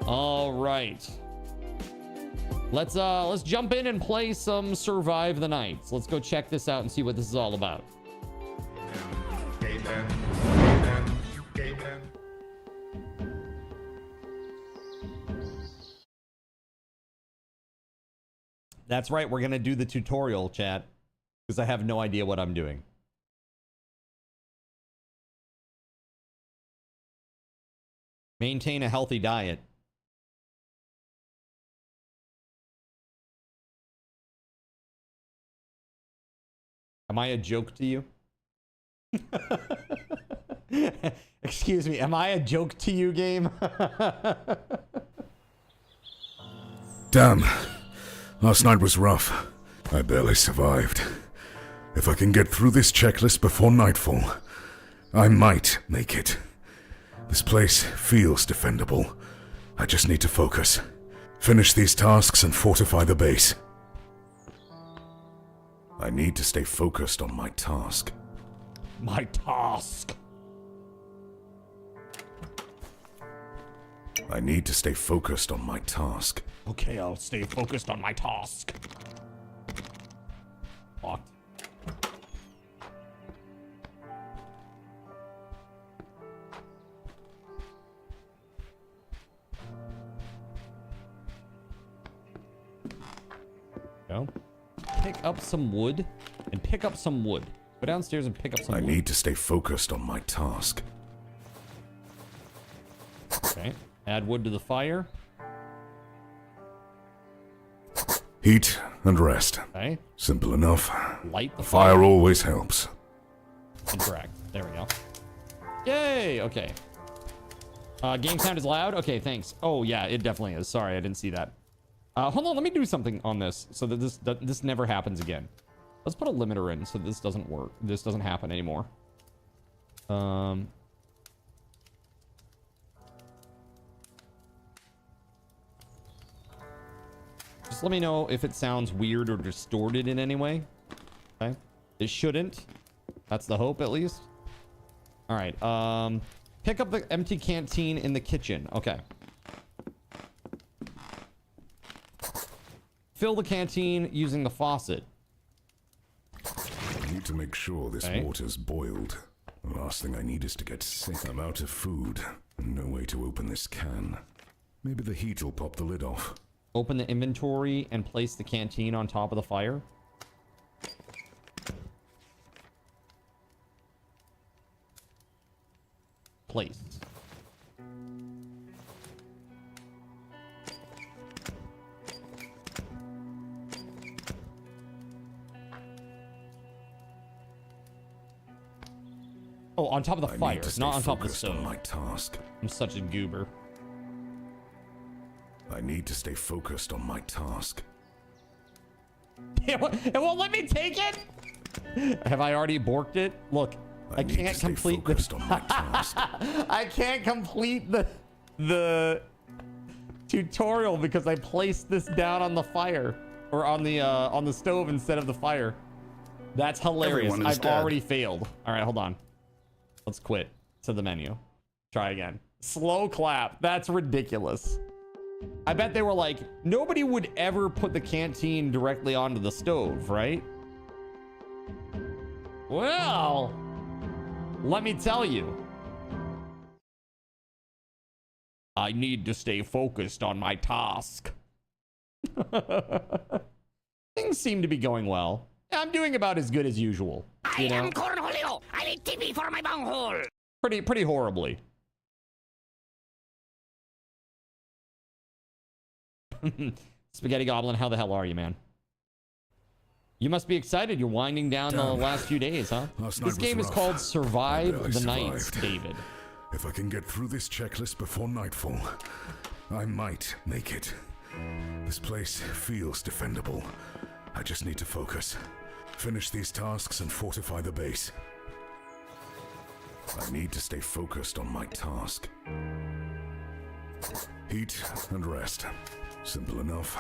All right. Let's jump in and play some Survive the Nights. Let's go check this out and see what this is all about. That's right, we're gonna do the tutorial, chat, because I have no idea what I'm doing. Maintain a healthy diet. Am I a joke to you? Excuse me, am I a joke to you, game? Damn. Last night was rough. I barely survived. If I can get through this checklist before nightfall, I might make it. This place feels defendable. I just need to focus. Finish these tasks and fortify the base. I need to stay focused on my task. My task. I need to stay focused on my task. Okay, I'll stay focused on my task. Locked. Go. Pick up some wood and pick up some wood. Go downstairs and pick up some wood. I need to stay focused on my task. Okay. Add wood to the fire. Heat and rest. Okay. Simple enough. Light the fire always helps. Interact. There we go. Yay! Okay. Game sound is loud? Okay, thanks. Oh, yeah, it definitely is. Sorry, I didn't see that. Hold on, let me do something on this so that this never happens again. Let's put a limiter in so this doesn't work. This doesn't happen anymore. Just let me know if it sounds weird or distorted in any way. Okay. It shouldn't. That's the hope, at least. All right. Pick up the empty canteen in the kitchen. Okay. Fill the canteen using the faucet. I need to make sure this water's boiled. The last thing I need is to get sick. I'm out of food. No way to open this can. Maybe the heat will pop the lid off. Open the inventory and place the canteen on top of the fire. Place. Oh, on top of the fire, not on top of the stove. On my task. I'm such a goober. I need to stay focused on my task. It won't let me take it? Have I already borked it? Look, I can't complete the on my task. I can't complete the tutorial because I placed this down on the fire or on the stove instead of the fire. That's hilarious. I've already failed. All right, hold on. Let's quit to the menu. Try again. Slow clap. That's ridiculous. I bet they were like, nobody would ever put the canteen directly onto the stove, right? Well, let me tell you. I need to stay focused on my task. Things seem to be going well. I'm doing about as good as usual. You know? I am Cornholio. I need TV for my bunghole. Pretty horribly. Spaghetti Goblin, how the hell are you, man? You must be excited. You're winding down the last few days, huh? This game is called Survive the Nights, David. If I can get through this checklist before nightfall, I might make it. This place feels defendable. I just need to focus. Finish these tasks and fortify the base. I need to stay focused on my task. Heat and rest. Simple enough.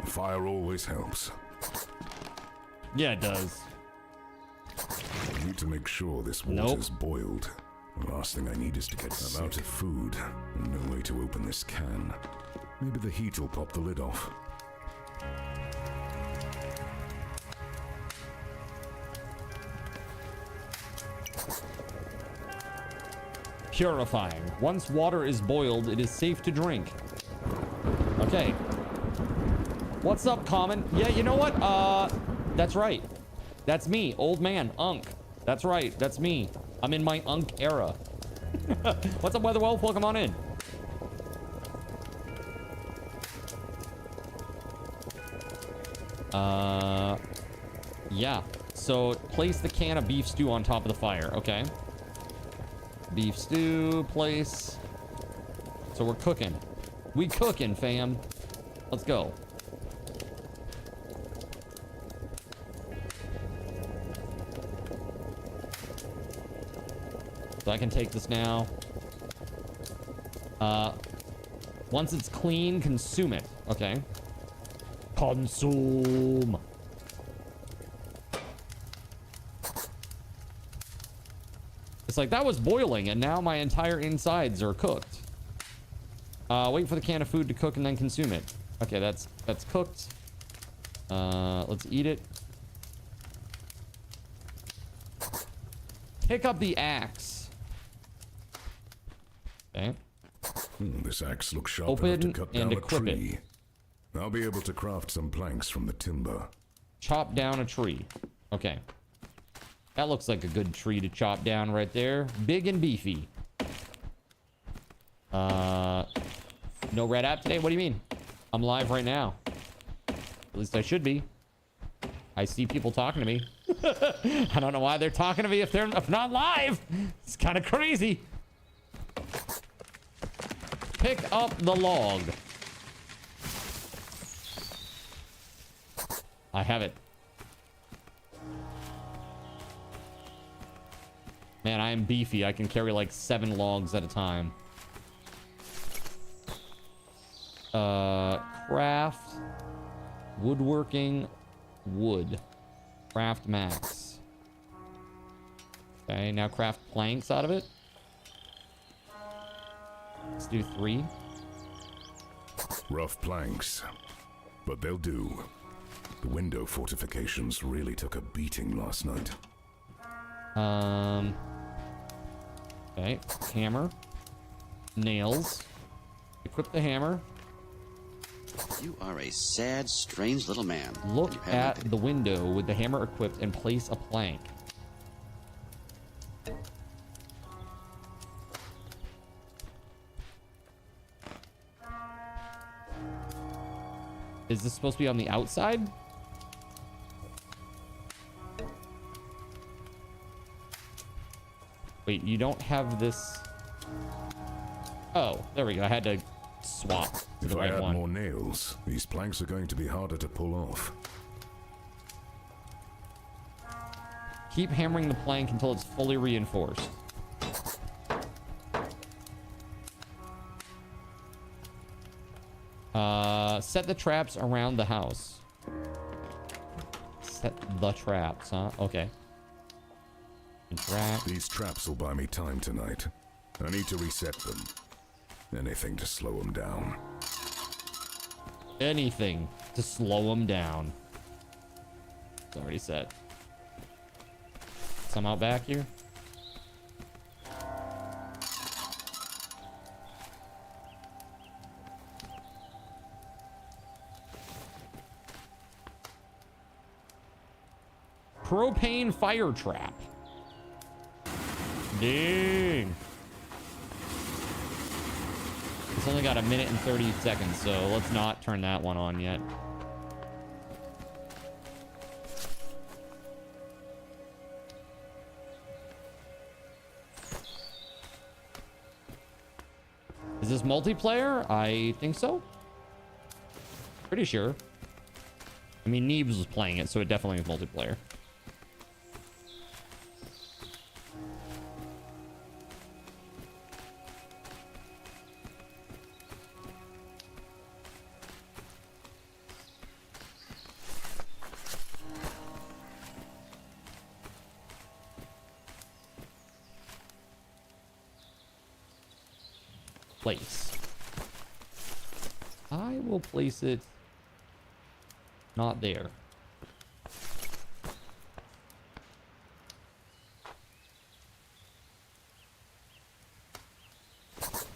Fire always helps. Yeah, it does. I need to make sure this water's boiled. Last thing I need is to get I'm out of food, and no way to open this can. Maybe the heat will pop the lid off. Purifying. Once water is boiled, it is safe to drink. Okay. What's up, Common? Yeah, you know what? That's right. That's me, old man, Unk. That's right, that's me. I'm in my Unk era. What's up, WeatherWolf? Welcome on in. Yeah. So, place the can of beef stew on top of the fire, okay? Beef stew, place. So we're cooking. We cooking, fam. Let's go. So I can take this now. Once it's clean, consume it. Okay. Consume. It's like, that was boiling, and now my entire insides are cooked. Wait for the can of food to cook and then consume it. Okay, that's cooked. Let's eat it. Pick up the axe. Okay. This axe looks sharp Open enough to cut down and a equip tree. it. I'll be able to craft some planks from the timber. Chop down a tree. Okay. That looks like a good tree to chop down right there. Big and beefy. No red app today? What do you mean? I'm live right now. At least I should be. I see people talking to me. I don't know why they're talking to me if not live. It's kind of crazy. Pick up the log. I have it. Man, I am beefy. I can carry like 7 logs at a time. Craft. Woodworking. Wood. Craft max. Okay, now craft planks out of it. Let's do 3. Rough planks, but they'll do. The window fortifications really took a beating last night. Okay, hammer. Nails. Equip the hammer. You are a sad, strange little man. Look at the window with the hammer equipped and place a plank. Is this supposed to be on the outside? Wait, you don't have this... Oh, there we go. I had to swap to If the I right add one. more nails, these planks are going to be harder to pull off. Keep hammering the plank until it's fully reinforced. Set the traps around the house. Set the traps, huh? Okay. These traps will buy me time tonight. I need to reset them. Anything to slow them down. Anything to slow them down. It's already set. Some out back here. Propane fire trap. Dang. It's only got 1 minute and 30 seconds, so let's not turn that one on yet. Is this multiplayer? I think so. Pretty sure. I mean, Neebs was playing it, so it definitely is multiplayer. place. I will place it not there.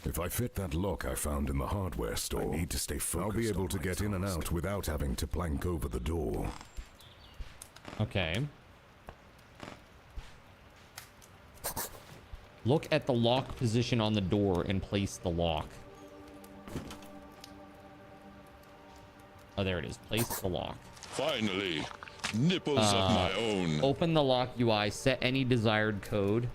If I fit that lock I found in the hardware store, I need to stay focused. I'll be able to get in and out without having to plank over the door. Okay. Look at the lock position on the door and place the lock. Oh, there it is. Place the lock. Finally, nipples of my own. Open the lock UI. Set any desired code.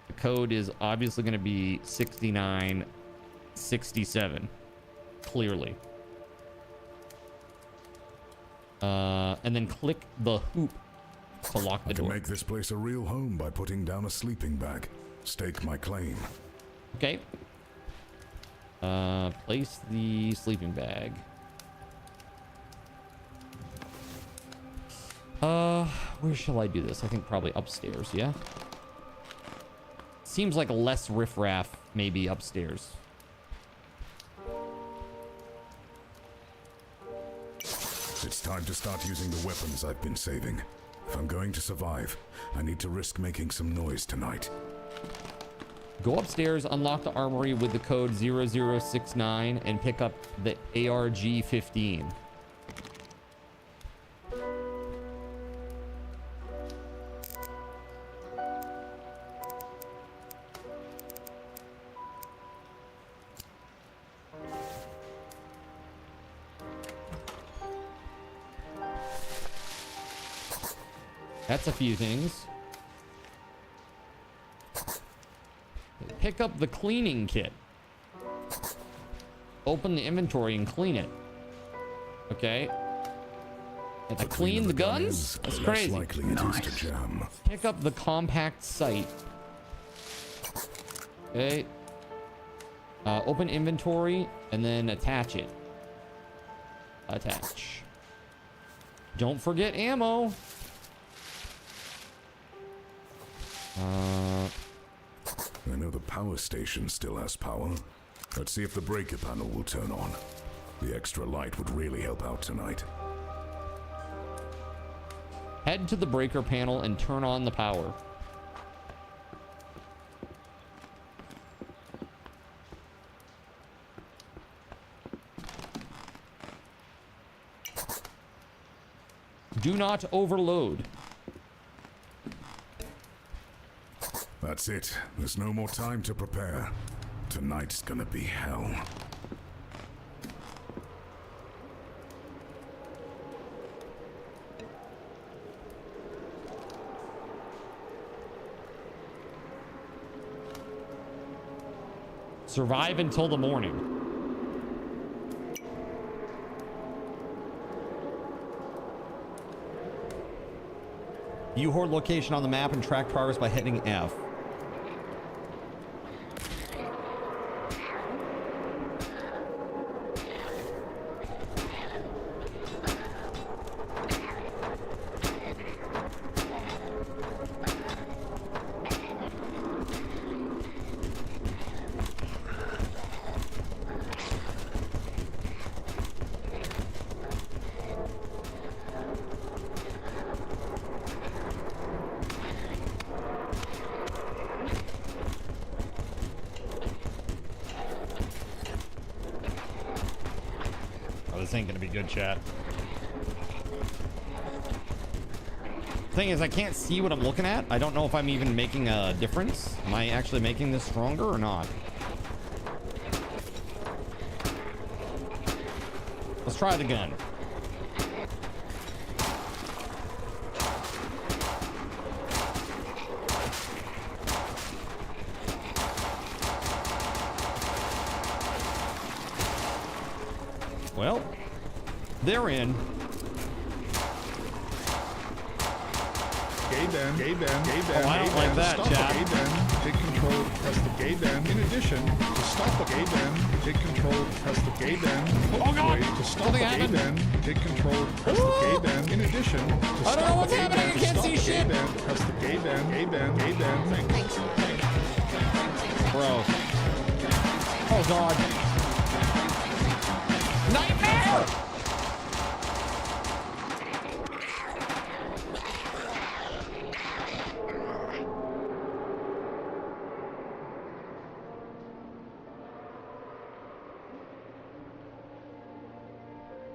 The code is obviously going to be 6967. Clearly. And then click the hoop to lock the door. I can make this place a real home by putting down a sleeping bag. Stake my claim. Okay. Place the sleeping bag. Where shall I do this? I think probably upstairs, yeah? Seems like less riffraff maybe upstairs. It's time to start using the weapons I've been saving. If I'm going to survive, I need to risk making some noise tonight. Go upstairs, unlock the armory with the code 0069, and pick up the ARG-15. That's a few things. Pick up the cleaning kit. Open the inventory and clean it. Okay. And to clean the guns? That's crazy. Nice. Pick up the compact sight. Okay. Open inventory and then attach it. Attach. Don't forget ammo. I know the power station still has power. Let's see if the breaker panel will turn on. The extra light would really help out tonight. Head to the breaker panel and turn on the power. Do not overload. That's it. There's no more time to prepare. Tonight's gonna be hell. Survive until the morning. View horde location on the map and track progress by hitting F. This ain't gonna be good, chat. Thing is, I can't see what I'm looking at. I don't know if I'm even making a difference. Am I actually making this stronger or not? Let's try the gun. Well, they're in. Gay bend, gay bend, gay bend. Oh, I don't like that, chat. Gay bend, hit control, press the gay bend. In addition, to stop the gay bend, hit control, press the gay bend. Oh god! To stop the gay bend, hit control, press the gay bend. In addition, to I don't know what's happening. I can't see shit. Press the gay bend, gay bend, gay bend. Bro. Oh god. Nightmare!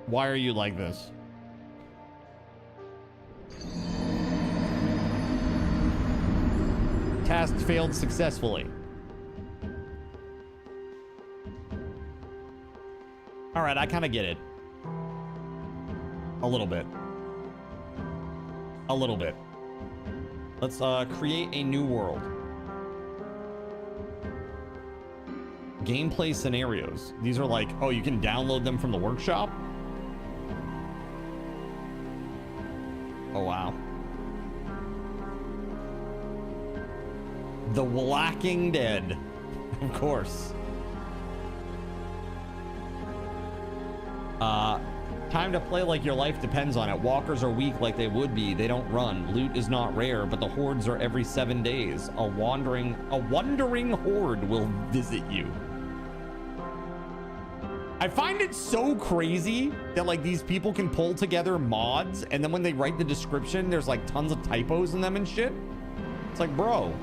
Why are you like this? Task failed successfully. All right, I kind of get it. A little bit. A little bit. Let's create a new world. Gameplay scenarios. These are like, oh, you can download them from the workshop? Oh, wow. The Walking Dead. Of course. Time to play like your life depends on it. Walkers are weak like they would be. They don't run. Loot is not rare, but the hordes are every 7 days. A wandering horde will visit you. I find it so crazy that like these people can pull together mods and then when they write the description, there's like tons of typos in them and shit. It's like, bro,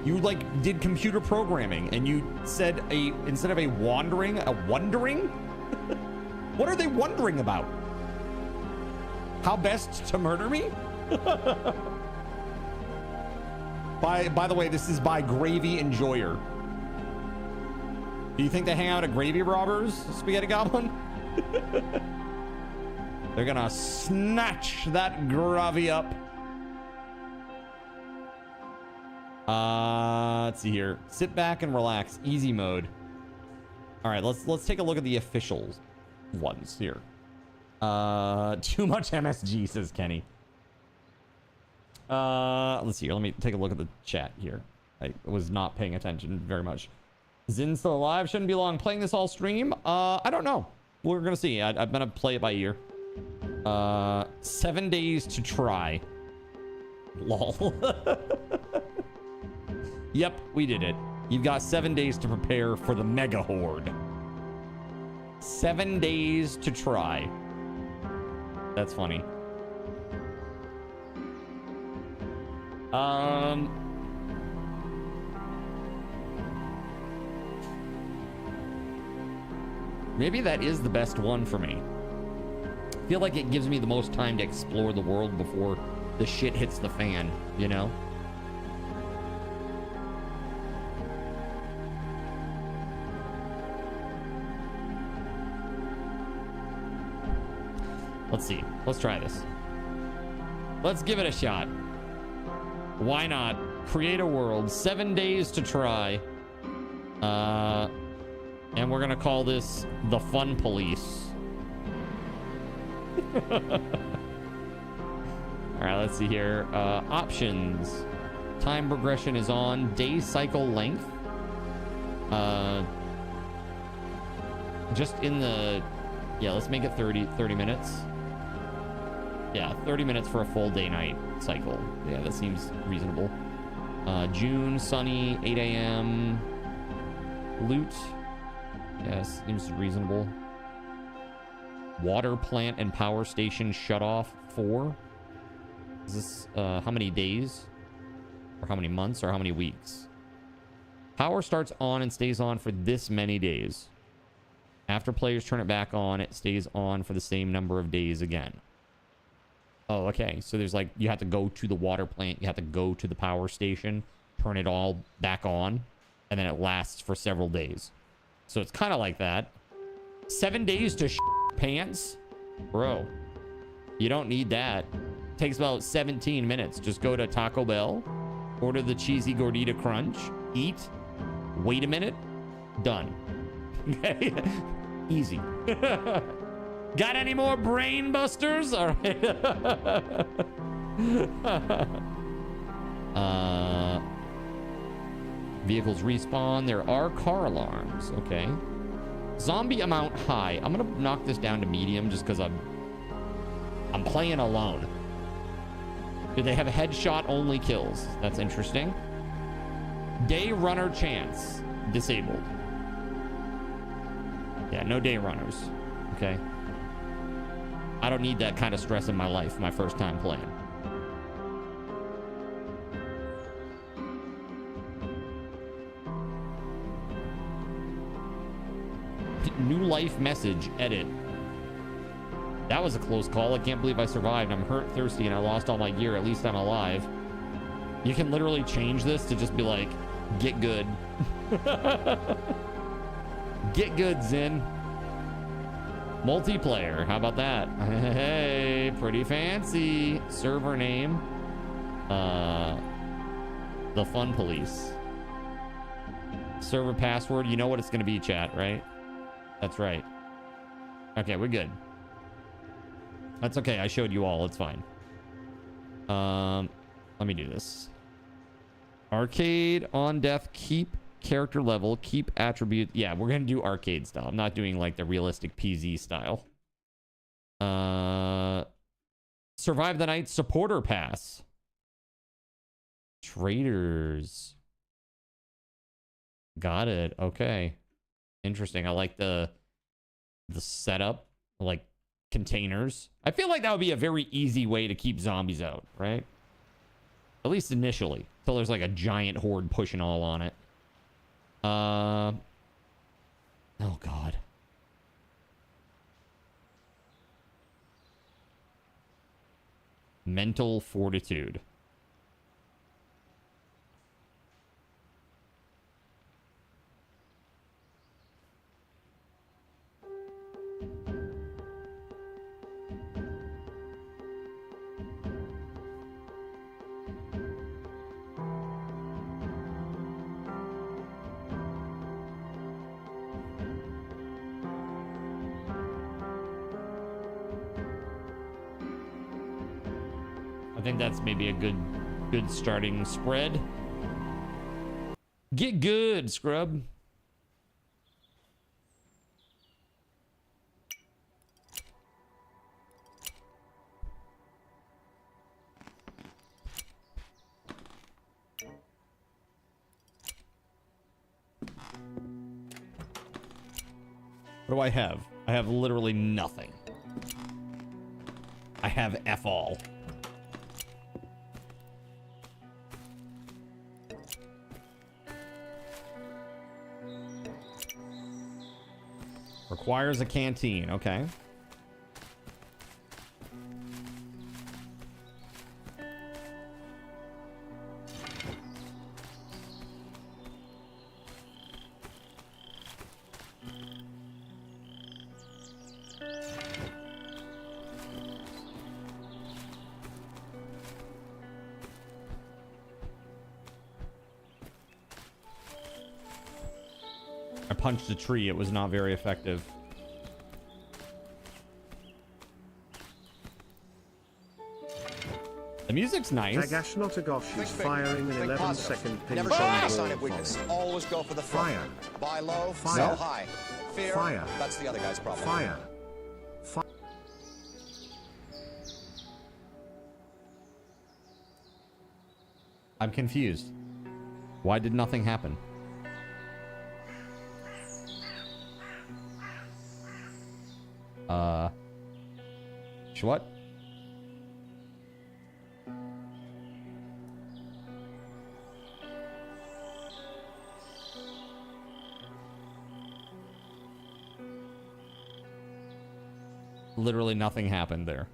you like did computer programming and you said instead of a wondering? What are they wondering about? How best to murder me? By the way, this is by Gravy Enjoyer. Do you think they hang out at Gravy Robbers, Spaghetti Goblin? They're gonna snatch that gravy up. Let's see here. Sit back and relax. Easy mode. All right, let's take a look at the officials ones here. Too much MSG, says Kenny. Let's see here. Let me take a look at the chat here. I was not paying attention very much. Zin's still alive. Shouldn't be long. Playing this all stream? I don't know. We're gonna see. I'm gonna play it by ear. 7 days to try. Lol. Yep, we did it. You've got 7 days to prepare for the mega horde. 7 days to try. That's funny. Maybe that is the best one for me. I feel like it gives me the most time to explore the world before the shit hits the fan, you know? Let's see. Let's try this. Let's give it a shot. Why not? Create a world. 7 days to try. And we're gonna call this the Fun Police. All right, let's see here. Options. Time progression is on. Day cycle length. Just in the... Yeah, let's make it 30 minutes. Yeah, 30 minutes for a full day-night cycle. Yeah, that seems reasonable. June, sunny, 8 a.m. Loot. Yes, seems reasonable. Water plant and power station shut off 4. Is this how many days? Or how many months? Or how many weeks? Power starts on and stays on for this many days. After players turn it back on, it stays on for the same number of days again. Oh, okay. So there's like, you have to go to the water plant. You have to go to the power station, turn it all back on, and then it lasts for several days. So it's kind of like that. 7 days to pants? Bro, you don't need that. Takes about 17 minutes. Just go to Taco Bell, order the cheesy gordita crunch, eat, wait a minute, done. Okay? Easy. Got any more brain busters? All right. Vehicles respawn. There are car alarms. Okay. Zombie amount high. I'm gonna knock this down to medium just because I'm playing alone. Do they have a headshot only kills? That's interesting. Day runner chance disabled. Yeah, no day runners. Okay. I don't need that kind of stress in my life my first time playing. New life message, edit. That was a close call. I can't believe I survived. I'm hurt, thirsty, and I lost all my gear. At least I'm alive. You can literally change this to just be like, get good. Get good, Zin. Multiplayer. How about that? Hey, pretty fancy. Server name. The Fun Police. Server password. You know what it's going to be, chat, right? That's right. Okay, we're good. That's okay. I showed you all. It's fine. Let me do this. Arcade on death. Keep character level. Keep attribute. Yeah, we're gonna do arcade style. I'm not doing like the realistic PZ style. Survive the night supporter pass. Traders. Got it. Okay. Interesting. I like the setup, like containers. I feel like that would be a very easy way to keep zombies out, right? At least initially, till there's like a giant horde pushing all on it. Oh God. Mental fortitude. I think that's maybe a good starting spread. Get good, scrub. What do I have? I have literally nothing. I have F all. Requires a canteen. Okay. I punched a tree. It was not very effective. The music's nice. Tagash Notagosh is firing an 11-second ping Never show any sign of weakness. Always go for the front. Fire. Buy low, Fire. sell high. Fear. Fire. That's the other guy's problem. Fire. I'm confused. Why did nothing happen? What? Literally nothing happened there.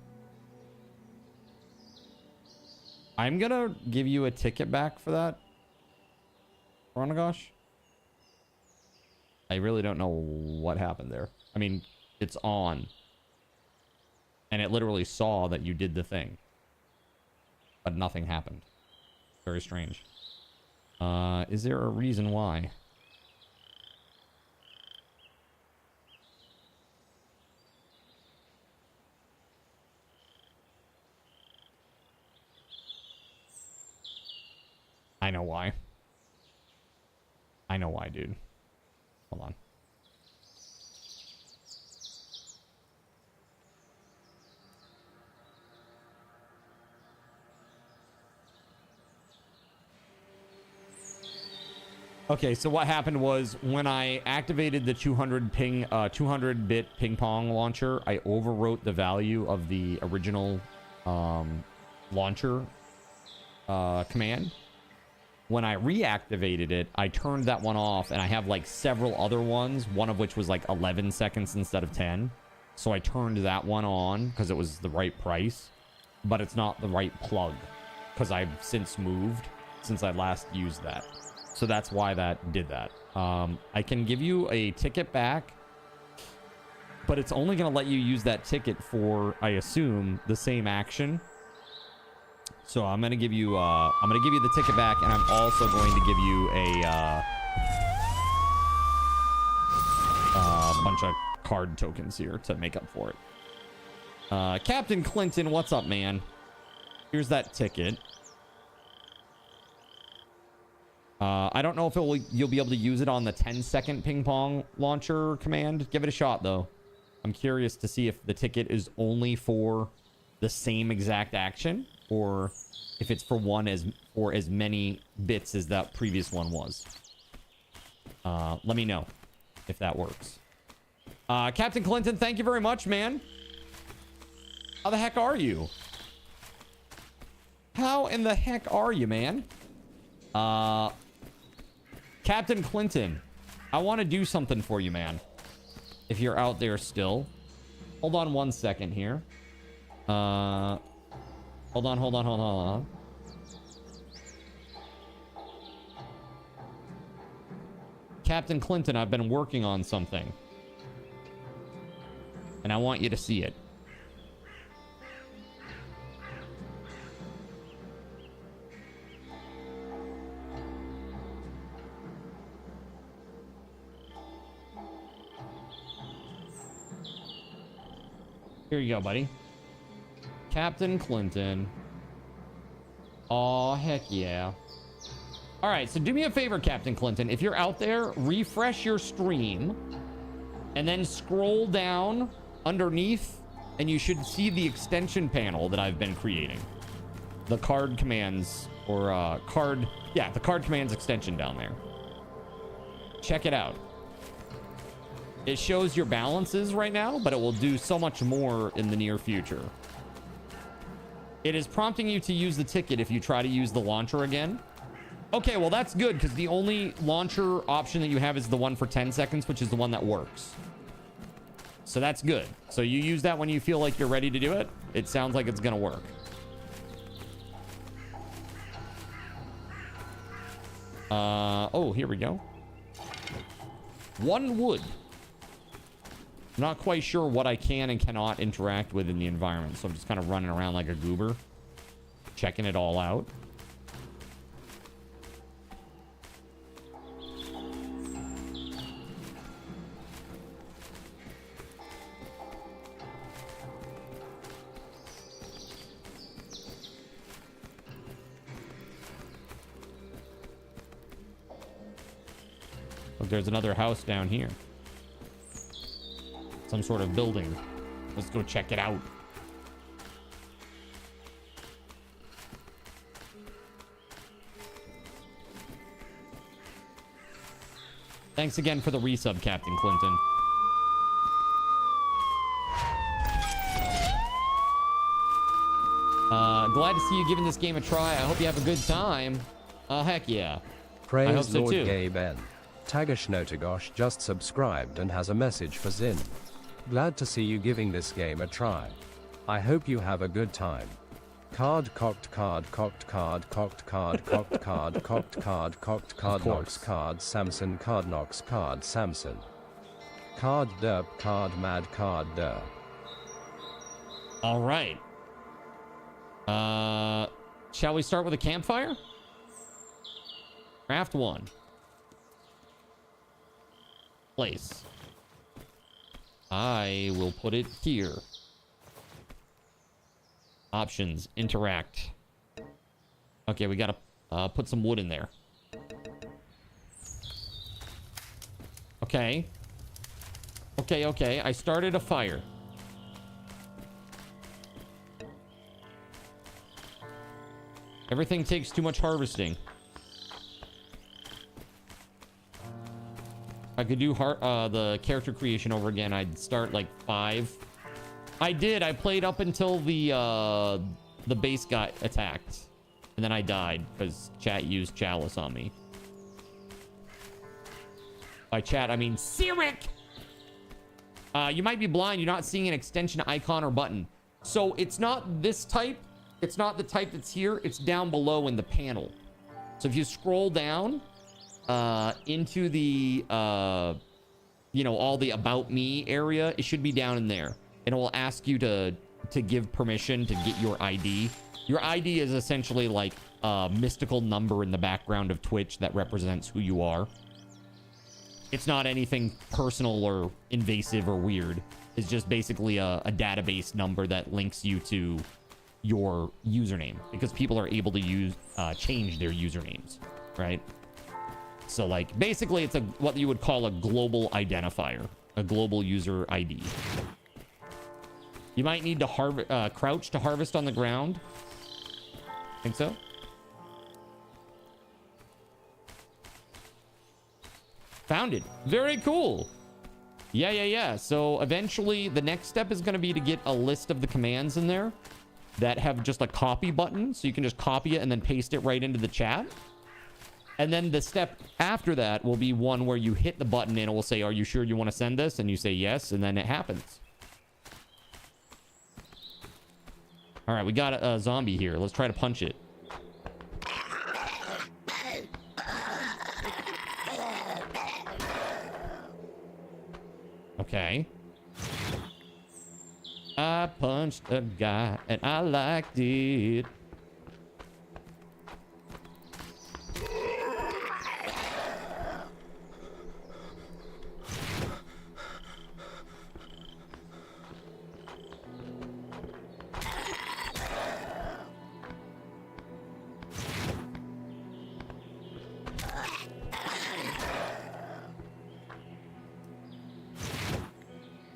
I'm gonna give you a ticket back for that, Ronagash. I really don't know what happened there. I mean, it's on. And it literally saw that you did the thing. But nothing happened. Very strange. Is there a reason why? I know why. I know why, dude. Hold on. Okay, so what happened was when I activated the 200-bit ping pong launcher, I overwrote the value of the original launcher command. When I reactivated it, I turned that one off, and I have like several other ones, one of which was like 11 seconds instead of 10. So I turned that one on because it was the right price, but it's not the right plug because I've since moved since I last used that. So that's why that did that. I can give you a ticket back, but it's only going to let you use that ticket for, I assume, the same action. So I'm going to give you the ticket back, and I'm also going to give you a bunch of card tokens here to make up for it. Captain Clinton, what's up, man? Here's that ticket. I don't know if you'll be able to use it on the 10-second ping pong launcher command. Give it a shot, though. I'm curious to see if the ticket is only for the same exact action, or if it's for as many bits as that previous one was. Let me know if that works. Captain Clinton, thank you very much, man. How the heck are you? How in the heck are you, man? Captain Clinton, I want to do something for you, man. If you're out there still. Hold on 1 second here. Hold on. Captain Clinton, I've been working on something. And I want you to see it. Here you go, buddy. Captain Clinton. Aw, heck yeah. All right, so do me a favor, Captain Clinton. If you're out there, refresh your stream and then scroll down underneath, and you should see the extension panel that I've been creating. The card commands, or the card commands extension down there. Check it out. It shows your balances right now, but it will do so much more in the near future. It is prompting you to use the ticket if you try to use the launcher again. Okay, well, that's good, because the only launcher option that you have is the one for 10 seconds, which is the one that works. So that's good. So you use that when you feel like you're ready to do it. It sounds like it's going to work. Oh, here we go. 1 wood. I'm not quite sure what I can and cannot interact with in the environment, so I'm just kind of running around like a goober, checking it all out. Look, there's another house down here. Some sort of building. Let's go check it out. Thanks again for the resub, Captain Clinton. Glad to see you giving this game a try. I hope you have a good time. Heck yeah. Praise I hope so Lord too. Gay Ben. Tagashnotagosh just subscribed and has a message for Zin. Glad to see you giving this game a try. I hope you have a good time. Card cocked card cocked card cocked card cocked card cocked card cocked card knocks card Samson card knocks card Samson. Card derp card mad card derp. All right. Shall we start with a campfire? Craft 1. Place. I will put it here. Options. Interact. Okay, we gotta put some wood in there. Okay. Okay. I started a fire. Everything takes too much harvesting. I could do the character creation over again. I'd start like 5. I did. I played up until the base got attacked. And then I died because chat used Chalice on me. By chat, I mean Cyric! You might be blind. You're not seeing an extension icon or button. So it's not this type. It's not the type that's here. It's down below in the panel. So if you scroll down into the, you know, all the About Me area, it should be down in there. And it will ask you to give permission to get your ID. Your ID is essentially like a mystical number in the background of Twitch that represents who you are. It's not anything personal or invasive or weird. It's just basically a database number that links you to your username, because people are able to change their usernames, right? So like basically it's what you would call a global identifier, a global user ID. You might need to crouch to harvest on the ground. Think so? Found it. Very cool. Yeah. So eventually the next step is going to be to get a list of the commands in there that have just a copy button. So you can just copy it and then paste it right into the chat. And then the step after that will be one where you hit the button and it will say, are you sure you want to send this? And you say yes, and then it happens. All right, we got a zombie here. Let's try to punch it. Okay. I punched a guy and I liked it.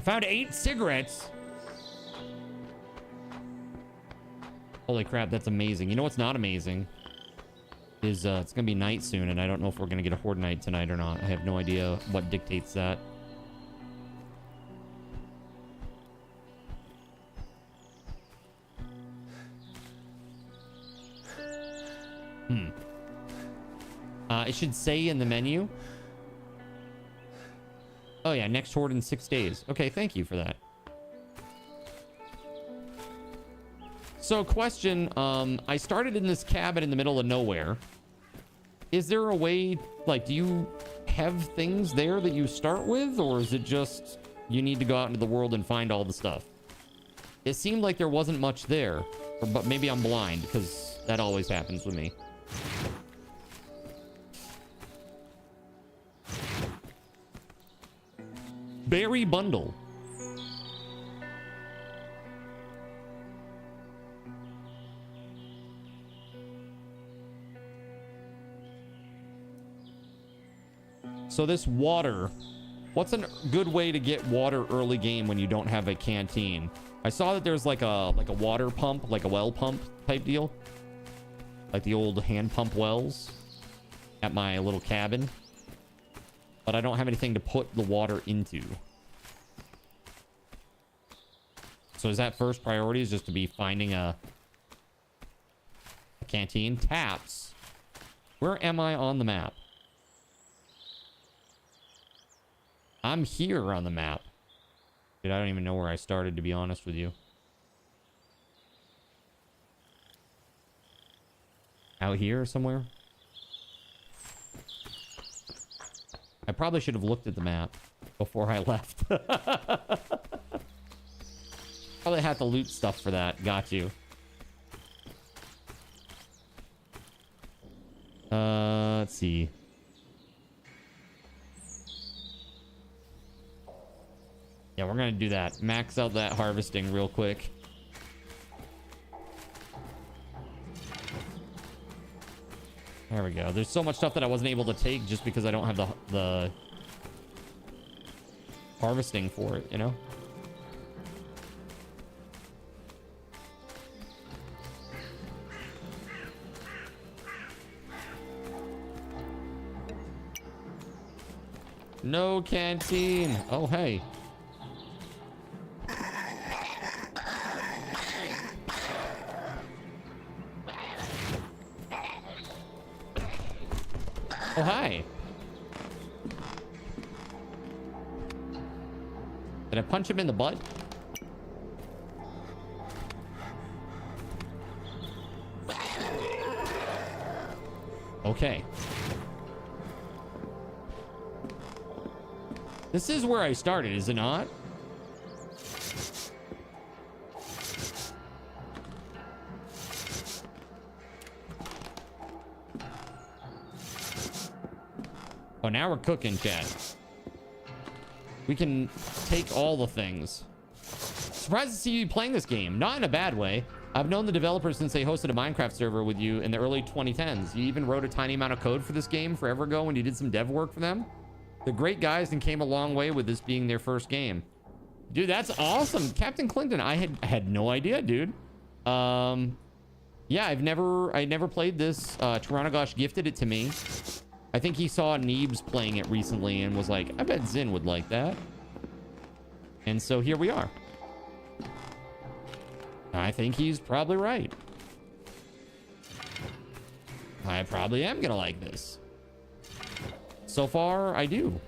Found 8 cigarettes. Holy crap, that's amazing. You know what's not amazing? Is it's gonna be night soon, and I don't know if we're gonna get a horde night tonight or not. I have no idea what dictates that. It should say in the menu. Oh yeah, next horde in 6 days. Okay, thank you for that. So question, I started in this cabin in the middle of nowhere. Is there a way, like, do you have things there that you start with, or is it just you need to go out into the world and find all the stuff? It seemed like there wasn't much there, but maybe I'm blind, because that always happens with me. Berry bundle. So this water, what's a good way to get water early game when you don't have a canteen? I saw that there's like a water pump, like a well pump type deal, like the old hand pump wells at my little cabin. But I don't have anything to put the water into. So is that first priority, is just to be finding a canteen? Taps. Where am I on the map? I'm here on the map. Dude, I don't even know where I started, to be honest with you. Out here somewhere? I probably should have looked at the map before I left. Probably had to loot stuff for that. Got you. Let's see. Yeah, we're gonna do that. Max out that harvesting real quick. There we go. There's so much stuff that I wasn't able to take just because I don't have the harvesting for it, you know? No canteen. Oh, hey. Oh, hi. Did I punch him in the butt? Okay. This is where I started, is it not? Oh, now we're cooking, chat. We can take all the things. Surprised to see you playing this game. Not in a bad way. I've known the developers since they hosted a Minecraft server with you in the early 2010s. You even wrote a tiny amount of code for this game forever ago when you did some dev work for them. They're great guys and came a long way with this being their first game. Dude, that's awesome. Captain Clinton, I had no idea, dude. Yeah, I never played this. Tyrannogosh gifted it to me. I think he saw Neebs playing it recently and was like, I bet Zin would like that. And so here we are. I think he's probably right. I probably am gonna like this. So far, I do.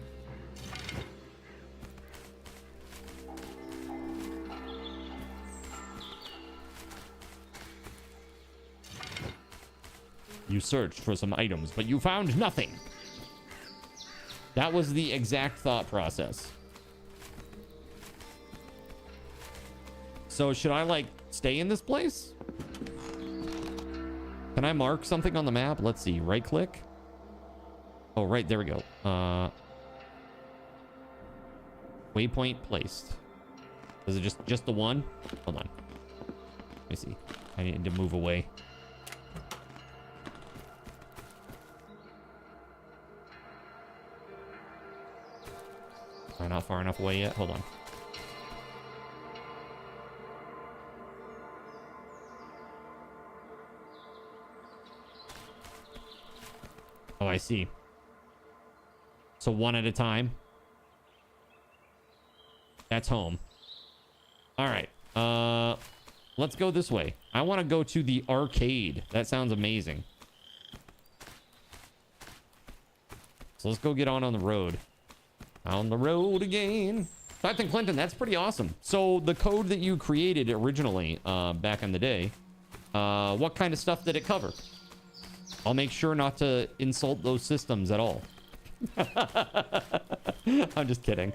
You searched for some items, but you found nothing. That was the exact thought process. So should I like stay in this place? Can I mark something on the map? Let's see. Right click. Oh, right. There we go. Waypoint placed. Is it just the one? Hold on. Let me see. I need to move away. Am I not far enough away yet? Hold on. Oh, I see. So one at a time. That's home. All right. Let's go this way. I want to go to the arcade. That sounds amazing. So let's go get on the road. On the road again. Captain Clinton, that's pretty awesome. So the code that you created originally back in the day, what kind of stuff did it cover? I'll make sure not to insult those systems at all. I'm just kidding.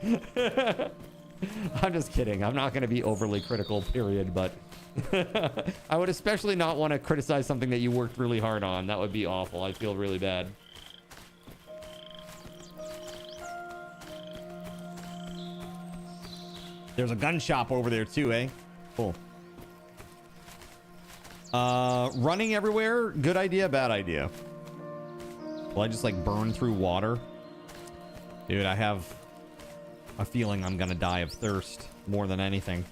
I'm just kidding. I'm not going to be overly critical, period, but I would especially not want to criticize something that you worked really hard on. That would be awful. I feel really bad. There's a gun shop over there too, eh? Cool. Running everywhere, good idea, bad idea. Will I just like burn through water? Dude, I have a feeling I'm gonna die of thirst more than anything.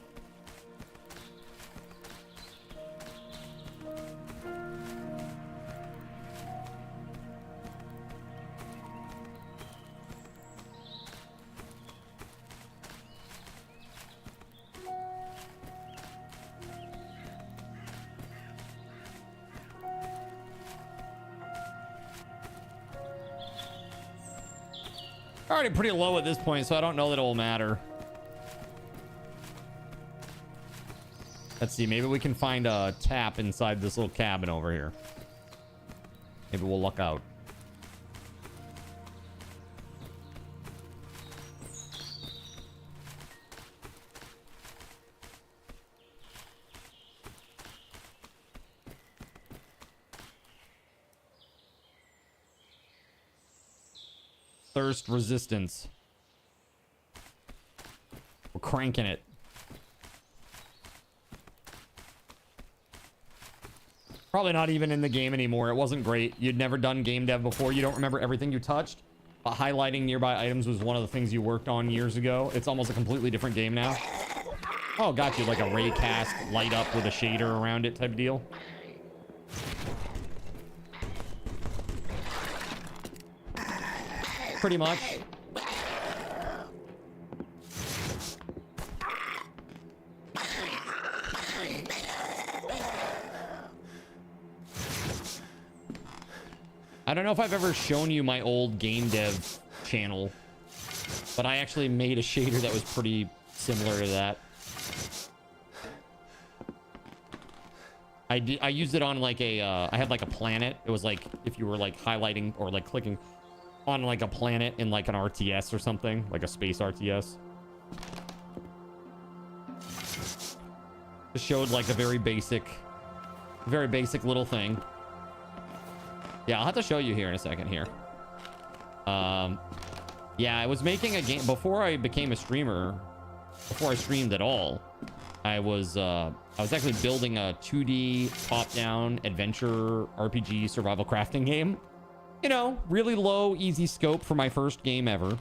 Already pretty low at this point, so I don't know that it will matter. Let's see, maybe we can find a tap inside this little cabin over here. Maybe we'll luck out. Thirst resistance. We're cranking it. Probably not even in the game anymore. It wasn't great. You'd never done game dev before. You don't remember everything you touched. But highlighting nearby items was one of the things you worked on years ago. It's almost a completely different game now. Oh, got you. Like a ray cast light up with a shader around it type deal. Pretty much. I don't know if I've ever shown you my old game dev channel, but I actually made a shader that was pretty similar to that. I used it on like a, I had like a planet. It was like if you were like highlighting or like clicking on like a planet in like an RTS or something, like a space RTS. It showed like a very basic little thing. Yeah, I'll have to show you here in a second here. Yeah, I was making a game before I became a streamer. Before I streamed at all, I was actually building a 2D top-down adventure RPG survival crafting game. You know, really low, easy scope for my first game ever.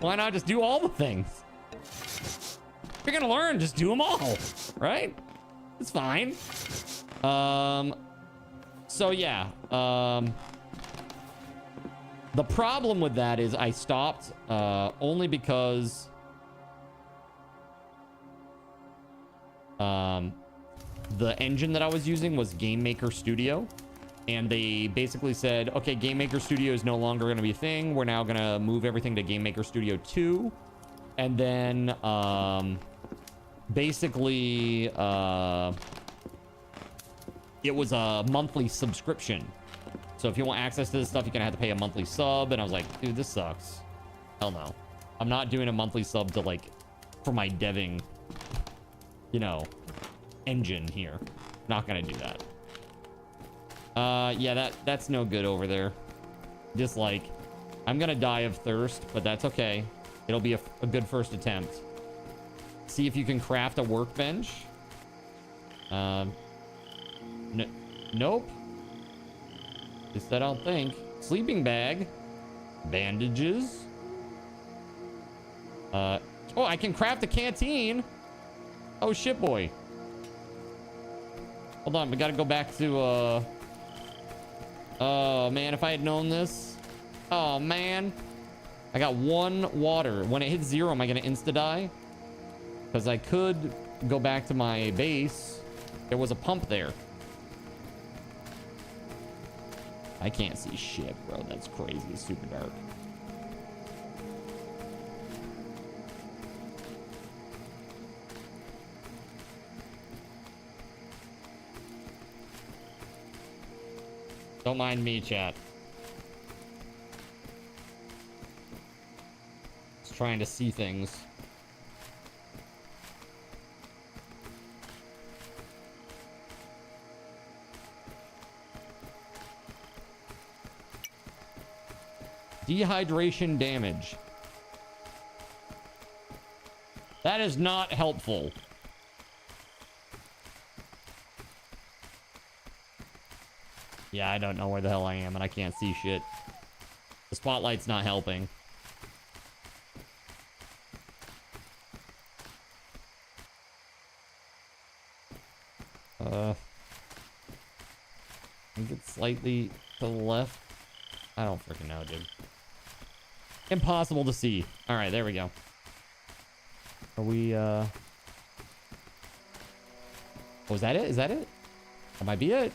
Why not just do all the things? If you're gonna learn, just do them all, right? It's fine. So yeah, the problem with that is I stopped only because the engine that I was using was GameMaker and they basically said, okay, GameMaker Studio is no longer going to be a thing. We're now going to move everything to GameMaker Studio 2. And then basically it was a monthly subscription. So if you want access to this stuff, you're going to have to pay a monthly sub. And I was like, dude, this sucks. Hell no. I'm not doing a monthly sub to like, for my deving, you know, engine here. Not going to do that. Yeah, that's no good over there. Just like, I'm going to die of thirst, but that's okay. It'll be a good first attempt. See if you can craft a workbench. Nope. Just I don't think. Sleeping bag. Bandages. Oh, I can craft a canteen. Oh, shit, boy. Hold on, we gotta go back to, oh, man, if I had known this. Oh, man. I got 1 water. When it hits 0, am I gonna insta-die? Because I could go back to my base. There was a pump there. I can't see shit, bro. That's crazy. It's super dark. Don't mind me, chat. Just trying to see things. Dehydration damage. That is not helpful. Yeah, I don't know where the hell I am and I can't see shit. The spotlight's not helping. I think it's slightly to the left. I don't freaking know, dude. Impossible to see. All right, there we go. Are we, oh, is that it? Is that it? That might be it.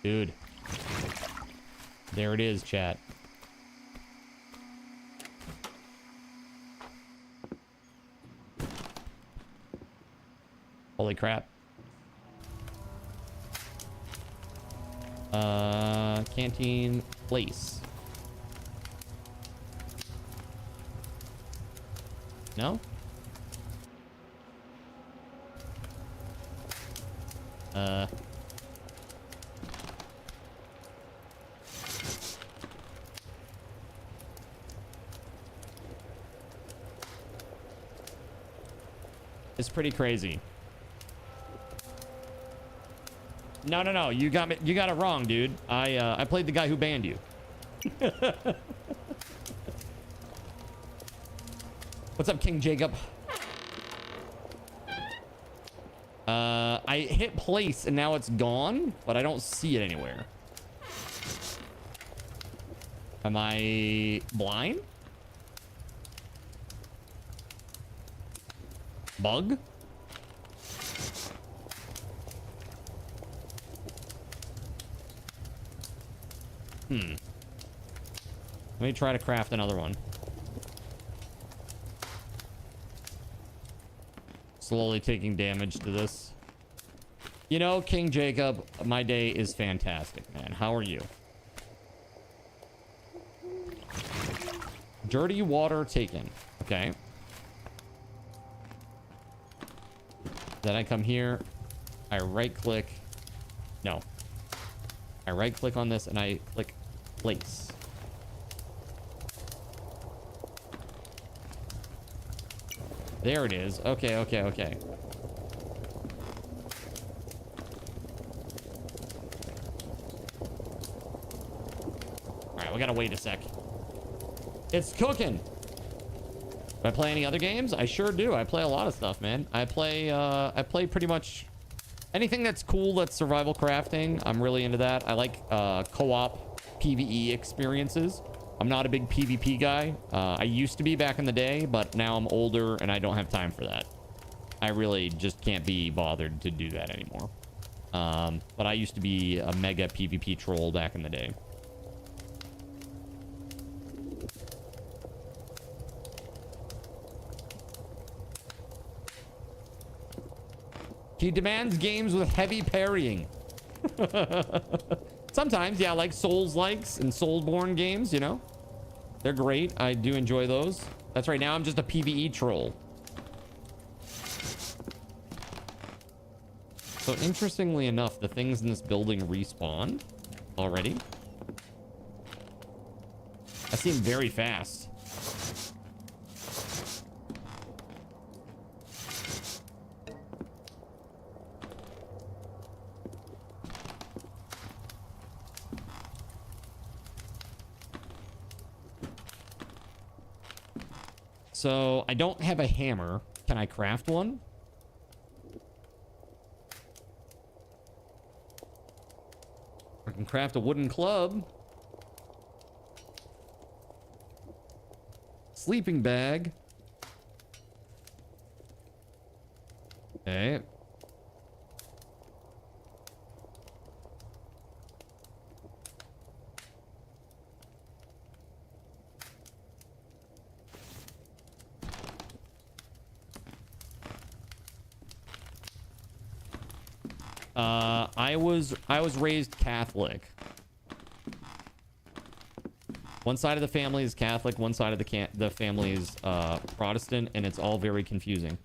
Dude. There it is, chat. Holy crap. Canteen place. No? It's pretty crazy. No. You got it wrong, dude. I played the guy who banned you. What's up, King Jacob? I hit place and now it's gone, but I don't see it anywhere. Am I blind? Bug? Let me try to craft another one. Slowly taking damage to this. You know, King Jacob, my day is fantastic, man. How are you? Dirty water taken. Okay. Then I come here. I right click. No. I right click on this and I click place. There it is. Okay, okay, okay. Alright, we gotta wait a sec. It's cooking. Do I play any other games? I sure do. I play a lot of stuff, man. I play pretty much anything that's cool, that's survival crafting. I'm really into that. I like co-op PvE experiences. I'm not a big PvP guy. I used to be back in the day, but now I'm older and I don't have time for that. I really just can't be bothered to do that anymore. But I used to be a mega PvP troll back in the day. He demands games with heavy parrying. Sometimes, yeah, like Souls-likes and Soulsborne games, you know? They're great. I do enjoy those. That's right. Now I'm just a PvE troll. So interestingly enough, the things in this building respawn already. That seemed very fast. So I don't have a hammer. Can I craft one? I can craft a wooden club. Sleeping bag. Okay. I was raised Catholic. One side of the family is Catholic, one side of the family is Protestant, and it's all very confusing.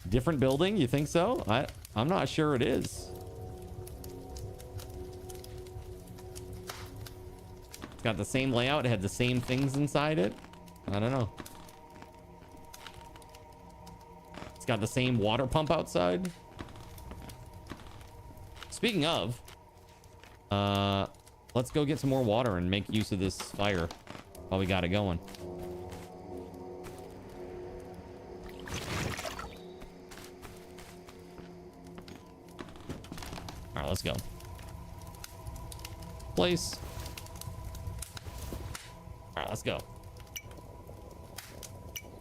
Different building, you think so? I'm not sure it is. It's got the same layout, it had the same things inside it. I don't know. It's got the same water pump outside. Speaking of, let's go get some more water and make use of this fire while we got it going. All right, let's go. Place. All right, let's go.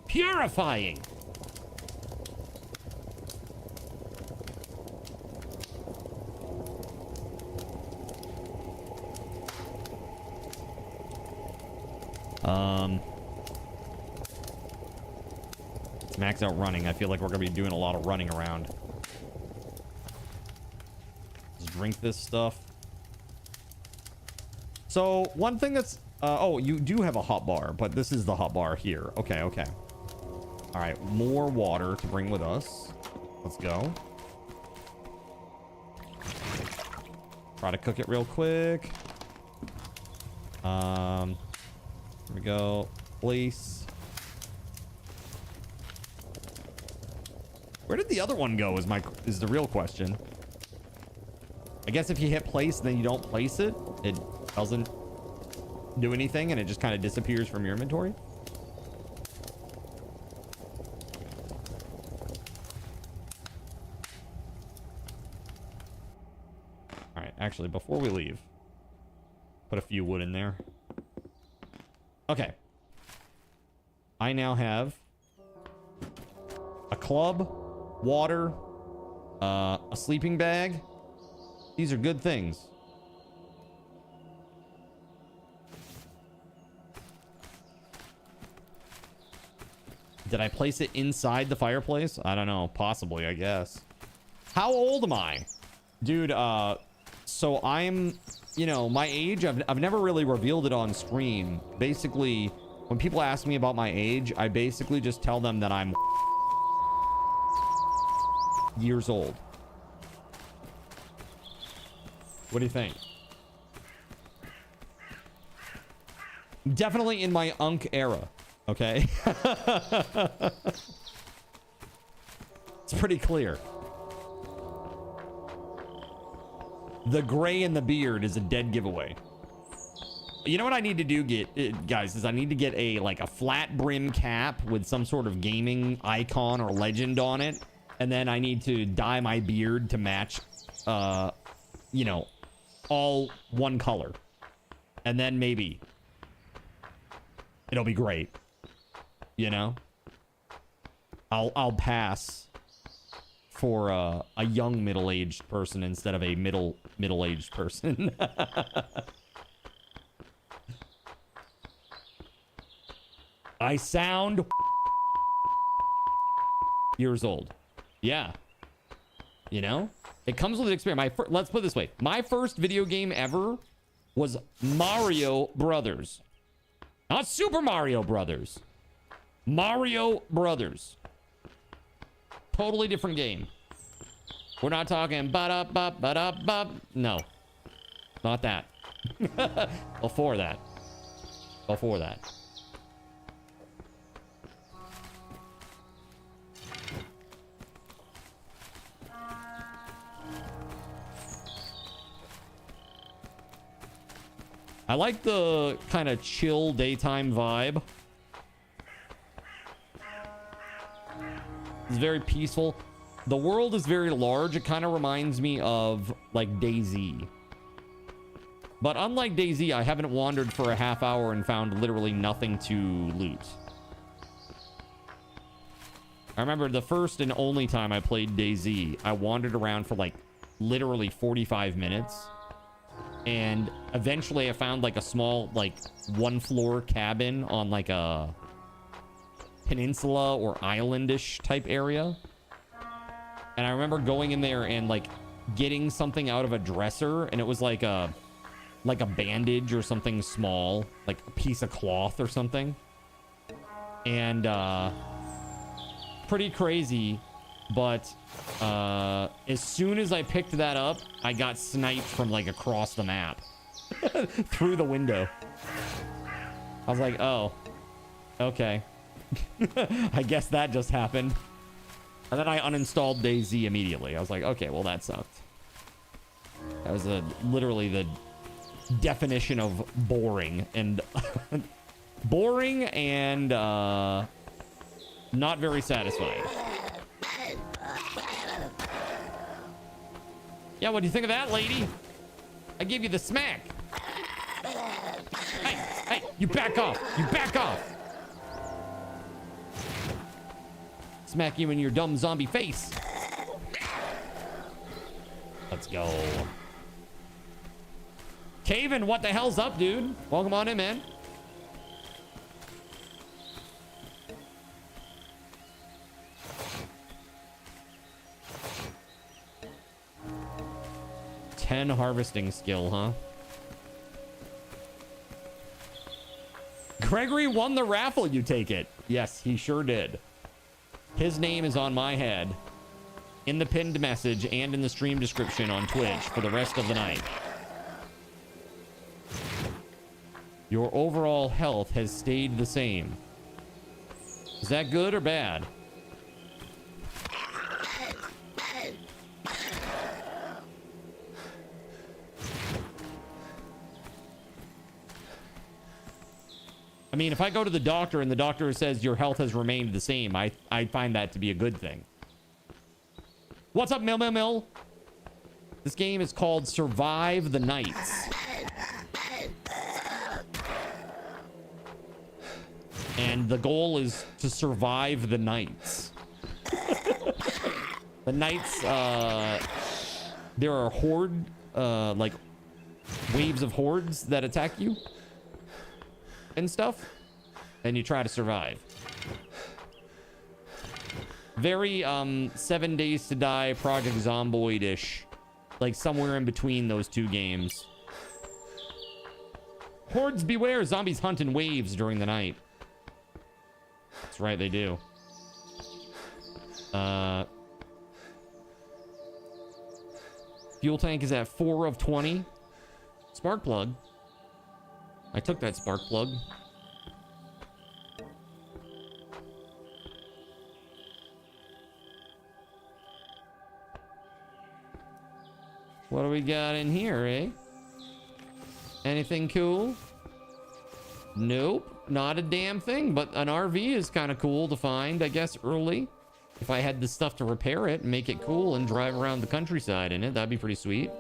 Purifying. Let's max out running. I feel like we're gonna be doing a lot of running around. Let's drink this stuff. So one thing that's oh, you do have a hot bar, but this is the hot bar here. Okay, okay. All right, more water to bring with us. Let's go. Try to cook it real quick. Here we go. Place. Where did the other one go is the real question. I guess if you hit place and then you don't place it, it doesn't do anything and it just kind of disappears from your inventory. All right, actually, before we leave, put a few wood in there. Okay. I now have a club, water, a sleeping bag. These are good things. Did I place it inside the fireplace? I don't know. Possibly, I guess. How old am I? Dude, so I'm, you know, my age, I've never really revealed it on stream. Basically, when people ask me about my age, I basically just tell them that I'm years old. What do you think? Definitely in my Unk era. Okay. It's pretty clear. The gray in the beard is a dead giveaway. You know what I need to do, guys, is I need to get like a flat brim cap with some sort of gaming icon or legend on it. And then I need to dye my beard to match, you know, all one color. And then maybe it'll be great. You know, I'll pass for a young middle-aged person instead of a middle-aged person. I sound years old. Yeah. You know, it comes with experience. Let's put it this way. My first video game ever was Mario Brothers. Not Super Mario Brothers. Mario Brothers. Totally different game. We're not talking ba-da-ba-ba-da-ba. No. Not that. Before that. Before that. I like the kind of chill daytime vibe. It's very peaceful. The world is very large. It kind of reminds me of like DayZ. But unlike DayZ, I haven't wandered for a half hour and found literally nothing to loot. I remember the first and only time I played DayZ, I wandered around for like literally 45 minutes. And eventually I found like a small, like one floor cabin on like a peninsula or islandish type area. And I remember going in there and like getting something out of a dresser, and it was like a bandage or something small, like a piece of cloth or something. And pretty crazy, but as soon as I picked that up, I got sniped from like across the map through the window. I was like, oh, okay. I guess that just happened. And then I uninstalled DayZ immediately. I was like, okay, well, that sucked. That was literally the definition of boring and boring and not very satisfying. Yeah, what do you think of that, lady? I gave you the smack. Hey, you back off. You back off. Smack you in your dumb zombie face. Let's go. Caven, what the hell's up, dude? Welcome on in, man. $10 harvesting skill, huh? Gregory won the raffle, you take it. Yes, he sure did. His name is on my head in the pinned message and in the stream description on Twitch for the rest of the night. Your overall health has stayed the same. Is that good or bad? I mean, if I go to the doctor and the doctor says your health has remained the same, I find that to be a good thing. What's up, Mill? This game is called Survive the Nights. And the goal is to survive the nights. The nights, there are horde, like waves of hordes that attack you and stuff, and you try to survive. Very 7 Days to Die, Project Zomboid-ish, like somewhere in between those two games. Hordes beware, zombies hunt in waves during the night. That's right, they do. Fuel tank is at 4 of 20. Spark plug. I took that spark plug. What do we got in here, eh? Anything cool? Nope, not a damn thing, but an RV is kind of cool to find, I guess, early. If I had the stuff to repair it and make it cool and drive around the countryside in it, that'd be pretty sweet.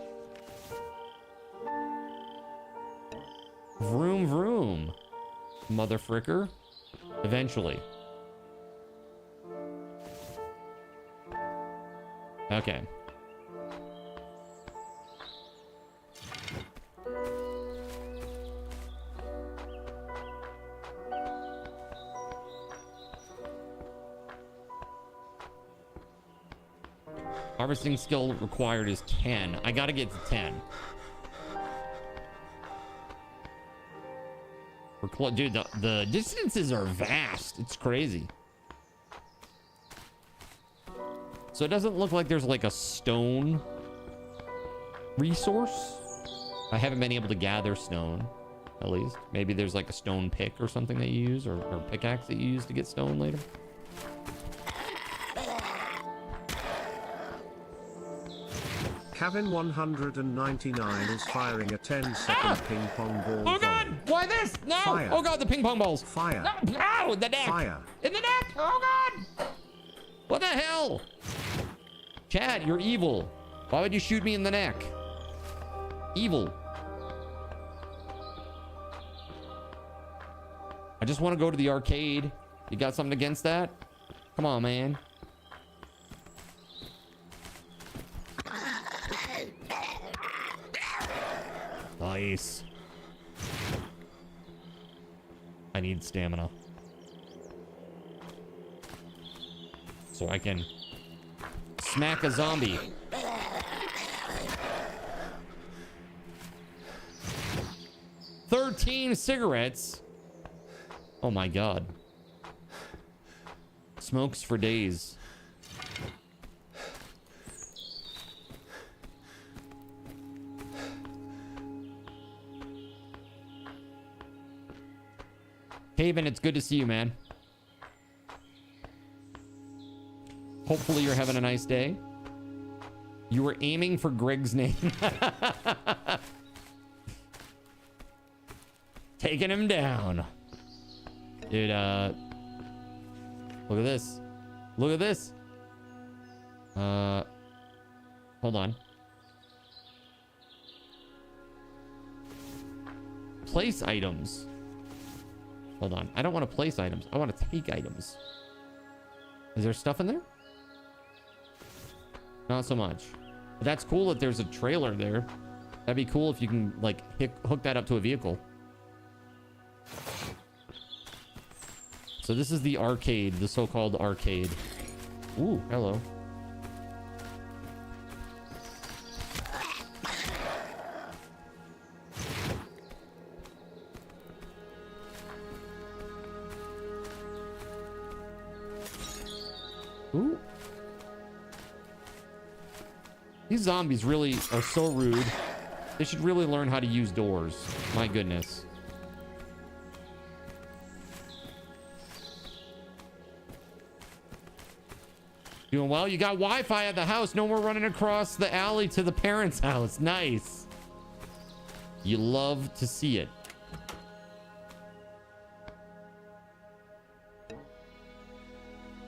Vroom vroom, mother fricker. Eventually. Okay. Harvesting skill required is 10. I gotta get to 10. Dude, the distances are vast. It's crazy. So it doesn't look like there's like a stone resource. I haven't been able to gather stone, at least. Maybe there's like a stone pick or something that you use, or pickaxe that you use to get stone later. Kevin 199 is firing a 10-second ping pong ball. Oh god! Why this? No! Fire. Oh god, the ping pong balls. Fire. No! Ow! In the neck! Fire. In the neck! Oh god! What the hell? Chad, you're evil. Why would you shoot me in the neck? Evil. I just want to go to the arcade. You got something against that? Come on, man. Nice. I need stamina. So I can smack a zombie. $13 cigarettes. Oh my god. Smokes for days. Haven, it's good to see you, man. Hopefully you're having a nice day. You were aiming for Greg's name. Taking him down. Dude, look at this. Look at this. Hold on. Place items. Hold on. I don't want to place items. I want to take items. Is there stuff in there? Not so much. But that's cool that there's a trailer there. That'd be cool if you can, like, hook that up to a vehicle. So this is the arcade, the so-called arcade. Ooh, hello. Ooh. These zombies really are so rude. They should really learn how to use doors. My goodness. Doing well? You got Wi-Fi at the house. No more running across the alley to the parents' house. Nice. You love to see it.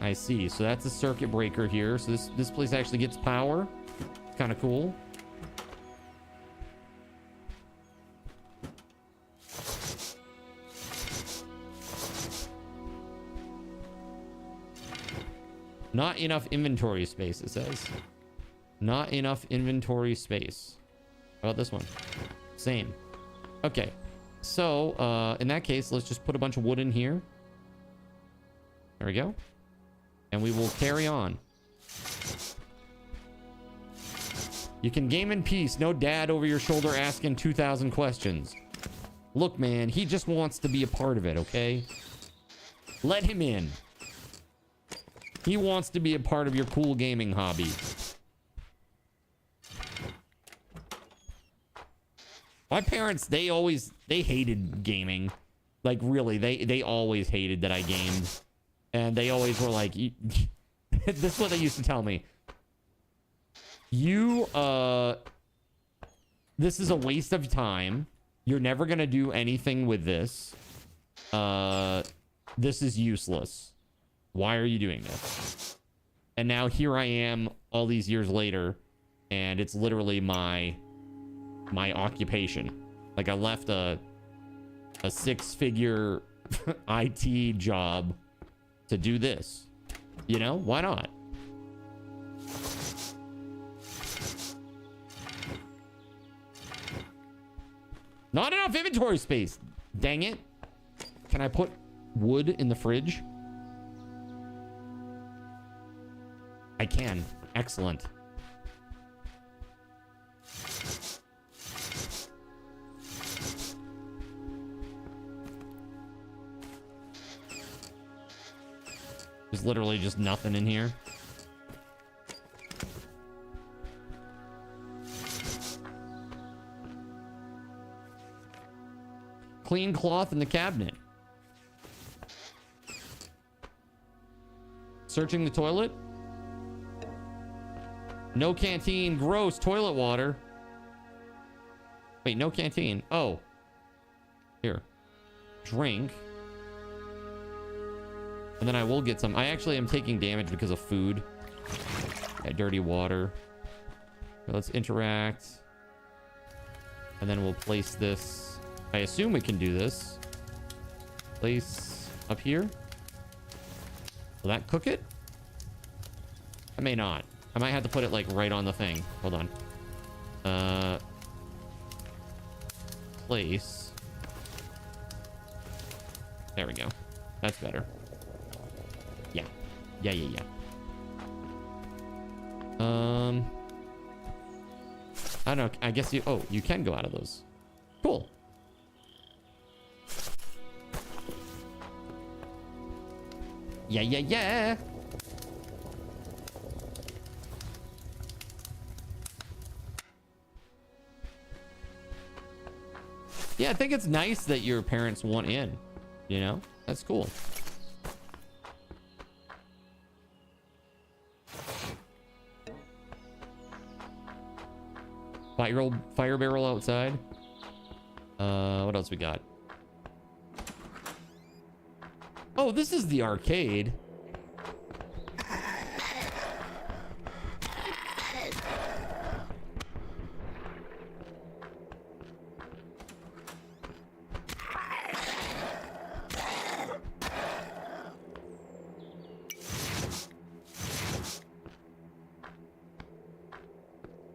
I see. So that's a circuit breaker here. So this place actually gets power. Kind of cool. Not enough inventory space, it says. Not enough inventory space. How about this one? Same. Okay. So, in that case, let's just put a bunch of wood in here. There we go. And we will carry on. You can game in peace. No dad over your shoulder asking 2,000 questions. Look, man, he just wants to be a part of it, okay? Let him in. He wants to be a part of your cool gaming hobby. My parents, they hated gaming. Like, really, they always hated that I gamed. And they always were like, this is what they used to tell me. This is a waste of time. You're never going to do anything with this. This is useless. Why are you doing this? And now here I am all these years later, and it's literally my occupation. Like, I left a 6-figure IT job to do this. You know, why not? Not enough inventory space. Dang it. Can I put wood in the fridge? I can. Excellent. There's literally just nothing in here. Clean cloth in the cabinet. Searching the toilet. No canteen. Gross. Toilet water. Wait, no canteen. Oh. Here. Drink. And then I will get some. I actually am taking damage because of food. Yeah, dirty water. So let's interact. And then we'll place this. I assume we can do this. Place up here. Will that cook it? I may not. I might have to put it like right on the thing. Hold on. Place. There we go. That's better. Yeah. Yeah. I don't know. I guess you... Oh, you can go out of those. Cool. Yeah. Yeah, I think it's nice that your parents want in. You know? That's cool. Fire barrel outside. What else we got? Oh, this is the arcade.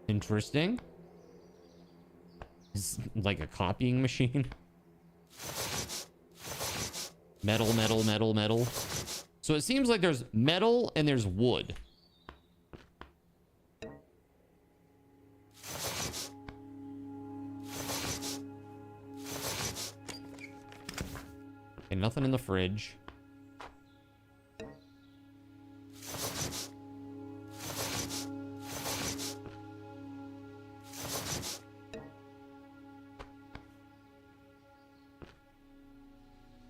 Interesting. It's like a copying machine. Metal. So it seems like there's metal and there's wood. Okay, nothing in the fridge.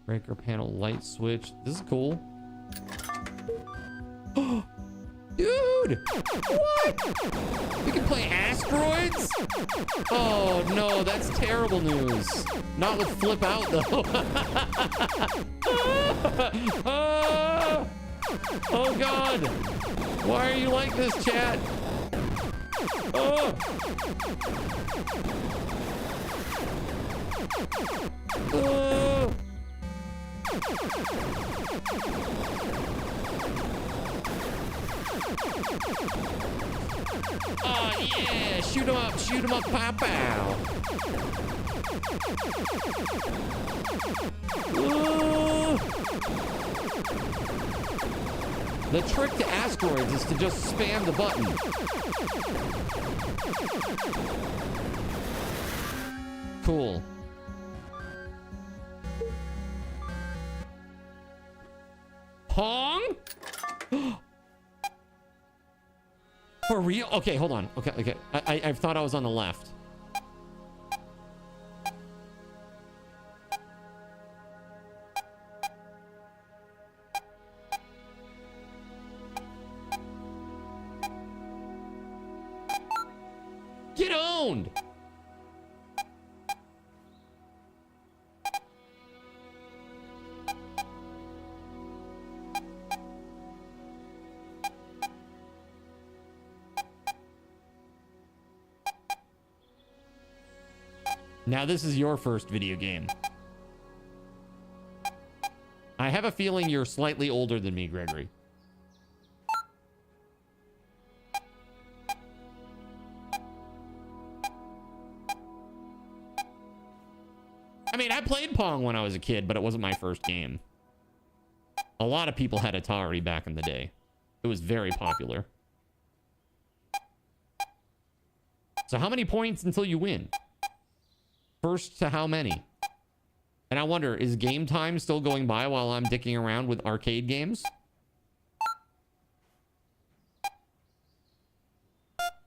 Breaker panel light switch. This is cool. Oh, dude! What? We can play asteroids? Oh no, that's terrible news. Not with flip out though. Oh god! Why are you like this, chat? Oh! Oh! Oh yeah, shoot him up, pow pow. Ooh. The trick to asteroids is to just spam the button. Cool. Pong? For real? Okay, hold on. Okay. I thought I was on the left. Get owned! Now this is your first video game. I have a feeling you're slightly older than me, Gregory. I mean, I played Pong when I was a kid, but it wasn't my first game. A lot of people had Atari back in the day. It was very popular. So how many points until you win? First to how many? And I wonder, is game time still going by while I'm dicking around with arcade games?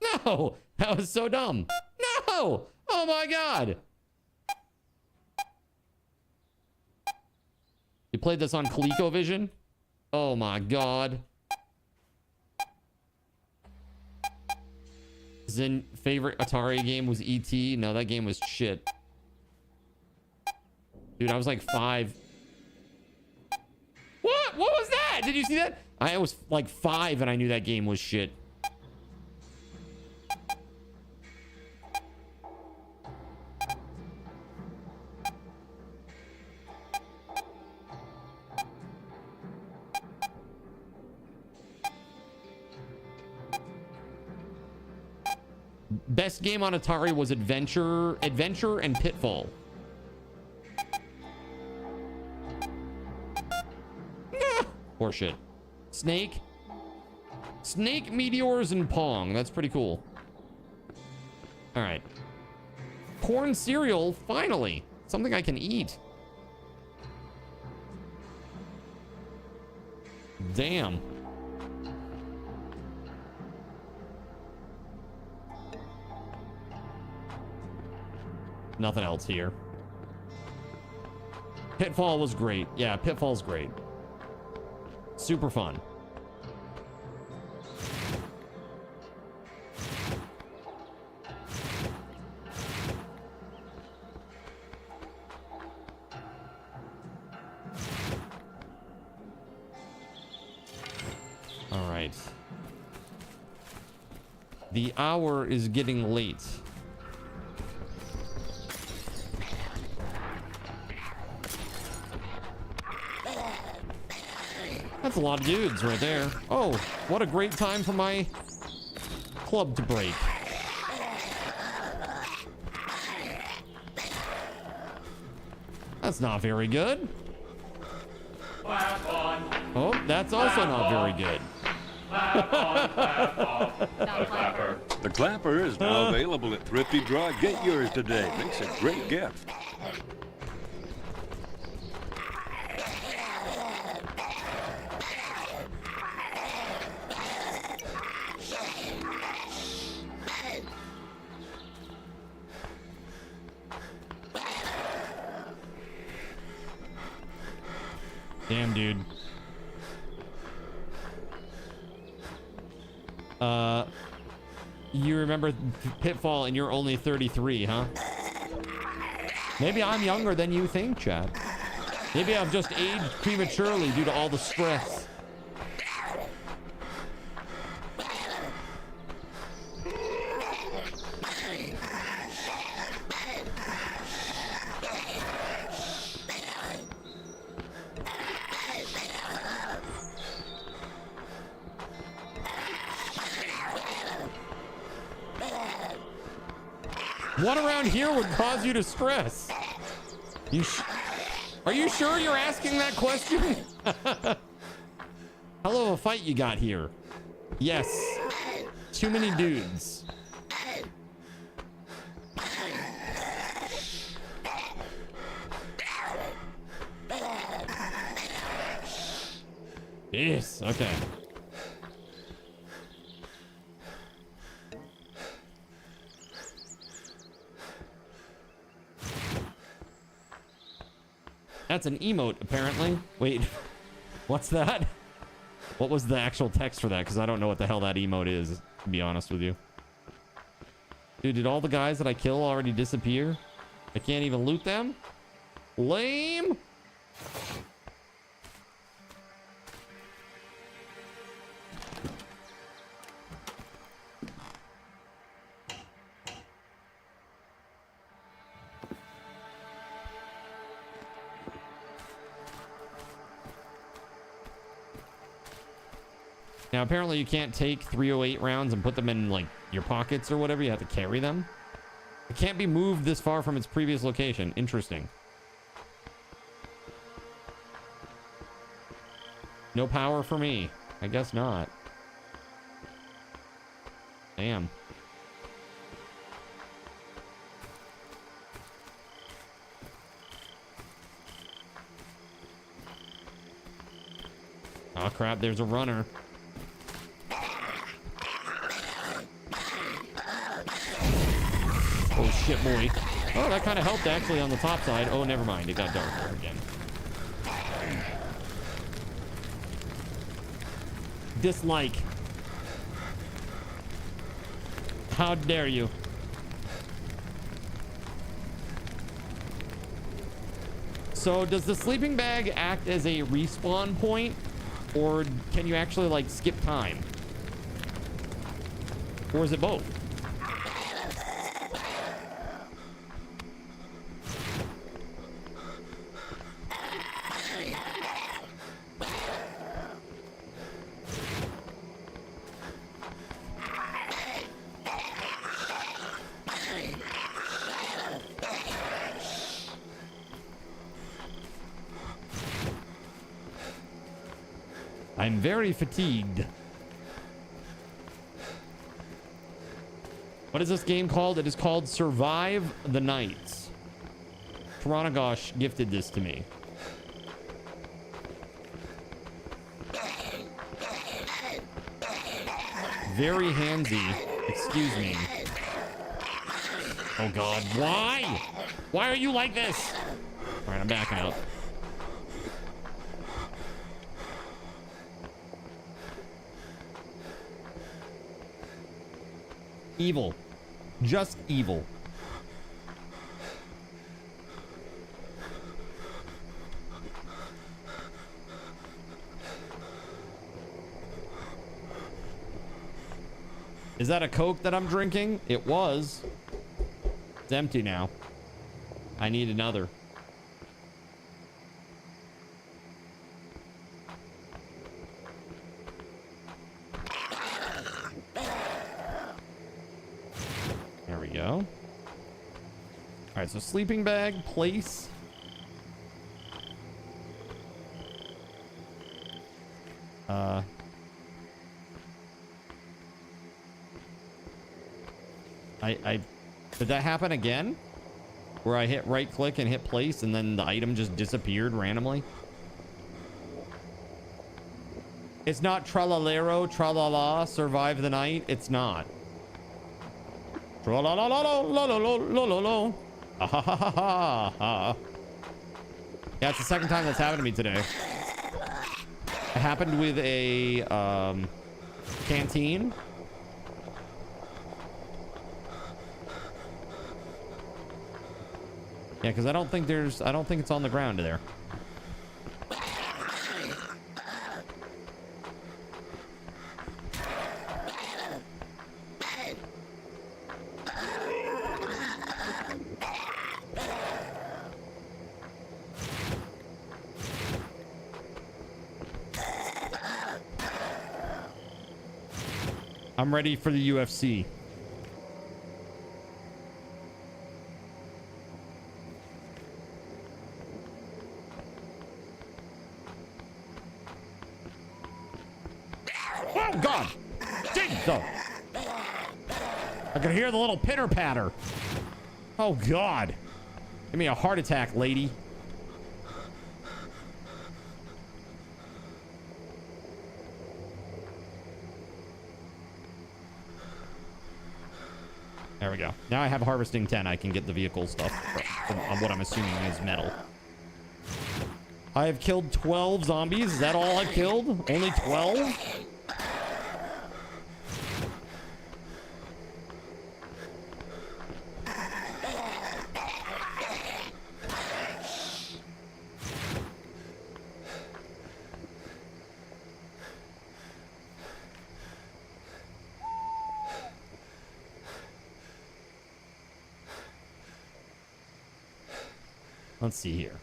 No! That was so dumb. No! Oh my god! You played this on ColecoVision? Oh my god. Zen favorite Atari game was E.T. No, that game was shit. Dude, I was like 5. What? What was that? Did you see that? I was like 5 and I knew that game was shit. Best game on Atari was Adventure and Pitfall. Horseshit. Snake, Meteors, and Pong. That's pretty cool. All right. Corn cereal, finally. Something I can eat. Damn. Nothing else here. Pitfall was great. Yeah, Pitfall's great. Super fun. All right. The hour is getting late. That's a lot of dudes right there. Oh, what a great time for my club to break. That's not very good. Oh, that's also not very good. The clapper is now available at Thrifty Draw. Get yours today. Makes a great gift. Damn, dude. You remember Pitfall and you're only 33, huh? Maybe I'm younger than you think, Chad. Maybe I've just aged prematurely due to all the stress. What around here would cause you to stress? Are you sure you're asking that question? Hell of a fight you got here. Yes. Too many dudes. Yes, okay. That's an emote, apparently. Wait, what's that? What was the actual text for that? Because I don't know what the hell that emote is, to be honest with you. Dude, did all the guys that I kill already disappear? I can't even loot them? Lame! Now, apparently you can't take 308 rounds and put them in, like, your pockets or whatever. You have to carry them. It can't be moved this far from its previous location. Interesting. No power for me. I guess not. Damn. Oh, crap. There's a runner. Oh, shit, boy. Oh, that kind of helped, actually, on the top side. Oh, never mind. It got darker again. Dislike. How dare you? So, does the sleeping bag act as a respawn point? Or can you actually, like, skip time? Or is it both? I'm very fatigued. What is this game called? It is called Survive the Nights. Taranagosh gifted this to me. Very handsy. Excuse me. Oh God, why? Why are you like this? All right, I'm backing out. Evil. Just evil. Is that a Coke that I'm drinking? It was. It's empty now. I need another. There we go. All right, so sleeping bag, place. Did that happen again? Where I hit right click and hit place and then the item just disappeared randomly? It's not tralalero, tralala, survive the night. It's not. Tralalalo. Yeah, it's the second time that's happened to me today. It happened with a canteen. Yeah, because I don't think it's on the ground there. I'm ready for the UFC. Jesus! I can hear the little pitter patter. Oh God! Give me a heart attack, lady. There we go. Now I have harvesting 10. I can get the vehicle stuff from what I'm assuming is metal. I have killed 12 zombies. Is that all I killed? Only 12? Let's see here.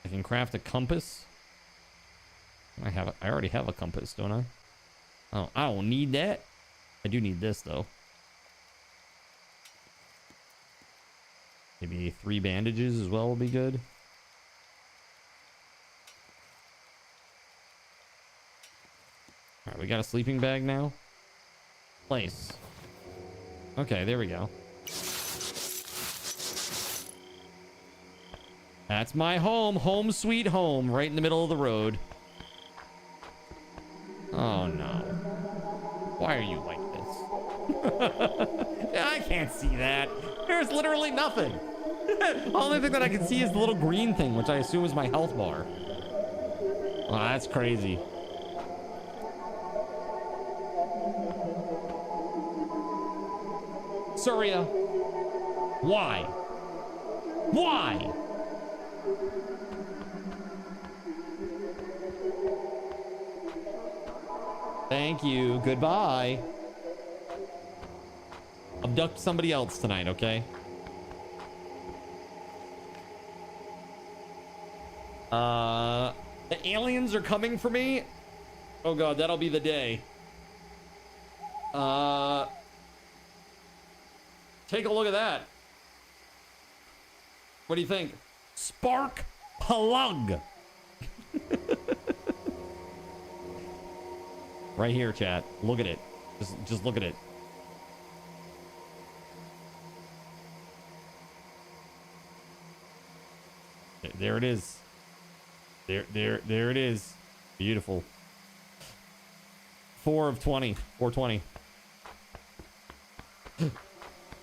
I can craft a compass. I already have a compass, don't I? Oh, I don't need that. I do need this though. Maybe 3 bandages as well will be good. All right, we got a sleeping bag now. Place. Okay, there we go. That's my home. Home sweet home. Right in the middle of the road. Oh, no. Why are you like this? I can't see that. There's literally nothing. The only thing that I can see is the little green thing, which I assume is my health bar. Oh, that's crazy. Surya. Why? Why? Thank you. Goodbye. Abduct somebody else tonight, okay? The aliens are coming for me. Oh God, that'll be the day. Take a look at that. What do you think? Spark plug. Right here, chat. Look at it. Just look at it. There it is. There it is. Beautiful. 4 of 20. 420.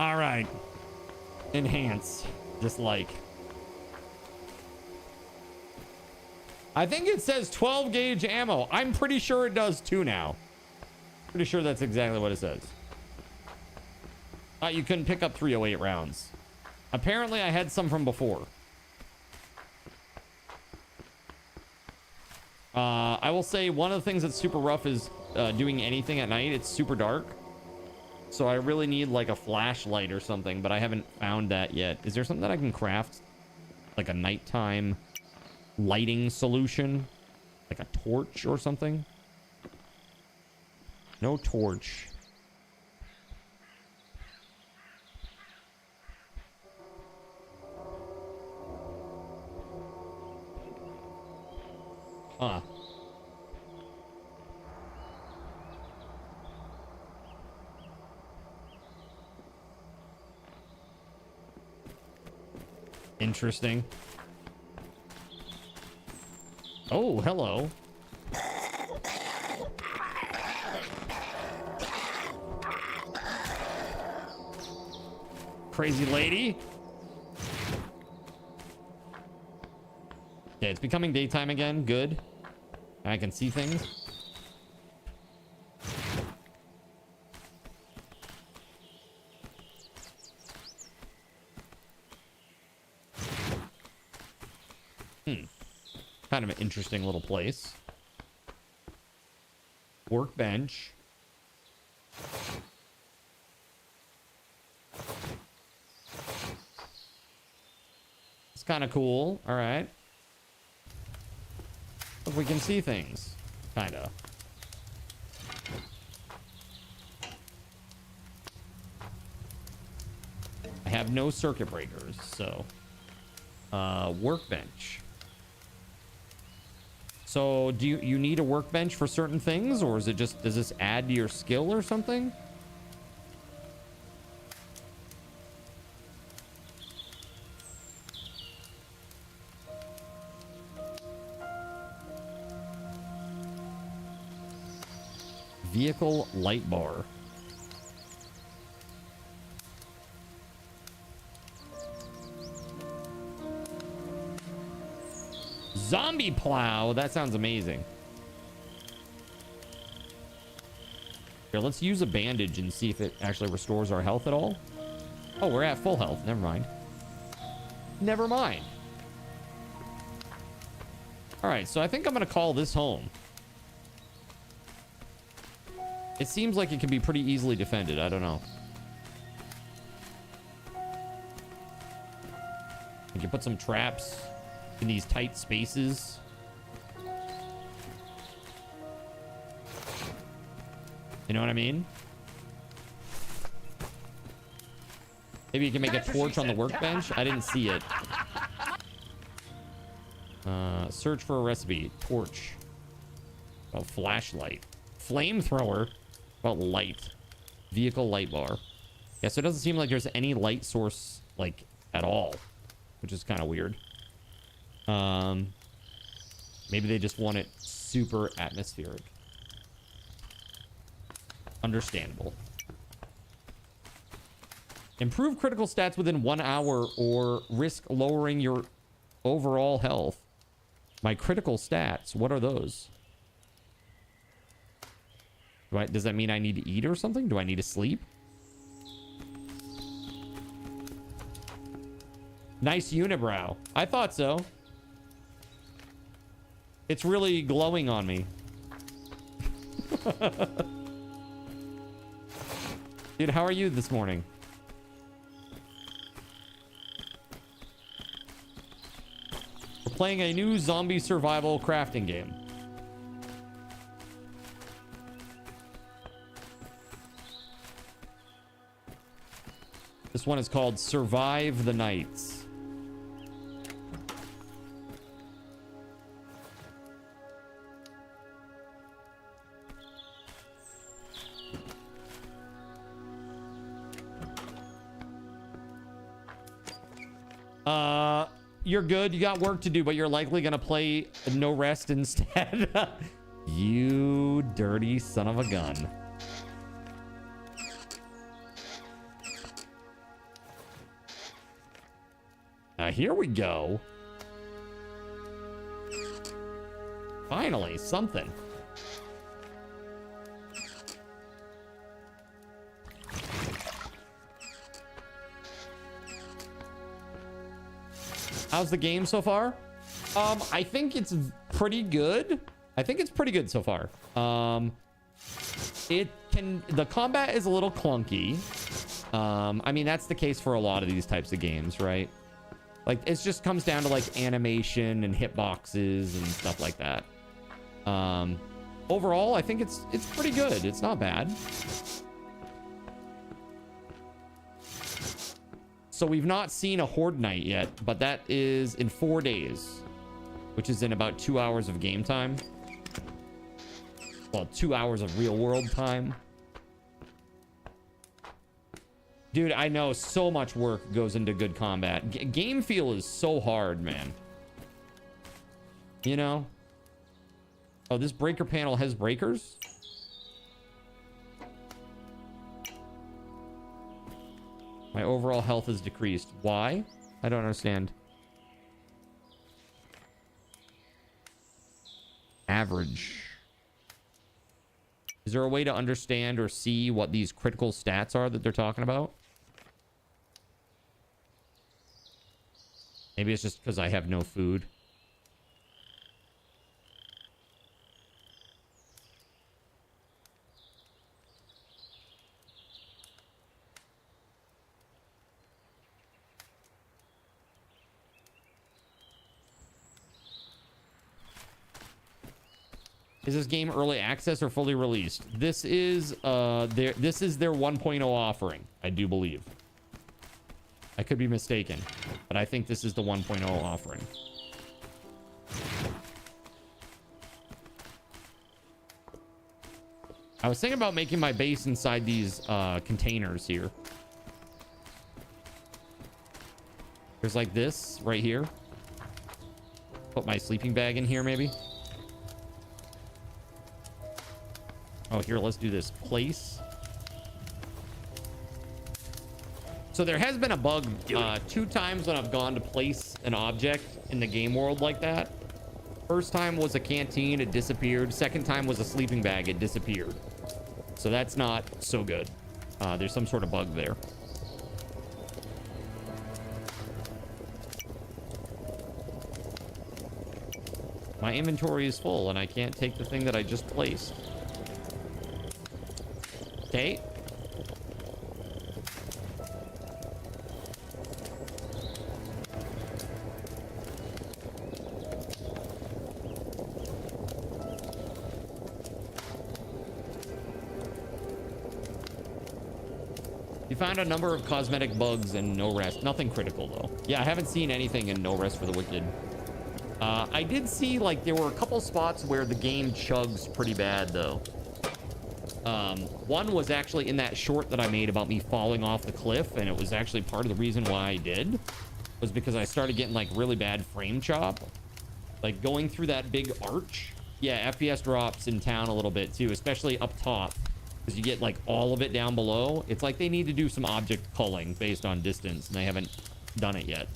All right. Enhance. Just like. I think it says 12 gauge ammo. I'm pretty sure it does too now. Pretty sure that's exactly what it says. You couldn't pick up 308 rounds. Apparently I had some from before. I will say one of the things that's super rough is doing anything at night. It's super dark. So I really need like a flashlight or something, but I haven't found that yet. Is there something that I can craft? Like a nighttime lighting solution? Like a torch or something? No torch. Huh. Interesting. Oh, hello. Crazy lady. Okay, it's becoming daytime again. Good. I can see things. Kind of an interesting little place. Workbench. It's kind of cool. All right. Look, we can see things. Kind of. I have no circuit breakers, so. Workbench. So do you need a workbench for certain things, or is it just, does this add to your skill or something? Vehicle light bar. Zombie plow. That sounds amazing. Here, let's use a bandage and see if it actually restores our health at all. Oh, we're at full health. Never mind. Never mind. All right, so I think I'm going to call this home. It seems like it can be pretty easily defended. I don't know. We can put some traps in these tight spaces. You know what I mean? Maybe you can make a torch on the workbench. I didn't see it. Search for a recipe. Torch. Oh, flashlight. Flamethrower. About light. Vehicle light bar. Yeah, so it doesn't seem like there's any light source, like, at all. Which is kind of weird. Maybe they just want it super atmospheric. Understandable. Improve critical stats within 1 hour or risk lowering your overall health. My critical stats, what are those? Does that mean I need to eat or something? Do I need to sleep? Nice unibrow. I thought so. It's really glowing on me. Dude, how are you this morning? We're playing a new zombie survival crafting game. This one is called Survive the Nights. You're good. You got work to do, but you're likely gonna play No Rest instead. You dirty son of a gun. Here we go. Finally, something. How's the game so far? I think it's pretty good. I think it's pretty good so far. The combat is a little clunky. I mean, that's the case for a lot of these types of games, right? Like, it just comes down to, like, animation and hitboxes and stuff like that. Overall, I think it's pretty good. It's not bad. So we've not seen a Horde Night yet, but that is in 4 days, which is in about 2 hours of game time. Well, 2 hours of real world time. Dude, I know so much work goes into good combat. Game feel is so hard, man. You know? Oh, this breaker panel has breakers? My overall health is decreased. Why? I don't understand. Average. Is there a way to understand or see what these critical stats are that they're talking about? Maybe it's just because I have no food. Is this game early access or fully released? This is their 1.0 offering, I do believe. I could be mistaken, but I think this is the 1.0 offering. I was thinking about making my base inside these containers here. There's like this right here. Put my sleeping bag in here, maybe. Oh, here, let's do this. Place. So there has been a bug 2 times when I've gone to place an object in the game world like that. First time was a canteen, it disappeared. Second time was a sleeping bag, it disappeared. So that's not so good. There's some sort of bug there. My inventory is full and I can't take the thing that I just placed. Okay. You found a number of cosmetic bugs and no rest. Nothing critical though. Yeah, I haven't seen anything in No Rest for the Wicked. I did see like there were a couple spots where the game chugs pretty bad though. One was actually in that short that I made about me falling off the cliff, and it was actually part of the reason why I did was because I started getting like really bad frame chop, like going through that big arch. Yeah, FPS drops in town a little bit too, especially up top, because you get like all of it down below. It's like they need to do some object culling based on distance, and they haven't done it yet.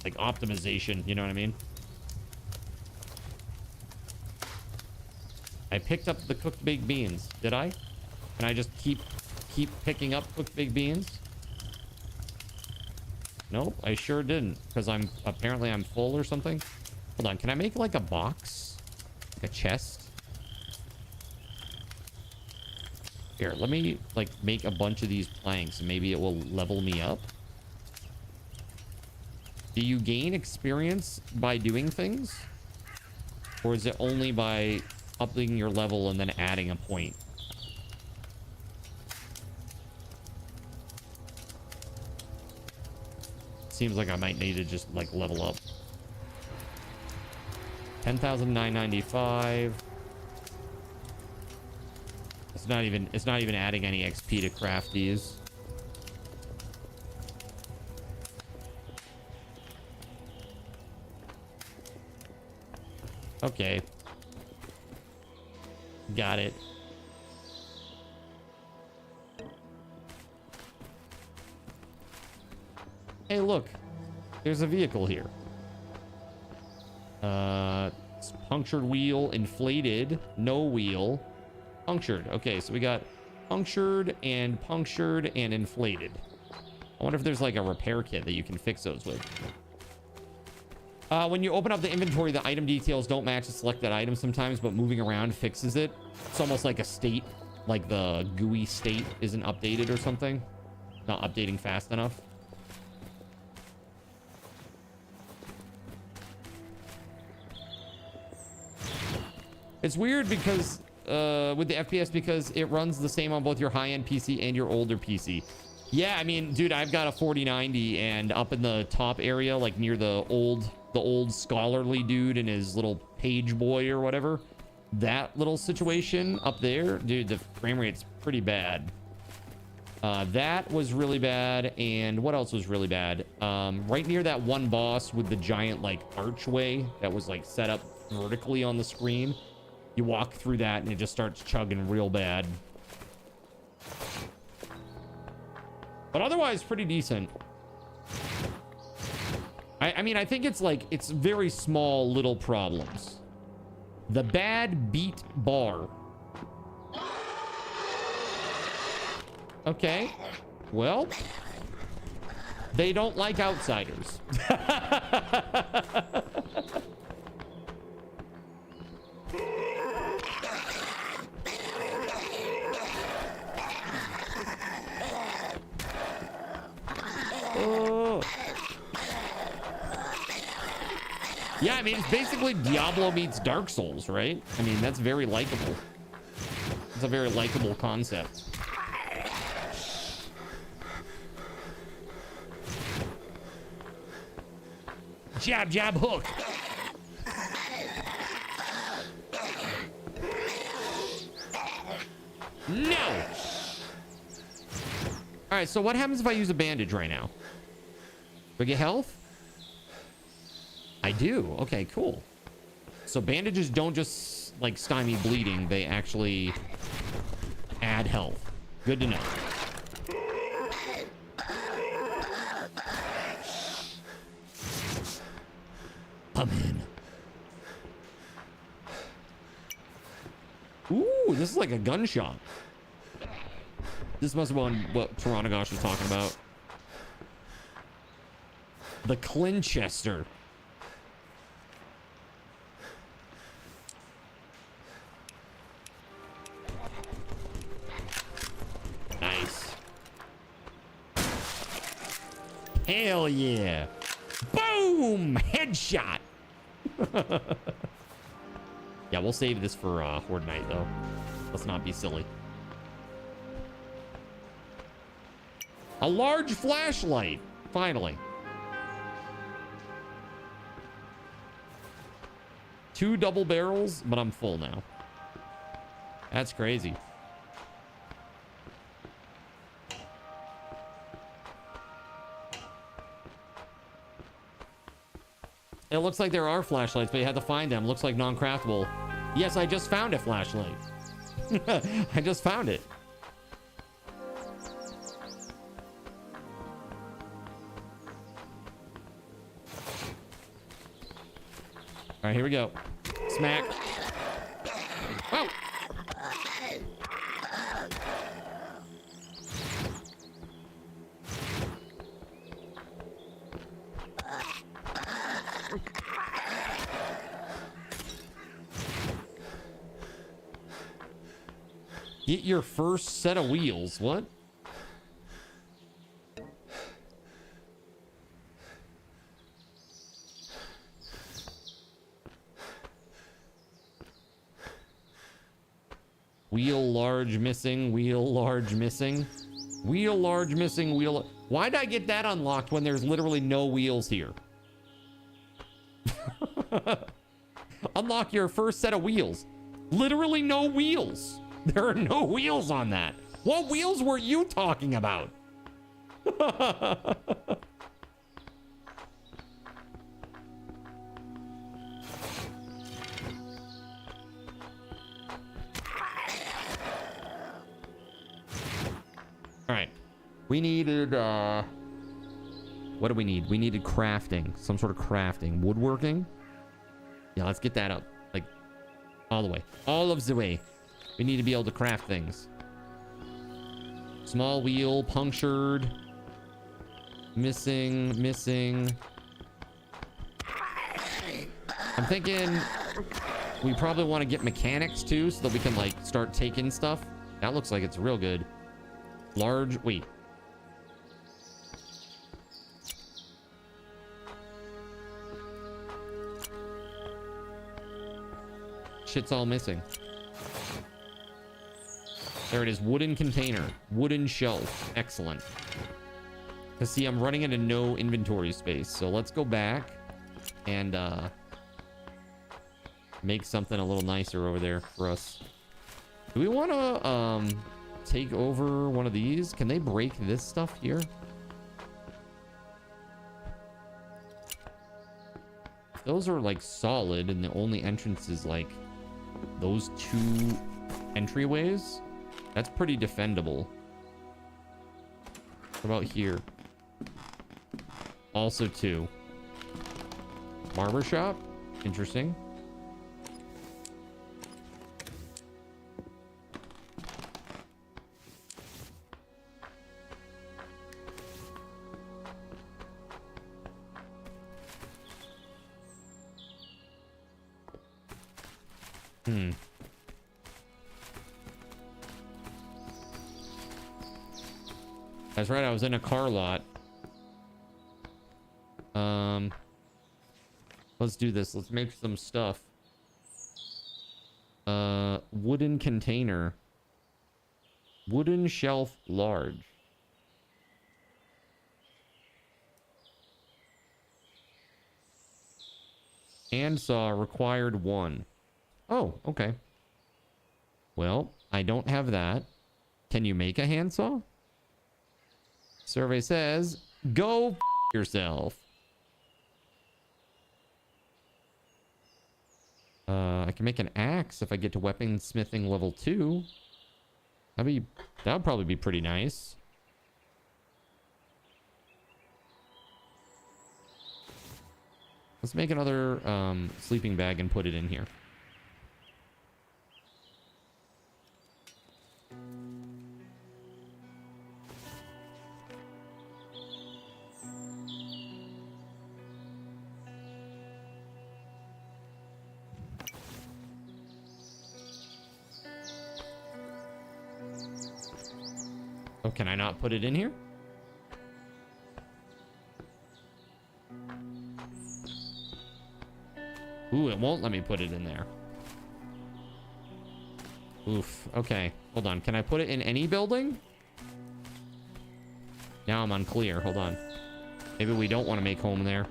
Like optimization, you know what I mean? I picked up the cooked baked beans. Did I? Can I just keep picking up cooked baked beans? Nope, I sure didn't, because I'm full or something. Hold on, can I make like a box? Like a chest? Here, let me like make a bunch of these planks and maybe it will level me up. Do you gain experience by doing things? Or is it only by upping your level and then adding a point? Seems like I might need to just like level up. 10,995. It's not even adding any XP to craft these. Okay. Got it. Hey, look. There's a vehicle here. It's punctured wheel, inflated, no wheel, punctured. Okay, so we got punctured and inflated. I wonder if there's like a repair kit that you can fix those with. When you open up the inventory, the item details don't match the selected item sometimes, but moving around fixes it. It's almost like a state, like the GUI state isn't updated or something. Not updating fast enough. It's weird because with the FPS, because it runs the same on both your high-end PC and your older PC. Yeah, I mean, dude, I've got a 4090, and up in the top area, like near the old scholarly dude and his little page boy or whatever, that little situation up there, dude, the frame rate's pretty bad. That was really bad, and what else was really bad? Right near that one boss with the giant like archway that was like set up vertically on the screen, you walk through that and it just starts chugging real bad. But otherwise pretty decent. I mean, I think it's like, it's very small little problems. The bad beat bar. Okay. Well, they don't like outsiders. Oh. Yeah, I mean, it's basically Diablo meets Dark Souls, right? I mean, that's very likable. It's a very likable concept. Jab, jab, hook. No! All right, so what happens if I use a bandage right now? Do I get health? I do. Okay, cool. So bandages don't just like stymie bleeding. They actually add health. Good to know. Come in. Ooh, this is like a gunshot. This must have been what Taranagosh was talking about. The Clinchester. Nice. Hell yeah. Boom! Headshot. Yeah, we'll save this for Horde Night, though. Let's not be silly. A large flashlight. Finally. 2 double barrels, but I'm full now. That's crazy. It looks like there are flashlights, but you have to find them. Looks like non-craftable. Yes, I just found a flashlight. I just found it. All right, here we go. Smack. Oh. Get your first set of wheels. What? Wheel large missing, wheel large missing. Wheel large missing, wheel. Why'd I get that unlocked when there's literally no wheels here? Unlock your first set of wheels. Literally no wheels. There are no wheels on that. What wheels were you talking about? All right, we needed, what do we need? We needed crafting, some sort of crafting. Woodworking? Yeah, let's get that up, like, all the way. All of the way. We need to be able to craft things. Small wheel, punctured. Missing. I'm thinking we probably want to get mechanics too, so that we can, like, start taking stuff. That looks like it's real good. Large, wait. Shit's all missing. There it is. Wooden container. Wooden shelf. Excellent. Because, see, I'm running into no inventory space. So let's go back and make something a little nicer over there for us. Do we want to take over one of these? Can they break this stuff here? If those are, like, solid and the only entrance is, like, those 2 entryways, that's pretty defendable. What about here? Also 2. Barber shop? Interesting. That's right, I was in a car lot. Let's do this. Let's make some stuff. Wooden container. Wooden shelf large. Handsaw required 1. Oh, okay. Well, I don't have that. Can you make a handsaw? Survey says, go f yourself. I can make an axe if I get to weaponsmithing level 2. That would probably be pretty nice. Let's make another sleeping bag and put it in here. Oh, can I not put it in here? Ooh, it won't let me put it in there. Oof. Okay. Hold on. Can I put it in any building? Now I'm unclear. Hold on. Maybe we don't want to make home there.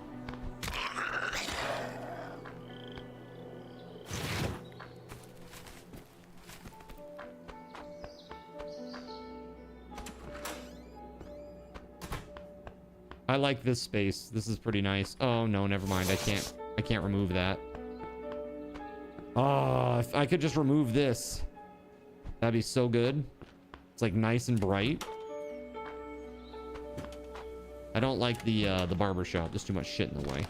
I like this space. This is pretty nice. Oh no, never mind. I can't remove that. Oh, if I could just remove this, that'd be so good. It's like nice and bright. I don't like the barber shop. There's too much shit in the way.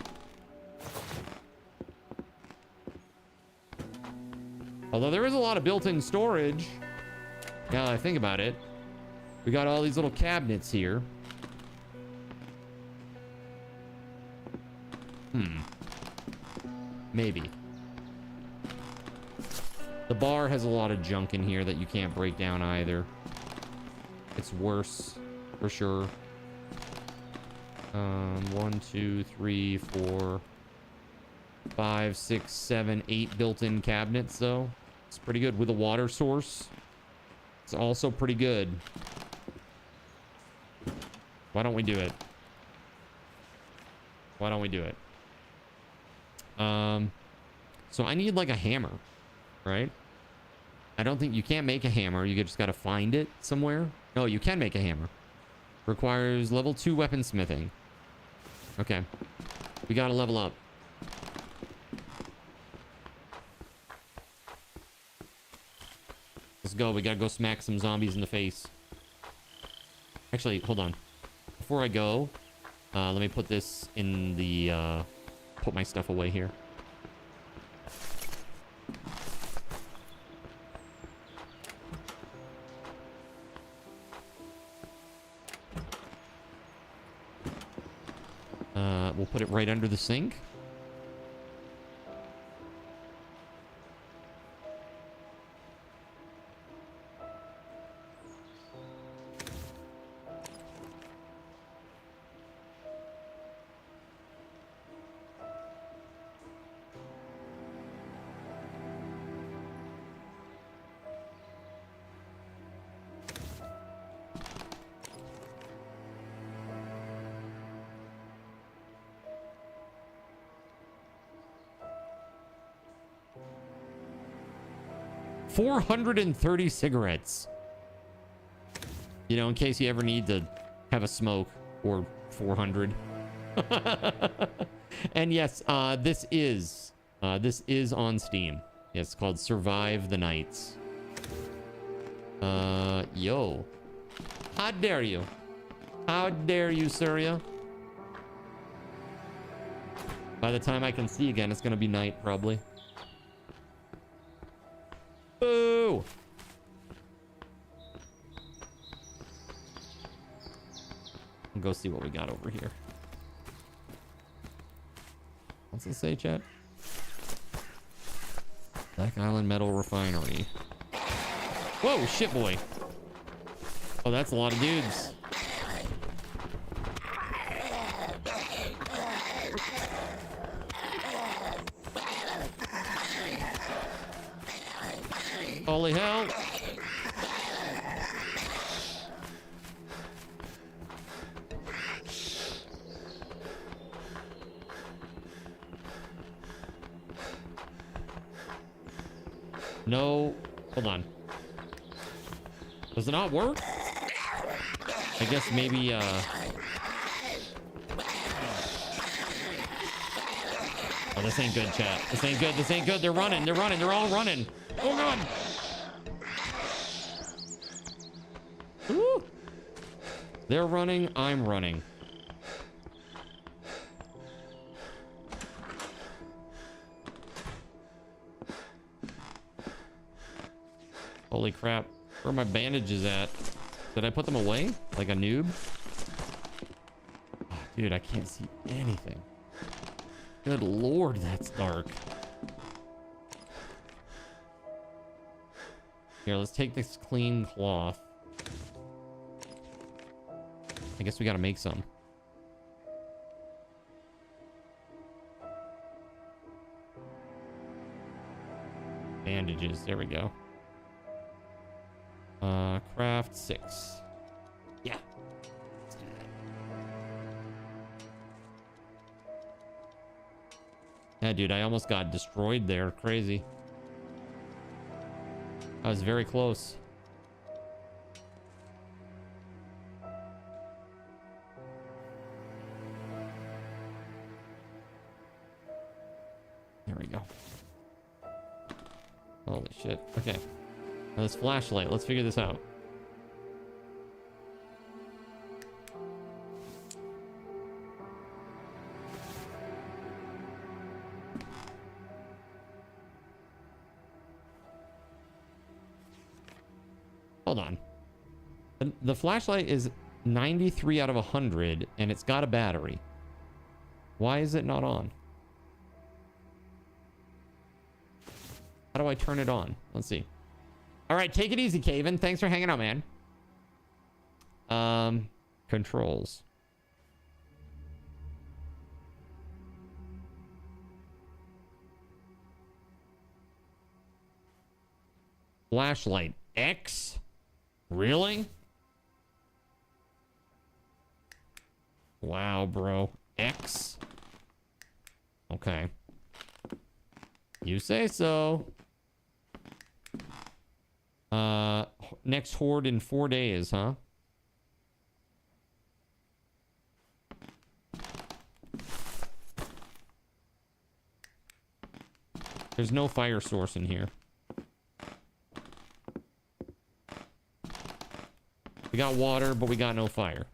Although there is a lot of built-in storage. Now that I think about it, we got all these little cabinets here. Maybe. The bar has a lot of junk in here that you can't break down either. It's worse, for sure. 1, 2, 3, 4, 5, 6, 7, 8 built-in cabinets, though. It's pretty good with a water source. It's also pretty good. Why don't we do it? Why don't we do it? So I need like a hammer, right? I don't think you can't make a hammer. You just got to find it somewhere. No, you can make a hammer. Requires level 2 weaponsmithing. Okay. We got to level up. Let's go. We got to go smack some zombies in the face. Actually, hold on. Before I go, let me put this in the, put my stuff away here. We'll put it right under the sink. $430 cigarettes. You know, in case you ever need to have a smoke, or 400. And yes, this is on Steam. Yeah, it's called Survive the Nights. Yo. How dare you? How dare you, Surya? By the time I can see again, it's gonna be night, probably. Boo! We'll go see what we got over here. What's it say, chat? Black Island Metal Refinery. Whoa, shit boy. Oh, that's a lot of dudes. Holy hell. No, hold on. Does it not work? I guess maybe, Oh, this ain't good, chat. This ain't good. This ain't good. They're running. They're running. They're all running. Oh, God. Woo. They're running. I'm running. Holy crap. Where are my bandages at? Did I put them away? Like a noob? Oh, dude, I can't see anything. Good lord, that's dark. Here, let's take this clean cloth. I guess we gotta make some. Bandages, there we go. Craft 6. Yeah. Let's do that. Yeah, dude, I almost got destroyed there. Crazy. I was very close. There we go. Holy shit. Okay. Now this flashlight. Let's figure this out. Hold on. The flashlight is 93 out of 100 and it's got a battery. Why is it not on? How do I turn it on? Let's see. All right, take it easy, Caven. Thanks for hanging out, man. Controls. Flashlight X? Really? Wow, bro. X? Okay. You say so. Next horde in 4 days, huh? There's no fire source in here. We got water, but we got no fire.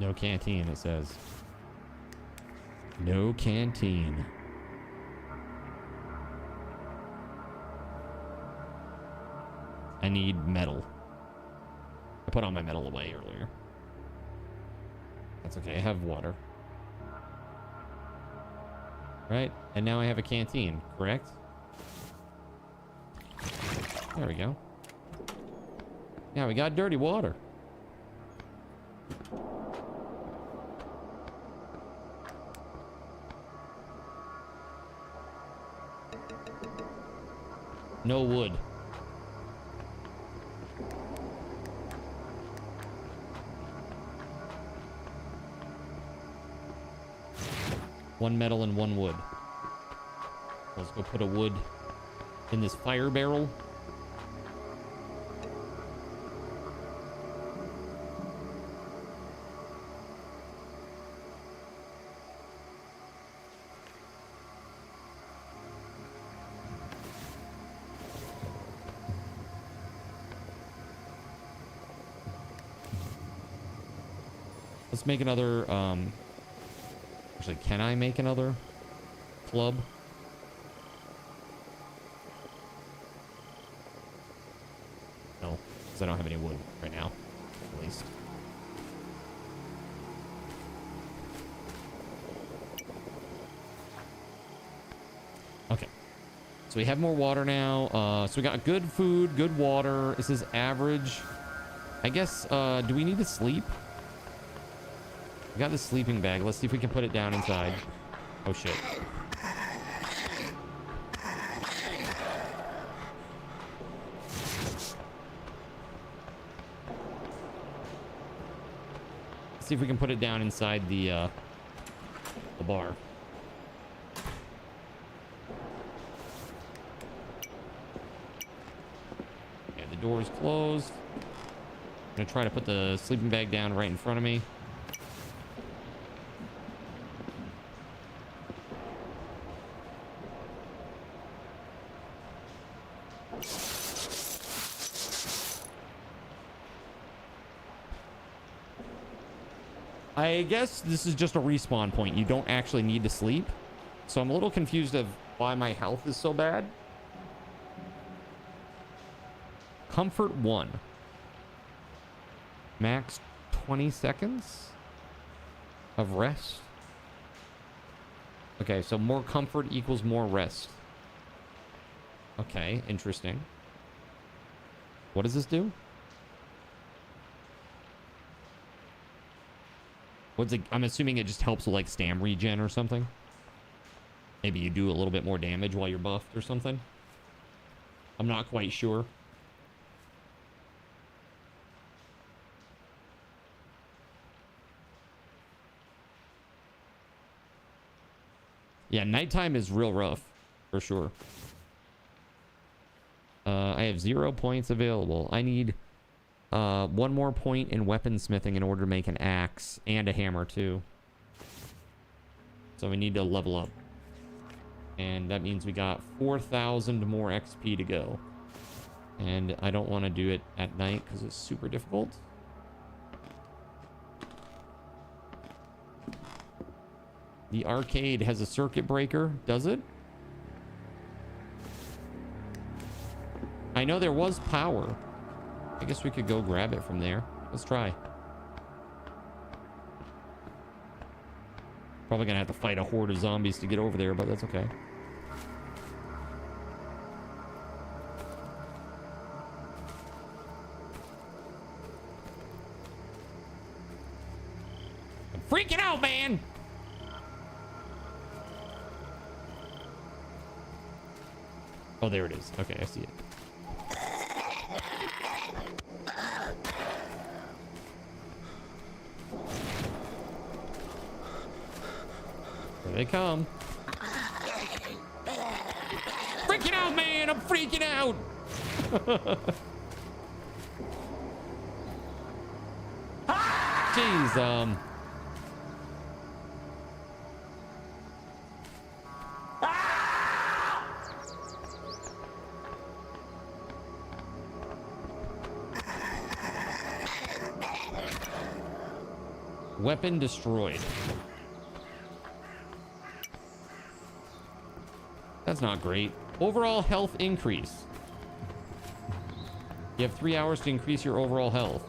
No canteen, it says. No canteen. I need metal. I put all my metal away earlier. That's okay, I have water. Right? And now I have a canteen, correct? There we go. Yeah, we got dirty water. No wood. One metal and one wood. Let's go put a wood in this fire barrel. Let's make another, actually, can I make another club? No, because I don't have any wood right now, at least. Okay, so so we have more water now. So we got good food, good water. This is average. I guess, do we need to sleep? We got the sleeping bag. Let's see if we can put it down inside. Oh, shit. See if we can put it down inside the bar. Okay, the door is closed. I'm gonna try to put the sleeping bag down right in front of me. I guess this is just a respawn point. You don't actually need to sleep. So I'm a little confused of why my health is so bad. Comfort 1. Max 20 seconds of rest. Okay, so more comfort equals more rest. Okay, interesting. What does this do? What's it? I'm assuming it just helps with like stam regen or something. Maybe you do a little bit more damage while you're buffed or something. I'm not quite sure. Yeah, nighttime is real rough, for sure. I have 0 points available. I need 1 more point in weaponsmithing in order to make an axe and a hammer too. So we need to level up. And that means we got 4,000 more XP to go. And I don't want to do it at night because it's super difficult. The arcade has a circuit breaker, does it? I know there was power. I guess we could go grab it from there. Let's try. Probably gonna have to fight a horde of zombies to get over there, but that's okay. I'm freaking out, man! Oh, there it is. Okay, I see it. Here they come. Freaking out, man! I'm freaking out! Jeez, Weapon destroyed. That's not great. Overall health increase. You have 3 hours to increase your overall health.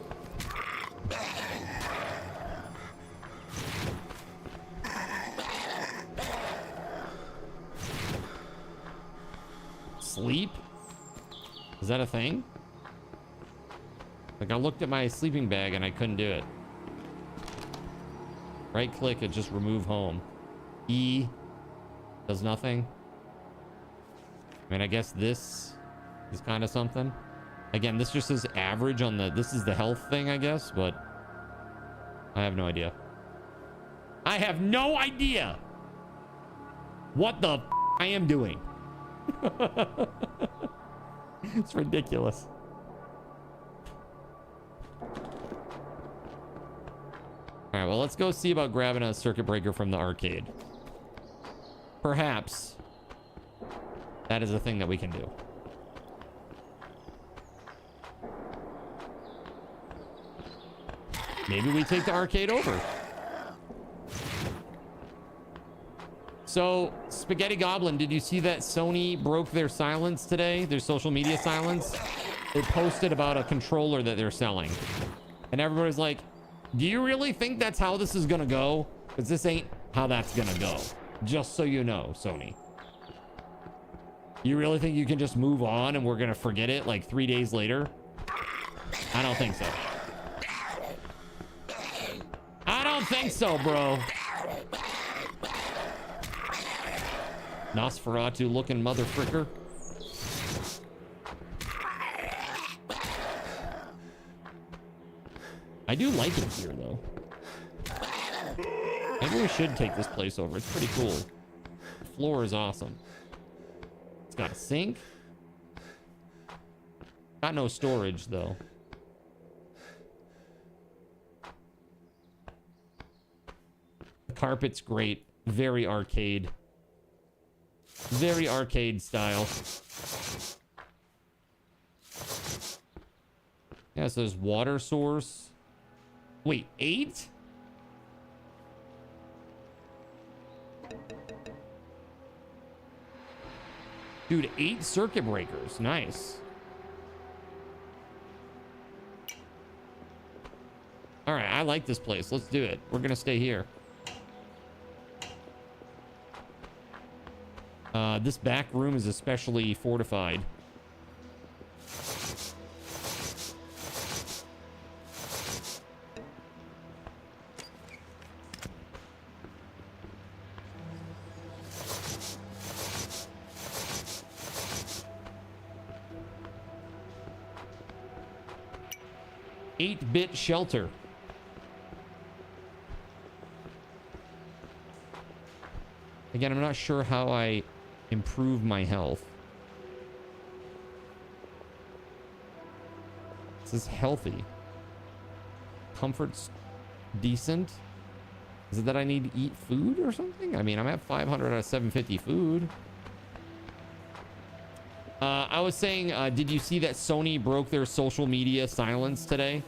Sleep? Is that a thing? Like, I looked at my sleeping bag and I couldn't do it. Right click and just remove home. E does nothing. I mean, I guess this is kind of something. Again, this just says average on the... This is the health thing, I guess, but... I have no idea. I have no idea what the I am doing. It's ridiculous. All right, well, let's go see about grabbing a circuit breaker from the arcade. Perhaps that is a thing that we can do. Maybe we take the arcade over. So, Spaghetti Goblin, did you see that Sony broke their silence today? Their social media silence? They posted about a controller that they're selling. And everybody's like, do you really think that's how this is gonna go? Because this ain't how that's gonna go. Just so you know, Sony. You really think you can just move on and we're gonna forget it like 3 days later? I don't think so. I don't think so, bro. Nosferatu looking mother fricker. I do like it here though. Maybe we should take this place over. It's pretty cool. The floor is awesome. It's got a sink. Got no storage though. The carpet's great. Very arcade. Very arcade style. Yeah, so there's water source. Wait, 8? Dude, 8 circuit breakers. Nice. All right, I like this place. Let's do it. We're gonna stay here. This back room is especially fortified. Eight-bit shelter. Again, I'm not sure how I improve my health. This is healthy. Comfort's decent. Is it that I need to eat food or something? I mean, I'm at 500 out of 750 food. I was saying, did you see that Sony broke their social media silence today?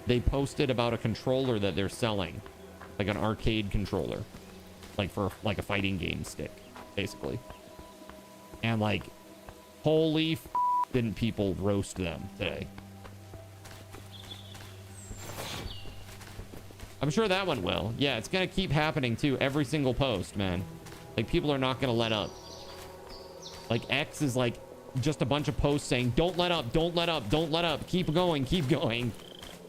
They posted about a controller that they're selling. Like an arcade controller. Like for like a fighting game stick, basically. And like, holy didn't people roast them today. I'm sure that went well. Yeah, it's gonna keep happening too. Every single post, man. Like, people are not gonna let up. Like, X is like just a bunch of posts saying, don't let up, don't let up, don't let up. Keep going, keep going.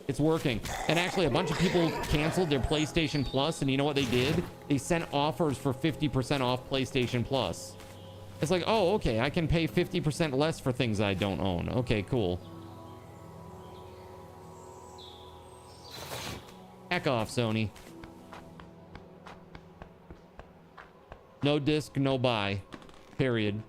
It's working. And actually, a bunch of people canceled their PlayStation Plus, and you know what they did? They sent offers for 50% off PlayStation Plus. It's like, oh, okay, I can pay 50% less for things I don't own. Okay, cool. Heck off, Sony. No disc, no buy. Period.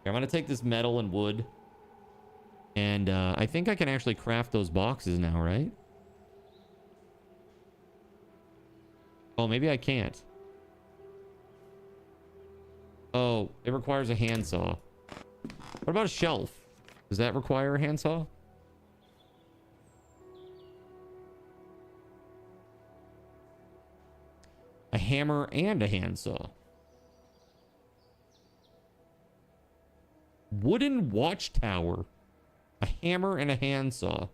I'm gonna take this metal and wood, and I think I can actually craft those boxes now, right? Oh, maybe I can't. Oh, it requires a handsaw. What about a shelf? Does that require a handsaw? A hammer and a handsaw. Wooden watchtower. A hammer and a handsaw.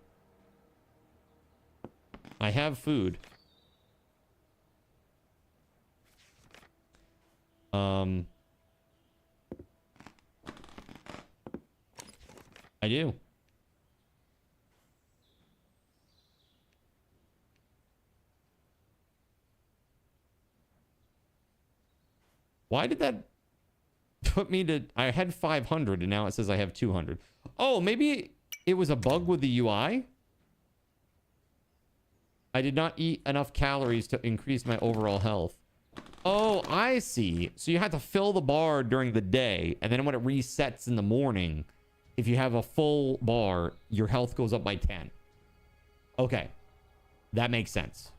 I have food. I do. Why did that put me to... I had 500 and now it says I have 200. Oh, maybe it was a bug with the UI? I did not eat enough calories to increase my overall health. Oh, I see. So you have to fill the bar during the day, and then when it resets in the morning, if you have a full bar, your health goes up by 10. Okay. That makes sense.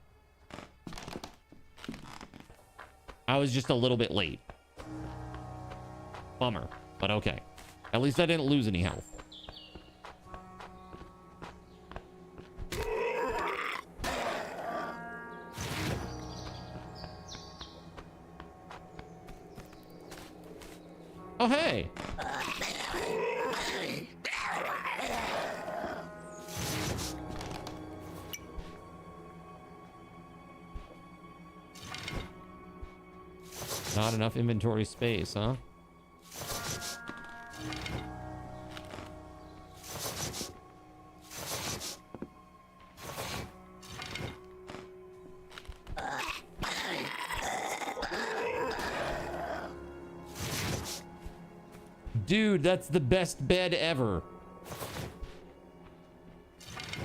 I was just a little bit late. Bummer, but okay. At least I didn't lose any health. Oh, hey. Not enough inventory space, huh? Dude, that's the best bed ever.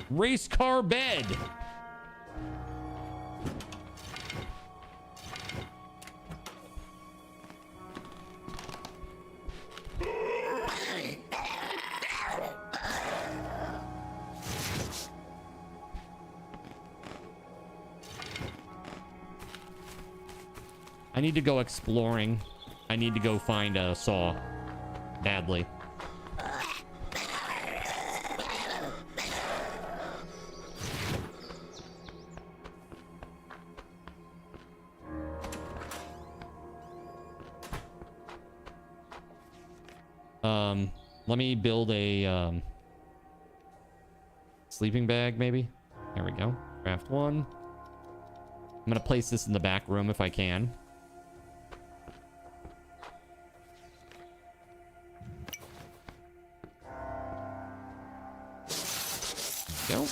Race car bed. I need to go exploring. I need to go find a saw. Badly. Let me build a sleeping bag, maybe. There we go. Craft one. I'm gonna place this in the back room if I can. Go.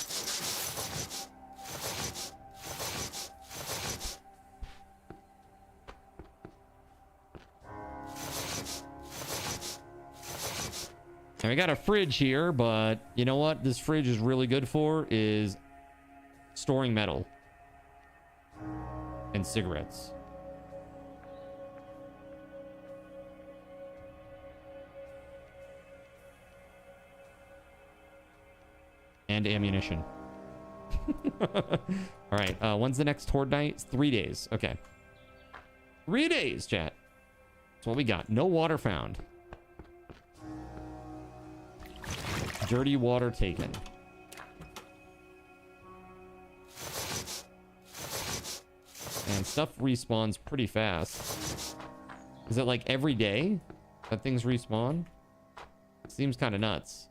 And we got a fridge here, but you know what this fridge is really good for is storing metal and cigarettes. And ammunition. All right. When's the next horde night? It's 3 days. Okay. 3 days, chat. That's what we got. No water found. Dirty water taken. And stuff respawns pretty fast. Is it like every day that things respawn? It seems kind of nuts.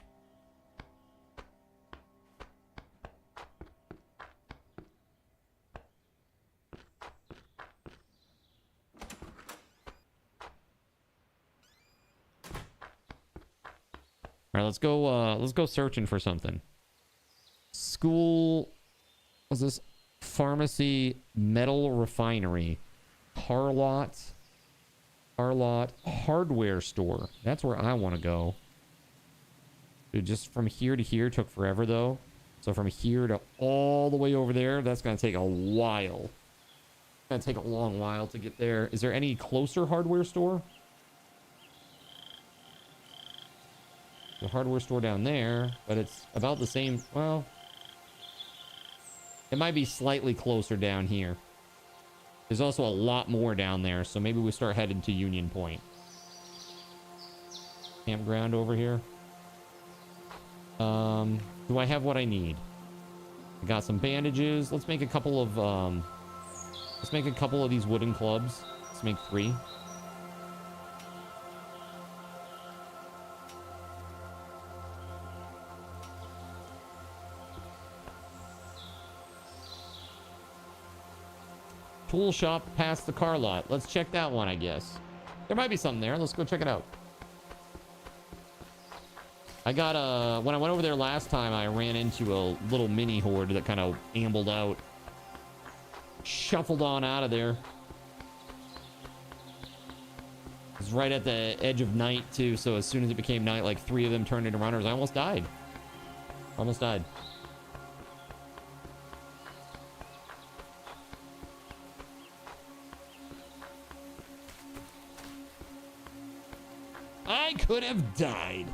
All right, let's go searching for something. School, what's this? Pharmacy, metal refinery, car lot, hardware store. That's where I want to go. Dude, just from here to here took forever though. So from here to all the way over there, that's gonna take a while. It's gonna take a long while to get there. Is there any closer hardware store? The hardware store down there, but it's about the same. Well, it might be slightly closer down here. There's also a lot more down there, so maybe we start heading to Union Point. Campground over here. Do I have what I need? I got some bandages. Let's make a couple of these wooden clubs. Let's make 3. Tool shop past the car lot. Let's check that one, I guess. There might be something there. Let's go check it out. I got when I went over there last time, I ran into a little mini horde that kind of ambled out. Shuffled on out of there. It was right at the edge of night too, so as soon as it became night, like 3 of them turned into runners. I almost died. Almost died. I could have died.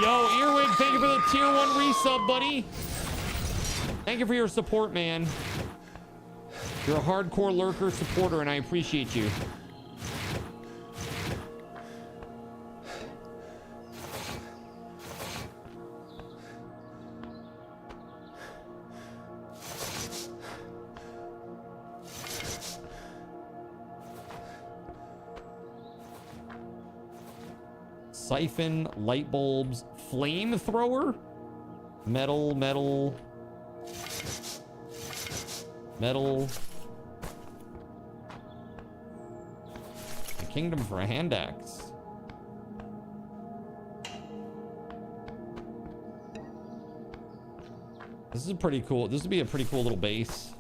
Yo, Earwig, thank you for the tier 1 resub, buddy. Thank you for your support, man. You're a hardcore lurker supporter, and I appreciate you. Siphon, light bulbs, flamethrower, metal, metal, metal. A kingdom for a hand axe. This is pretty cool. This would be a pretty cool little base.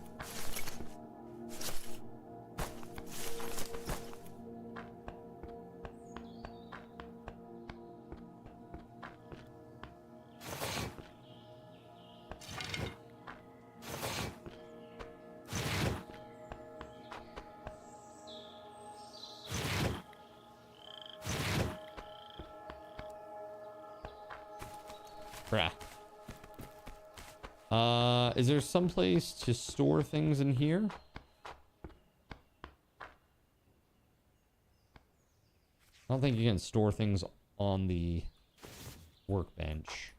Is there some place to store things in here? I don't think you can store things on the workbench.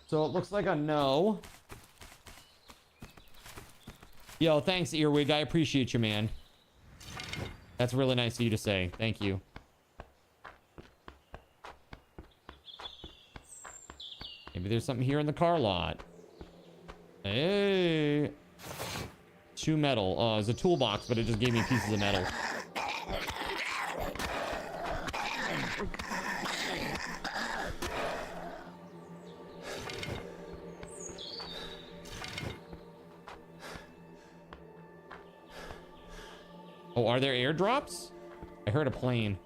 So it looks like a no. Yo, thanks, Earwig. I appreciate you, man. That's really nice of you to say. Thank you. Maybe there's something here in the car lot. Hey. 2 metal. Oh, it's a toolbox, but it just gave me pieces of metal. Oh, are there airdrops? I heard a plane.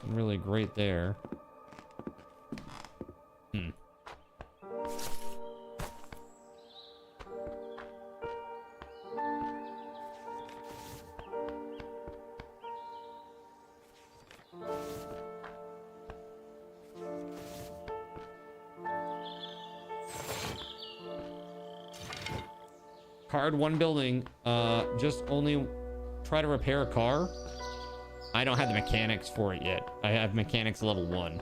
Really great there. Card 1 building. Just only try to repair a car. I don't have the mechanics for it yet. I have mechanics level 1.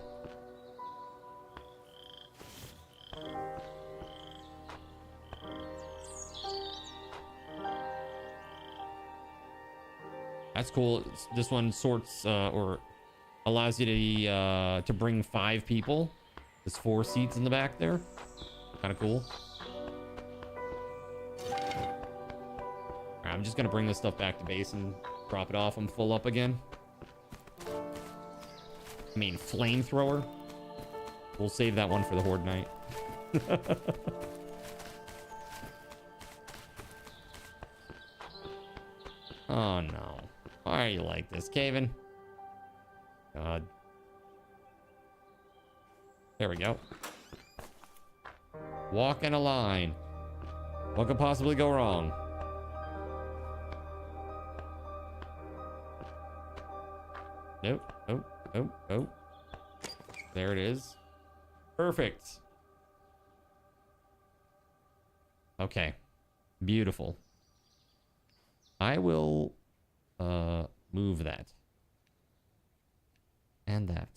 That's cool. This one sorts or allows you to bring 5 people. There's 4 seats in the back there. Kind of cool. I'm just gonna bring this stuff back to base and drop it off. I'm full up again. I mean, flamethrower. We'll save that one for the Horde night. Oh no. Why are you like this, Caven? God. There we go. Walk in a line. What could possibly go wrong? Nope. Oh, oh, oh. There it is. Perfect. Okay. Beautiful. I will move that. And that.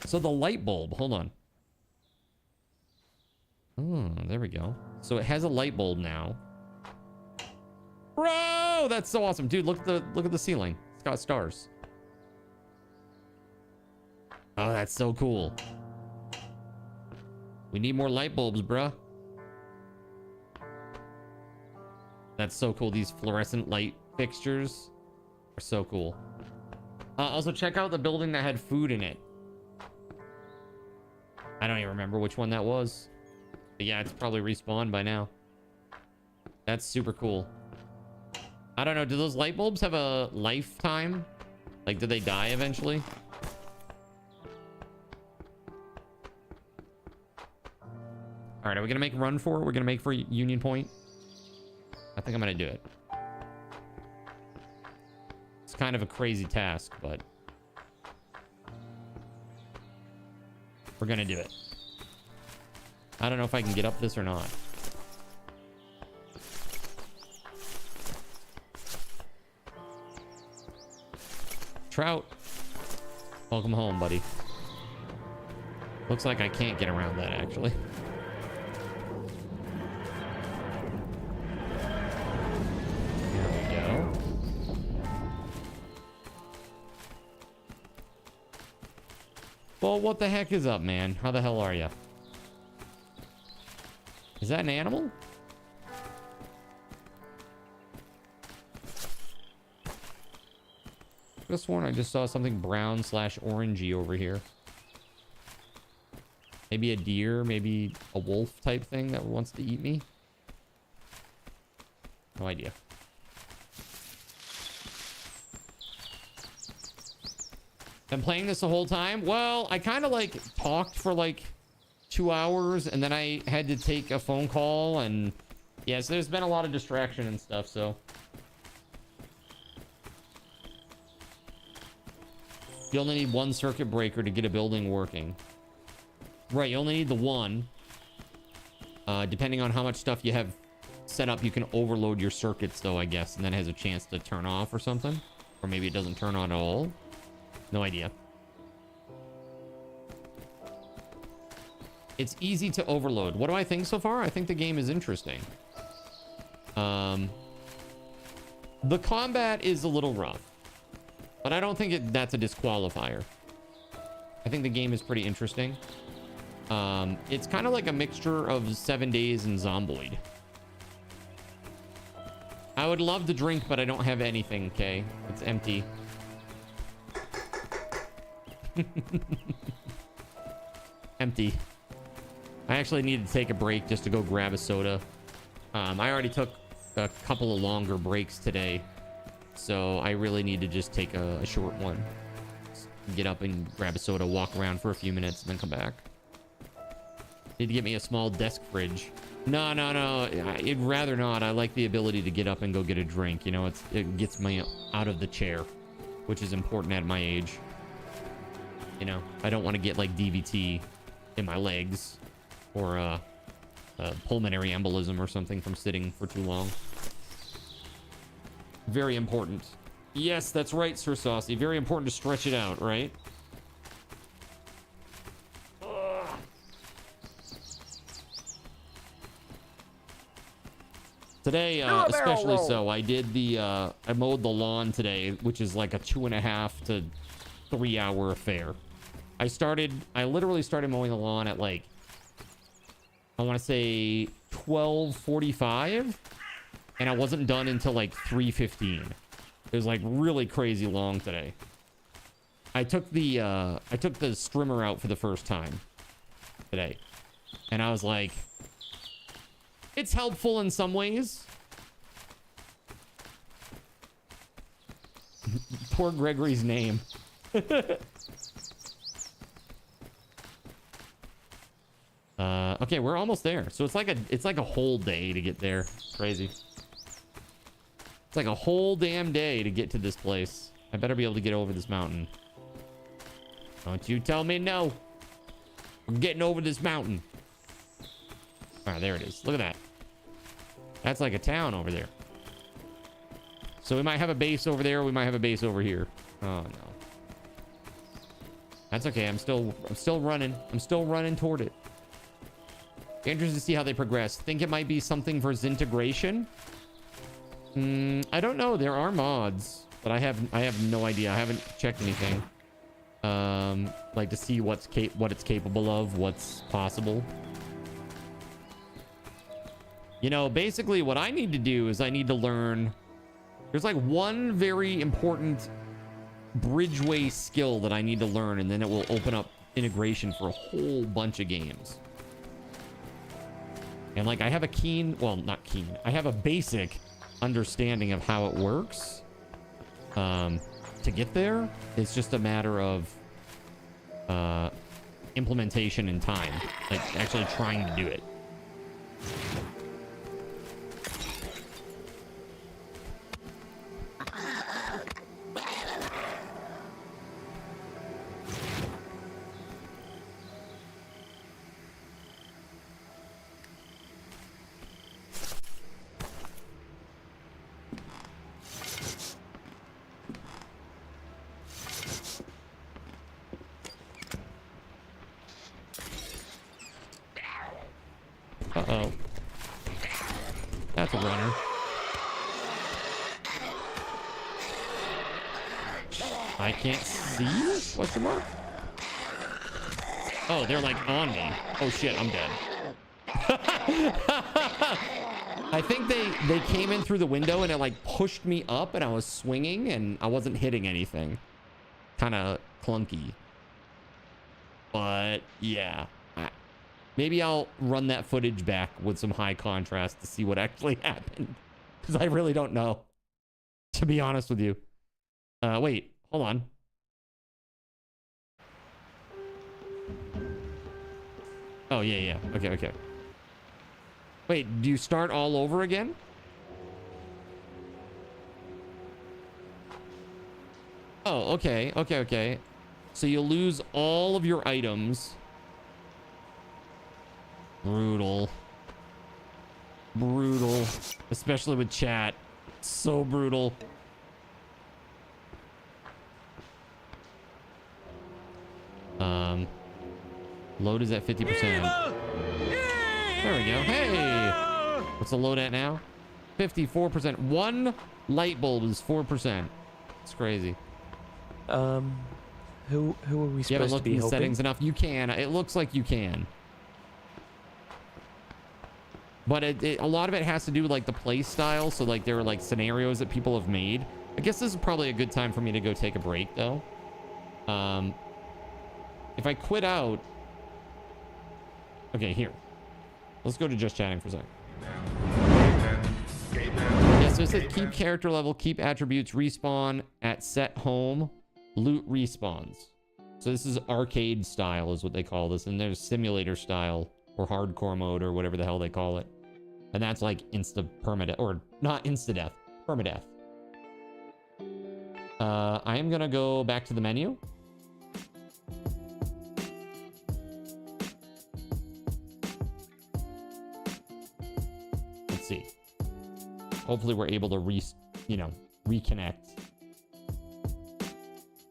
So the light bulb, hold on. Oh, there we go. So it has a light bulb now. Bro, that's so awesome. Dude, look at the ceiling. It's got stars. Oh, that's so cool. We need more light bulbs, bruh. That's so cool. These fluorescent light fixtures. So cool. Also, check out the building that had food in it. I don't even remember which one that was. But yeah, it's probably respawned by now. That's super cool. I don't know. Do those light bulbs have a lifetime? Like, do they die eventually? All right, are we going to make a run for it? We're going to make for Union Point? I think I'm going to do it. It's kind of a crazy task, but we're going to do it. I don't know if I can get up this or not. Trout, welcome home, buddy. Looks like I can't get around that, actually. Here we go. Well, what the heck is up, man? How the hell are you? Is that an animal? I just sworn I just saw something brown / orangey over here. Maybe a deer, maybe a wolf type thing that wants to eat me. No idea. Been playing this the whole time? Well, I kind of like talked for like 2 hours and then I had to take a phone call and yeah, so there's been a lot of distraction and stuff, so. You only need one circuit breaker to get a building working. Right, you only need the one. Depending on how much stuff you have set up, you can overload your circuits though, I guess, and then it has a chance to turn off or something. Or maybe it doesn't turn on at all. No idea. It's easy to overload. What do I think so far? I think the game is interesting. The combat is a little rough, but I don't think that's a disqualifier. I think the game is pretty interesting. It's kind of like a mixture of 7 Days and Zomboid. I would love to drink, but I don't have anything, okay? It's empty. Empty. I actually need to take a break just to go grab a soda. I already took a couple of longer breaks today, so I really need to just take a short one. Get up and grab a soda, walk around for a few minutes, and then come back. Need to get me a small desk fridge. No. I'd rather not. I like the ability to get up and go get a drink. You know, it gets me out of the chair, which is important at my age. You know, I don't want to get like DVT in my legs or a pulmonary embolism or something from sitting for too long. Very important. Yes, that's right, Sir Saucy. Very important to stretch it out, right? Today, especially so, I did I mowed the lawn today, which is like a 2.5 to 3 hour affair. I literally started mowing the lawn at like, I want to say 12:45, and I wasn't done until like 3:15. It was like really crazy long today. I took the strimmer out for the first time today, and I was like, it's helpful in some ways. Poor Gregory's name. Okay, we're almost there. So it's like a whole day to get there. Crazy. It's like a whole damn day to get to this place. I better be able to get over this mountain. Don't you tell me no. We're getting over this mountain. All right, there it is. Look at that. That's like a town over there. So we might have a base over there. We might have a base over here. Oh no. That's okay. I'm still running. I'm still running toward it. Interested to see how they progress. Think it might be something for Zintegration. I don't know. There are mods, but I have no idea. I haven't checked anything. Like to see what it's capable of, what's possible. You know, basically what I need to do is I need to learn There's like one very important bridgeway skill that I need to learn, and then it will open up integration for a whole bunch of games. And like I have a keen, well, not keen, I have a basic understanding of how it works. To get there, it's just a matter of implementation and time, like actually trying to do it. Uh-oh. That's a runner. I can't see? What's the mark? Oh, they're like on me. Oh shit, I'm dead. I think they came in through the window and it like pushed me up and I was swinging and I wasn't hitting anything. Kind of clunky. But yeah. Maybe I'll run that footage back with some high contrast to see what actually happened. Because I really don't know. To be honest with you. Wait, hold on. Oh, yeah. Okay. Wait, do you start all over again? Oh, okay. So you lose all of your items. Brutal. Especially with chat. So brutal. Load is at 50%. There we go. Hey! What's the load at now? 54%. One light bulb is 4%. It's crazy. Who are we supposed to be helping? You haven't looked in the settings enough. You can. It looks like you can. But a lot of it has to do with like the play style. So like there are like scenarios that people have made. I guess this is probably a good time for me to go take a break though. If I quit out. Okay, here. Let's go to just chatting for a second. Yeah, so it says keep character level, keep attributes, respawn at set home, loot respawns. So this is arcade style is what they call this. And there's simulator style or hardcore mode or whatever the hell they call it. And that's like insta-permadeath, or not insta-death, permadeath. I am gonna go back to the menu. Let's see. Hopefully we're able to reconnect.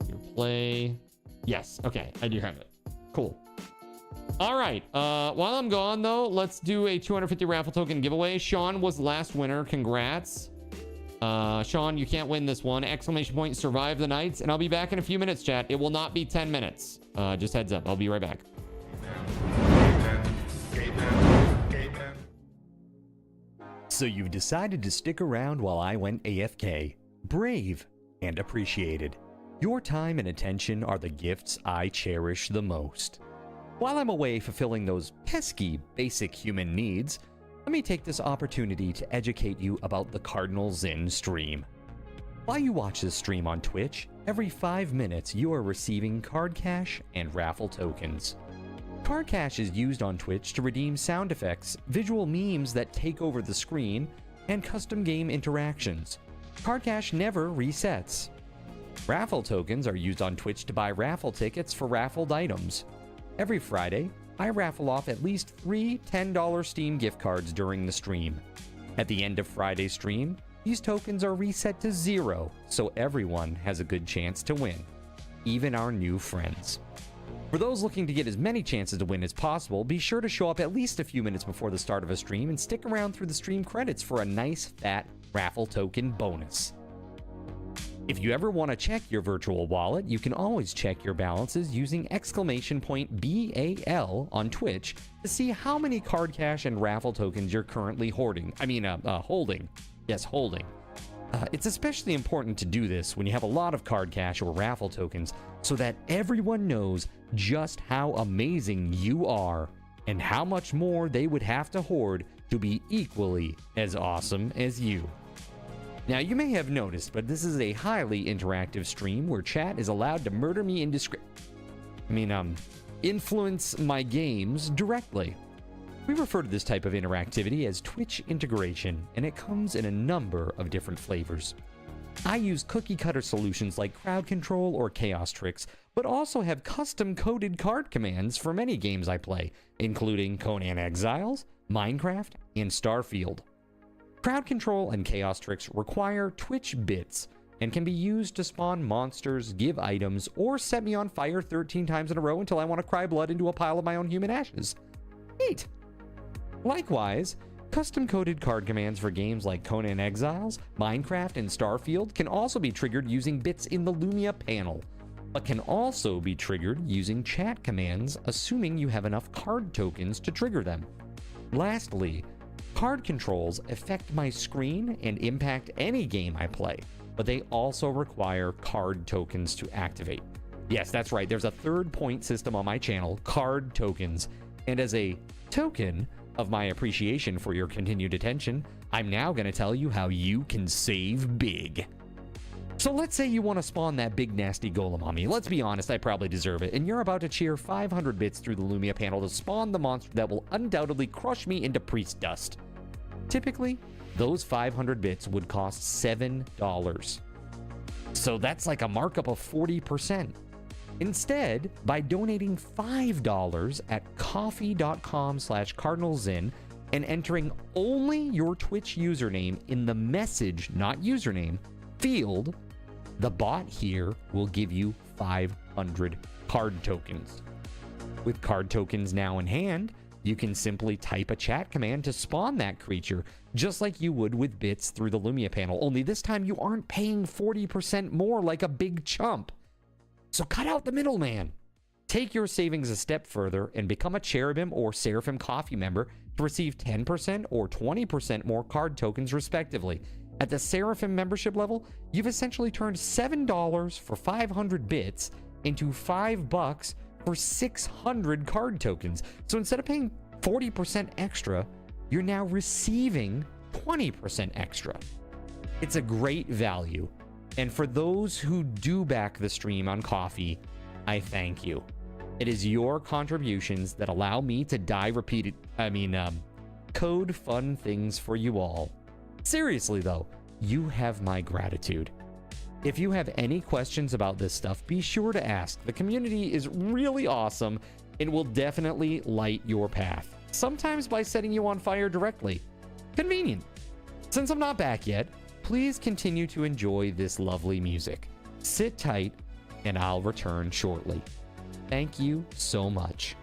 Your play. Yes, okay, I do have it. Cool. All right, while I'm gone though, let's do a 250 raffle token giveaway. Sean was last winner. Congrats. Sean, you can't win this one. Exclamation point, survive the nights. And I'll be back in a few minutes, chat. It will not be 10 minutes. Just heads up. I'll be right back. So you've decided to stick around while I went AFK. Brave and appreciated. Your time and attention are the gifts I cherish the most. While I'm away fulfilling those pesky basic human needs, let me take this opportunity to educate you about the Cardinal Zin stream. While you watch this stream on Twitch, every 5 minutes you are receiving card cash and raffle tokens. Card cash is used on Twitch to redeem sound effects, visual memes that take over the screen, and custom game interactions. Card cash never resets. Raffle tokens are used on Twitch to buy raffle tickets for raffled items. Every Friday, I raffle off at least 3 $10 Steam gift cards during the stream. At the end of Friday's stream, these tokens are reset to 0, so everyone has a good chance to win, even our new friends. For those looking to get as many chances to win as possible, be sure to show up at least a few minutes before the start of a stream and stick around through the stream credits for a nice fat raffle token bonus. If you ever want to check your virtual wallet, you can always check your balances using !BAL on Twitch to see how many card cash and raffle tokens you're currently holding. Yes, holding. It's especially important to do this when you have a lot of card cash or raffle tokens so that everyone knows just how amazing you are and how much more they would have to hoard to be equally as awesome as you. Now, you may have noticed, but this is a highly interactive stream where chat is allowed to murder me influence my games directly. We refer to this type of interactivity as Twitch integration, and it comes in a number of different flavors. I use cookie-cutter solutions like crowd control or chaos tricks, but also have custom-coded card commands for many games I play, including Conan Exiles, Minecraft, and Starfield. Crowd control and chaos tricks require Twitch bits and can be used to spawn monsters, give items, or set me on fire 13 times in a row until I want to cry blood into a pile of my own human ashes. Neat! Likewise, custom-coded card commands for games like Conan Exiles, Minecraft, and Starfield can also be triggered using bits in the Lumia panel, but can also be triggered using chat commands, assuming you have enough card tokens to trigger them. Lastly, card controls affect my screen and impact any game I play, but they also require card tokens to activate. Yes, that's right, there's a third point system on my channel, card tokens, and as a token of my appreciation for your continued attention, I'm now going to tell you how you can save big. So let's say you want to spawn that big nasty golem on me. Let's be honest, I probably deserve it, and you're about to cheer 500 bits through the Lumia panel to spawn the monster that will undoubtedly crush me into priest dust. Typically, those 500 bits would cost $7. So that's like a markup of 40%. Instead, by donating $5 at coffee.com/cardinalzin and entering only your Twitch username in the message, not username, field, the bot here will give you 500 card tokens. With card tokens now in hand, you can simply type a chat command to spawn that creature, just like you would with bits through the Lumia panel, only this time you aren't paying 40% more like a big chump. So cut out the middleman. Take your savings a step further and become a Cherubim or Seraphim Coffee member to receive 10% or 20% more card tokens respectively. At the Seraphim membership level, you've essentially turned $7 for 500 bits into $5 for 600 card tokens. So instead of paying 40% extra, you're now receiving 20% extra. It's a great value. And for those who do back the stream on Coffee, I thank you. It is your contributions that allow me to code fun things for you all. Seriously though, you have my gratitude. If you have any questions about this stuff, be sure to ask. The community is really awesome and will definitely light your path. Sometimes by setting you on fire directly. Convenient. Since I'm not back yet, please continue to enjoy this lovely music. Sit tight, and I'll return shortly. Thank you so much.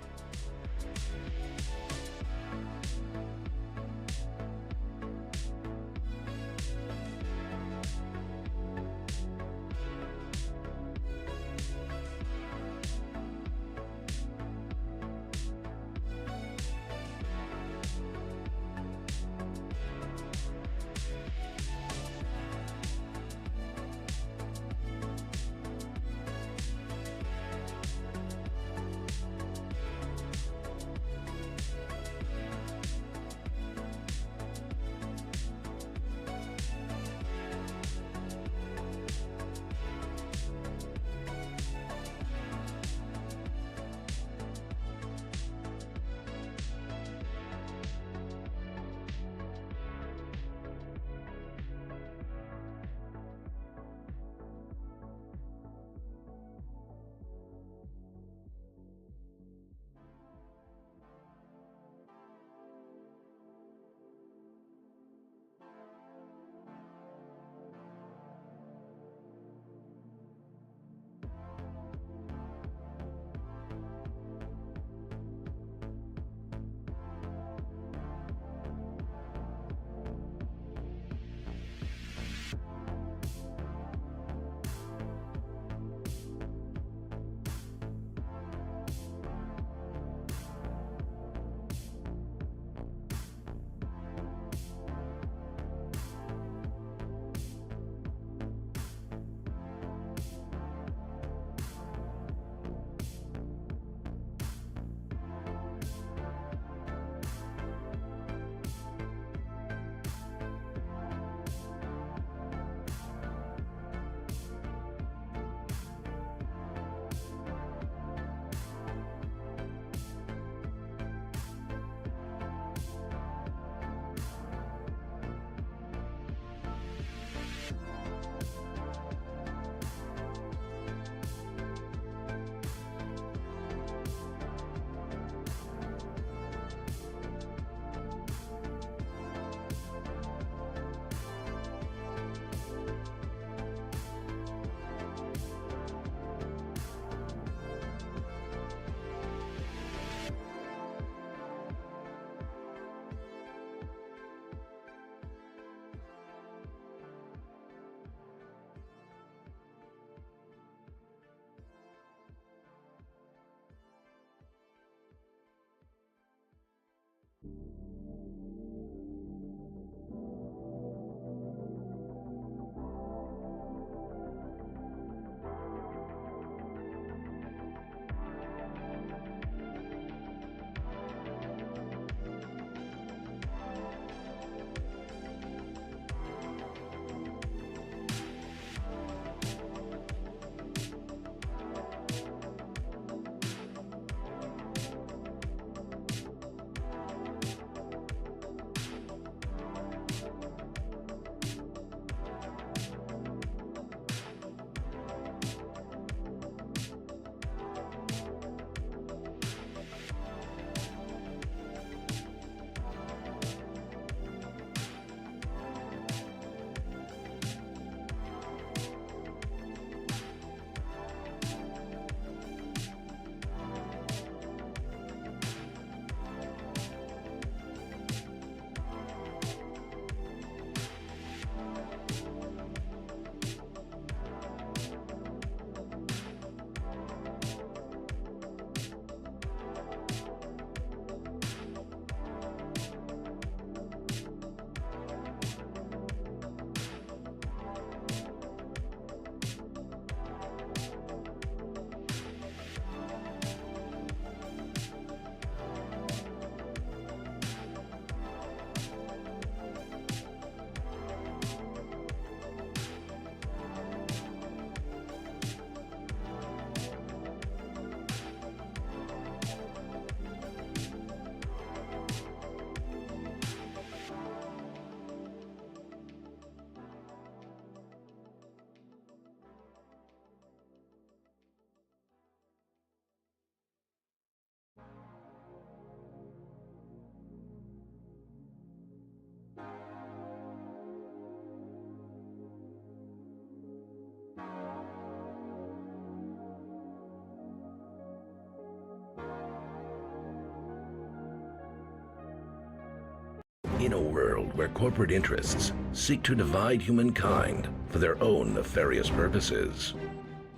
In a world where corporate interests seek to divide humankind for their own nefarious purposes,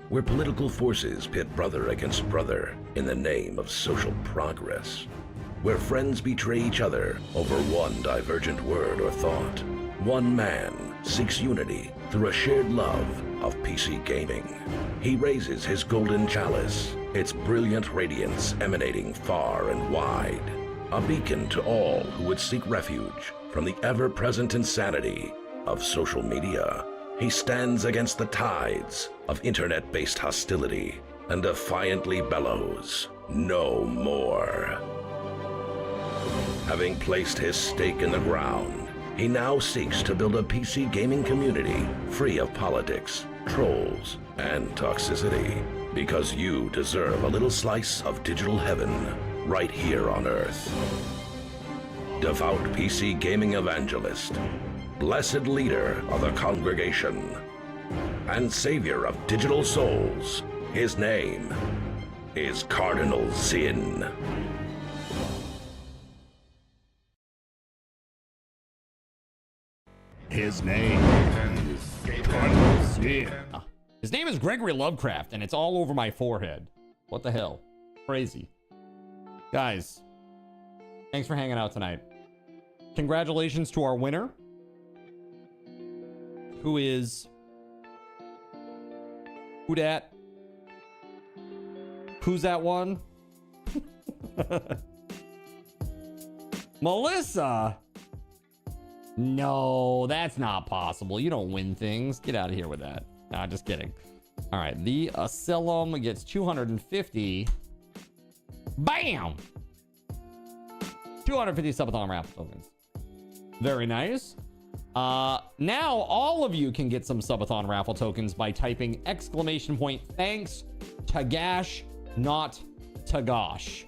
where political forces pit brother against brother in the name of social progress, where friends betray each other over one divergent word or thought, one man seeks unity through a shared love of PC gaming. He raises his golden chalice, its brilliant radiance emanating far and wide, a beacon to all who would seek refuge from the ever-present insanity of social media. He stands against the tides of internet-based hostility and defiantly bellows, "No more." Having placed his stake in the ground, he now seeks to build a PC gaming community free of politics, trolls, and toxicity, because you deserve a little slice of digital heaven right here on Earth. Devout PC gaming evangelist, blessed leader of the congregation, and savior of digital souls, his name is Cardinal Sin. His name is Cardinal Sin. His name is Gregory Lovecraft, and it's all over my forehead. What the hell? Crazy. Guys, thanks for hanging out tonight. Congratulations to our winner, who is... Who dat? Who's that one? Melissa? No, that's not possible. You don't win things. Get out of here with that. Nah, just kidding. All right, the Asylum gets 250. Bam! 250 Subathon raffle tokens. Very nice. Now all of you can get some Subathon raffle tokens by typing ! Thanks Tagash, not Tagash.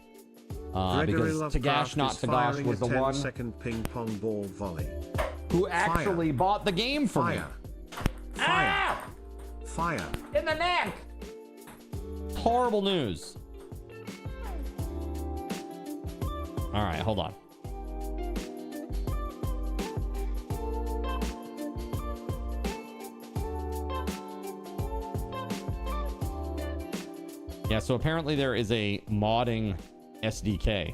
Because Tagash, not Tagash, was the one 10-second ping pong ball volley. Who actually bought the game for me. Fire. Fire. In the neck. Horrible news. All right, hold on. Yeah, so apparently there is a modding SDK.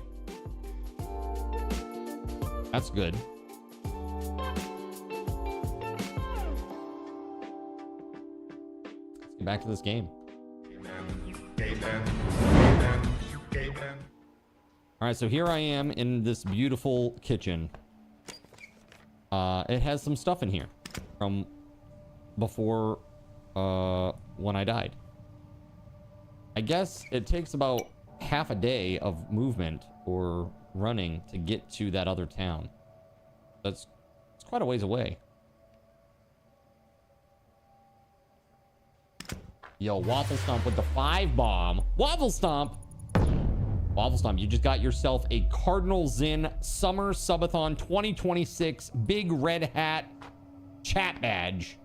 That's good. Let's get back to this game. All right, so here I am in this beautiful kitchen. It has some stuff in here from before when I died. I guess it takes about half a day of movement or running to get to that other town. It's quite a ways away. Yo, Waffle Stomp with the 5 bomb. Waffle Stomp! Waffle Stomp, you just got yourself a Cardinal Zin Summer Subathon 2026 Big Red Hat chat badge.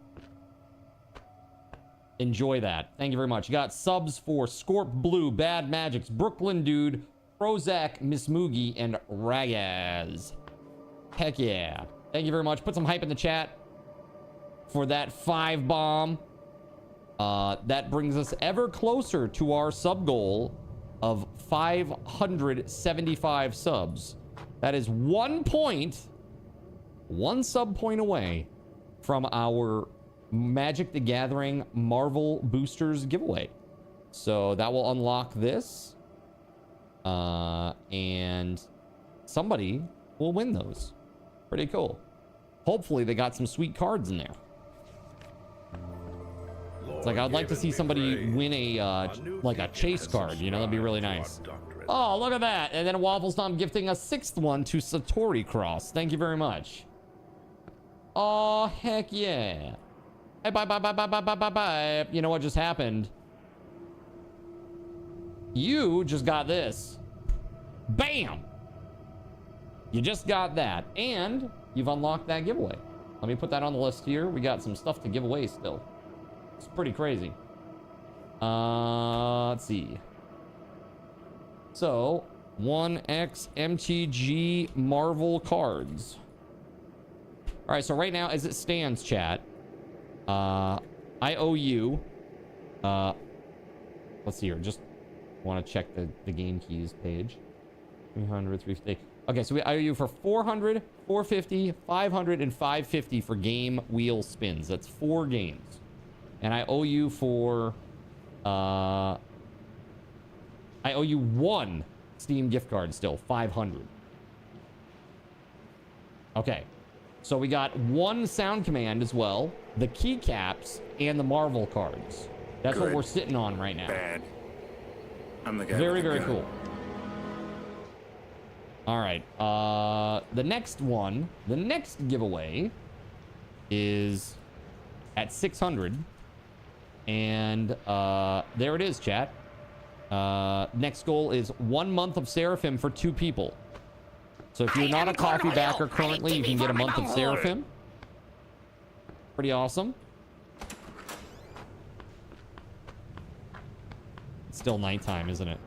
Enjoy that. Thank you very much. You got subs for Scorp Blue, Bad Magics, Brooklyn Dude, Prozac, Miss Moogie, and Ragaz. Heck yeah. Thank you very much. Put some hype in the chat for that 5 bomb. That brings us ever closer to our sub goal of 575 subs. That is 1 sub point away from our Magic the Gathering Marvel Boosters giveaway. So that will unlock this. And somebody will win those. Pretty cool. Hopefully they got some sweet cards in there. It's like I'd like to see somebody win a like a chase card, you know, that'd be really nice. Oh, look at that. And then Waffle Stomp gifting a 6th one to Satori Cross. Thank you very much. Oh, heck yeah. Hey, bye. You know what just happened? You just got this. Bam! You just got that. And you've unlocked that giveaway. Let me put that on the list here. We got some stuff to give away still. It's pretty crazy. Let's see. So, 1x MTG Marvel cards. All right, so right now, as it stands, chat, I owe you, let's see here, just want to check the game keys page. 300, 350. Okay, so I owe you for 400, 450, 500, and 550 for game wheel spins. That's 4 games. And I owe you for, I owe you 1 Steam gift card still, 500. Okay. So we got 1 sound command as well, the keycaps, and the Marvel cards. That's what we're sitting on right now. Bad. I'm the guy. Very, very cool. All right. The next one, the next giveaway is at 600. And there it is, chat. Next goal is 1 month of Seraphim for 2 people. So if you're not a coffee backer currently, you can get a month of Seraphim. Pretty awesome. It's still nighttime, isn't it?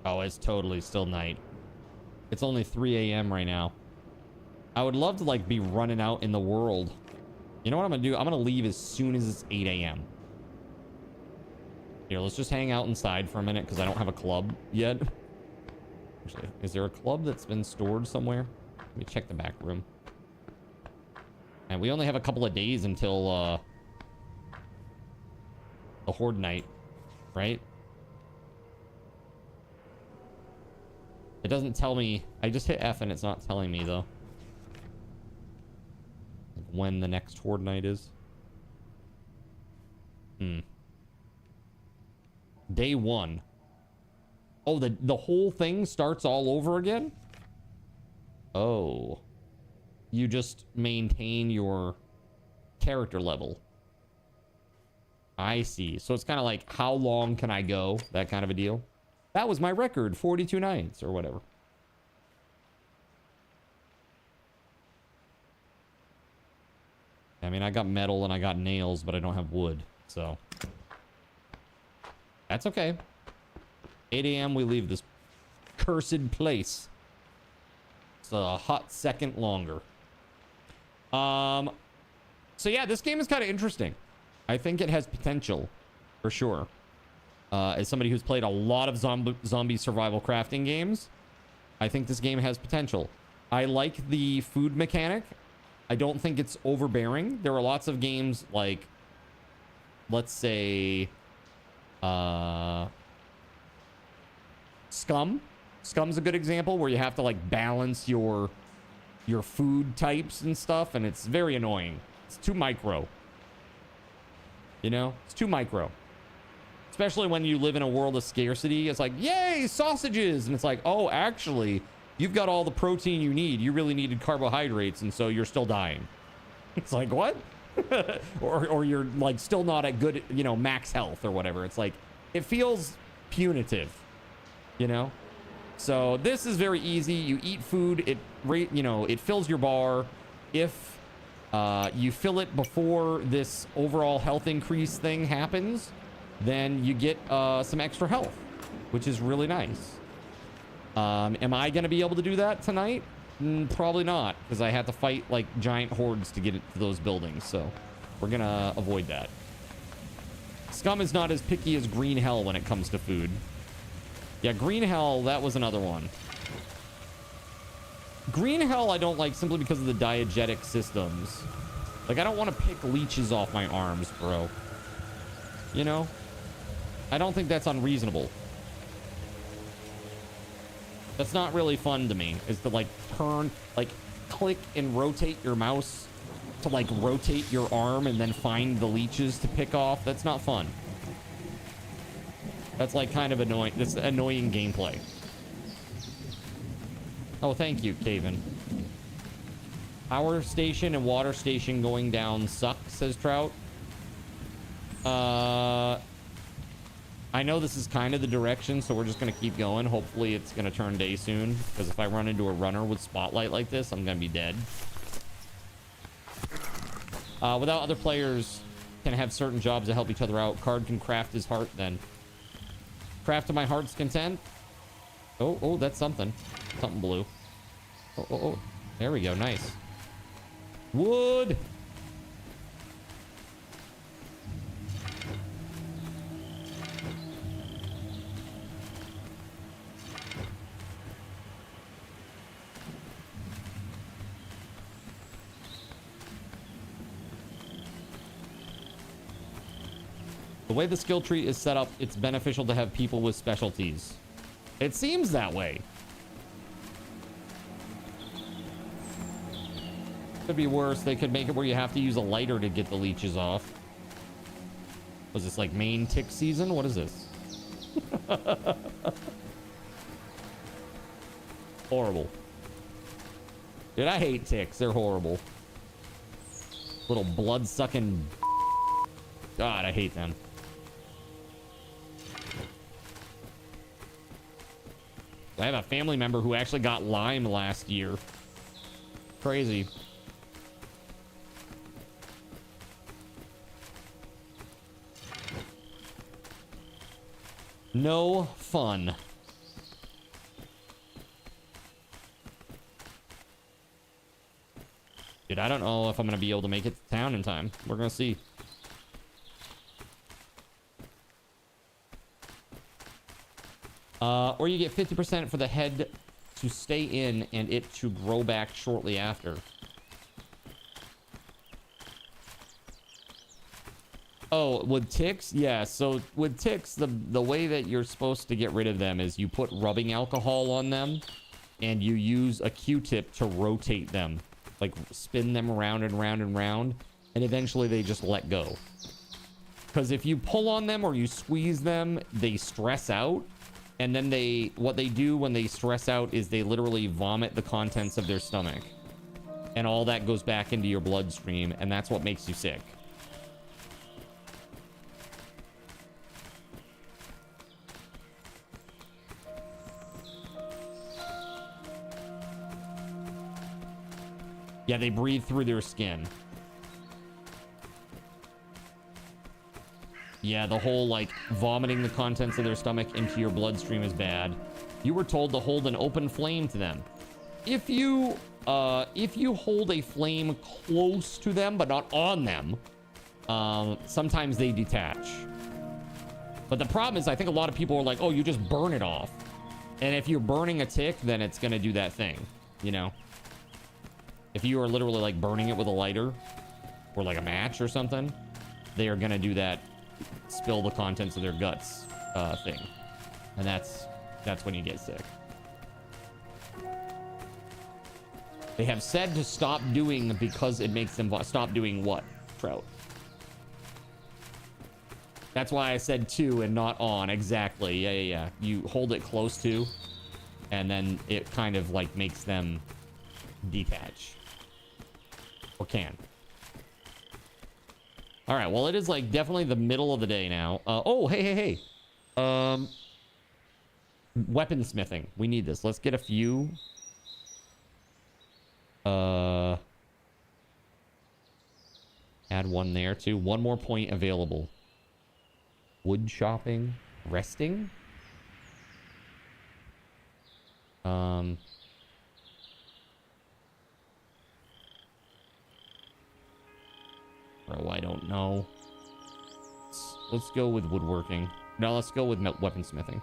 Oh, it's totally still night. It's only 3 a.m. right now. I would love to like be running out in the world. You know what I'm gonna do? I'm gonna leave as soon as it's 8 a.m. Here, let's just hang out inside for a minute because I don't have a club yet. Actually, is there a club that's been stored somewhere? Let me check the back room. And we only have a couple of days until the Horde night, right? It doesn't tell me. I just hit F and it's not telling me though. Like when the next Horde night is. Day 1. Oh, the whole thing starts all over again? Oh. You just maintain your character level. I see. So it's kind of like, how long can I go? That kind of a deal. That was my record, 42 nights or whatever. I mean, I got metal and I got nails, but I don't have wood, so. That's okay. 8 a.m. we leave this cursed place. It's a hot second longer. So yeah, this game is kind of interesting. I think it has potential, for sure. As somebody who's played a lot of zombie survival crafting games, I think this game has potential. I like the food mechanic. I don't think it's overbearing. There are lots of games like, let's say, Scum. Scum's a good example where you have to like balance your food types and stuff, and it's very annoying. It's too micro. You know, it's too micro. Especially when you live in a world of scarcity. It's like, yay, sausages! And it's like, oh, actually, you've got all the protein you need. You really needed carbohydrates, and so you're still dying. It's like, what? or you're like still not at good, you know, max health or whatever. It's like, it feels punitive, you know? So this is very easy. You eat food, it fills your bar. If you fill it before this overall health increase thing happens, then you get some extra health, which is really nice. Am I going to be able to do that tonight? Probably not, because I had to fight like giant hordes to get it to those buildings, so we're going to avoid that. Scum is not as picky as Green Hell when it comes to food. Yeah, Green Hell, that was another one. Green Hell I don't like simply because of the diegetic systems. Like, I don't want to pick leeches off my arms, bro. You know? I don't think that's unreasonable. That's not really fun to me, is to like turn, like click and rotate your mouse to like rotate your arm and then find the leeches to pick off. That's not fun. That's like kind of annoying. That's annoying gameplay. Oh, thank you, Caven. Power station and water station going down suck, says Trout. I know this is kind of the direction, so we're just going to keep going. Hopefully it's going to turn day soon, because if I run into a runner with spotlight like this, I'm going to be dead. Without other players can have certain jobs to help each other out. Card can craft his heart then. Craft to my heart's content. Oh, that's something. Something blue. Oh. There we go. Nice. Wood. The way the skill tree is set up, it's beneficial to have people with specialties. It seems that way. Could be worse. They could make it where you have to use a lighter to get the leeches off. Was this like main tick season? What is this? Horrible. Dude, I hate ticks. They're horrible. Little blood-sucking... God, I hate them. I have a family member who actually got Lyme last year. Crazy. No fun. Dude, I don't know if I'm going to be able to make it to town in time. We're going to see. Or you get 50% for the head to stay in and it to grow back shortly after. Oh, with ticks? Yeah, so with ticks, the way that you're supposed to get rid of them is you put rubbing alcohol on them and you use a Q-tip to rotate them. Like spin them around and round and round, and eventually they just let go. Because if you pull on them or you squeeze them, they stress out. And then what they do when they stress out is they literally vomit the contents of their stomach. And all that goes back into your bloodstream, and that's what makes you sick. Yeah, they breathe through their skin. Yeah, the whole, like, vomiting the contents of their stomach into your bloodstream is bad. You were told to hold an open flame to them. If you hold a flame close to them, but not on them, sometimes they detach. But the problem is, I think a lot of people are like, oh, you just burn it off. And if you're burning a tick, then it's gonna do that thing, you know? If you are literally, like, burning it with a lighter, or, like, a match or something, they are gonna do that spill the contents of their guts thing, and that's when you get sick. They have said to stop doing because it makes them stop doing what, Trout? That's why I said to and not on. Exactly. Yeah. You hold it close to, and then it kind of like makes them detach, or can. All right, well, it is like definitely the middle of the day now. Oh, hey. Weaponsmithing. We need this. Let's get a few. Add one there too. One more point available. Wood shopping. Resting. Oh, I don't know. Let's go with woodworking. No, let's go with weaponsmithing.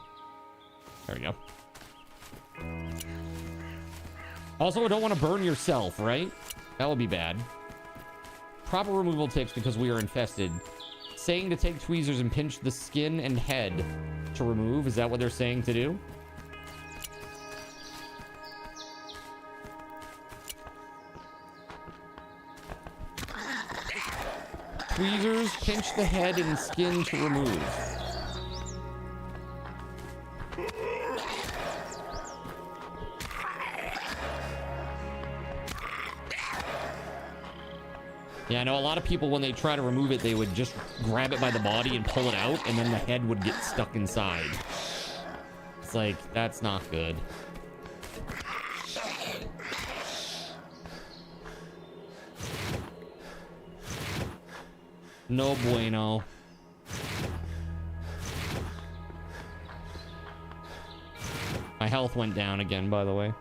There we go. Also, I don't want to burn yourself, right? That would be bad. Proper removal tips because we are infested. Saying to take tweezers and pinch the skin and head to remove. Is that what they're saying to do? Tweezers, pinch the head and skin to remove. Yeah, I know a lot of people, when they try to remove it, they would just grab it by the body and pull it out, and then the head would get stuck inside. It's like, that's not good. No bueno. My health went down again, by the way.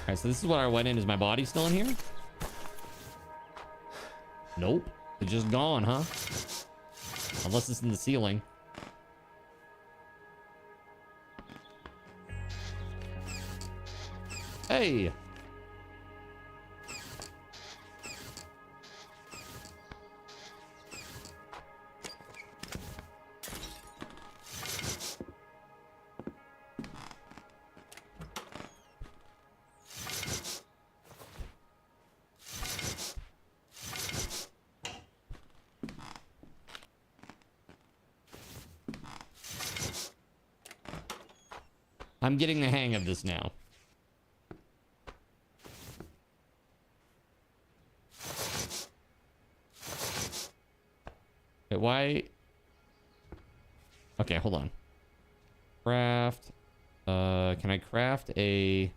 Alright, so this is what I went in. Is my body still in here? Nope. It's just gone, huh? Unless it's in the ceiling. Hey! I'm getting the hang of this now. Wait, why? Okay, hold on. Craft. Can I craft a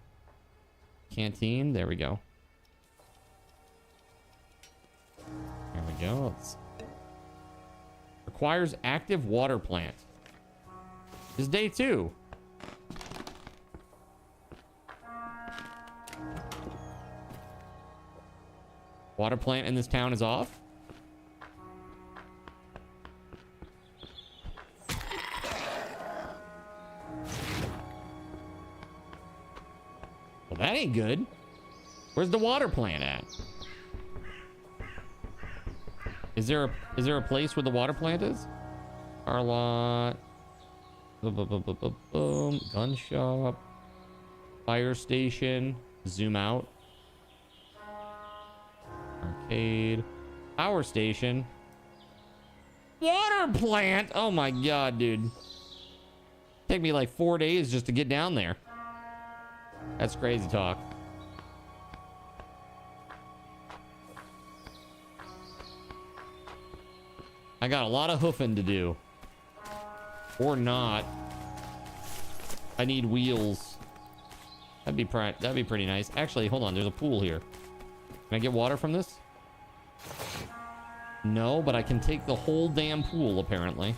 canteen? There we go. There we go. Requires active water plant. It's day 2. Water plant in this town is off. Well, that ain't good. Where's the water plant at? Is there a place where the water plant is? Car lot. Boom. Gun shop. Fire station. Zoom out. Arcade. Power station. Water plant. Oh my god, dude. Take me like 4 days just to get down there. That's crazy talk. I got a lot of hoofing to do. Or not. I need wheels. That'd be pretty nice. Actually, hold on. There's a pool here. Can I get water from this? No, but I can take the whole damn pool, apparently.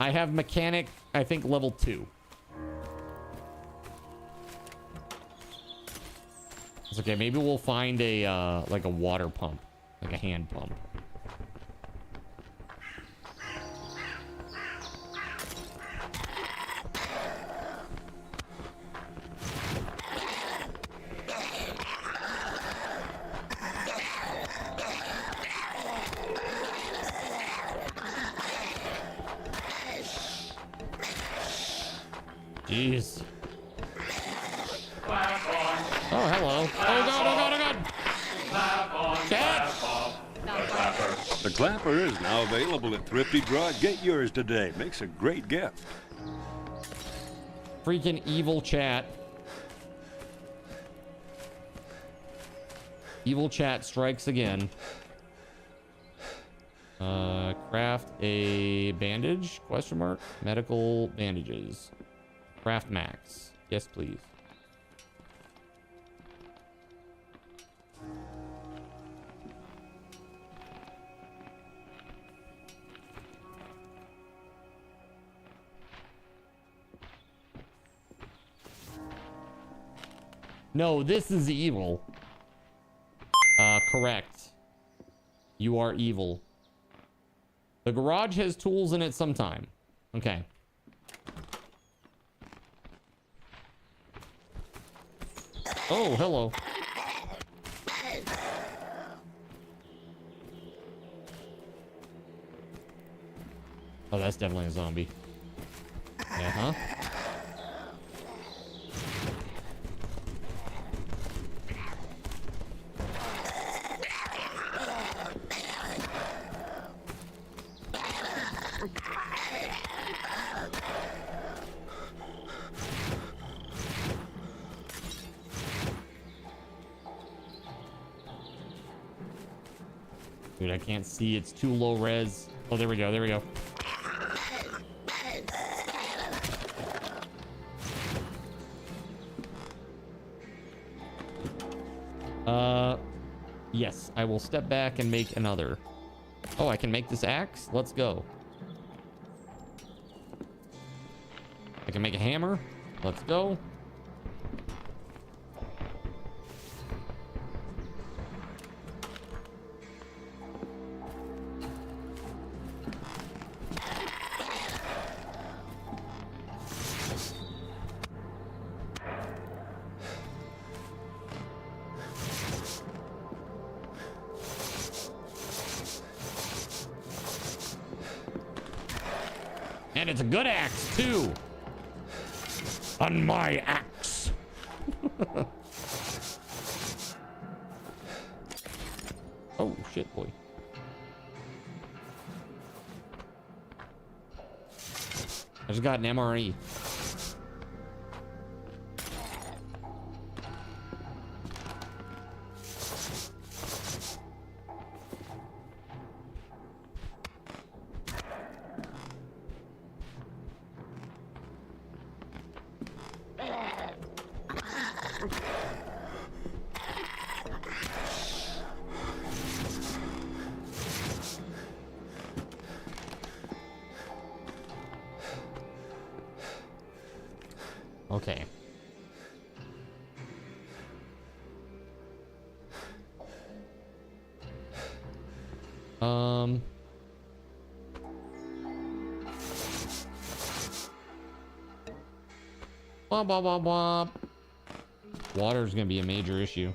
I have mechanic, I think, level 2. It's okay. Maybe we'll find a, like a water pump. Like a hand pump. Jeez. Oh, hello. Oh, God, oh, God, oh, God. Cat. The clapper is now available at Thrifty Drug. Get yours today. Makes a great gift. Freaking evil chat. Evil chat strikes again. Craft a bandage? Question mark. Medical bandages. Craft max. Yes, please. No, this is evil. Correct. You are evil. The garage has tools in it sometime. Okay. Oh, hello. Oh, that's definitely a zombie. Yeah, huh? Dude, I can't see. It's too low res. Oh, there we go. There we go. Yes, I will step back and make another. Oh, I can make this axe? Let's go. can make a hammer. Let's go. And it's a good axe, too. On my axe. Oh, shit, boy. I just got an MRE. Okay. Womp, womp, womp, womp. Water's gonna be a major issue.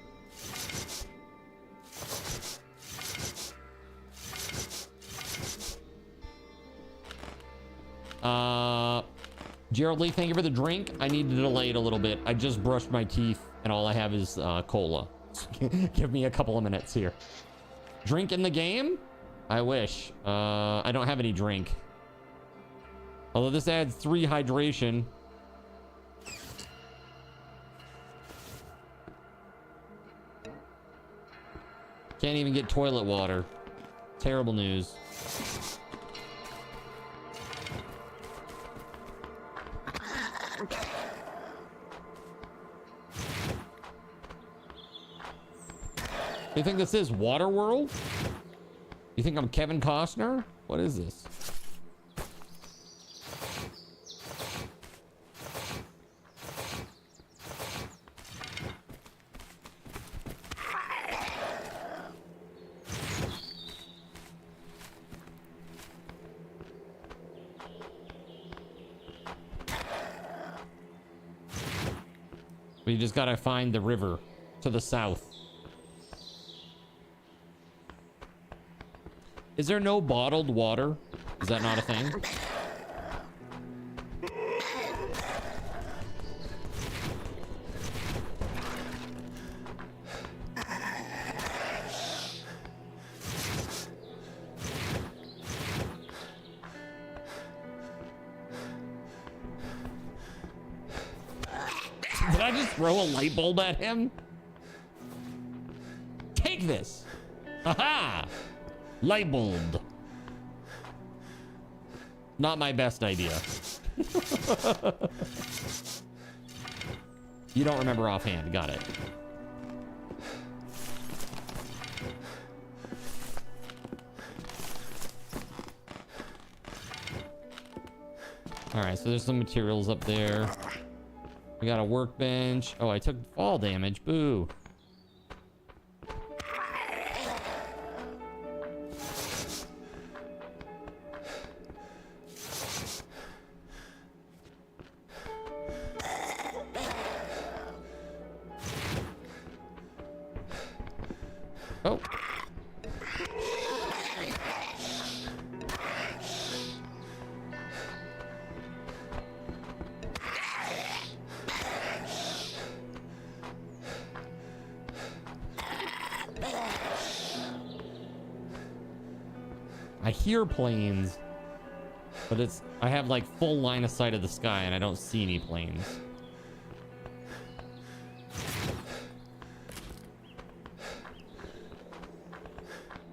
Gerald Lee, thank you for the drink. I need to delay it a little bit. I just brushed my teeth and all I have is cola. Give me a couple of minutes here. Drink in the game? I wish. I don't have any drink. Although this adds 3 hydration. Can't even get toilet water. Terrible news. You think this is Waterworld? You think I'm Kevin Costner? What is this? We just gotta find the river to the south. Is there no bottled water? Is that not a thing? Did I just throw a light bulb at him? Take this. Aha! Light bulb. Not my best idea. You don't remember offhand. Got it. All right, so there's some materials up there. We got a workbench. Oh, I took fall damage. Boo. Oh. I hear planes, but I have like full line of sight of the sky and I don't see any planes.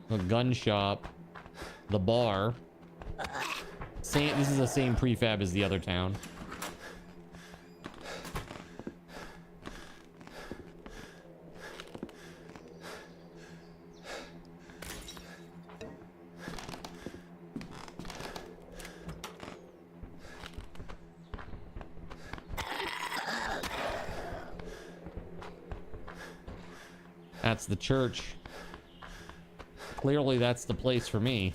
A gun shop, the bar. This is the same prefab as the other town. that's the church. Clearly, that's the place for me.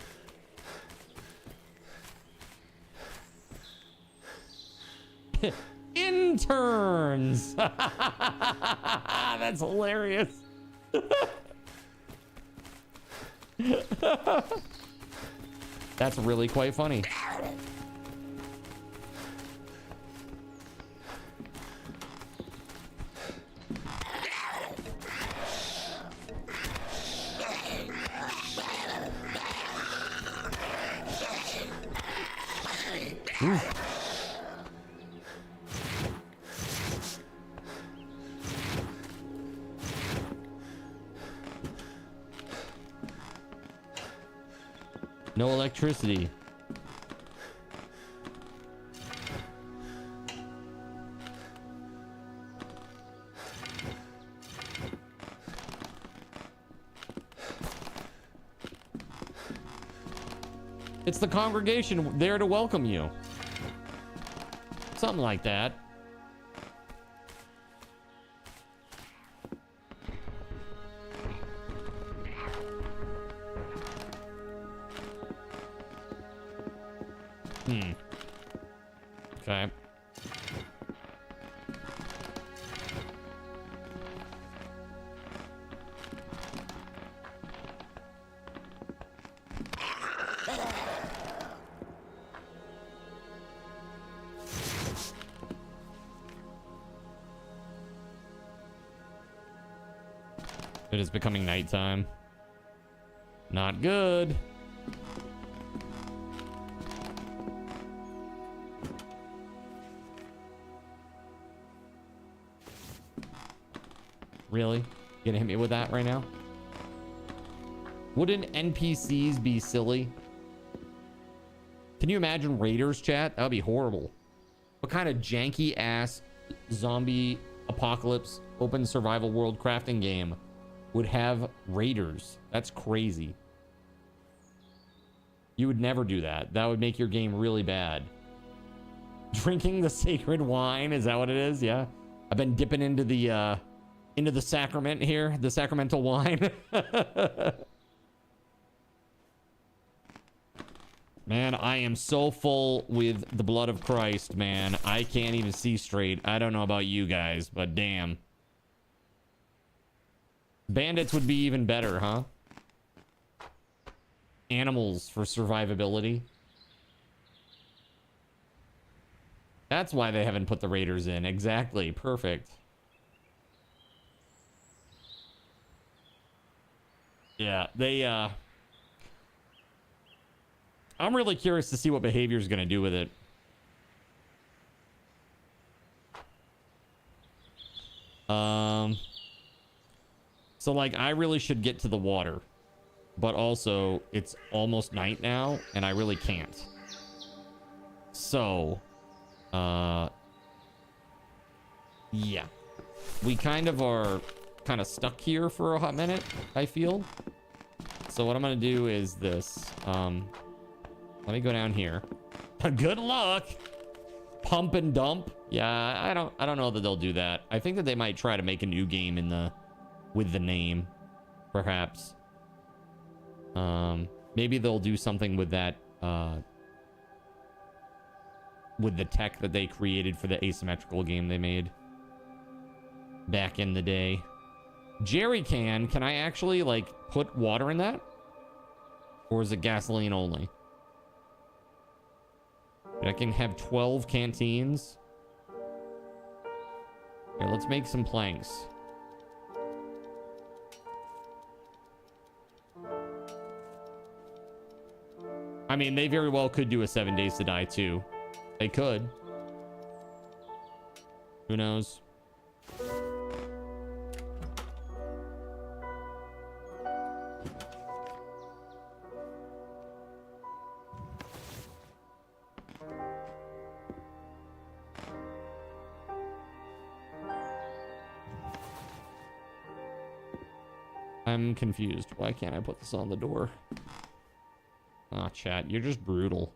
Interns! That's hilarious. That's really quite funny. Ooh. No electricity. It's the congregation there to welcome you. Something like that. Okay. It is becoming nighttime. Not good. Really? You gonna hit me with that right now? Wouldn't NPCs be silly? Can you imagine raiders, chat? That would be horrible. What kind of janky ass zombie apocalypse open survival world crafting game would have raiders? That's crazy. You would never do that. That would make your game really bad. Drinking the sacred wine, is that what it is? Yeah. I've been dipping into the sacrament here, the sacramental wine. Man, I am so full with the blood of Christ, man. I can't even see straight. I don't know about you guys, but damn. Bandits would be even better, huh? Animals for survivability. That's why they haven't put the raiders in. Exactly. Perfect. Yeah, they, I'm really curious to see what behavior is going to do with it. So, like, I really should get to the water. But also, it's almost night now, and I really can't. So, yeah. We kind of are stuck here for a hot minute, I feel. So what I'm gonna do is this. Let me go down here. Good luck. Pump and dump. Yeah, I don't know that they'll do that. I think that they might try to make a new game with the name, perhaps. Maybe they'll do something with that, with the tech that they created for the asymmetrical game they made back in the day. Jerry can I actually, like, put water in that? Or is it gasoline only? I can have 12 canteens. Here, let's make some planks. I mean, they very well could do a 7 Days to Die too. They could. Who knows? I'm confused. Why can't I put this on the door? Ah, chat, you're just brutal.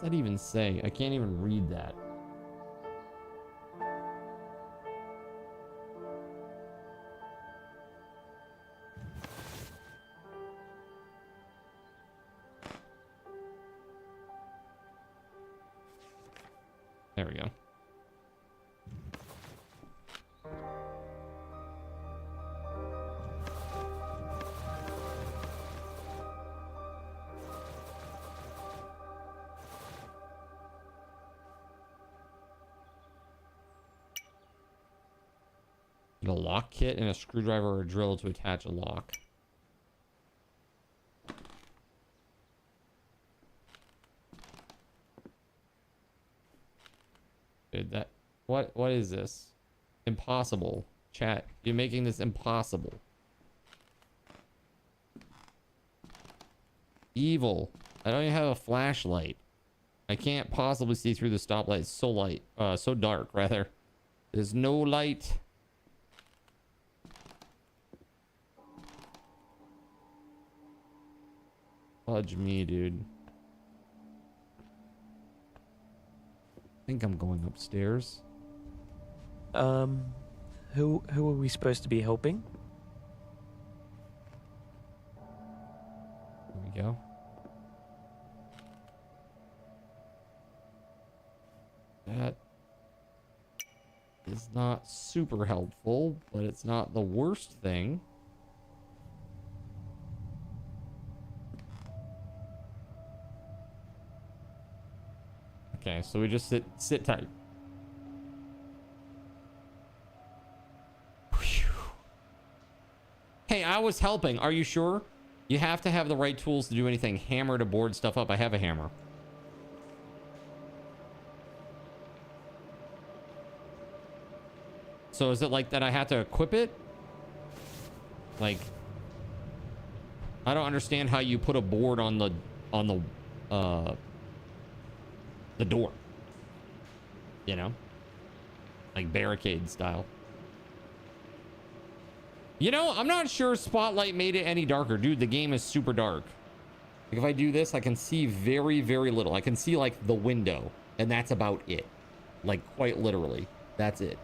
that even say? I can't even read that. There we go. A lock kit and a screwdriver or a drill to attach a lock. Dude, that what is this? Impossible. Chat, you're making this impossible. Evil. I don't even have a flashlight. I can't possibly see through the stoplight. It's so light. So dark rather. There's no light. Fudge me, dude. I think I'm going upstairs. Who are we supposed to be helping? There we go. That is not super helpful, but it's not the worst thing. Okay, so we just sit tight. Whew. Hey, I was helping. Are you sure? You have to have the right tools to do anything. Hammer to board stuff up. I have a hammer. So is it like that I have to equip it? Like, I don't understand how you put a board on the door, you know, like barricade style. You know, I'm not sure Spotlight made it any darker. Dude, the game is super dark. Like if I do this, I can see very, very little. I can see like the window and that's about it. Like quite literally, that's it.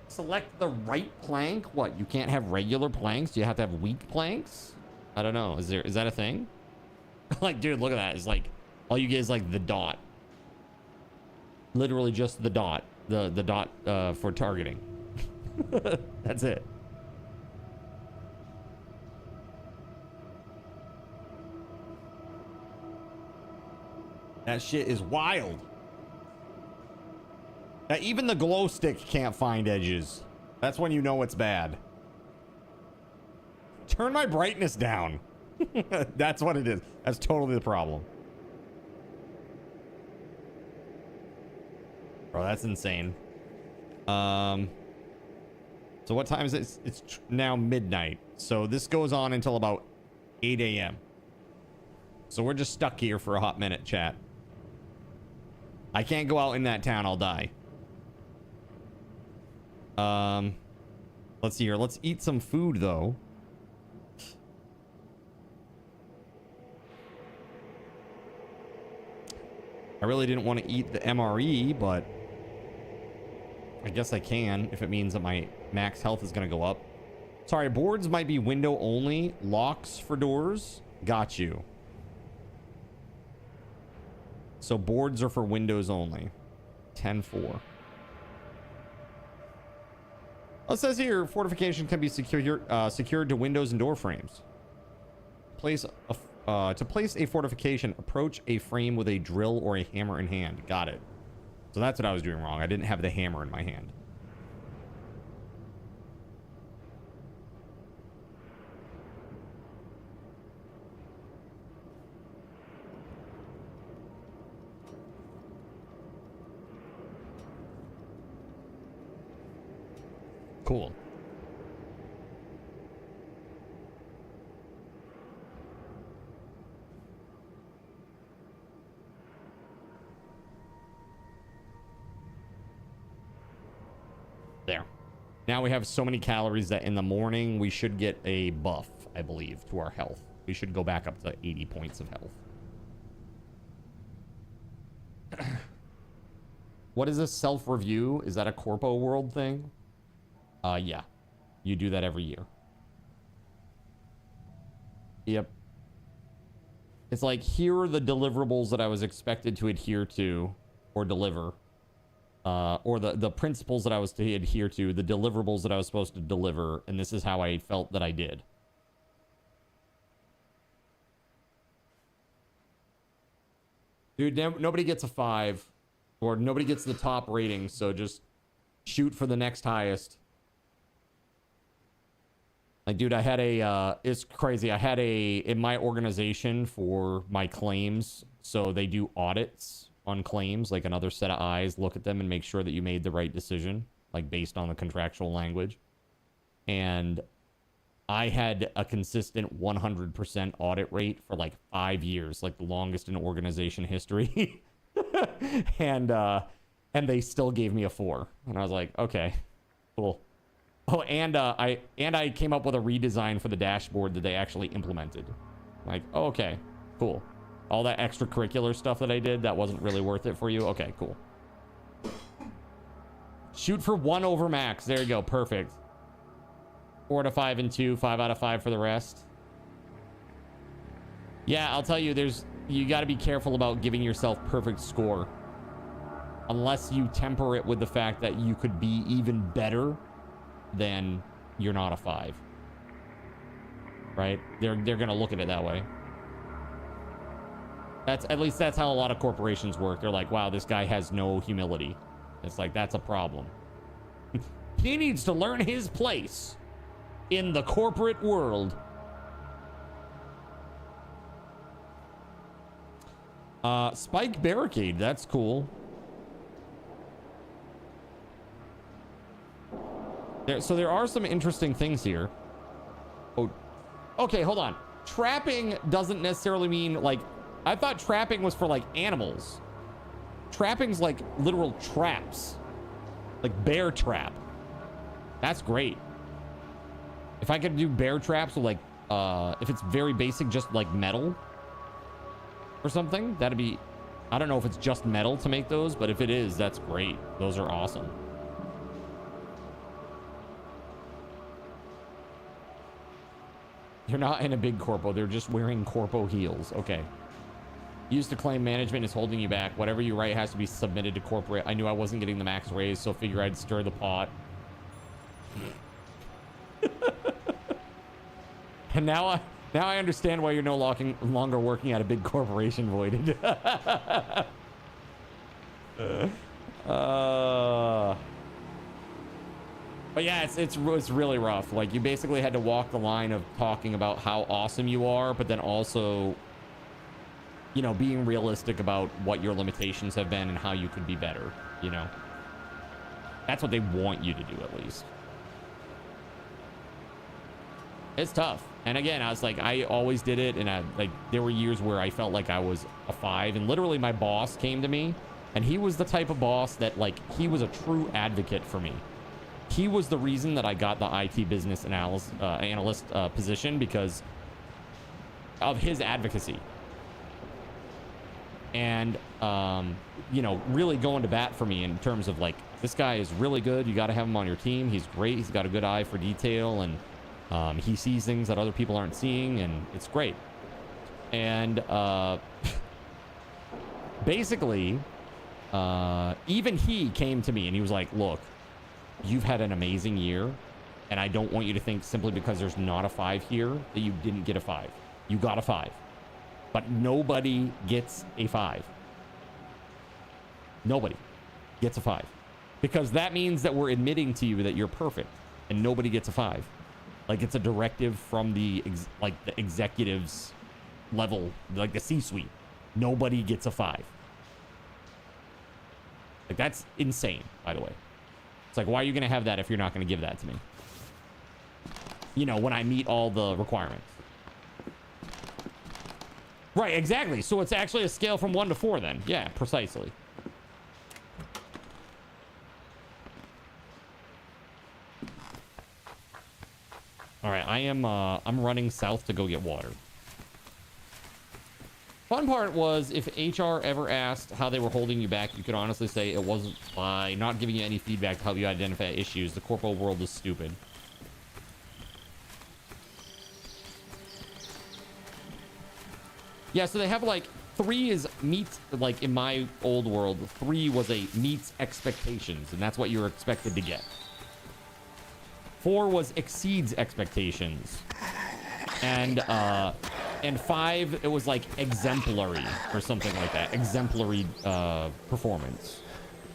Select the right plank. What, you can't have regular planks? You have to have weak planks? I don't know. Is that a thing? Like, dude, look at that. It's like all you get is like the dot. Literally just the dot. The dot for targeting. That's it. That shit is wild. Now, even the glow stick can't find edges. That's when you know it's bad. Turn my brightness down. That's what it is. That's totally the problem. Bro, that's insane. So what time is it? It's now midnight. So this goes on until about 8 a.m. So we're just stuck here for a hot minute, chat. I can't go out in that town. I'll die. Let's see here. Let's eat some food, though. I really didn't want to eat the MRE, but I guess I can if it means that my max health is going to go up. Sorry, boards might be window only. Locks for doors. Got you. So boards are for windows only. 10-4. It says here, fortification can be secured to windows and door frames. To place a fortification, approach a frame with a drill or a hammer in hand. Got it. So that's what I was doing wrong. I didn't have the hammer in my hand. Cool. There. Now we have so many calories that in the morning we should get a buff, I believe, to our health. We should go back up to 80 points of health. What is this self-review? Is that a Corpo World thing? Yeah. You do that every year. Yep. It's like, here are the deliverables that I was expected to adhere to or deliver. Or the principles that I was to adhere to, the deliverables that I was supposed to deliver, and this is how I felt that I did. Dude, nobody gets a 5, or nobody gets the top rating, so just shoot for the next highest. Like, dude, I had it's crazy. I had in my organization for my claims, so they do audits on claims, like another set of eyes look at them and make sure that you made the right decision, like based on the contractual language. And I had a consistent 100% audit rate for like 5 years, like the longest in organization history. and they still gave me a 4. And I was like, okay, cool. Oh, and I came up with a redesign for the dashboard that they actually implemented. Like, oh, okay, cool. All that extracurricular stuff that I did, that wasn't really worth it for you? Okay, cool. Shoot for 1 over max. There you go. Perfect. 4 out of 5 and 2. 5 out of 5 for the rest. Yeah, I'll tell you, you got to be careful about giving yourself perfect score. Unless you temper it with the fact that you could be even better, then you're not a 5. Right? They're going to look at it that way. At least that's how a lot of corporations work. They're like, wow, this guy has no humility. It's like, that's a problem. He needs to learn his place in the corporate world. Spike barricade, that's cool. So there are some interesting things here. Oh, okay, hold on. Trapping doesn't necessarily mean like, I thought trapping was for like animals. Trapping's like literal traps. Like bear trap. That's great. If I could do bear traps with like, if it's very basic, just like metal or something, that'd be, I don't know if it's just metal to make those, but if it is, that's great. Those are awesome. You're not in a big corpo. They're just wearing corpo heels. Okay. Used to claim management is holding you back. Whatever you write has to be submitted to corporate. I knew I wasn't getting the max raise, so figure I'd stir the pot. And now I understand why you're no longer working at a big corporation, Voided. But yeah, it's really rough. Like, you basically had to walk the line of talking about how awesome you are, but then also, you know, being realistic about what your limitations have been and how you could be better, you know? That's what they want you to do, at least. It's tough. And again, I was like, I always did it, and there were years where I felt like I was a 5, and literally my boss came to me, and he was the type of boss that, like, he was a true advocate for me. He was the reason that I got the IT business analyst position, because of his advocacy. And, you know, really going to bat for me in terms of, like, this guy is really good. You got to have him on your team. He's great. He's got a good eye for detail, and he sees things that other people aren't seeing, and it's great. And basically, even he came to me and he was like, look, you've had an amazing year, and I don't want you to think simply because there's not a 5 here that you didn't get a 5. You got a 5. But nobody gets a 5. Nobody gets a 5. Because that means that we're admitting to you that you're perfect, and nobody gets a 5. Like, it's a directive from the executives level, like the C-suite. Nobody gets a 5. Like, that's insane, by the way. It's like, why are you going to have that if you're not going to give that to me? You know, when I meet all the requirements. Right, exactly. So it's actually a scale from 1 to 4 then. Yeah, precisely. All right, I'm running south to go get water. Fun part was if HR ever asked how they were holding you back, you could honestly say it wasn't by not giving you any feedback to help you identify issues. The corpo world is stupid. Yeah, so they have like 3 is meets, like in my old world, 3 was a meets expectations, and that's what you were expected to get. 4 was exceeds expectations. And 5, it was like exemplary or something like that. Exemplary performance.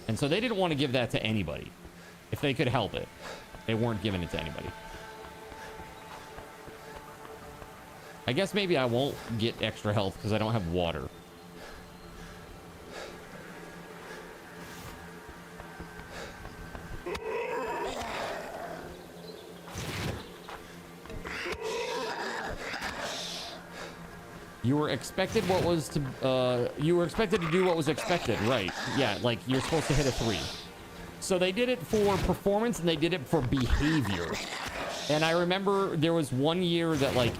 And so they didn't want to give that to anybody. If they could help it. They weren't giving it to anybody. I guess maybe I won't get extra health because I don't have water. You were expected what was to, you were expected to do what was expected, right? Yeah, like you're supposed to hit a 3. So they did it for performance and they did it for behavior. And I remember there was one year that like,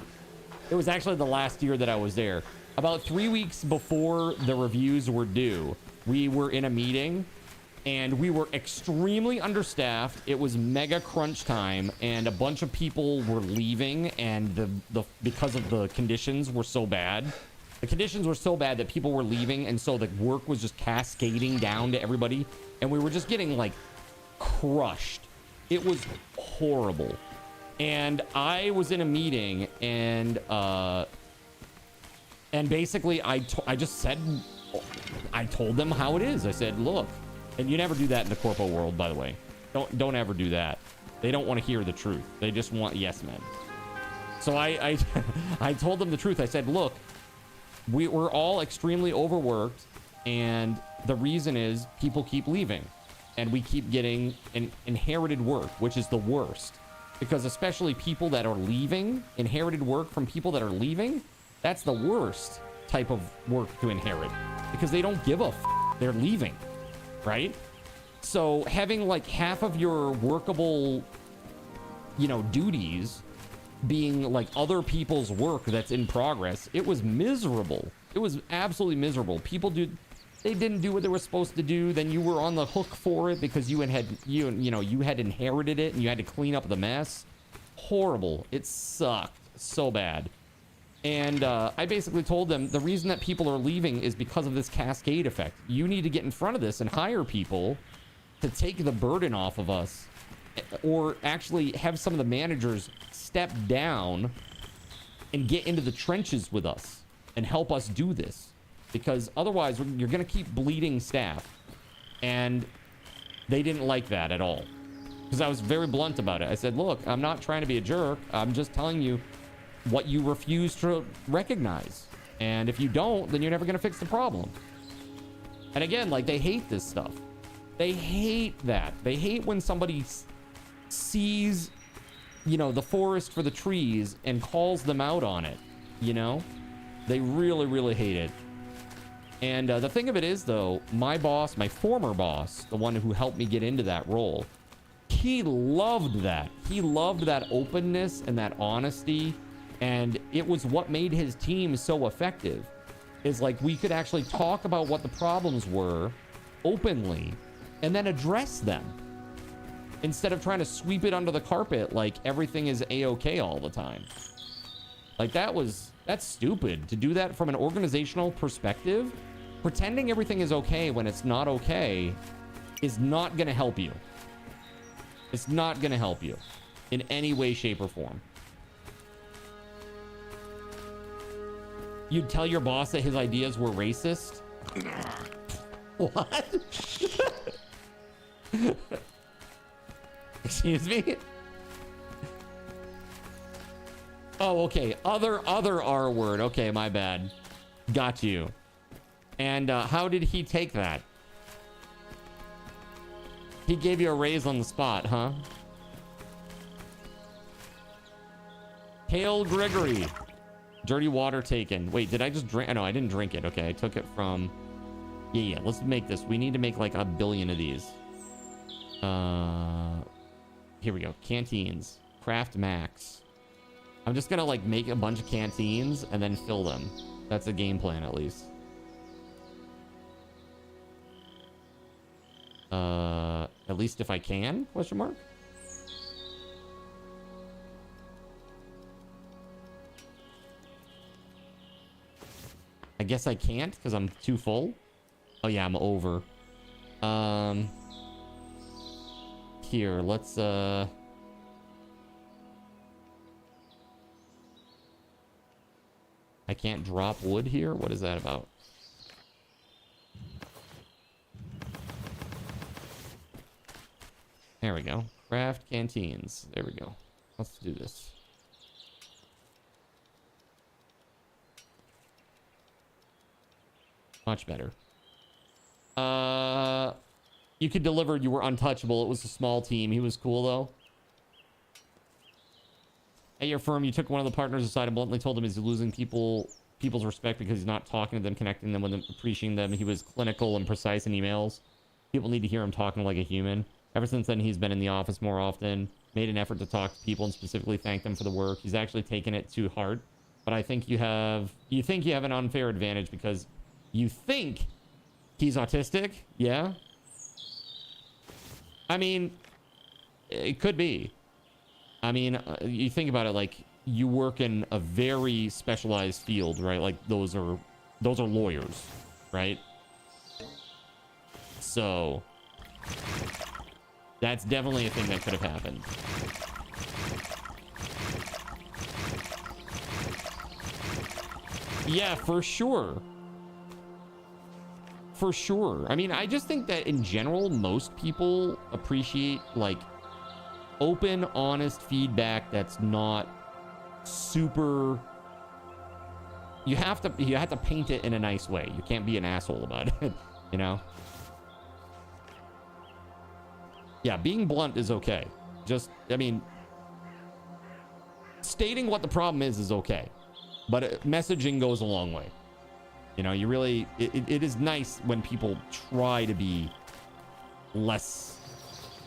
it was actually the last year that I was there. About 3 weeks before the reviews were due, we were in a meeting and we were extremely understaffed. It was mega crunch time and a bunch of people were leaving, and because of the conditions were so bad. The conditions were so bad that people were leaving, and so the work was just cascading down to everybody, and we were just getting like crushed. It was horrible. And I was in a meeting, and basically I just said, I told them how it is. I said, look, and you never do that in the corpo world, by the way. Don't ever do that. They don't want to hear the truth. They just want yes men. So I told them the truth. I said, look, we're all extremely overworked, and the reason is people keep leaving, and we keep getting inherited work, which is the worst. Because especially people that are leaving, inherited work from people that are leaving, that's the worst type of work to inherit. Because they don't give a f***. They're leaving, right? So having like half of your workable, you know, duties being like other people's work that's in progress, it was miserable. It was absolutely miserable. People they didn't do what they were supposed to do. Then you were on the hook for it because you had inherited it and you had to clean up the mess. Horrible. It sucked so bad. And I basically told them the reason that people are leaving is because of this cascade effect. You need to get in front of this and hire people to take the burden off of us, or actually have some of the managers step down and get into the trenches with us and help us do this. Because otherwise you're going to keep bleeding staff. And they didn't like that at all. Because I was very blunt about it. I said, look, I'm not trying to be a jerk. I'm just telling you what you refuse to recognize. And if you don't, then you're never going to fix the problem. And again, like, they hate this stuff. They hate that. They hate when somebody sees, you know, the forest for the trees and calls them out on it, you know? They really, really hate it. And the thing of it is, though, my boss, my former boss, the one who helped me get into that role, he loved that. He loved that openness and that honesty. And it was what made his team so effective. Is like we could actually talk about what the problems were openly and then address them. Instead of trying to sweep it under the carpet like everything is A-okay all the time. Like that's stupid to do that from an organizational perspective. Pretending everything is okay when it's not okay is not going to help you. It's not going to help you in any way, shape, or form. You'd tell your boss that his ideas were racist? What? Excuse me? Oh, okay. Other R word. Okay, my bad. Got you. And how did he take that? He gave you a raise on the spot, huh? Hail Gregory. Dirty water taken. Wait, did I just drink? No, I didn't drink it. Okay, I took it from... Yeah, let's make this. We need to make like 1 billion of these. Here we go. Canteens. Craft max. I'm just gonna like make a bunch of canteens and then fill them. That's a game plan, at least. At least if I can? Question mark? I guess I can't because I'm too full. Oh yeah, I'm over. Here, let's I can't drop wood here? What is that about? There we go. Craft canteens. There we go. Let's do this. Much better. You could deliver. You were untouchable. It was a small team. He was cool, though. At your firm, you took one of the partners aside and bluntly told him he's losing people's respect because he's not talking to them, connecting them with them, appreciating them. He was clinical and precise in emails. People need to hear him talking like a human. Ever since then, he's been in the office more often, made an effort to talk to people and specifically thank them for the work. He's actually taken it to heart. But I think you have an unfair advantage because you think he's autistic. Yeah. I mean, it could be. I mean, you think about it, like you work in a very specialized field, right? Like those are lawyers, right? So that's definitely a thing that could have happened. Yeah, for sure. For sure. I mean, I just think that in general, most people appreciate like open, honest feedback that's not super. You have to paint it in a nice way. You can't be an asshole about it, you know? Yeah, being blunt is okay. Just, I mean, stating what the problem is okay. But messaging goes a long way. You know, you really, it is nice when people try to be less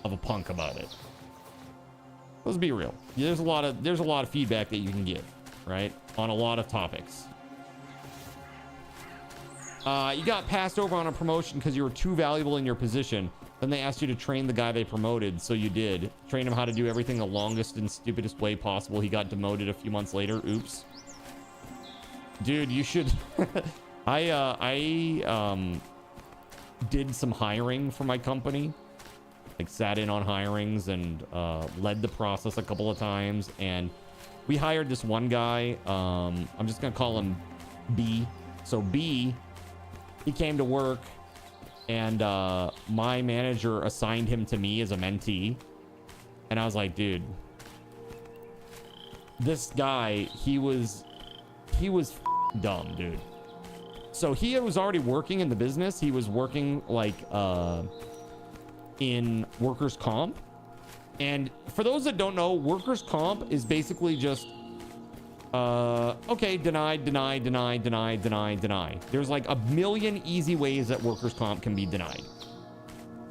of a punk about it. Let's be real. There's a lot of feedback that you can give, right? On a lot of topics. You got passed over on a promotion because you were too valuable in your position. Then they asked you to train the guy they promoted, so you did. Train him how to do everything the longest and stupidest way possible. He got demoted a few months later. Oops. Dude, you should... I did some hiring for my company. Like, sat in on hirings and led the process a couple of times. And we hired this one guy. I'm just going to call him B. So B, he came to work. And my manager assigned him to me as a mentee. And I was like, dude, this guy, he was dumb, dude. So he was already working in the business. He was working like in workers' comp. And for those that don't know, workers' comp is basically just okay, deny. There's like a million easy ways that workers' comp can be denied.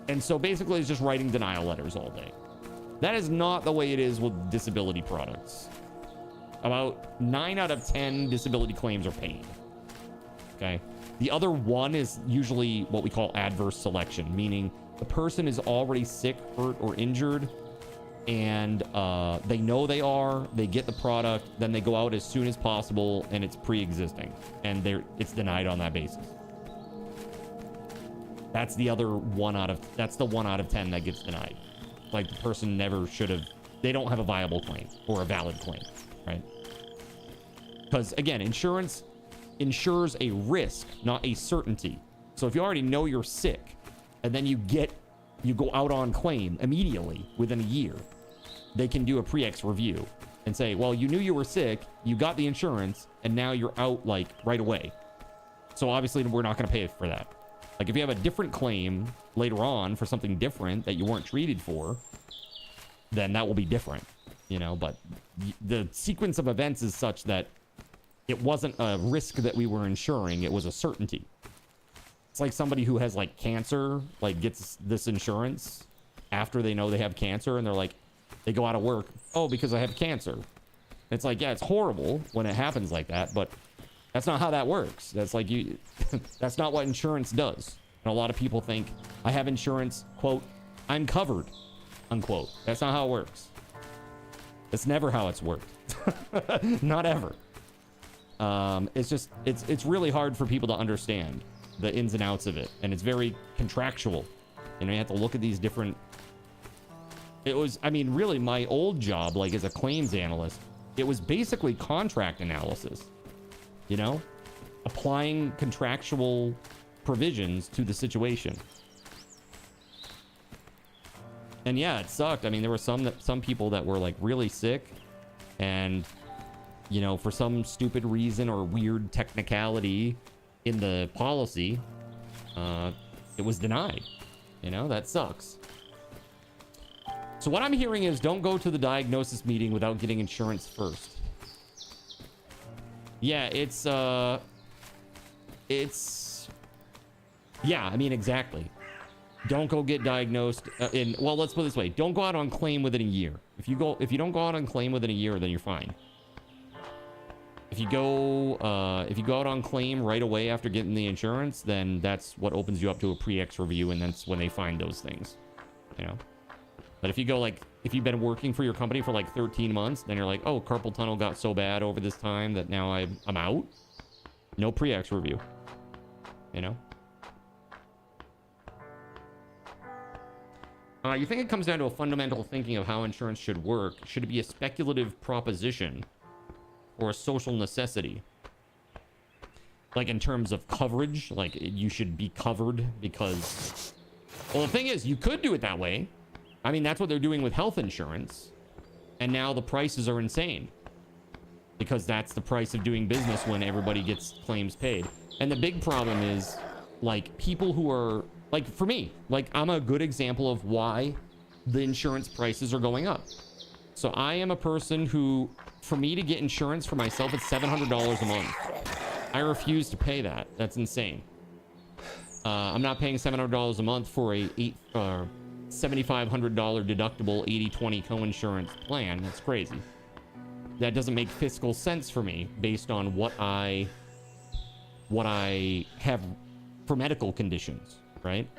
And so basically it's just writing denial letters all day. That is not the way it is with disability products. About 9 out of 10 disability claims are paid. Okay. The other one is usually what we call adverse selection, meaning the person is already sick, hurt, or injured, and they know they get the product, then they go out as soon as possible, and it's pre-existing, and it's denied on that basis. That's the other that's the 1 out of 10 that gets denied. Like the person never should have, they don't have a viable claim or a valid claim, right? Because again, insurance insures a risk, not a certainty. So if you already know you're sick, and then you go out on claim immediately within a year, they can do a pre-ex review and say, well, you knew you were sick, you got the insurance, and now you're out like right away. So obviously we're not going to pay for that. Like if you have a different claim later on for something different that you weren't treated for, then that will be different, you know, but the sequence of events is such that it wasn't a risk that we were insuring, it was a certainty. It's like somebody who has like cancer, like gets this insurance after they know they have cancer, and they're like, they go out of work, oh, because I have cancer. It's like, yeah, it's horrible when it happens like that, but That's not how that works. That's like that's not what insurance does. And a lot of people think, I have insurance, quote, I'm covered, unquote. That's not how it works. That's never how it's worked. Not ever. It's really hard for people to understand the ins and outs of it. And it's very contractual. You know, you have to look at these different... I mean, really, my old job, like as a claims analyst, it was basically contract analysis. You know? Applying contractual provisions to the situation. And yeah, it sucked. I mean, there were some people that were like really sick, and you know, for some stupid reason or weird technicality in the policy, it was denied. You know, that sucks. So what I'm hearing is, don't go to the diagnosis meeting without getting insurance first. Yeah, yeah, I mean, exactly. Don't go get diagnosed well, let's put it this way. Don't go out on claim within a year. If you don't go out on claim within a year, then you're fine. If you go out on claim right away after getting the insurance, then that's what opens you up to a pre-X review, and that's when they find those things, you know. But if you go like, if you've been working for your company for like 13 months, then you're like, oh, carpal tunnel got so bad over this time that now I'm out. No pre-X review, you know. You think it comes down to a fundamental thinking of how insurance should work? Should it be a speculative proposition or a social necessity? Like in terms of coverage, like you should be covered because... Well, the thing is, you could do it that way. I mean, that's what they're doing with health insurance. And now the prices are insane. Because that's the price of doing business when everybody gets claims paid. And the big problem is, like, people who are... Like, for me, like, I'm a good example of why the insurance prices are going up. So I am a person who, for me to get insurance for myself, it's $700 a month. I refuse to pay that. That's insane. I'm not paying $700 a month for a $7,500 deductible 80/20 co-insurance plan. That's crazy. That doesn't make fiscal sense for me based on what I have for medical conditions. Right?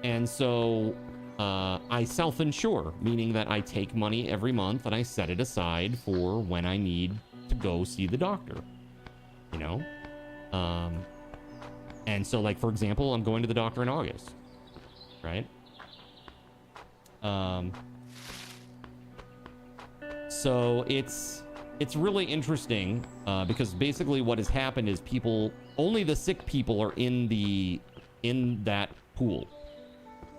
And so I self-insure, meaning that I take money every month and I set it aside for when I need to go see the doctor, you know? And so, like, for example, I'm going to the doctor in August, right? So it's really interesting because basically what has happened is only the sick people are in that pool.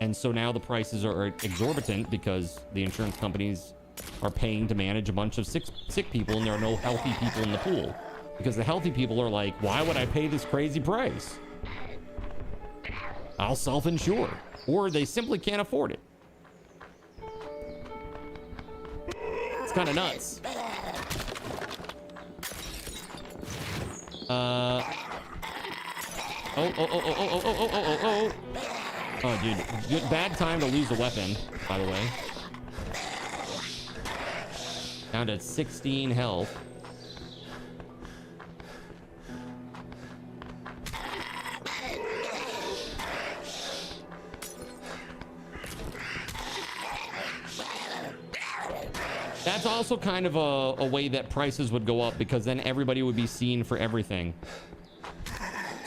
And so now the prices are exorbitant because the insurance companies are paying to manage a bunch of sick people, and there are no healthy people in the pool. Because the healthy people are like, why would I pay this crazy price? I'll self-insure. Or they simply can't afford it. It's kind of nuts. Oh, dude. Bad time to lose a weapon, by the way. Down to 16 health. That's also kind of a way that prices would go up, because then everybody would be seen for everything.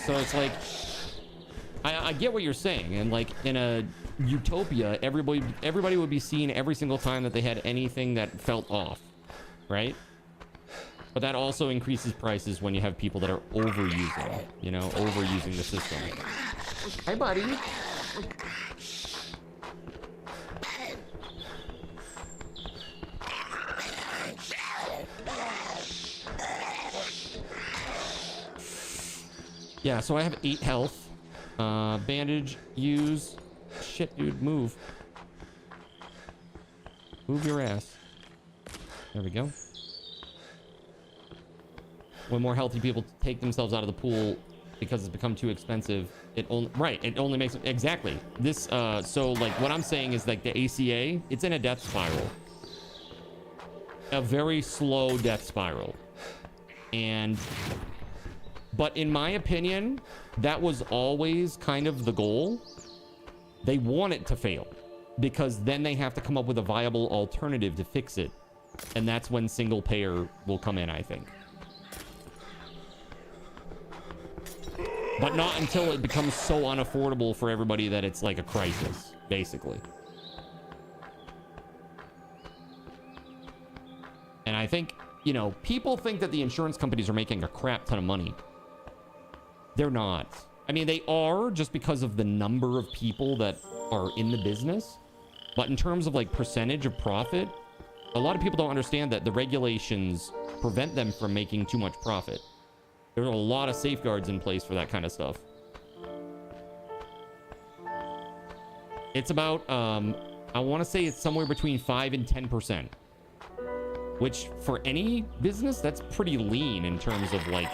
So it's like, I get what you're saying, and like in a utopia, everybody would be seen every single time that they had anything that felt off, right? But that also increases prices when you have people that are overusing, you know, overusing the system. Hi, buddy. Yeah, so I have 8 health. Bandage, use. Shit, dude, move. Move your ass. There we go. When more healthy people take themselves out of the pool because it's become too expensive, it only makes... Exactly. This, so, like, what I'm saying is, like, the ACA, it's in a death spiral. A very slow death spiral. And But in my opinion, that was always kind of the goal. They want it to fail because then they have to come up with a viable alternative to fix it. And that's when single payer will come in, I think. But not until it becomes so unaffordable for everybody that it's like a crisis, basically. And I think, you know, people think that the insurance companies are making a crap ton of money. They're not. I mean, they are just because of the number of people that are in the business. But in terms of like percentage of profit, a lot of people don't understand that the regulations prevent them from making too much profit. There are a lot of safeguards in place for that kind of stuff. It's about, I want to say it's somewhere between 5 and 10%. Which, for any business, that's pretty lean in terms of, like,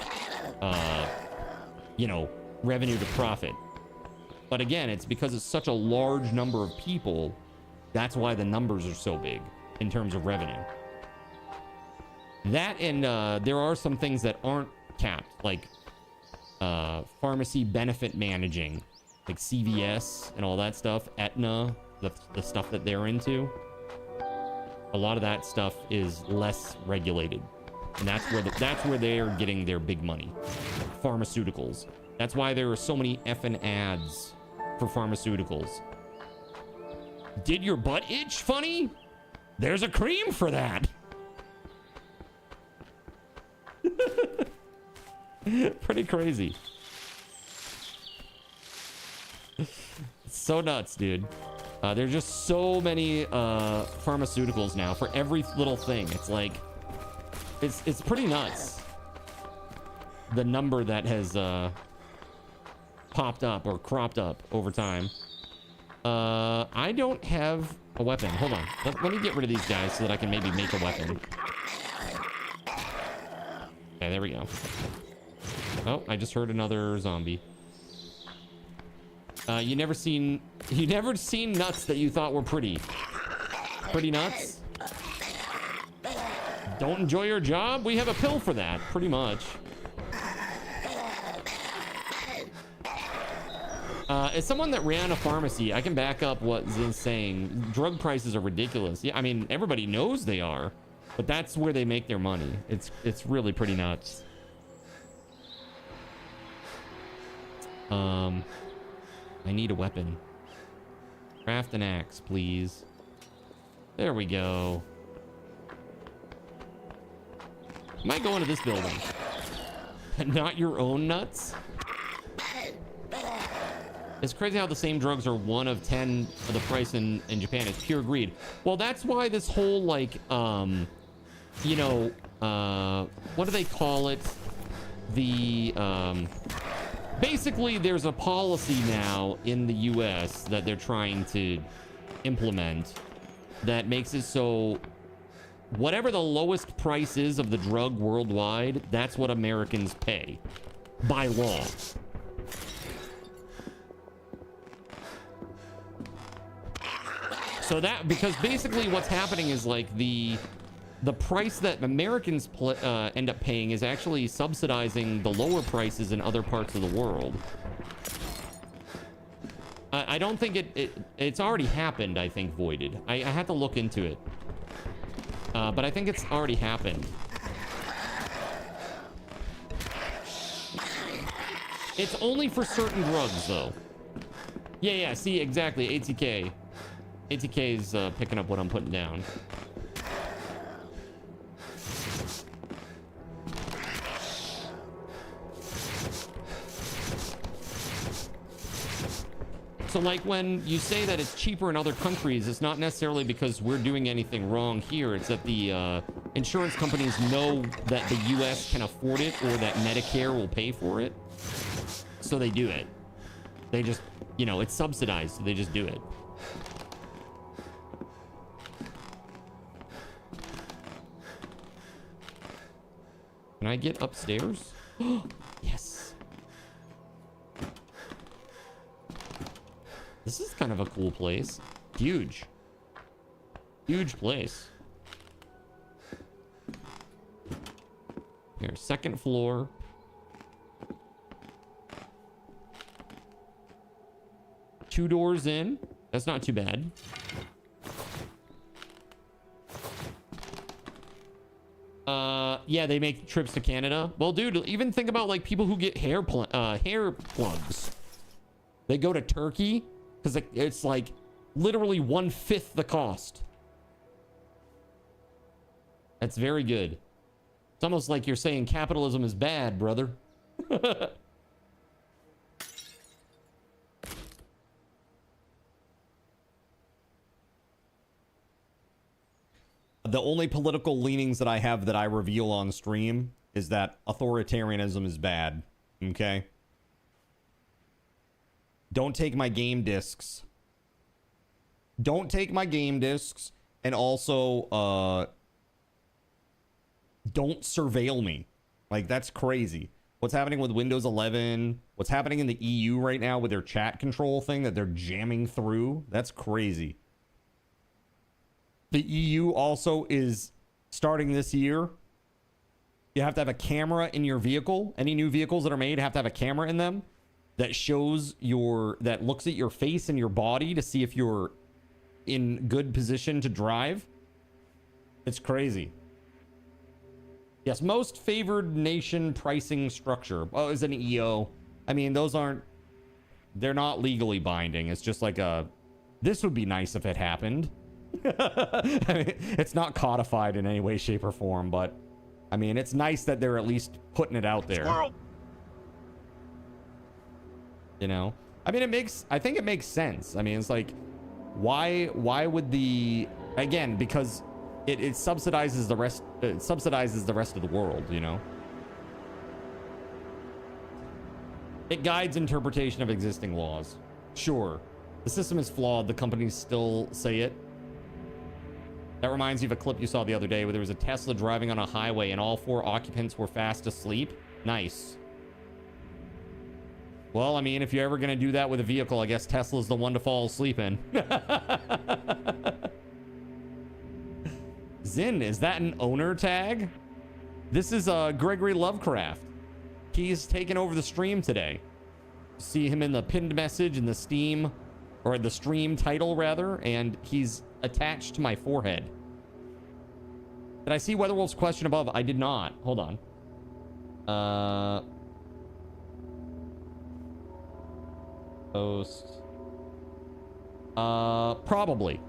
you know, revenue to profit. But again, it's because it's such a large number of people, that's why the numbers are so big in terms of revenue. That and there are some things that aren't capped, like pharmacy benefit managing, like CVS and all that stuff, Aetna, the stuff that they're into. A lot of that stuff is less regulated, and that's where they're getting their big money. Pharmaceuticals. That's why there are so many effing ads for pharmaceuticals. Did your butt itch funny? There's a cream for that. Pretty crazy. It's so nuts, dude. There's just so many pharmaceuticals now for every little thing. It's like, it's pretty nuts. The number that has popped up or cropped up over time. I don't have a weapon. Hold on. Let me get rid of these guys so that I can maybe make a weapon. Okay, there we go. Oh, I just heard another zombie. You never seen nuts that you thought were pretty. Pretty nuts? Don't enjoy your job? We have a pill for that, pretty much. As someone that ran a pharmacy, I can back up what Zin's saying. Drug prices are ridiculous. Yeah, I mean, everybody knows they are, but that's where they make their money. It's really pretty nuts. I need a weapon. Craft an axe, please. There we go. Might go into this building. Not your own nuts? It's crazy how the same drugs are 1 of 10 of the price in Japan. It's pure greed. Well, that's why this whole, like, you know, what do they call it? The, basically, there's a policy now in the US that they're trying to implement that makes it so whatever the lowest price is of the drug worldwide, that's what Americans pay by law. So that, because basically what's happening is like the price that Americans end up paying is actually subsidizing the lower prices in other parts of the world. I don't think it's already happened, I think, Voided. I had to look into it. But I think it's already happened. It's only for certain drugs, though. Yeah, see, exactly, ATK. ATK's picking up what I'm putting down. So, like, when you say that it's cheaper in other countries, it's not necessarily because we're doing anything wrong here. It's that the insurance companies know that the U.S. can afford it or that Medicare will pay for it. So they do it. They just, you know, it's subsidized, so they just do it. Can I get upstairs? Yes. This is kind of a cool place. Huge. Huge place. Here, second floor. 2 doors in. That's not too bad. Yeah, they make trips to Canada. Well, dude, even think about like people who get hair plugs. They go to Turkey because it's like literally 1/5 the cost. That's very good. It's almost like you're saying capitalism is bad, brother. The only political leanings that I have that I reveal on stream is that authoritarianism is bad. Okay? Don't take my game discs. Don't take my game discs. And also, don't surveil me. Like, that's crazy. What's happening with Windows 11? What's happening in the EU right now with their chat control thing that they're jamming through? That's crazy. The EU also is starting this year. You have to have a camera in your vehicle. Any new vehicles that are made have to have a camera in them that shows that looks at your face and your body to see if you're in good position to drive. It's crazy. Yes, most favored nation pricing structure. Oh, is an EO. I mean, they're not legally binding. It's just like this would be nice if it happened. I mean, it's not codified in any way, shape, or form, but I mean, it's nice that they're at least putting it out there. Squirrel. You know, I mean, I think it makes sense. I mean, it's like, why would again, because it subsidizes the rest. It subsidizes the rest of the world. You know, it guides interpretation of existing laws. Sure, the system is flawed. The companies still say it. That reminds me of a clip you saw the other day where there was a Tesla driving on a highway and all 4 occupants were fast asleep. Nice. Well, I mean, if you're ever going to do that with a vehicle, I guess Tesla's the one to fall asleep in. Zin, is that an owner tag? This is Gregory Lovecraft. He's taken over the stream today. See him in the pinned message in the Steam, or the stream title rather, and he's attached to my forehead. Did I see Weatherwolf's question above? I did not. Hold on. Post. Probably.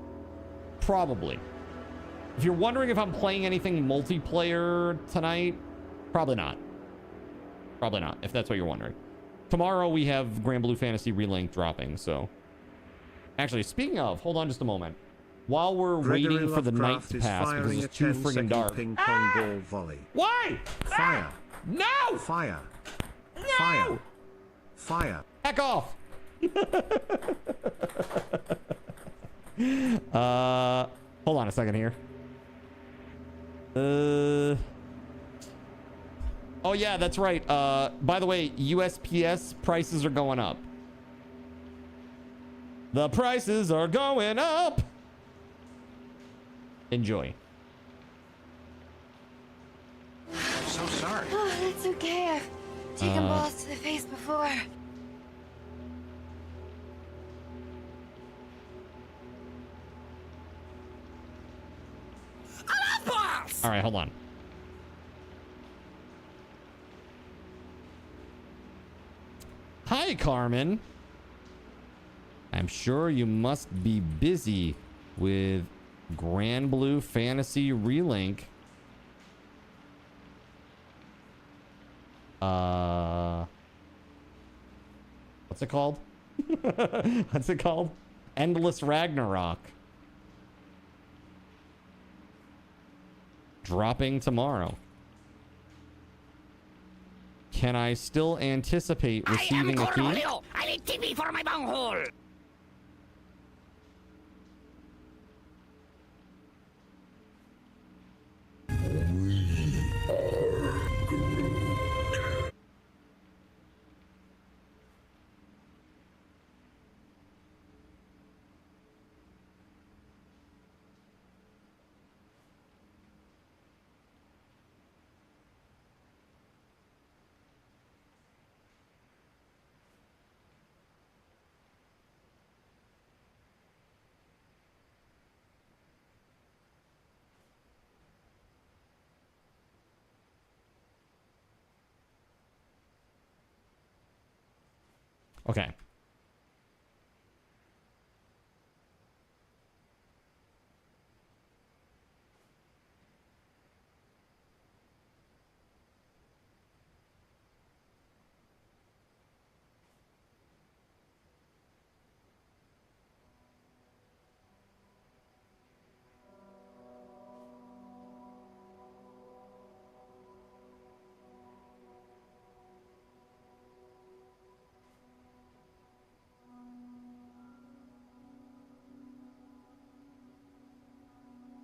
If you're wondering if I'm playing anything multiplayer tonight, probably not. Probably not, if that's what you're wondering. Tomorrow we have Grand Blue Fantasy Relink dropping, so. Actually, speaking of, hold on just a moment. While we're waiting for the night to pass, because it's too friggin' dark. Ping pong ball volley. Why? Fire. No! Fire. No! Fire. Fire. Back off. Hold on a second here. Oh yeah, that's right. By the way, USPS prices are going up. The prices are going up. Enjoy. I'm so sorry. Oh, that's okay. I've taken balls to the face before. All right, hold on. Hi, Carmen. I'm sure you must be busy with Grand Blue Fantasy Relink. What's it called? What's it called? Endless Ragnarok. Dropping tomorrow. Can I still anticipate receiving a key? I need TV for my bunghole. Okay.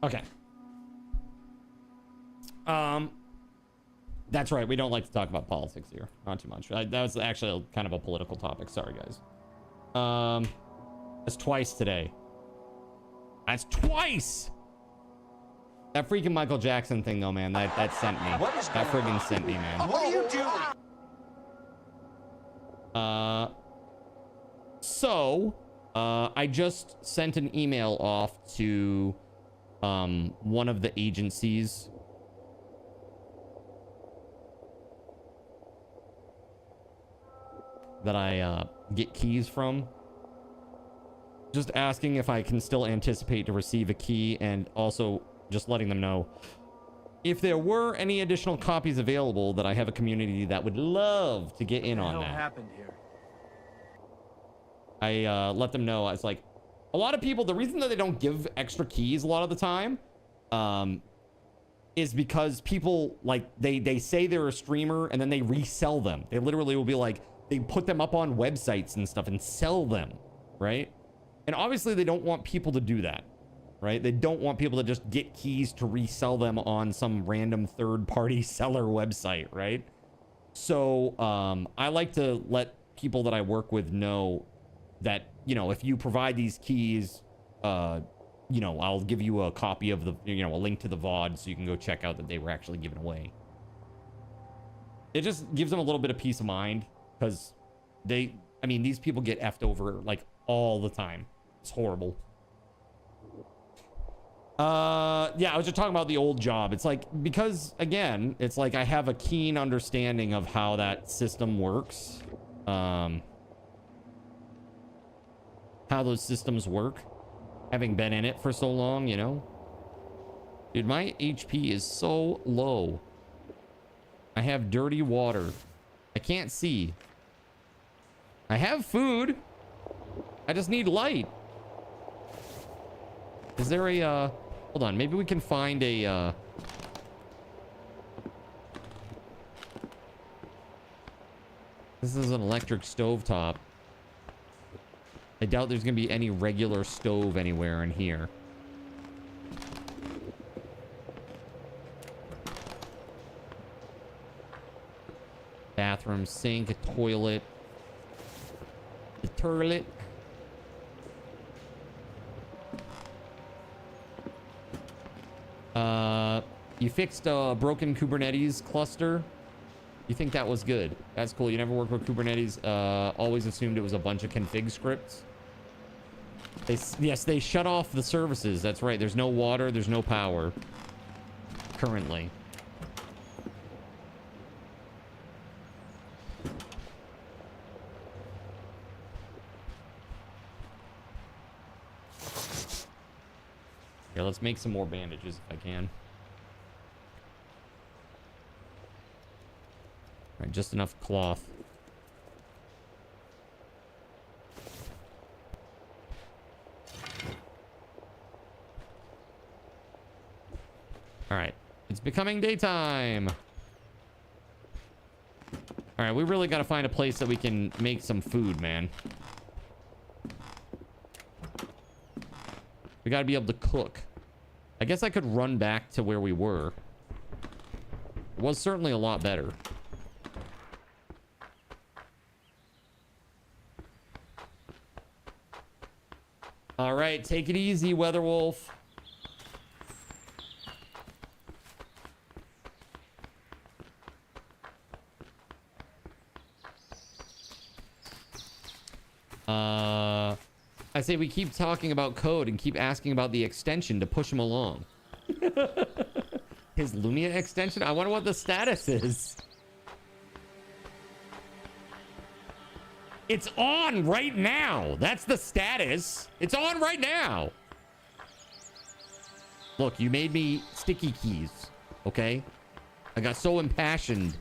Okay. That's right. We don't like to talk about politics here. Not too much. That was actually kind of a political topic. Sorry, guys. That's twice today. That's twice. That freaking Michael Jackson thing, though, man. That sent me. That friggin' sent me, man. What are you doing? I just sent an email off to one of the agencies that I get keys from, just asking if I can still anticipate to receive a key, and also just letting them know if there were any additional copies available, that I have a community that would love to get in on that. Happened here? I let them know. I was like, a lot of people, the reason that they don't give extra keys a lot of the time is because people, like, they say they're a streamer and then they resell them. They literally will be like, they put them up on websites and stuff and sell them, right? And obviously they don't want people to do that, right? They don't want people to just get keys to resell them on some random third-party seller website, right? So I like to let people that I work with know that, you know, if you provide these keys, you know, I'll give you a copy of the, you know, a link to the VOD so you can go check out that they were actually given away. It just gives them a little bit of peace of mind, because I mean, these people get effed over like all the time. It's horrible. Yeah, I was just talking about the old job. It's like, because again, it's like I have a keen understanding of how that system works. How those systems work, having been in it for so long, you know. Dude, my HP is so low. I have dirty water. I can't see. I have food. I just need light. Is there a hold on, maybe we can find a this is an electric stovetop. I doubt there's gonna be any regular stove anywhere in here. Bathroom sink, a toilet. The toilet. You fixed a broken Kubernetes cluster. You think that was good? That's cool. You never worked with Kubernetes. Always assumed it was a bunch of config scripts. Yes, they shut off the services. That's right. There's no water. There's no power currently. Here, let's make some more bandages if I can. All right, just enough cloth. All right, it's becoming daytime. All right, we really got to find a place that we can make some food, man. We got to be able to cook. I guess I could run back to where we were. It was certainly a lot better. All right, take it easy, WeatherWolf. I say we keep talking about code and keep asking about the extension to push him along. His Lumia extension? I wonder what the status is. It's on right now. That's the status. It's on right now. Look, you made me sticky keys, okay? I got so impassioned.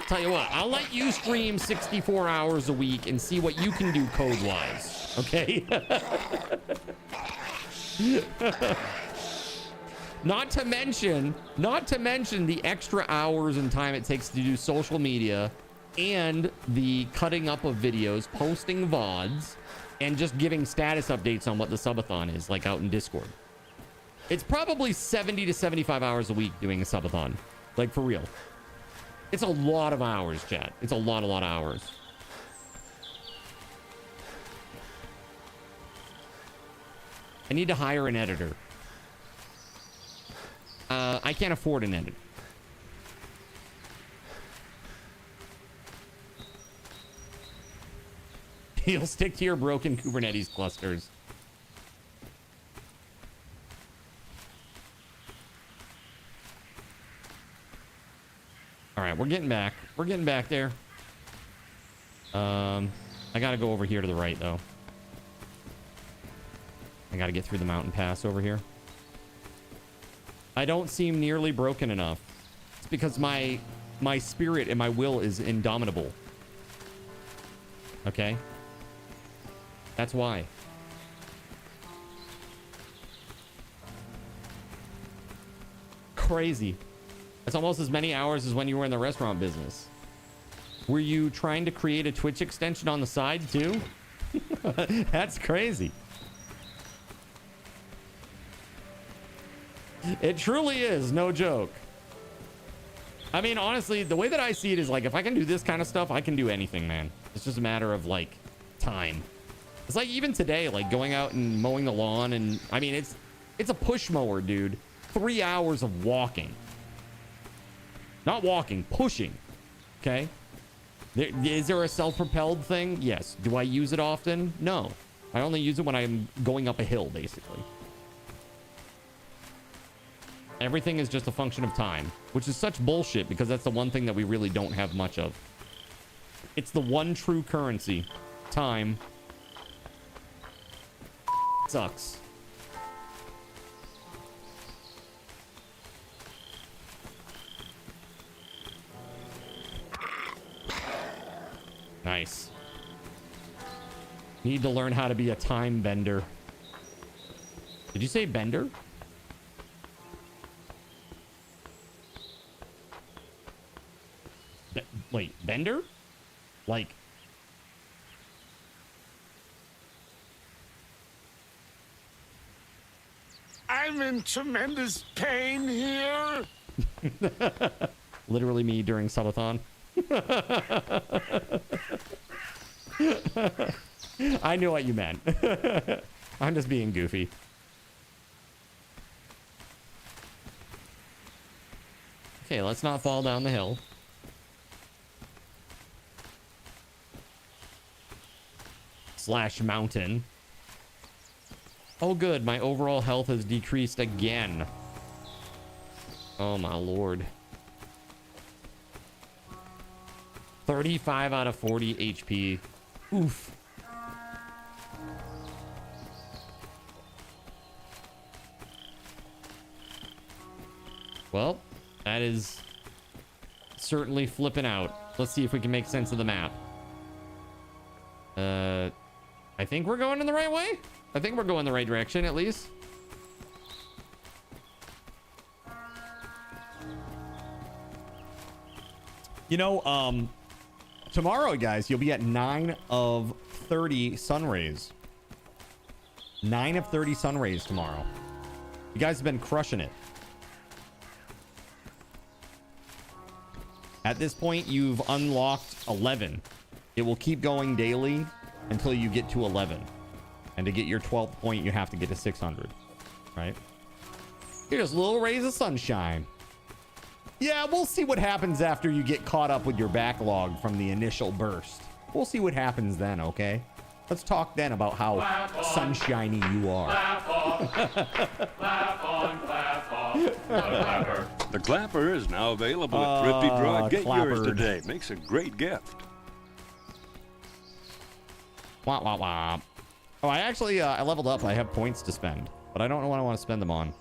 Tell you what, I'll let you stream 64 hours a week and see what you can do code-wise, okay? Not to mention the extra hours and time it takes to do social media and the cutting up of videos, posting VODs, and just giving status updates on what the subathon is, like out in Discord. It's probably 70 to 75 hours a week doing a subathon, like for real. It's a lot of hours, chat. It's a lot of hours. I need to hire an editor. I can't afford an editor. You'll stick to your broken Kubernetes clusters. All right, we're getting back. We're getting back there. I gotta go over here to the right, though. I gotta get through the mountain pass over here. I don't seem nearly broken enough. It's because my spirit and my will is indomitable. Okay? That's why. Crazy. That's almost as many hours as when you were in the restaurant business. Were you trying to create a Twitch extension on the side too? That's crazy. It truly is, no joke. I mean, honestly, the way that I see it is like, if I can do this kind of stuff, I can do anything, man. It's just a matter of like time. It's like even today, like going out and mowing the lawn, and I mean, it's a push mower, dude. 3 hours of walking. Not walking, pushing. Okay? Is there a self-propelled thing? Yes. Do I use it often? No. I only use it when I'm going up a hill, basically. Everything is just a function of time, which is such bullshit because that's the one thing that we really don't have much of. It's the one true currency. Time. Sucks. Nice. Need to learn how to be a time bender. Did you say bender? Wait, bender? Like... I'm in tremendous pain here. Literally me during subathon. I knew what you meant. I'm just being goofy. Okay, let's not fall down the hill. Slash mountain. Oh good, my overall health has decreased again. Oh my lord. 35 out of 40 HP. Oof. Well, that is certainly flipping out. Let's see if we can make sense of the map. I think we're going in the right way. I think we're going the right direction, at least. You know, tomorrow, guys, you'll be at 9 of 30 sun rays. 9 of 30 sun rays tomorrow. You guys have been crushing it. At this point, you've unlocked 11. It will keep going daily until you get to 11. And to get your 12th point, you have to get to 600. Right? Here's little rays of sunshine. Yeah, we'll see what happens after you get caught up with your backlog from the initial burst. We'll see what happens then, okay? Let's talk then about how sunshiny you are. Clap on, clap on, clap on. The clapper is now available at Thrifty Draw. Get yours clappered. today. Makes a great gift. Wah, wah, wah. Oh, I actually, I leveled up. I have points to spend, but I don't know what I want to spend them on.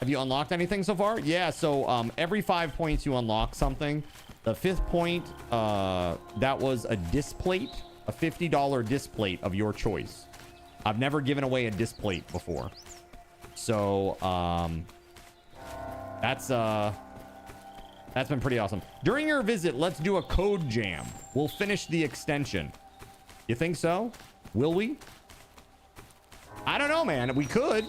Have you unlocked anything so far? Yeah, so every 5 points you unlock something. The 5th point, that was a disc plate, a $50 disc plate of your choice. I've never given away a disc plate before. So, that's been pretty awesome. During your visit, let's do a code jam. We'll finish the extension. You think so? Will we? I don't know, man. We could.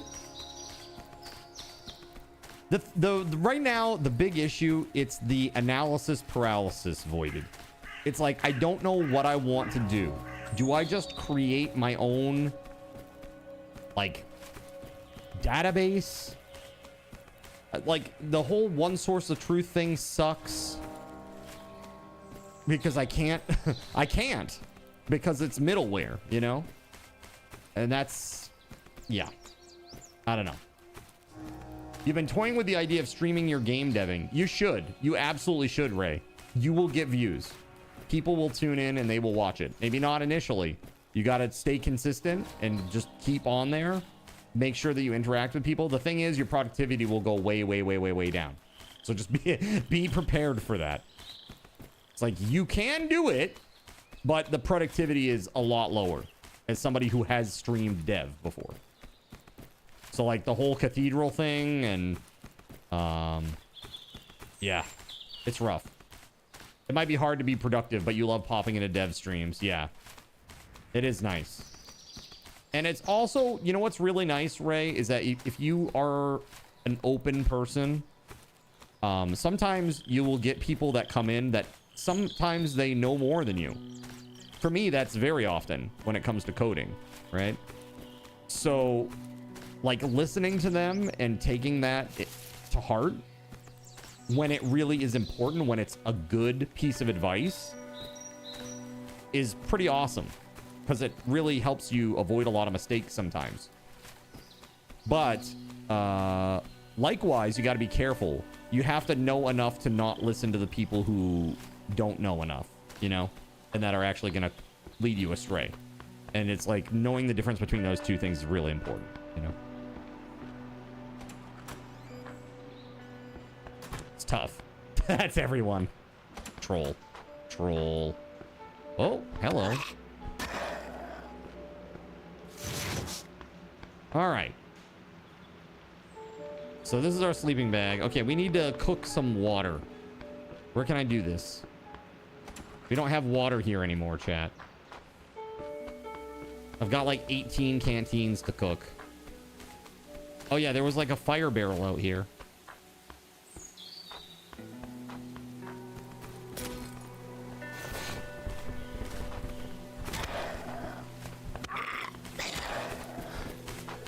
The right now, the big issue, it's the analysis paralysis voided. It's like, I don't know what I want to do. Do I just create my own, like, database? Like, the whole one source of truth thing sucks. Because I can't, I can't. Because it's middleware, you know? And that's, yeah. I don't know. You've been toying with the idea of streaming your game deving. You should. You absolutely should, Ray. You will get views. People will tune in and they will watch it. Maybe not initially. You got to stay consistent and just keep on there. Make sure that you interact with people. The thing is, your productivity will go way, way, way, way, way down. So just be prepared for that. It's like, you can do it, but the productivity is a lot lower as somebody who has streamed dev before. So like the whole cathedral thing and yeah, it's rough. It might be hard to be productive, but you love popping into dev streams. Yeah, it is nice. And it's also, you know what's really nice, Ray, is that if you are an open person, sometimes you will get people that come in that sometimes they know more than you. For me, that's very often when it comes to coding, right? So like listening to them and taking that to heart when it really is important, when it's a good piece of advice, is pretty awesome because it really helps you avoid a lot of mistakes sometimes. But likewise, you got to be careful. You have to know enough to not listen to the people who don't know enough, you know, and that are actually going to lead you astray. And it's like knowing the difference between those two things is really important, you know. Tough. That's everyone. Troll. Oh, hello. All right. So this is our sleeping bag. Okay, we need to cook some water. Where can I do this? We don't have water here anymore, chat. I've got like 18 canteens to cook. Oh yeah, there was like a fire barrel out here.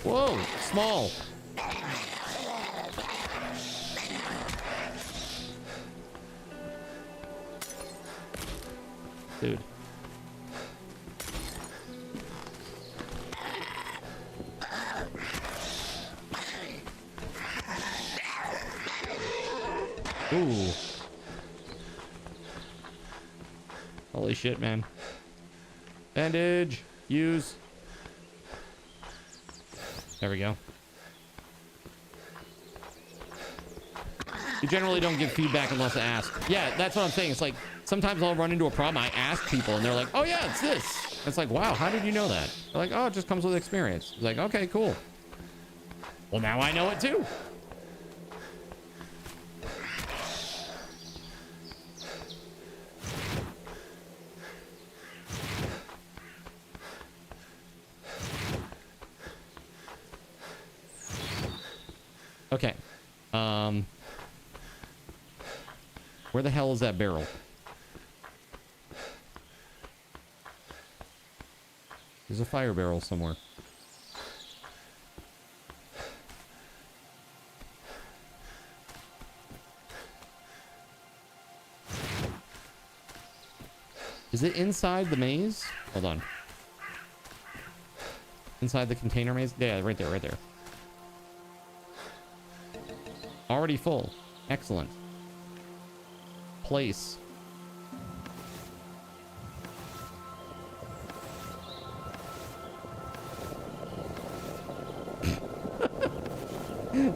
Whoa, small. Dude. Ooh. Holy shit, man. Bandage. Use. There we go. You generally don't give feedback unless asked. Yeah, that's what I'm saying. It's like, sometimes I'll run into a problem. I ask people and they're like, oh yeah, it's this. It's like, wow, how did you know that? They're like, oh, it just comes with experience. It's like, okay, cool. Well, now I know it too. Okay. Where the hell is that barrel? There's a fire barrel somewhere. Is it inside the maze? Hold on. Inside the container maze? Yeah, right there, right there. Already full. Excellent. Place.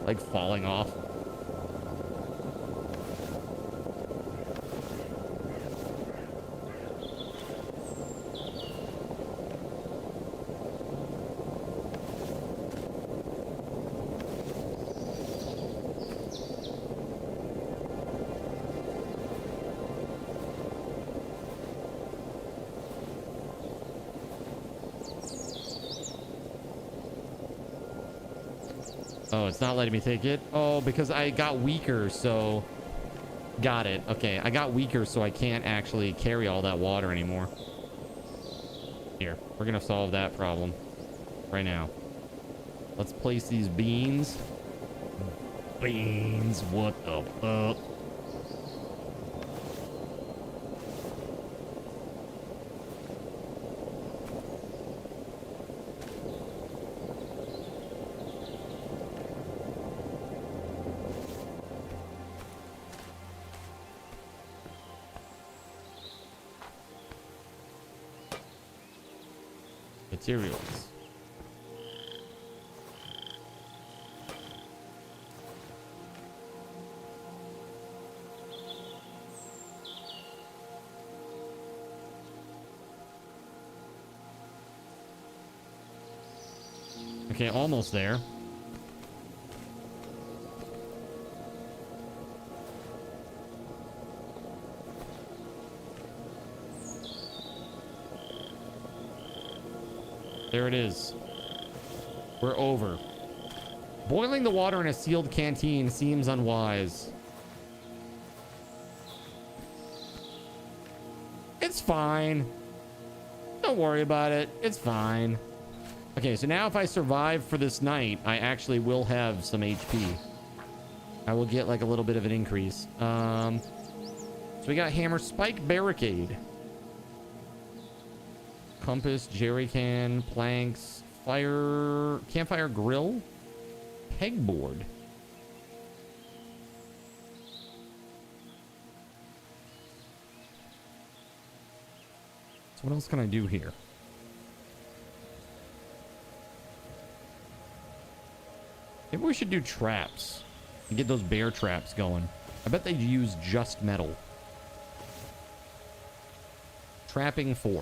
Like falling off. Oh, it's not letting me take it. Oh, because I got weaker, so... Got it. Okay, I got weaker, so I can't actually carry all that water anymore. Here, we're gonna solve that problem right now. Let's place these beans. Beans, what the fuck? Materials. Okay, almost there. There it is. We're over. Boiling the water in a sealed canteen seems unwise. It's fine. Don't worry about it. It's fine. Okay, so now if I survive for this night, I actually will have some HP. I will get like a little bit of an increase. So we got hammer, spike, barricade. Compass, jerry can, planks, fire, campfire grill, pegboard. So what else can I do here? Maybe we should do traps and get those bear traps going. I bet they use just metal. Trapping 4.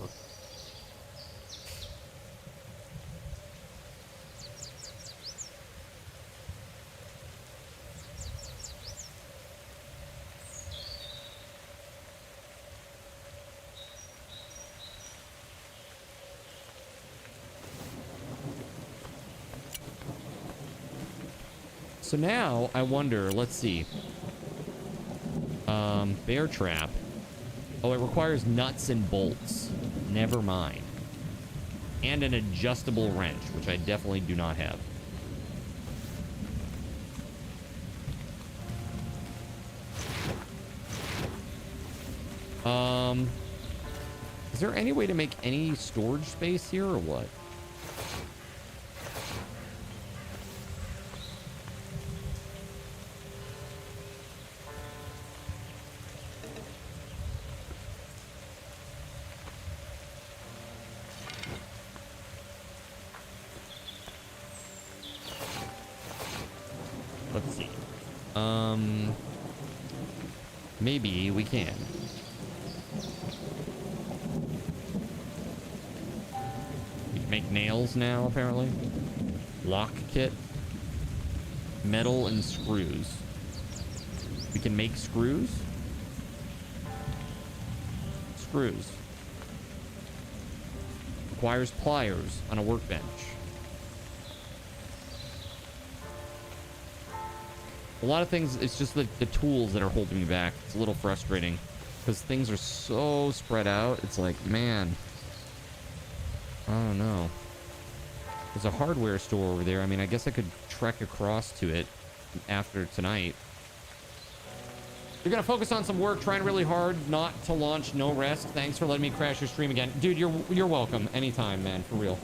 So now I wonder, let's see. Bear trap. Oh, it requires nuts and bolts. Never mind. And an adjustable wrench, which I definitely do not have. Is there any way to make any storage space here or what? Let's see. Maybe we can. We can make nails now, apparently. Lock kit. Metal and screws. We can make screws. Screws. Requires pliers on a workbench. A lot of things, it's just the tools that are holding me back. It's a little frustrating because things are so spread out. It's like, man, I don't know. There's a hardware store over there. I mean, I guess I could trek across to it after tonight. You're going to focus on some work, trying really hard not to launch, no rest. Thanks for letting me crash your stream again. Dude, you're welcome. Anytime, man, for real.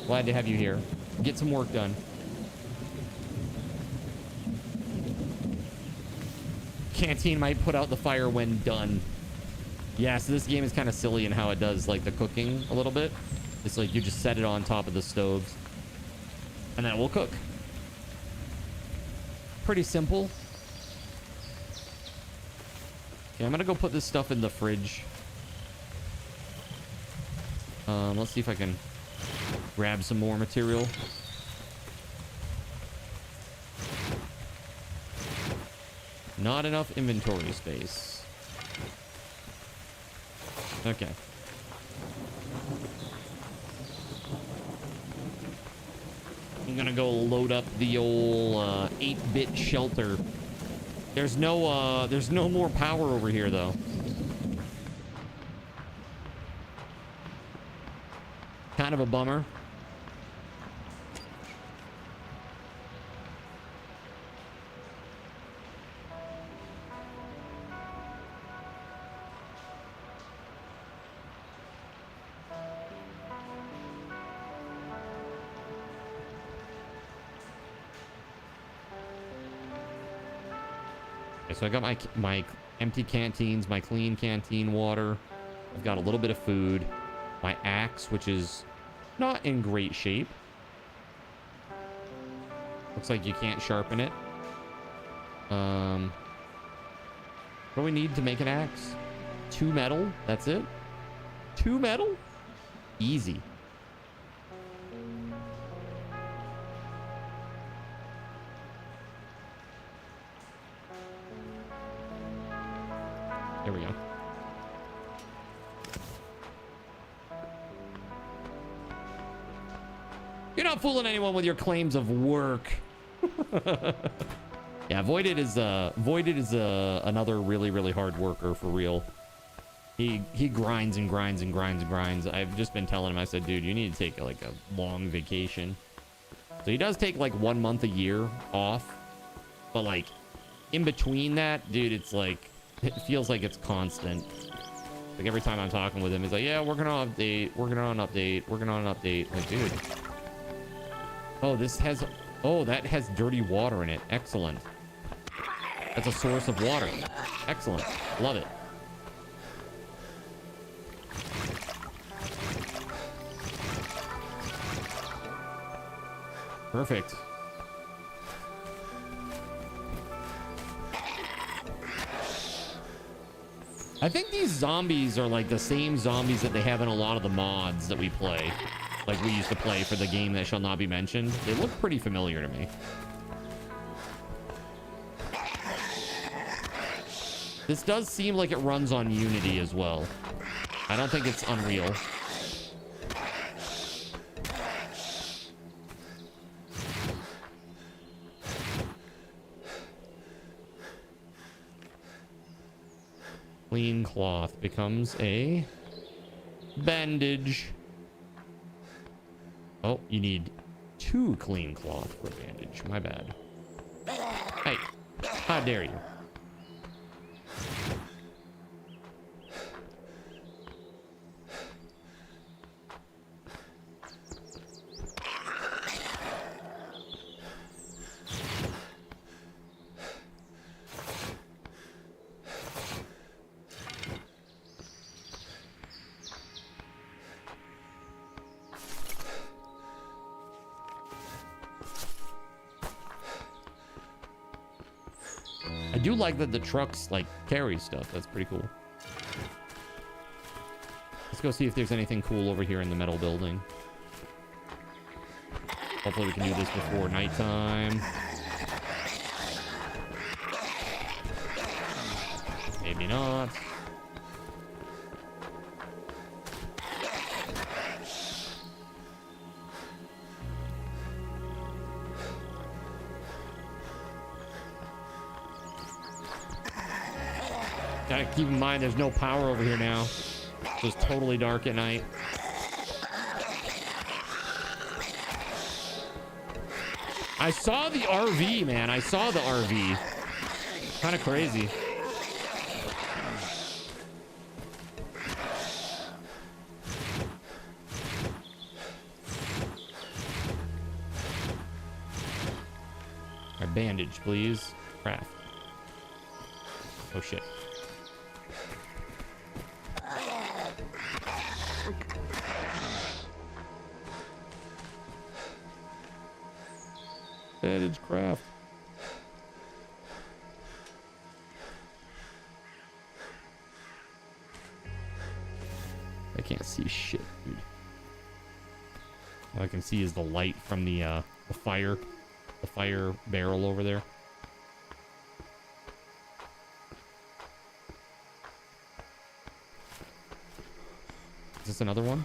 Glad to have you here. Get some work done. Canteen might put out the fire when done. Yeah, so this game is kind of silly in how it does like the cooking a little bit. It's like you just set it on top of the stoves and then it will cook. Pretty simple. Okay, I'm gonna go put this stuff in the fridge. Let's see if I can grab some more material. Not enough inventory space. Okay. I'm gonna go load up the old 8-bit shelter. There's no more power over here though. Kind of a bummer. So I got my empty canteens, my clean canteen water. I've got a little bit of food. My axe, which is not in great shape. Looks like you can't sharpen it. What do we need to make an axe? 2 metal. That's it. 2 metal? Easy. There we go. You're not fooling anyone with your claims of work. Yeah, Voided is another really hard worker for real. He grinds and grinds and grinds and grinds. I've just been telling him, I said, dude, you need to take like a long vacation. So he does take like 1 month a year off, but like in between that, dude, it's like it feels like it's constant. Like every time I'm talking with him, he's like, yeah, working on an update, working on an update, working on an update. Like, dude. Oh, that has dirty water in it. Excellent. That's a source of water. Excellent. Love it. Perfect. I think these zombies are like the same zombies that they have in a lot of the mods that we play. Like we used to play for the game that shall not be mentioned. They look pretty familiar to me. This does seem like it runs on Unity as well. I don't think it's Unreal. Clean cloth becomes a bandage. Oh, you need 2 clean cloth for a bandage. My bad. Hey, how dare you? I do like that the trucks like carry stuff. That's pretty cool. Let's go see if there's anything cool over here in the metal building. Hopefully we can do this before nighttime. Maybe not. Gotta keep in mind there's no power over here now. So it's totally dark at night. I saw the RV, man. I saw the RV. Kind of crazy. A bandage, please. Craft. Oh shit. Edge craft. I can't see shit, dude. All I can see is the light from the fire barrel over there. Is this another one?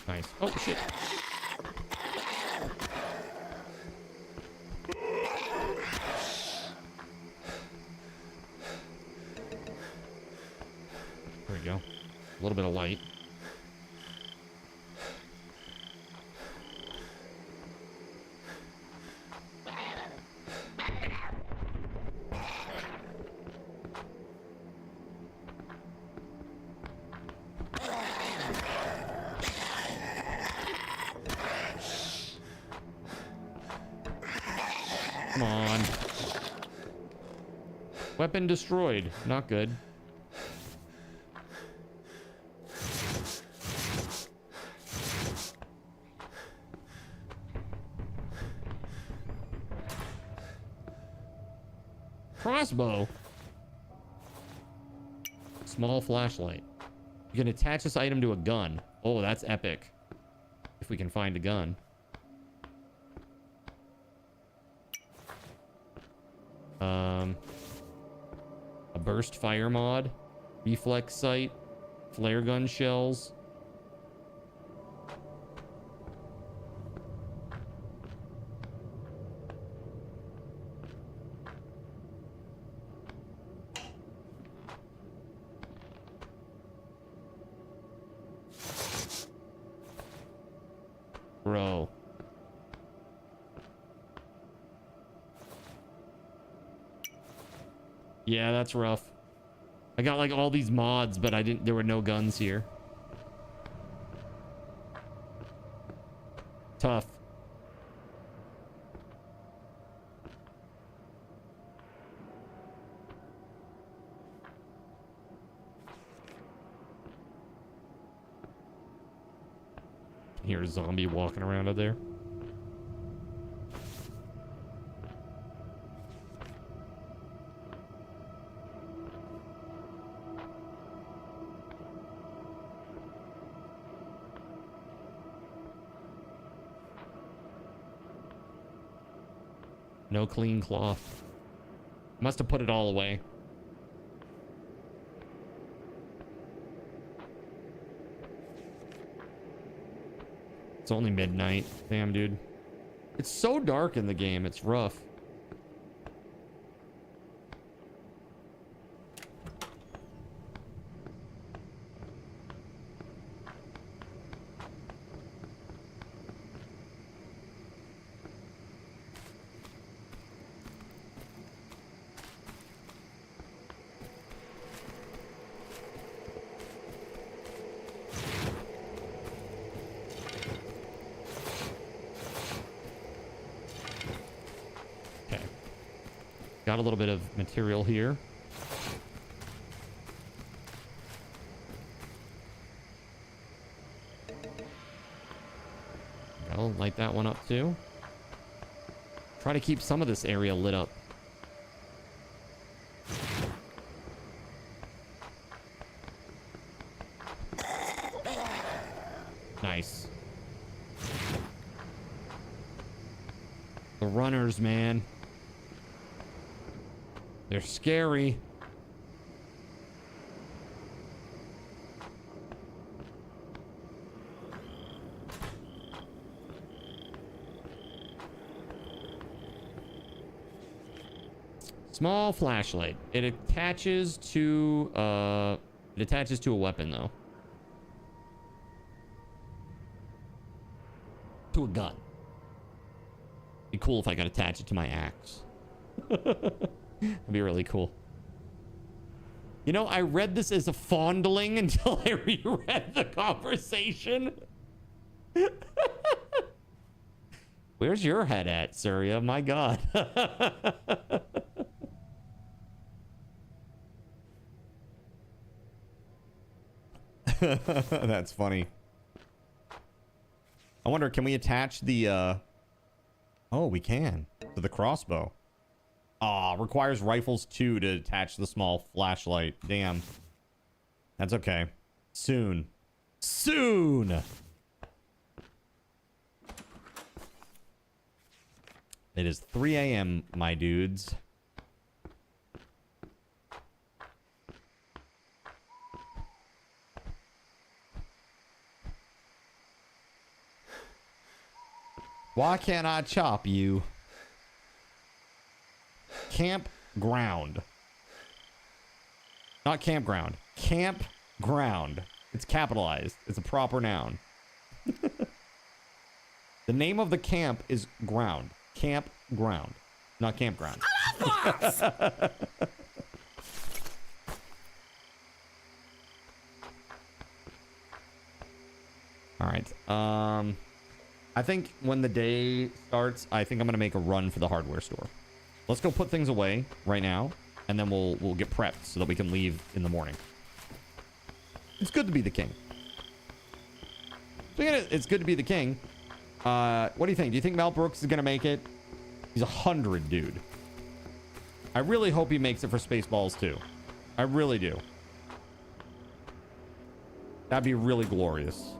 Nice. Oh shit. There we go. A little bit of light. Come on. Weapon destroyed. Not good. Crossbow. Small flashlight. You can attach this item to a gun. Oh, that's epic. If we can find a gun. A burst fire mod, reflex sight, flare gun shells. Bro. Yeah, that's rough. I got like all these mods, but there were no guns here. Tough. Hear a zombie walking around out there. No clean cloth. Must have put it all away. It's only midnight. Damn, dude. It's so dark in the game. It's rough. Got a little bit of material here. I'll light that one up too. Try to keep some of this area lit up. Nice. The runners, man. They're scary. Small flashlight. It attaches to a weapon though. To a gun. Be cool if I could attach it to my axe. That'd be really cool. You know, I read this as a fondling until I reread the conversation. Where's your head at, Surya? My God. That's funny. I wonder, can we attach the, oh, we can. To the crossbow. Ah, requires rifles 2 to attach the small flashlight. Damn. That's okay. Soon. Soon! It is 3 a.m., my dudes. Why can't I chop you? Campground. Not campground. Campground. It's capitalized. It's a proper noun. The name of the camp is ground. Campground. Not campground. All right. I think when the day starts, I think I'm gonna make a run for the hardware store. Let's go put things away right now, and then we'll get prepped so that we can leave in the morning. It's good to be the king. It's good to be the king. What do you think? Do you think Mel Brooks is gonna make it? He's 100, dude. I really hope he makes it for Spaceballs too. I really do. That'd be really glorious.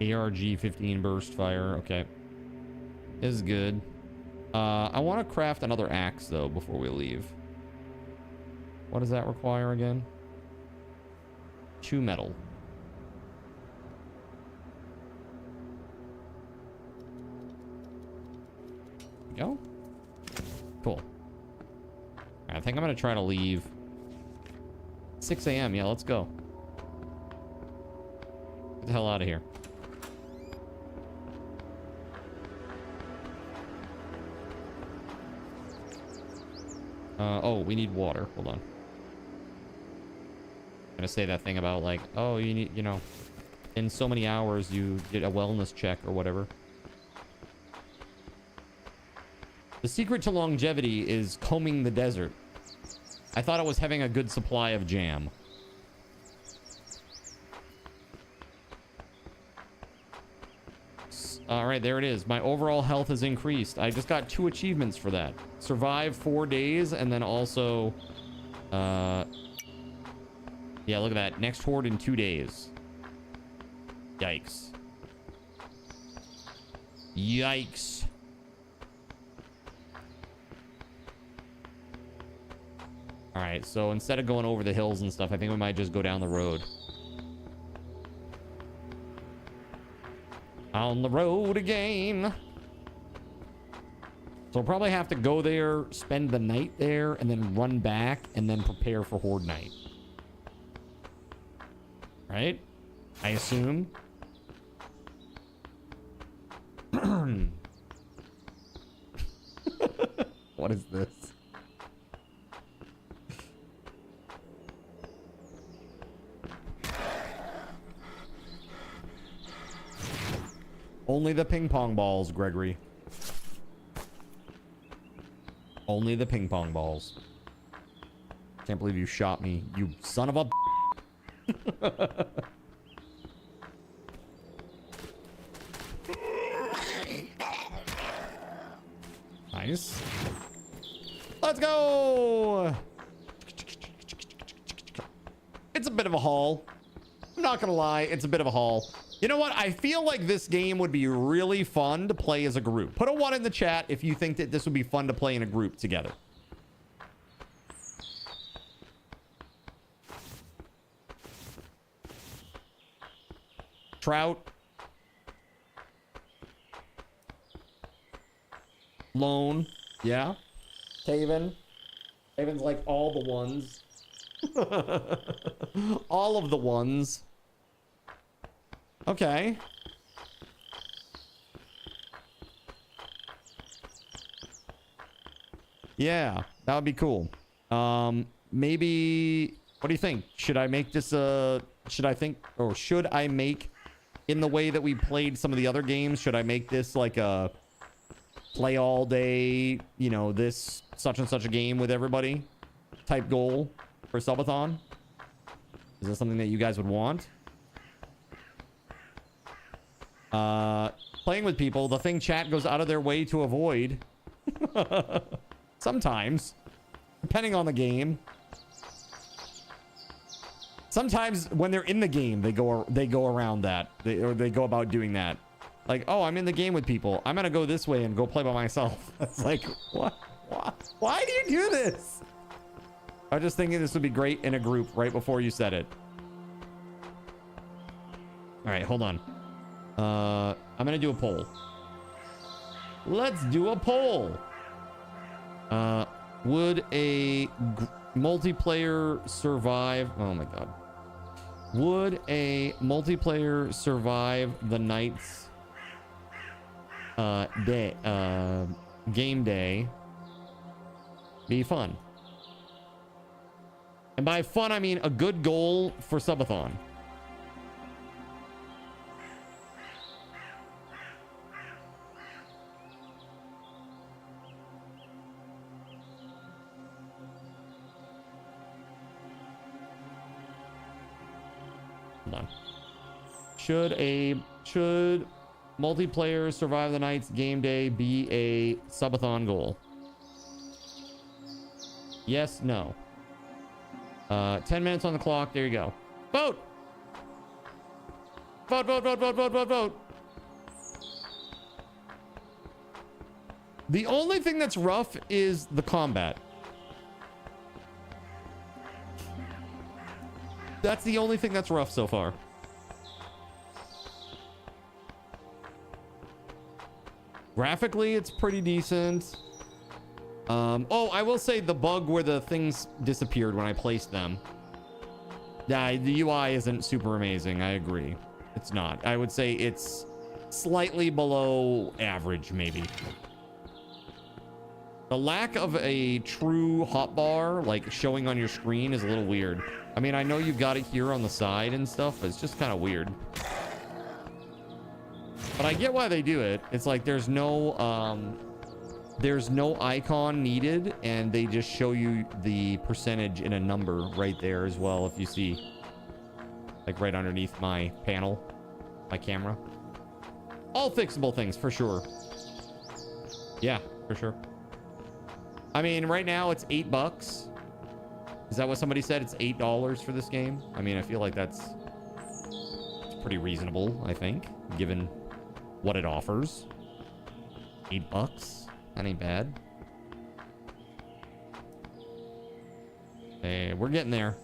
ARG 15 burst fire. Okay. This is good. I want to craft another axe, though, before we leave. What does that require again? 2 metal. There we go. Cool. I think I'm going to try to leave 6 a.m. Yeah, let's go. Get the hell out of here. Oh, we need water. Hold on. I'm gonna say that thing about like, oh, you need, you know, in so many hours you get a wellness check or whatever. The secret to longevity is combing the desert. I thought it was having a good supply of jam. All right, there it is. My overall health has increased. I just got 2 achievements for that. Survive 4 days, and then also, yeah, look at that. Next horde in 2 days. Yikes. Yikes. All right, so instead of going over the hills and stuff, I think we might just go down the road. On the road again. So we'll probably have to go there, spend the night there, and then run back, and then prepare for Horde Night. Right? I assume. What is this? Only the ping pong balls, Gregory. Only the ping pong balls. Can't believe you shot me, you son of a... Nice. Let's go! It's a bit of a haul. I'm not gonna lie, it's a bit of a haul. You know what? I feel like this game would be really fun to play as a group. Put a 1 in the chat if you think that this would be fun to play in a group together. Trout. Lone. Yeah. Taven. Taven's like all the ones. All of the ones. Okay. Yeah, that would be cool. Maybe, what do you think? Should I make this should I make in the way that we played some of the other games? Should I make this like a play all day, you know, this such and such a game with everybody type goal for Subathon? Is this something that you guys would want? Playing with people, the thing chat goes out of their way to avoid. Sometimes, depending on the game. Sometimes when they're in the game, they go around that. They go about doing that. Like, oh, I'm in the game with people. I'm gonna go this way and go play by myself. It's like, what? Why do you do this? I was just thinking this would be great in a group right before you said it. All right, hold on. I'm gonna do a poll. Let's do a poll. Would a multiplayer survive? Oh my god. Would a multiplayer survive the night's game day? Be fun. And by fun, I mean a good goal for Subathon. Hold on. Should multiplayer survive the night's game day be a Subathon goal? Yes, no. 10 minutes on the clock. There you go. Vote! Vote, vote, vote, vote, vote, vote, vote. The only thing that's rough is the combat. That's the only thing that's rough so far. Graphically, it's pretty decent. Oh, I will say the bug where the things disappeared when I placed them. Yeah, the UI isn't super amazing. I agree. It's not. I would say it's slightly below average, maybe. The lack of a true hotbar, like showing on your screen, is a little weird. I mean, I know you've got it here on the side and stuff, but it's just kind of weird. But I get why they do it. It's like there's no icon needed, and they just show you the percentage in a number right there as well, if you see. Like right underneath my panel, my camera. All fixable things, for sure. Yeah, for sure. I mean, right now it's $8. Is that what somebody said? It's $8 for this game? I mean, I feel like it's pretty reasonable, I think, given what it offers. $8? That ain't bad. Hey, we're getting there.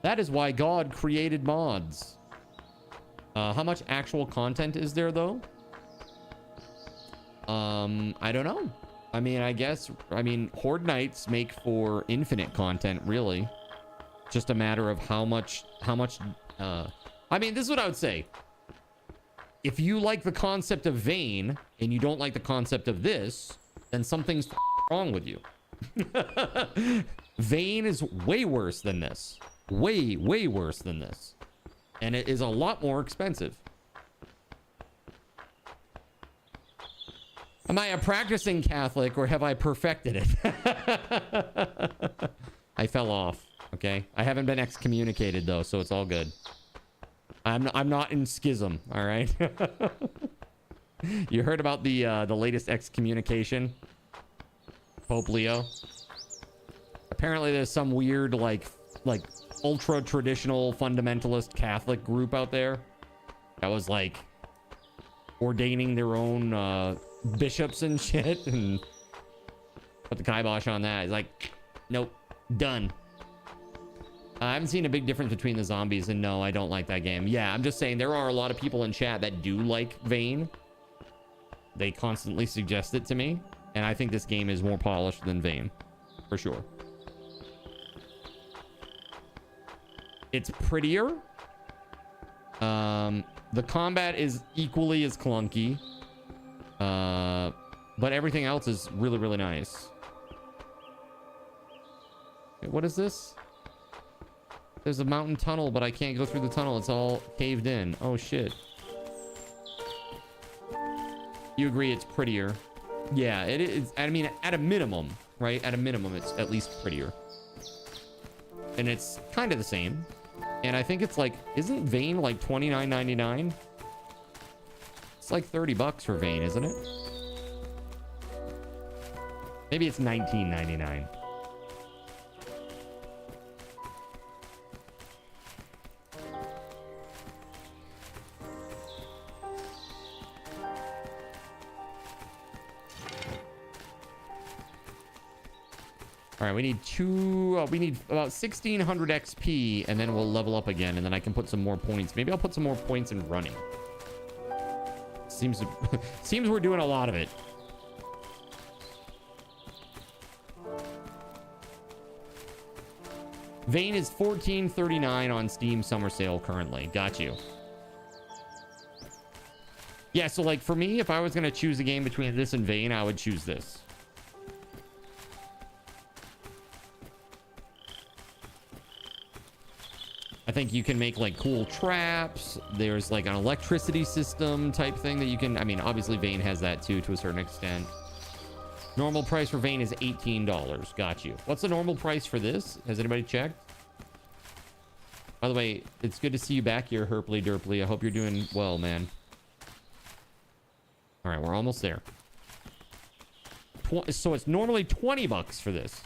That is why God created mods. How much actual content is there, though? I don't know. I mean, I mean, Horde Nights make for infinite content, really. Just a matter of how much, I mean, this is what I would say. If you like the concept of Vane and you don't like the concept of this, then something's wrong with you. Vane is way worse than this. Way, way worse than this. And it is a lot more expensive. Am I a practicing Catholic, or have I perfected it? I fell off, okay? I haven't been excommunicated, though, so it's all good. I'm not in schism, all right? You heard about the latest excommunication? Pope Leo? Apparently there's some weird, like ultra-traditional fundamentalist Catholic group out there that was, like, ordaining their own, bishops and shit, and put the kibosh on that. It's like, nope, done. I haven't seen a big difference between the zombies, and no, I don't like that game. Yeah, I'm just saying there are a lot of people in chat that do like Vane. They constantly suggest it to me, and I think this game is more polished than Vane, for sure. It's prettier. The combat is equally as clunky. But everything else is really, really nice. Wait, what is this? There's a mountain tunnel, but I can't go through the tunnel. It's all caved in. Oh, shit. You agree it's prettier? Yeah, it is. I mean, at a minimum, right? At a minimum, it's at least prettier. And it's kind of the same. And I think it's like, isn't Vane like $29.99? It's like $30 for Vane, isn't it? Maybe it's $19.99. All right, we need we need about 1600 XP, and then we'll level up again, and then I can put some more points. Maybe I'll put some more points in running. Seems we're doing a lot of it. Vane is $14.39 on Steam Summer Sale currently. Got you. Yeah, so like for me, if I was going to choose a game between this and Vane, I would choose this. I think you can make like cool traps. There's like an electricity system type thing that you can, I mean, obviously Vane has that too, to a certain extent. Normal price for Vane is $18. Got you. What's the normal price for this? Has anybody checked? By the way, it's good to see you back here, Herpley Derpley. I hope you're doing well, man. All right, we're almost there. So it's normally $20 for this.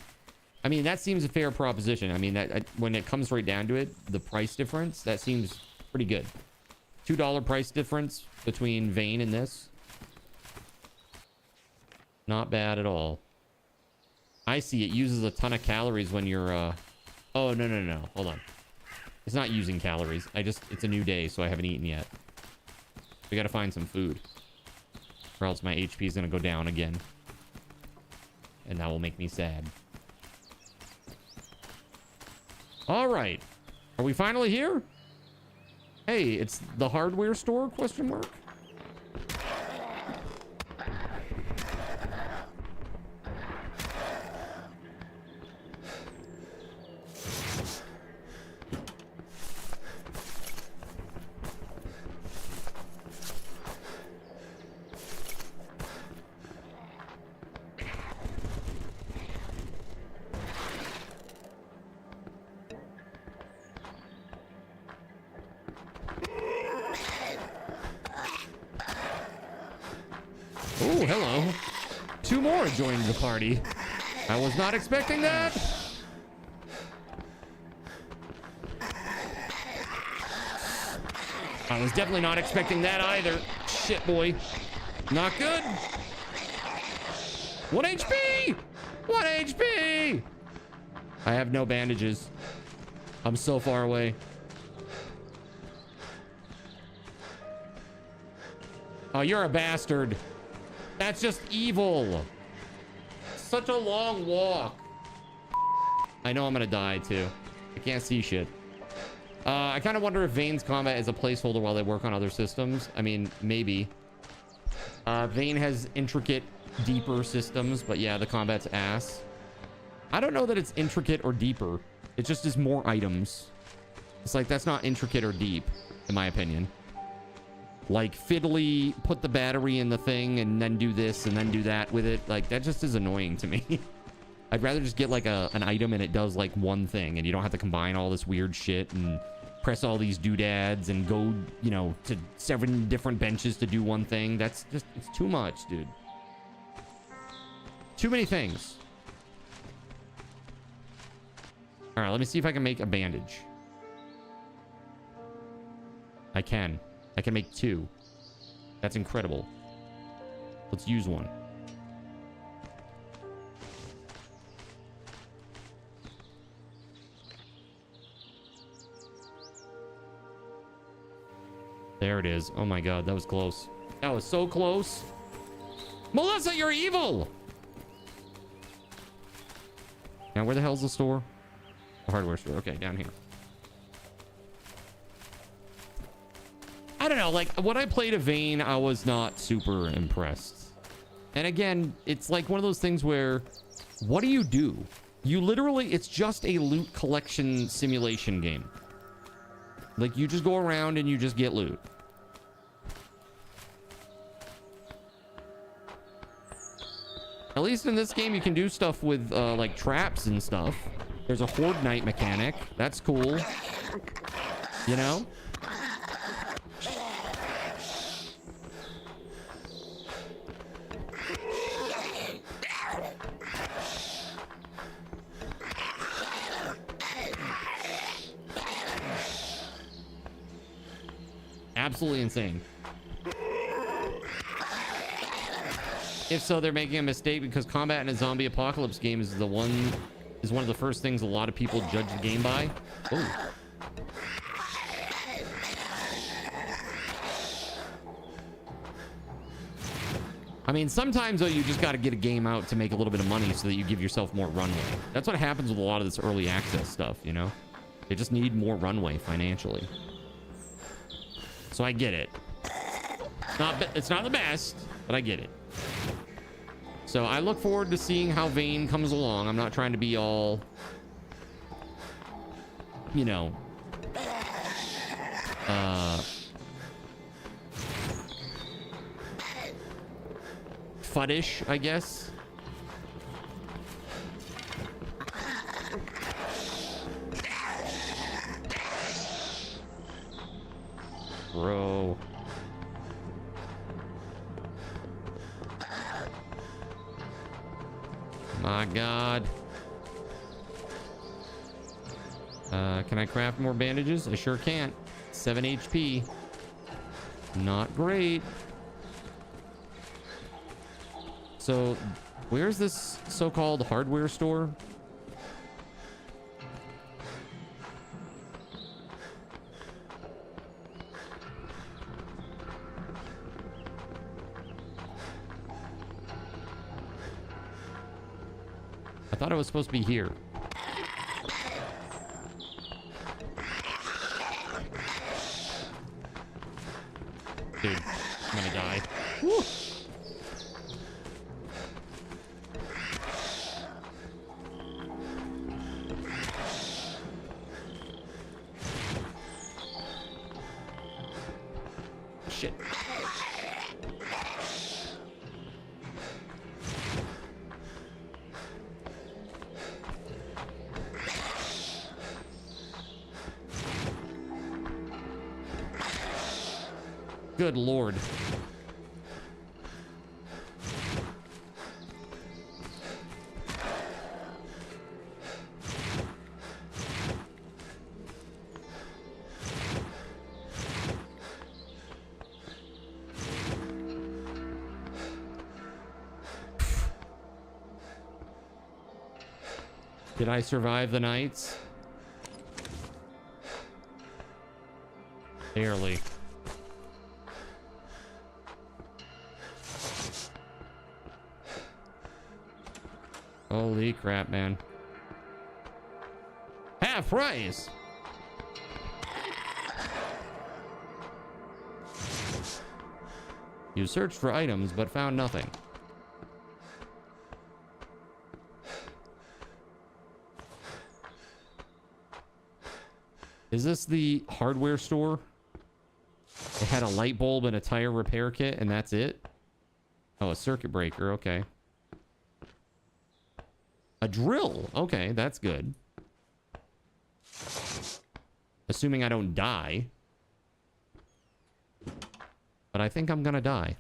I mean, that seems a fair proposition. I mean, that when it comes right down to it, the price difference, that seems pretty good. $2 price difference between Vane and this. Not bad at all. I see it uses a ton of calories when you're, oh, no. Hold on. It's not using calories. It's a new day, so I haven't eaten yet. We gotta find some food. Or else my HP is gonna go down again. And that will make me sad. All right. Are we finally here? Hey, it's the hardware store, question mark? Oh, hello. 2 more joined the party. I was not expecting that. I was definitely not expecting that either. Shit, boy. Not good. 1 HP! 1 HP! I have no bandages. I'm so far away. Oh, you're a bastard. That's just evil. Such a long walk. I know I'm gonna die too. I can't see shit. I kind of wonder if Vane's combat is a placeholder while they work on other systems. I mean, maybe. Vane has intricate, deeper systems, but yeah, the combat's ass. I don't know that it's intricate or deeper. It just is more items. It's like, that's not intricate or deep, in my opinion. Like, fiddly, put the battery in the thing and then do this and then do that with it. Like, that just is annoying to me. I'd rather just get like an item and it does like one thing and you don't have to combine all this weird shit and press all these doodads and go, you know, to 7 different benches to do one thing. That's just, it's too much, dude. Too many things. All right, let me see if I can make a bandage. I can make 2. That's incredible. Let's use one. There it is. Oh my god, that was close. That was so close. Melissa, you're evil! Now, where the hell's the store? The hardware store. Okay, down here. I don't know, like when I played a Vane, I was not super impressed. And again, it's like one of those things where, what do? You literally, it's just a loot collection simulation game. Like you just go around and you just get loot. At least in this game, you can do stuff with like traps and stuff. There's a Horde Night mechanic. That's cool. You know? Absolutely insane. If so, they're making a mistake because combat in a zombie apocalypse game is one of the first things a lot of people judge the game by. Oh. I mean, sometimes though you just got to get a game out to make a little bit of money so that you give yourself more runway. That's what happens with a lot of this early access stuff, you know? They just need more runway financially. So I get it. It's not the best, but I get it. So I look forward to seeing how Vane comes along. I'm not trying to be all, you know, fuddish, I guess. Bro. My God. Can I craft more bandages? I sure can't. 7 HP. Not great. So, where's this so-called hardware store? I thought it was supposed to be here. Dude, I'm gonna die. Woo. Shit. Good Lord. Did I survive the nights? Barely. Holy crap, man. Half price! You searched for items, but found nothing. Is this the hardware store? It had a light bulb and a tire repair kit, and that's it? Oh, a circuit breaker, okay. A drill. Okay, that's good. Assuming I don't die. But I think I'm gonna die.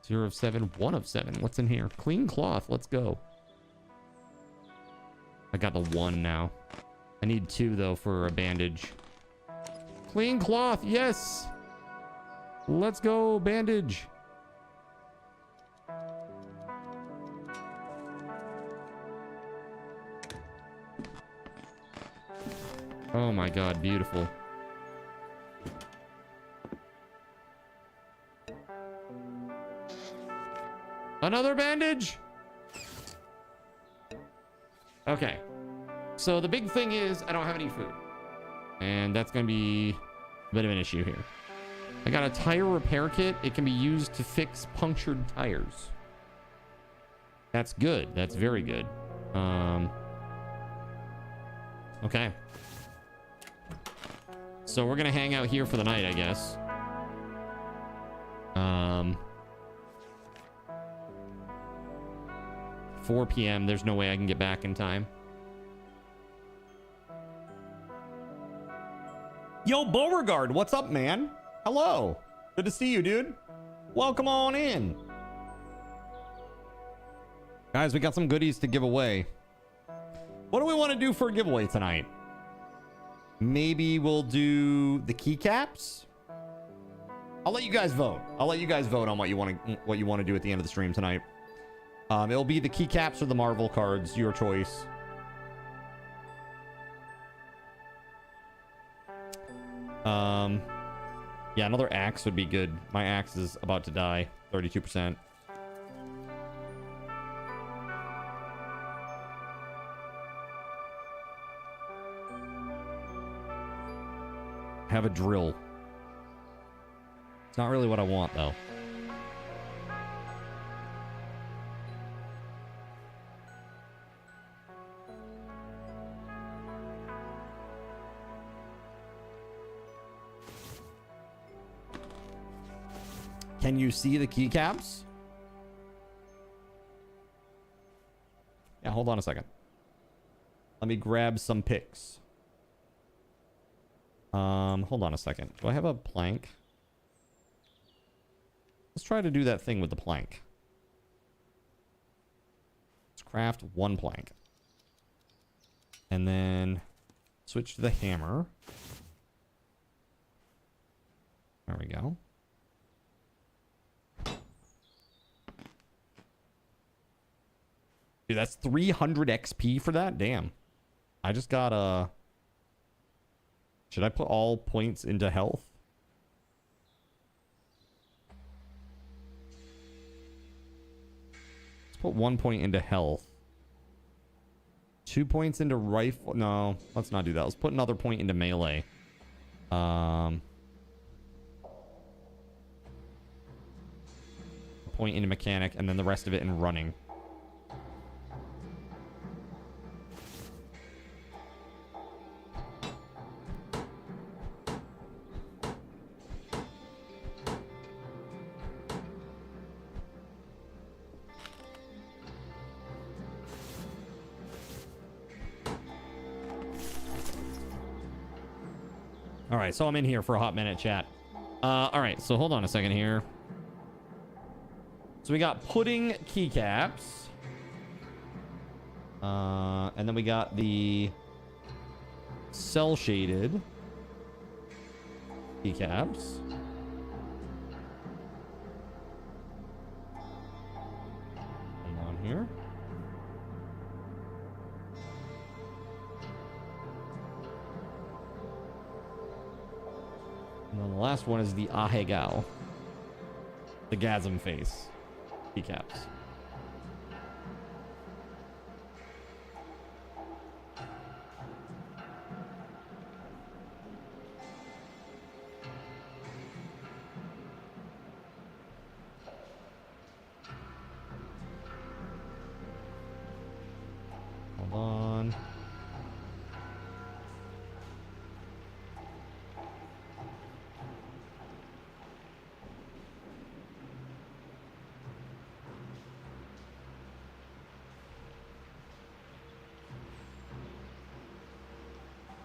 Zero of 7, 1 of 7. What's in here? Clean cloth. Let's go. I got the 1 now. I need 2 though for a bandage. Clean cloth. Yes. Let's go. Bandage. Oh my god, beautiful. Another bandage? Okay. So the big thing is I don't have any food. And that's going to be a bit of an issue here. I got a tire repair kit. It can be used to fix punctured tires. That's good. That's very good. Okay. So we're going to hang out here for the night, I guess. 4 p.m. There's no way I can get back in time. Yo, Beauregard, what's up, man? Hello. Good to see you, dude. Welcome on in. Guys, we got some goodies to give away. What do we want to do for a giveaway tonight? Maybe we'll do the keycaps. I'll let you guys vote. I'll let you guys vote on what you want to do at the end of the stream tonight. It'll be the keycaps or the Marvel cards, your choice. Yeah, another axe would be good. My axe is about to die. 32%. Have a drill. It's not really what I want, though. Can you see the keycaps? Yeah, hold on a second. Let me grab some pics. Hold on a second. Do I have a plank? Let's try to do that thing with the plank. Let's craft one plank. And then switch to the hammer. There we go. Dude, that's 300 XP for that? Damn. I just got a... Should I put all points into health? Let's put 1 point into health. 2 points into rifle. No, let's not do that. Let's put another point into melee. A point into mechanic, and then the rest of it in running. All right, so I'm in here for a hot minute, chat. All right, so hold on a second here. So we got pudding keycaps. And then we got the cell shaded keycaps. Hold on here. And then the last one is the Ahegao. The Gasm face. Keycaps. Hold on.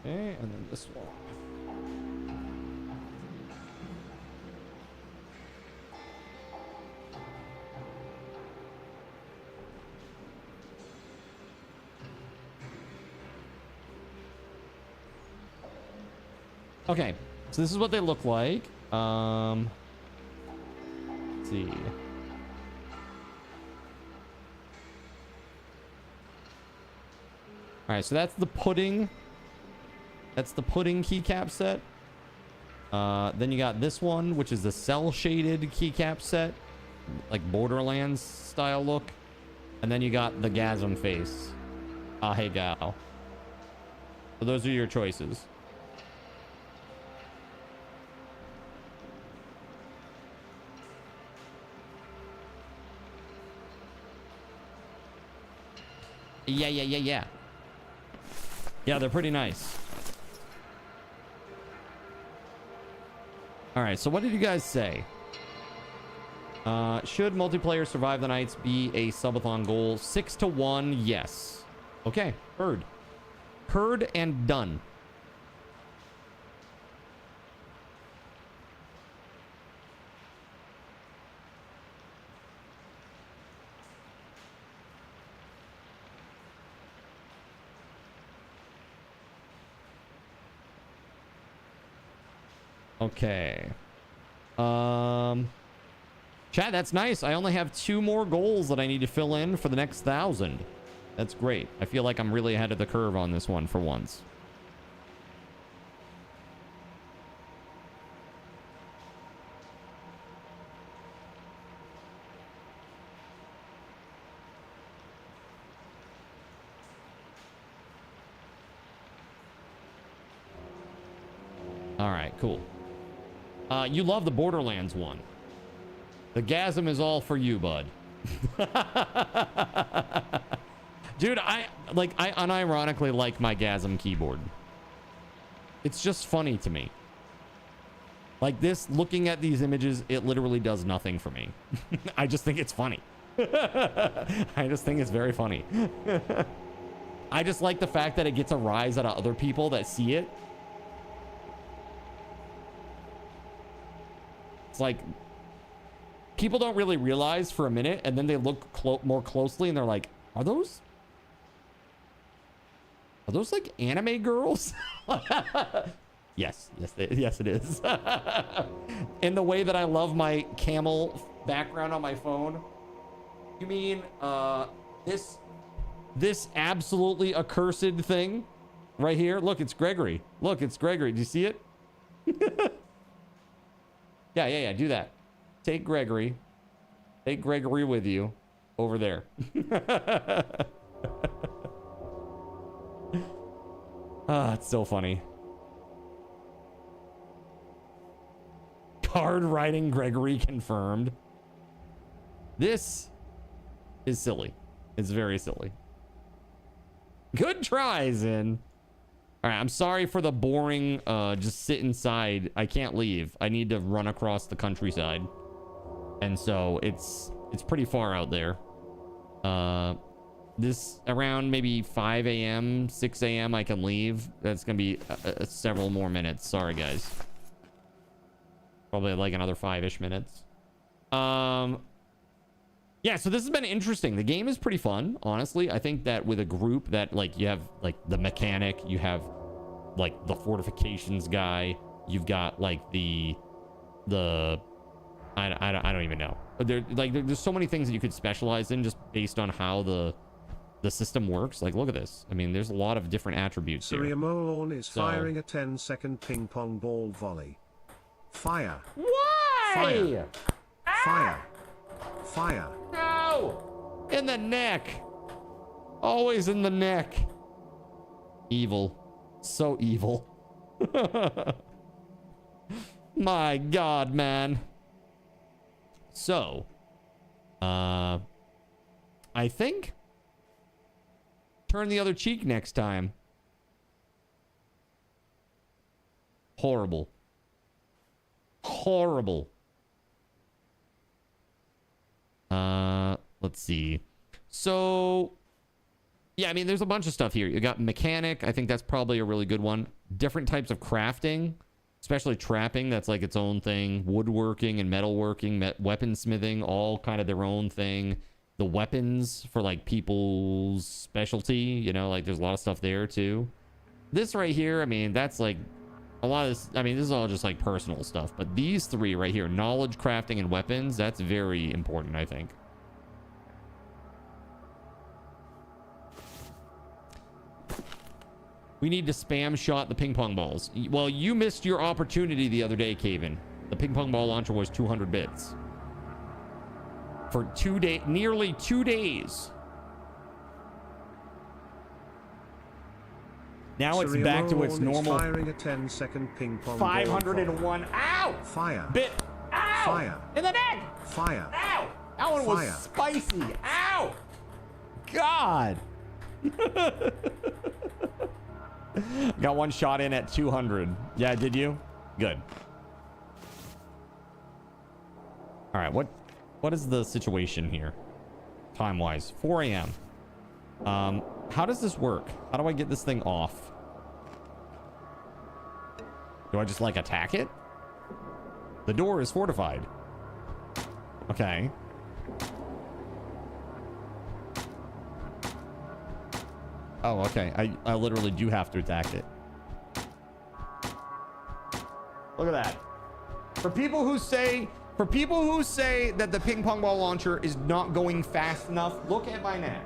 Okay, and then this one. Okay, so this is what they look like. Let's see. All right, so that's the pudding. That's the pudding keycap set. Then you got this one, which is the cell shaded keycap set, like Borderlands style look. And then you got the Gasm face. Ah, hey gal. So those are your choices. Yeah. Yeah, they're pretty nice. All right, so what did you guys say? Should multiplayer survive the nights be a subathon goal? 6-1, yes. Okay, heard. Heard and done. Okay. Chat, that's nice. I only have 2 more goals that I need to fill in for the next 1,000. That's great. I feel like I'm really ahead of the curve on this one for once. All right, cool. You love the Borderlands one. The Gasm is all for you, bud. Dude, I unironically like my Gasm keyboard. It's just funny to me. Like this, looking at these images, it literally does nothing for me. I just think it's funny. I just think it's very funny. I just like the fact that it gets a rise out of other people that see it. It's like people don't really realize for a minute, and then they look more closely, and they're like, "Are those like anime girls?" Yes, it is. In the way that I love my camel background on my phone. You mean this absolutely accursed thing right here? Look, it's Gregory. Look, it's Gregory. Do you see it? Yeah, do that. Take Gregory with you over there. Ah, it's so funny. Card writing Gregory confirmed. This is silly. It's very silly. Good try, Zin. All right, I'm sorry for the boring, just sit inside. I can't leave. I need to run across the countryside. And so it's pretty far out there. This around maybe 5 a.m., 6 a.m. I can leave. That's going to be several more minutes. Sorry, guys. Probably like another 5-ish minutes. Yeah, so this has been interesting. The game is pretty fun, honestly. I think that with a group that, like, you have, like, the mechanic, you have, like, the fortifications guy, you've got, like, the I don't even know. There's so many things that you could specialize in just based on how the system works. Like, look at this. I mean, there's a lot of different attributes here. Surya is firing a 10-second ping pong ball volley. Fire. Why? Fire. Fire. Fire. No! In the neck. Always in the neck. Evil. So evil. My God, man. So, I think turn the other cheek next time. Horrible. Horrible. Let's see. So, yeah, I mean, there's a bunch of stuff here. You got mechanic. I think that's probably a really good one. Different types of crafting, especially trapping. That's like its own thing. Woodworking and metalworking, weaponsmithing, all kind of their own thing. The weapons for like people's specialty, you know, like there's a lot of stuff there too. This right here, I mean, that's like a lot of this. I mean, this is all just like personal stuff, but these three right here, knowledge, crafting, and weapons, that's very important, I think. We need to spam shot the ping pong balls. Well, you missed your opportunity the other day, Caven. The ping pong ball launcher was 200 bits. For nearly 2 days. Now it's back to its normal. Firing a 10-second ping pong 501. Ow! Fire. Bit. Ow! Fire. In the neck! Fire. Ow! That one was spicy. Ow! God! Got one shot in at 200. Yeah, did you? Good. All right, what is the situation here? Time-wise, 4 a.m. How does this work? How do I get this thing off? Do I just like attack it? The door is fortified. Okay. Oh, okay. I literally do have to attack it. Look at that. For people who say that the ping pong ball launcher is not going fast enough, look at my neck.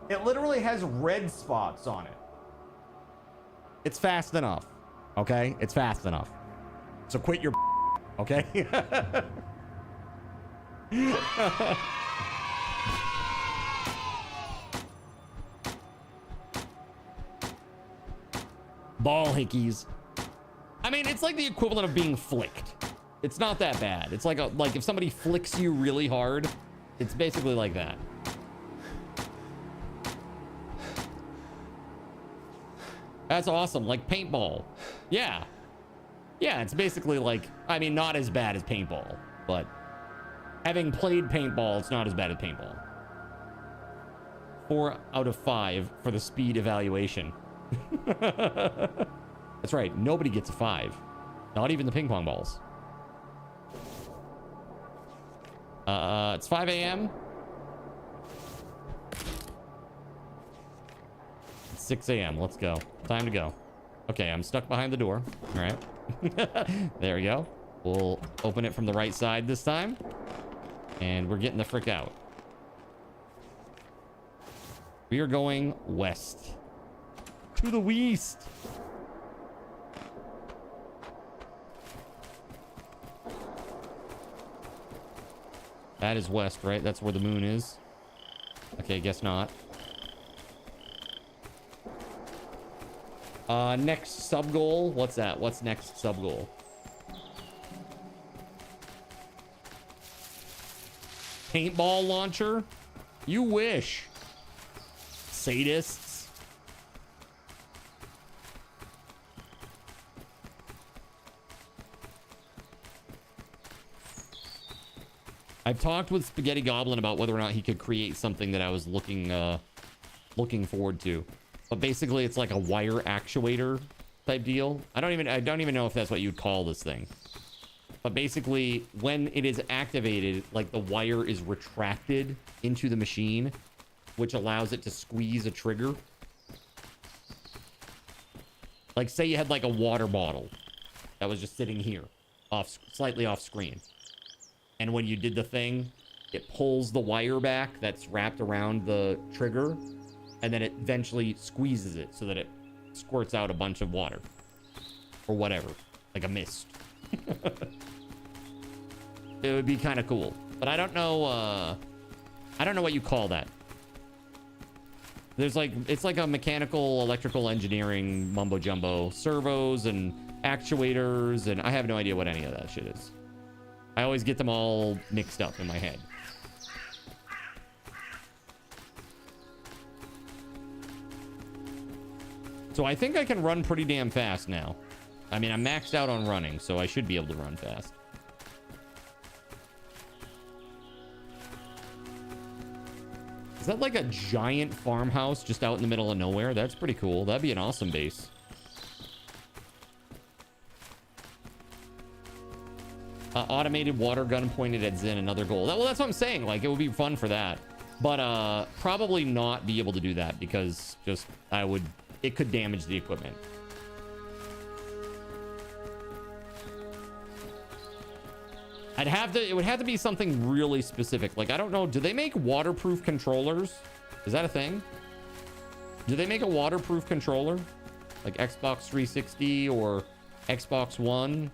It literally has red spots on it. It's fast enough. Okay? It's fast enough. So quit your okay? Ball hickeys. I mean, it's like the equivalent of being flicked. It's not that bad. It's like if somebody flicks you really hard, it's basically like that. That's awesome. Like paintball. Yeah. Yeah, it's basically like, I mean, not as bad as paintball, but having played paintball, it's not as bad as paintball. 4 out of 5 for the speed evaluation. That's right. Nobody gets a 5. Not even the ping pong balls. It's 5 a.m. It's 6 a.m. Let's go. Time to go. Okay, I'm stuck behind the door. All right. There we go. We'll open it from the right side this time. And we're getting the frick out. We are going west. To the west. That is west, right? That's where the moon is. Okay, guess not. Next sub goal. What's that? What's next sub goal? Paintball launcher? You wish. Sadists. I've talked with Spaghetti Goblin about whether or not he could create something that I was looking forward to. But basically it's like a wire actuator type deal. I don't even know if that's what you'd call this thing. But basically when it is activated, like the wire is retracted into the machine, which allows it to squeeze a trigger. Like say you had like a water bottle that was just sitting here, slightly off screen. And when you did the thing, it pulls the wire back that's wrapped around the trigger, and then it eventually squeezes it so that it squirts out a bunch of water. Or whatever. Like a mist. It would be kind of cool. But I don't know what you call that. There's like, it's like a mechanical, electrical engineering mumbo jumbo. Servos and actuators, and I have no idea what any of that shit is. I always get them all mixed up in my head. So I think I can run pretty damn fast now. I mean, I'm maxed out on running, so I should be able to run fast. Is that like a giant farmhouse just out in the middle of nowhere? That's pretty cool. That'd be an awesome base. Automated water gun pointed at Zen, another goal. Well, that's what I'm saying. Like, it would be fun for that. But probably not be able to do that because just it could damage the equipment. It would have to be something really specific. Like, I don't know. Do they make waterproof controllers? Is that a thing? Do they make a waterproof controller? Like Xbox 360 or Xbox One?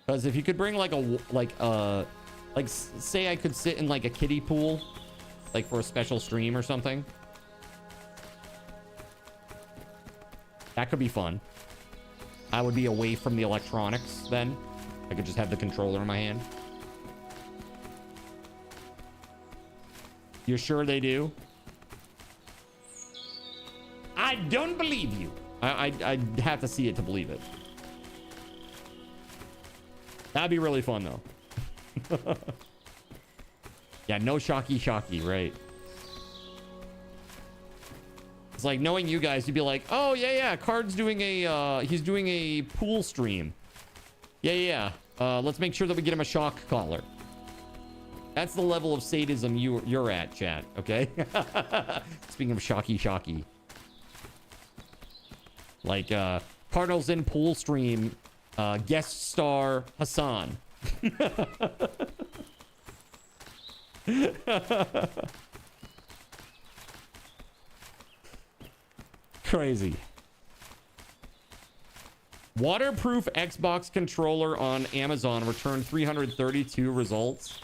Because if you could bring like say I could sit in like a kiddie pool, like for a special stream or something. That could be fun. I would be away from the electronics then. I could just have the controller in my hand. You're sure they do? I don't believe you. I'd have to see it to believe it. That'd be really fun though. Yeah, no shocky, right? It's like knowing you guys, you'd be like, oh yeah, Card's doing a he's doing a pool stream. Yeah. Let's make sure that we get him a shock collar. That's the level of sadism you're at, chat. Okay. Speaking of shocky. Like Cardinals in pool stream, guest star Hassan. Crazy. Waterproof Xbox controller on Amazon returned 332 results.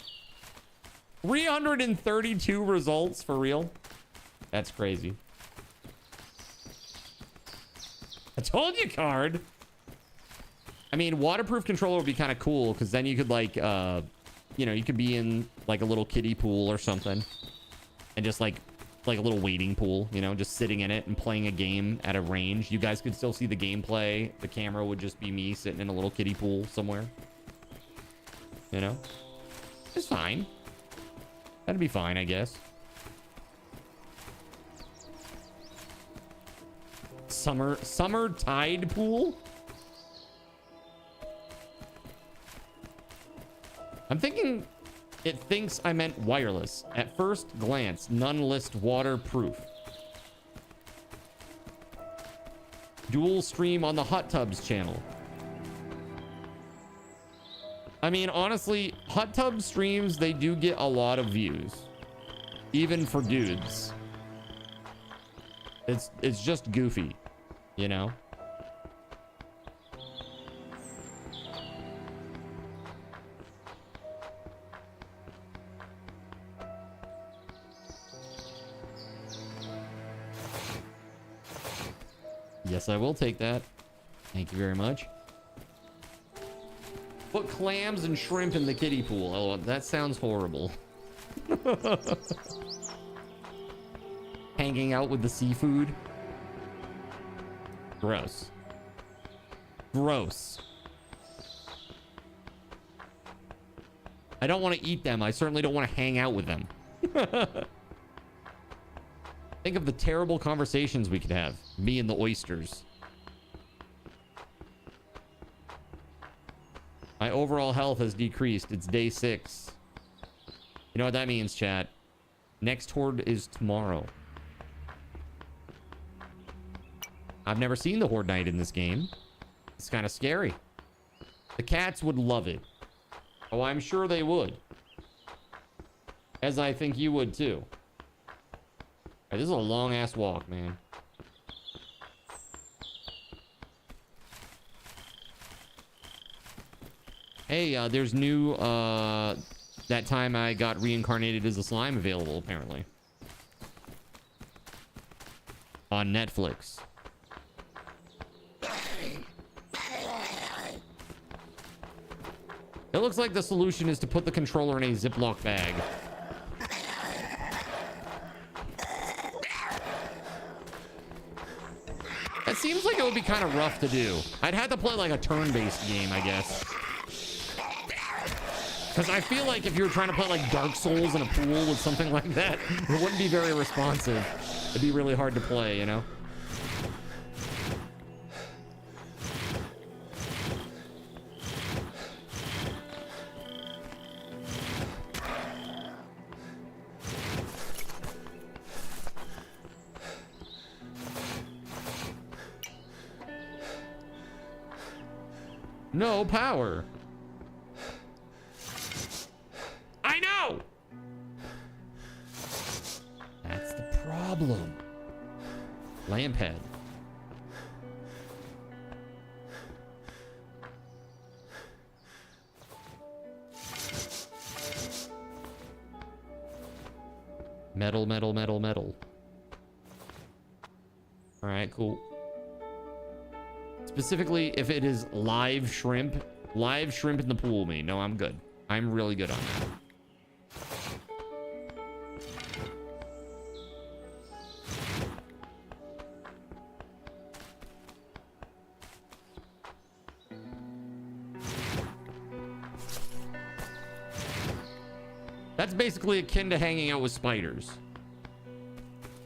332 results for real? That's crazy. I told you, Card. I mean, waterproof controller would be kind of cool because then you could like, you know, you could be in like a little kiddie pool or something and just like a little wading pool, you know, just sitting in it and playing a game at a range. You guys could still see the gameplay. The camera would just be me sitting in a little kiddie pool somewhere. You know? It's fine. That'd be fine, I guess. Summer tide pool? I'm thinking it thinks I meant wireless. At first glance, none list waterproof. Dual stream on the Hot Tubs channel. I mean, honestly, Hot Tub streams, they do get a lot of views. Even for dudes. It's just goofy, you know? Yes, I will take that. Thank you very much. Put clams and shrimp in the kiddie pool. Oh, that sounds horrible. Hanging out with the seafood. Gross. Gross. I don't want to eat them. I certainly don't want to hang out with them. Think of the terrible conversations we could have. Me and the oysters. My overall health has decreased. It's day 6. You know what that means, chat? Next horde is tomorrow. I've never seen the Horde Night in this game. It's kind of scary. The cats would love it. Oh, I'm sure they would. As I think you would too. Right, this is a long ass walk, man. Hey, there's new that time I got reincarnated as a slime available apparently on Netflix. It looks like the solution is to put the controller in a Ziploc bag. That seems like it would be kind of rough to do. I'd have to play like a turn-based game, I guess. Because I feel like if you were trying to play like Dark Souls in a pool with something like that, it wouldn't be very responsive. It'd be really hard to play, you know? No power. I know. That's the problem? Lamp head. Metal, metal, metal, metal. All right, cool. Specifically, if it is live shrimp in the pool me. No, I'm good. I'm really good on that. That's basically akin to hanging out with spiders.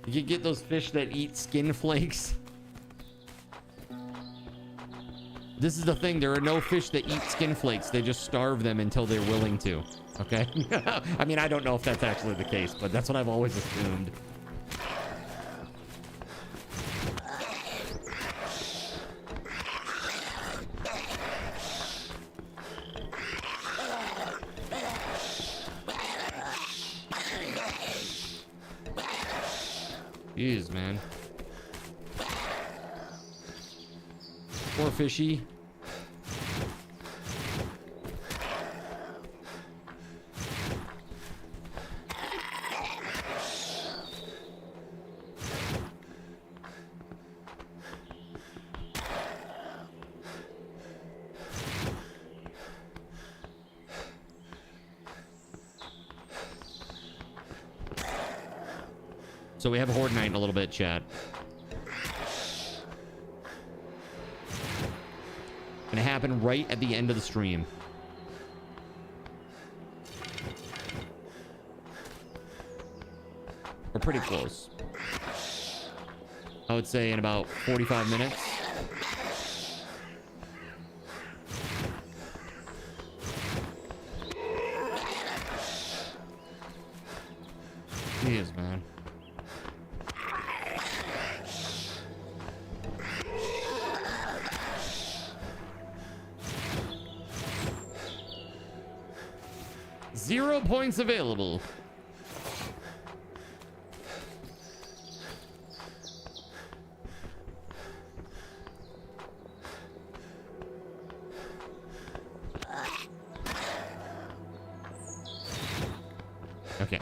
You can get those fish that eat skin flakes. This is the thing. There are no fish that eat skin flakes. They just starve them until they're willing to. Okay? I mean, I don't know if that's actually the case, but that's what I've always assumed. Jeez, man. Poor fishy. So we have a Horde Night in a little bit, chat. Gonna happen right at the end of the stream. We're pretty close. I would say in about 45 minutes. Jeez, man. Zero points available. Okay.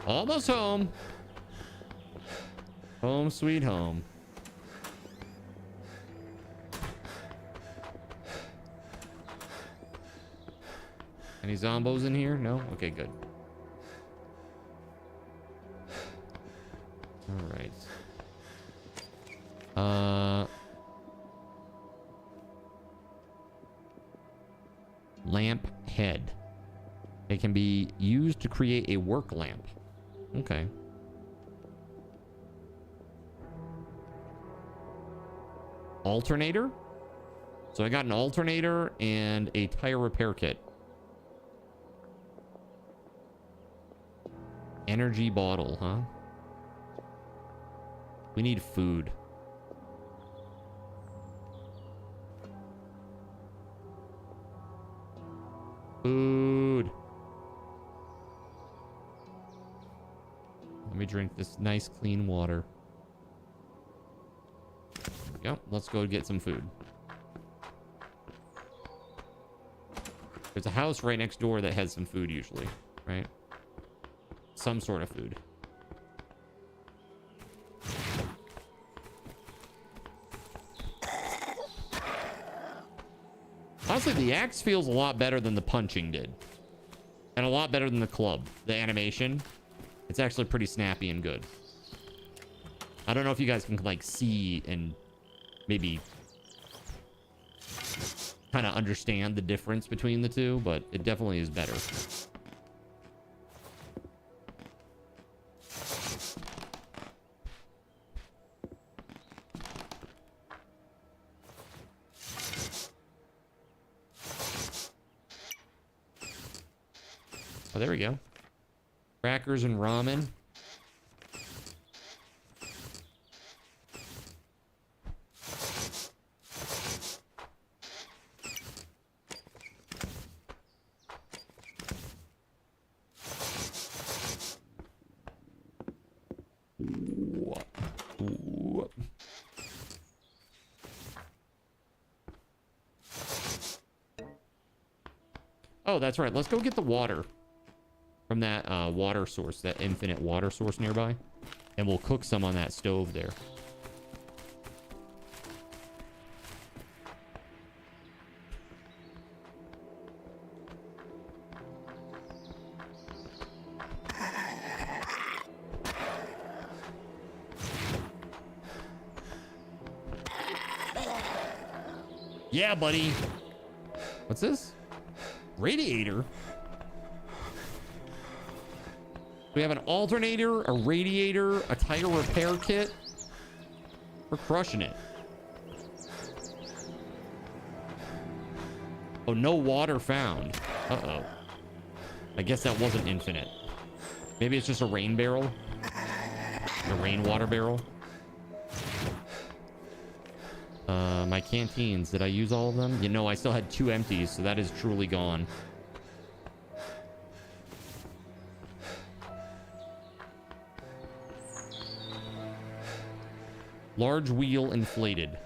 Almost home. Home sweet home. Any zombos in here? No? Okay, good. All right. Lamp head. It can be used to create a work lamp. Okay. Alternator? So I got an alternator and a tire repair kit. Energy bottle, huh? We need food. Food. Let me drink this nice clean water. Yep, let's go get some food. There's a house right next door that has some food usually, right? Some sort of food. Honestly, the axe feels a lot better than the punching did. And a lot better than the club. The animation. It's actually pretty snappy and good. I don't know if you guys can like see and maybe kind of understand the difference between the two, but it definitely is better. Oh, there we go. Crackers and ramen. Oh, that's right. Let's go get the water from that water source, that infinite water source nearby. And we'll cook some on that stove there. Yeah, buddy. What's this? Radiator? We have an alternator, a radiator, a tire repair kit. We're crushing it. Oh, no water found. Uh-oh. I guess that wasn't infinite. Maybe it's just a rain barrel. A rainwater barrel. My canteens, did I use all of them? You know, I still had 2 empties, so that is truly gone. Large wheel inflated.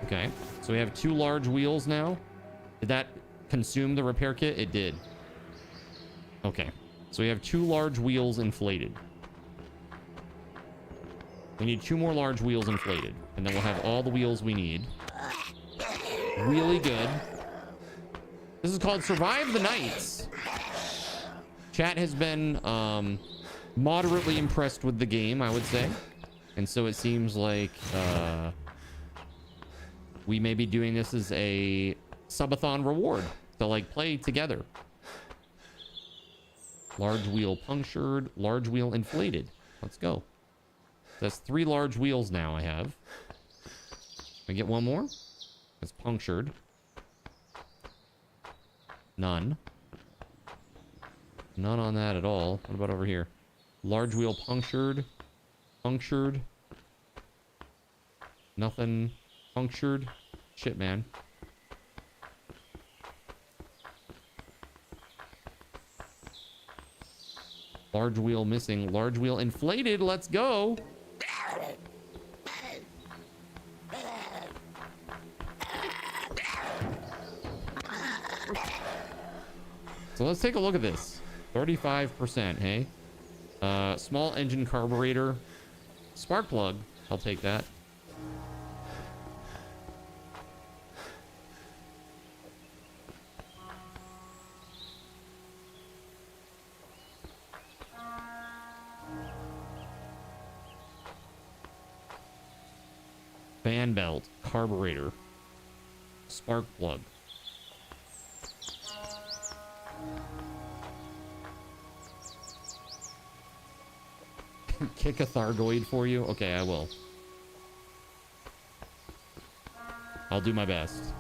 Okay, so we have 2 large wheels now. Did that consume the repair kit? It did. Okay, so we have 2 large wheels inflated. We need 2 more large wheels inflated, and then we'll have all the wheels we need. Really good. This is called Survive the Nights. Chat has been moderately impressed with the game, I would say. And so it seems like we may be doing this as a subathon reward to like play together. Large wheel punctured, large wheel inflated. Let's go. That's 3 large wheels now I have. Can I get one more? It's punctured. None. None on that at all. What about over here? Large wheel punctured. Punctured. Nothing punctured. Shit, man. Large wheel missing. Large wheel inflated. Let's go. So let's take a look at this. 35%, hey? Small engine carburetor. Spark plug. I'll take that. Fan belt. Carburetor. Spark plug. Kick a Thargoid for you? Okay, I will. I'll do my best.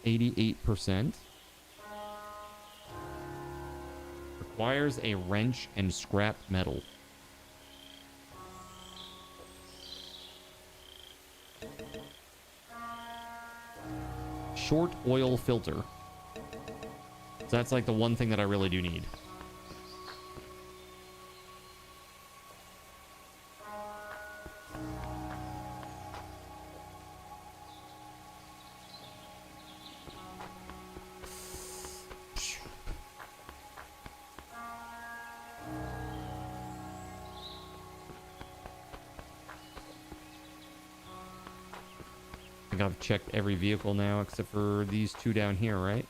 88%. Requires a wrench and scrap metal. Short oil filter. So that's like the one thing that I really do need. I think I've checked every vehicle now except for these 2 down here, right?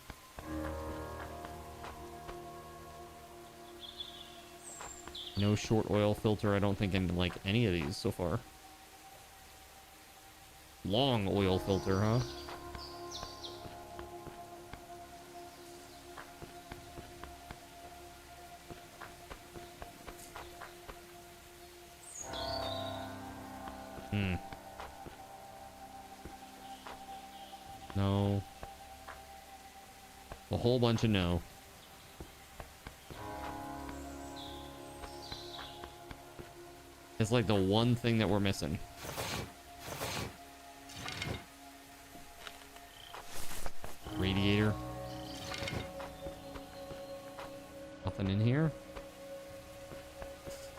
No short oil filter, I don't think, in like any of these so far. Long oil filter, huh? No. A whole bunch of no. It's like the one thing that we're missing. Radiator. Nothing in here.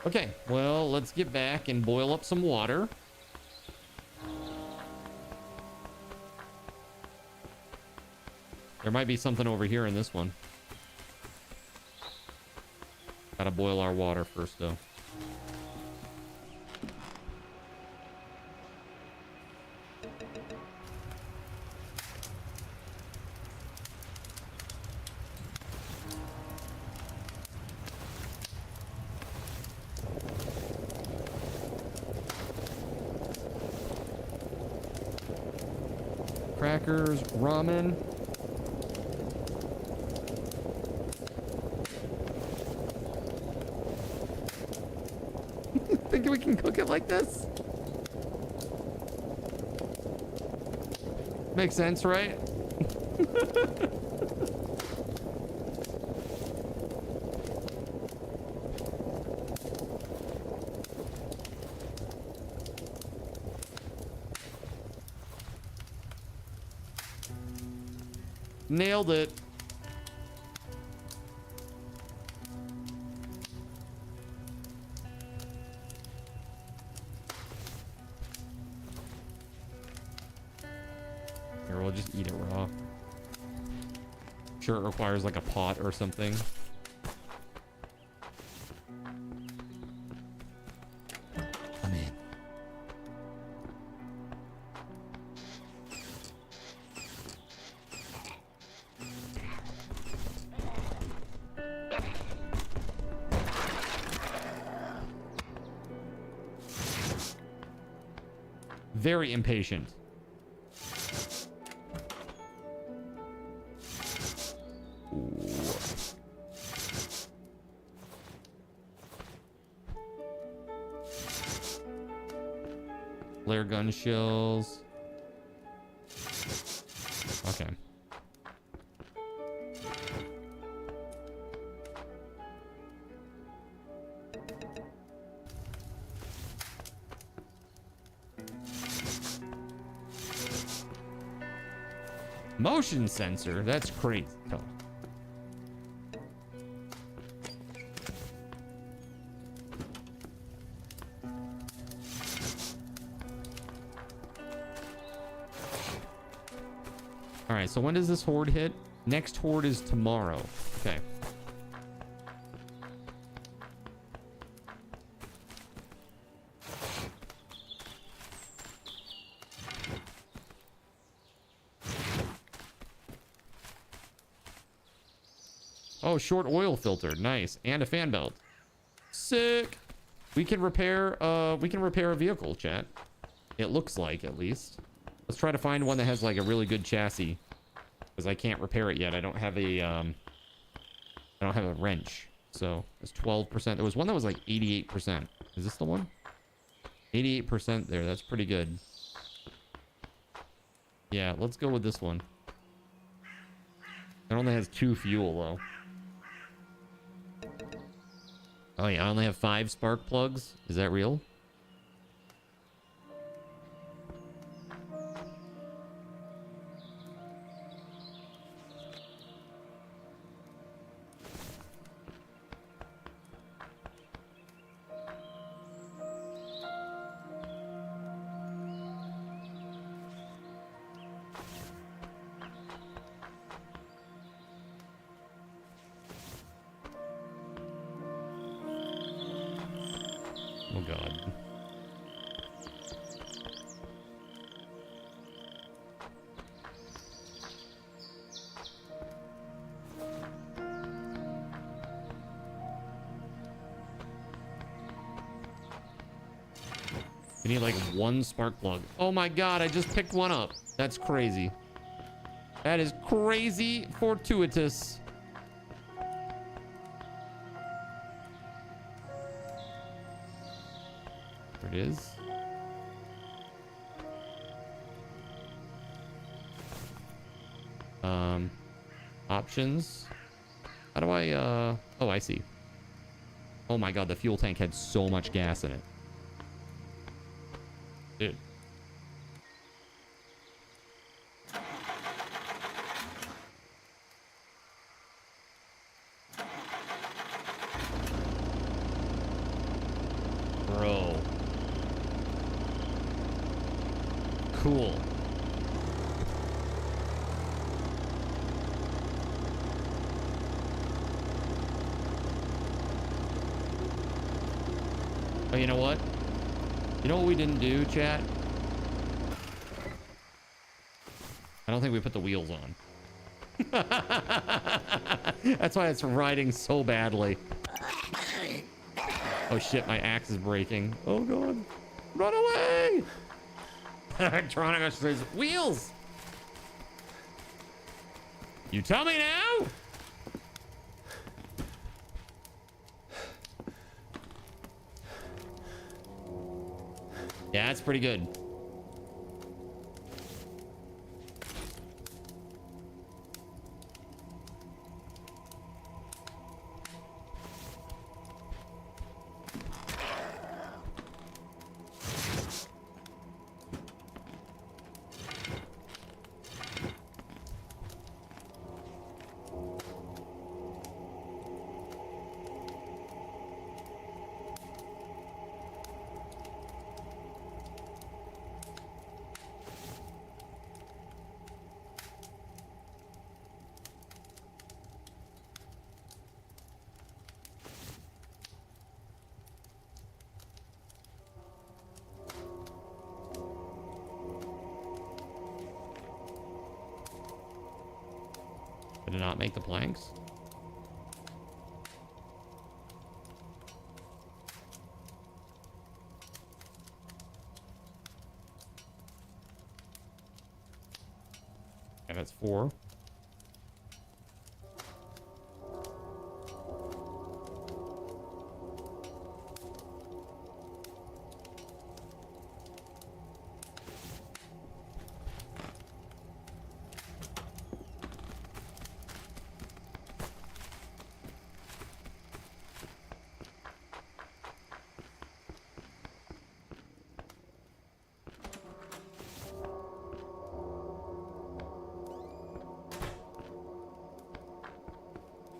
Okay, well, let's get back and boil up some water. There might be something over here in this one. Gotta boil our water first, though. Crackers, ramen. Think we can cook it like this? Makes sense, right? Nailed it. Here, we'll just eat it raw. Sure, it requires like a pot or something. I'm in. Very impatient. Flare gun shells. Okay. Motion sensor? That's crazy. Oh. All right, so when does this horde hit? Next horde is tomorrow. Okay. Oh, short oil filter. Nice. And a fan belt. Sick. We can repair a vehicle, chat. It looks like, at least. Let's try to find one that has like a really good chassis. Because I can't repair it yet. I don't have a wrench. So it's 12%. There was one that was like 88%. Is this the one? 88% there. That's pretty good. Yeah, let's go with this one. It only has 2 fuel though. Oh yeah, I only have 5 spark plugs. Is that real? Oh god. We need like 1 spark plug. Oh my god, I just picked one up. That's crazy. That is crazy fortuitous. There it is. Options. How do I, oh, I see. Oh my god, the fuel tank had so much gas in it. Dude. Cool. Oh, you know what? You know what we didn't do, chat? I don't think we put the wheels on. That's why it's riding so badly. Oh shit, my axe is breaking. Oh god. Run away! Electronicus wheels! You tell me now? Yeah, that's pretty good. Did it not make the planks? And that's 4.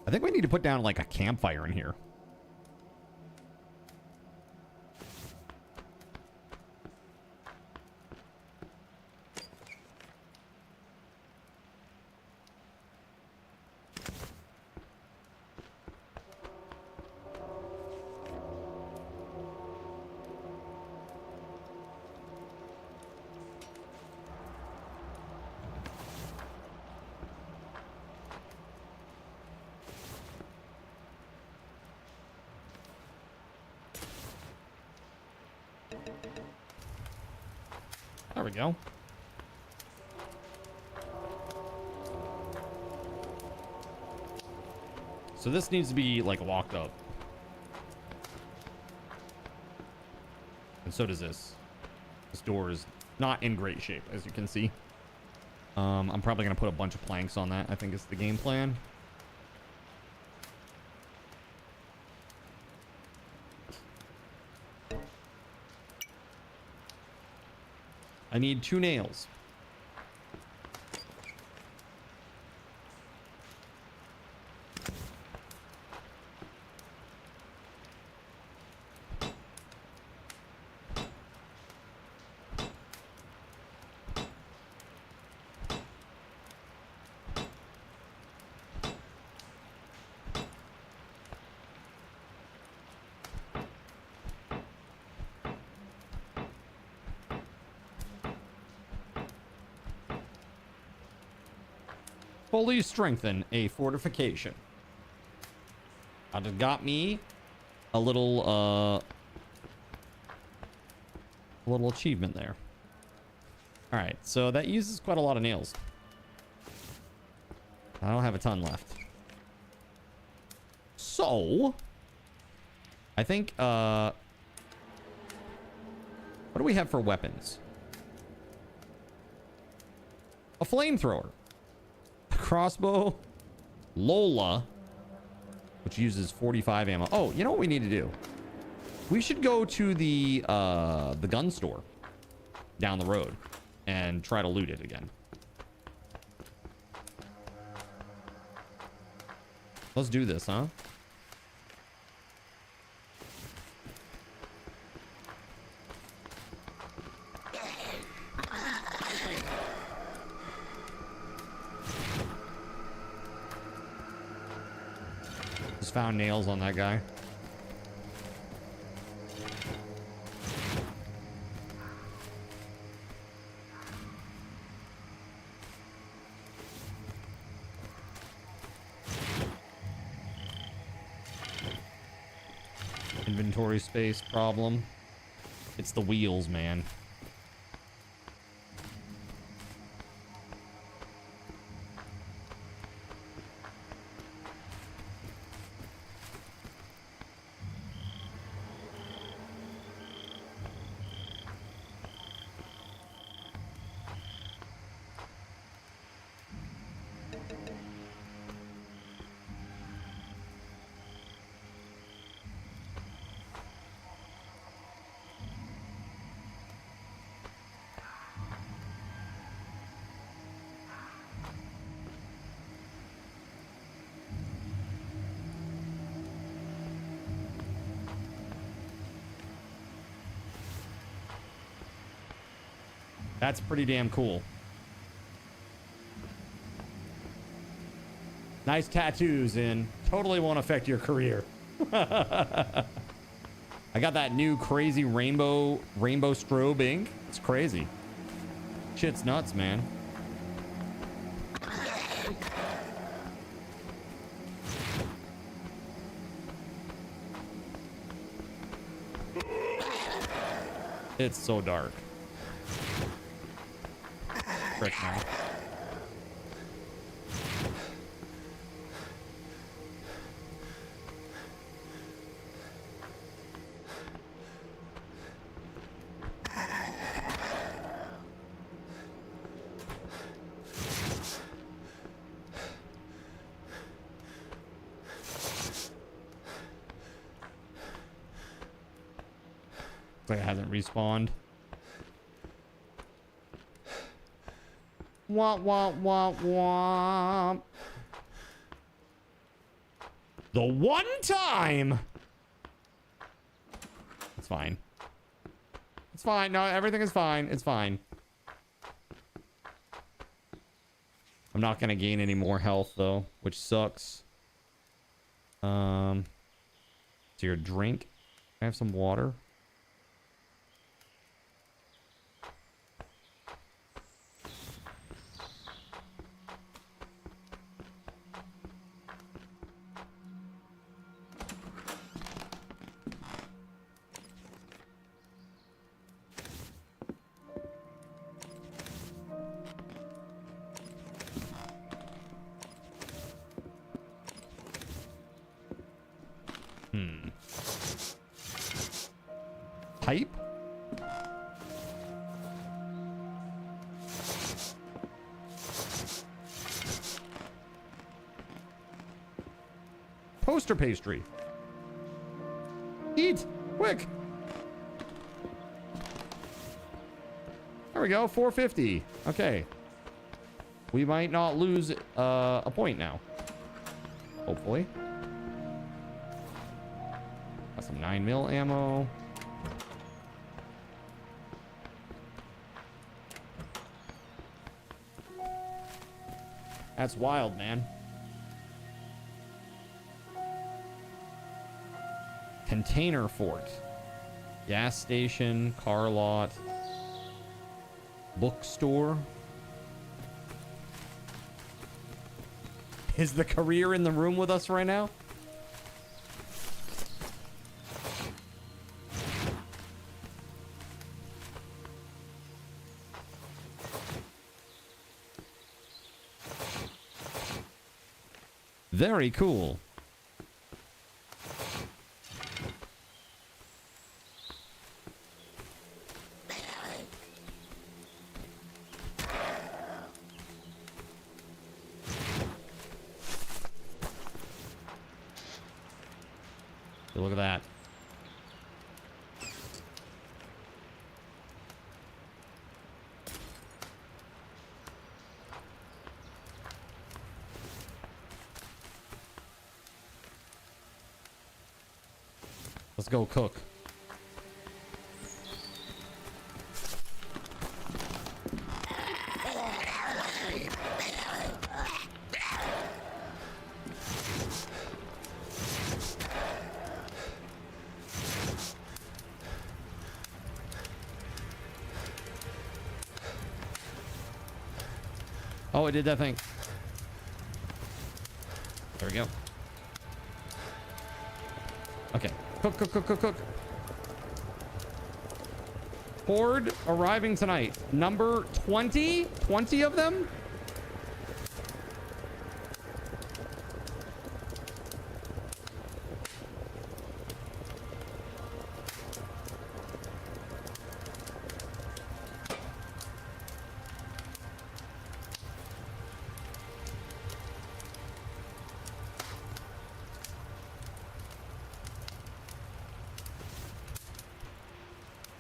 I think we need to put down like a campfire in here. There we go. So this needs to be like locked up. And so does this. This door is not in great shape, as you can see. I'm probably going to put a bunch of planks on that, I think is the game plan. I need 2 nails. Fully strengthen a fortification. I just got me a little achievement there. All right, so that uses quite a lot of nails. I don't have a ton left. So I think what do we have for weapons? A flamethrower. Crossbow, Lola, which uses 45 ammo. Oh, you know what we need to do? We should go to the gun store down the road and try to loot it again. Let's do this, huh? Just found nails on that guy. Inventory space problem. It's the wheels, man. That's pretty damn cool. Nice tattoos and totally won't affect your career. I got that new crazy rainbow strobe ink. It's crazy. Shit's nuts, man. It's so dark. Frick, man. Looks like it hasn't respawned. Womp, womp, womp, womp. The one time. It's fine. It's fine. No, everything is fine. It's fine. I'm not going to gain any more health, though, which sucks. So your drink. I have some water. Pipe? Poster pastry. Eat! Quick! There we go, 450. Okay. We might not lose a point now. Hopefully. Got some 9mm ammo. That's wild, man. Container fort. Gas station, car lot, bookstore. Is the career in the room with us right now? Very cool. Look at that. Let's go cook. Oh, it did that thing. There we go. Okay. Cook, cook, cook, cook, cook. Horde arriving tonight. Number 20? 20 of them?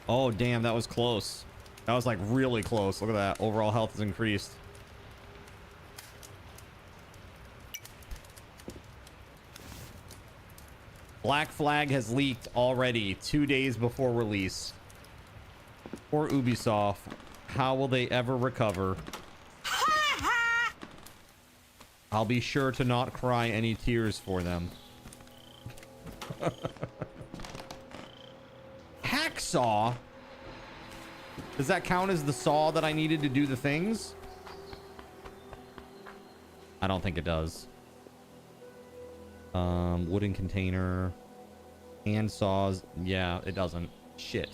Oh, damn, that was close. That was like really close. Look at that. Overall health has increased. Black Flag has leaked already 2 days before release. Or Ubisoft. How will they ever recover? I'll be sure to not cry any tears for them. Hacksaw? Does that count as the saw that I needed to do the things? I don't think it does. Wooden container. Hand saws. Yeah, it doesn't. Shit.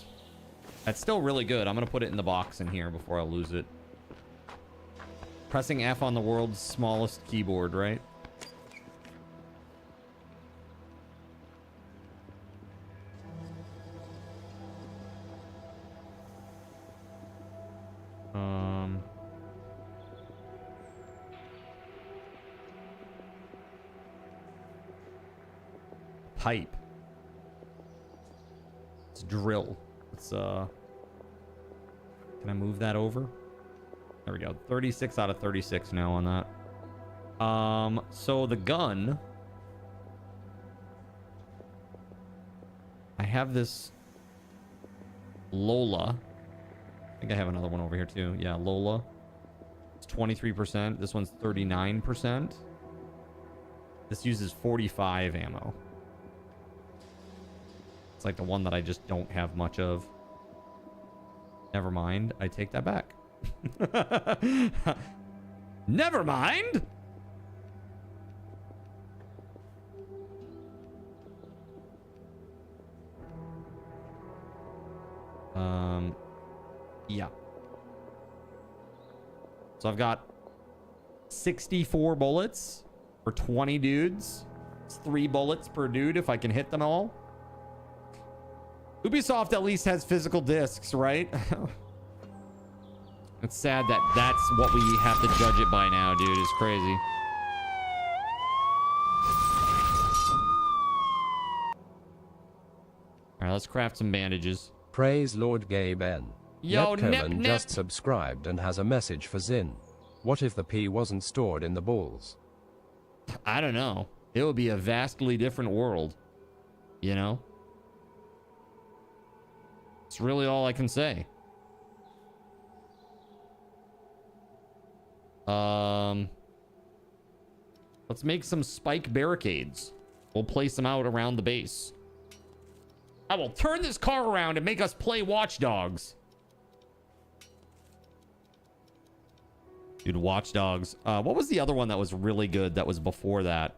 That's still really good. I'm gonna put it in the box in here before I lose it. Pressing F on the world's smallest keyboard, right? Pipe. Let's drill. Let's can I move that over? There we go. 36 out of 36 now on that. So the gun. I have this Lola. I think I have another one over here too. Yeah, Lola. It's 23%. This one's 39%. This uses 45 ammo. It's like the one that I just don't have much of. Never mind. I take that back. Never mind. Yeah. So I've got 64 bullets for 20 dudes. It's 3 bullets per dude if I can hit them all. Ubisoft at least has physical discs, right? It's sad that that's what we have to judge it by now, dude. It's crazy. All right, let's craft some bandages. Praise Lord Gabe N. Yo, Netcoman just subscribed and has a message for Zin. What if the P wasn't stored in the balls? I don't know. It would be a vastly different world. You know? It's really all I can say. Let's make some spike barricades. We'll place them out around the base. I will turn this car around and make us play Watch Dogs. Dude, Watch Dogs. What was the other one that was really good that was before that?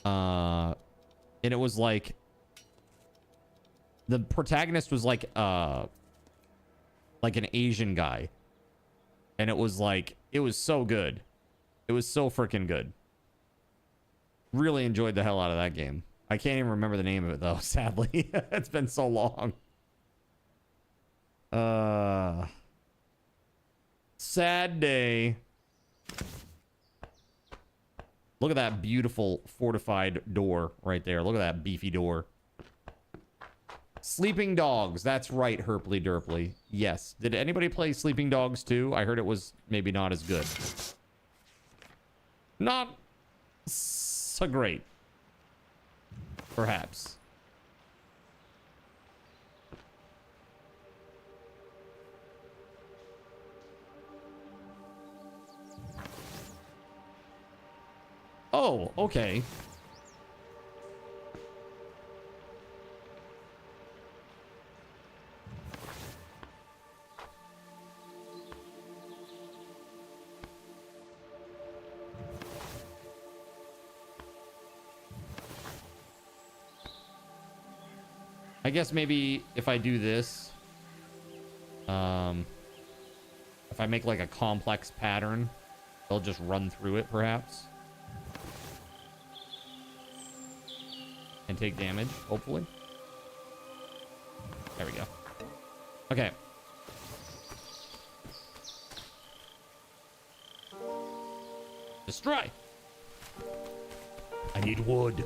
And it was like... The protagonist was like an Asian guy. And it was like... It was so good. It was so freaking good. Really enjoyed the hell out of that game. I can't even remember the name of it, though, sadly. It's been so long. Sad day. Look at that beautiful fortified door right there. Look at that beefy door. Sleeping Dogs. That's right, Herpley Derpley. Yes. Did anybody play Sleeping Dogs 2? I heard it was maybe not as good. Not so great. Perhaps. Oh, okay. I guess maybe if I do this, if I make like a complex pattern, they'll just run through it perhaps. And take damage, hopefully. There we go. Okay. Destroy. I need wood.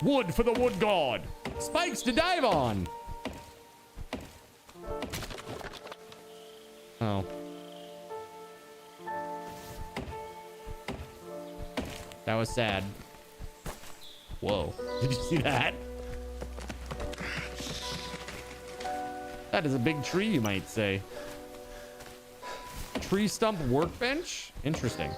Wood for the wood god. Spikes to dive on. Oh. That was sad. Whoa. Did you see that? That is a big tree, you might say. Tree stump workbench? Interesting.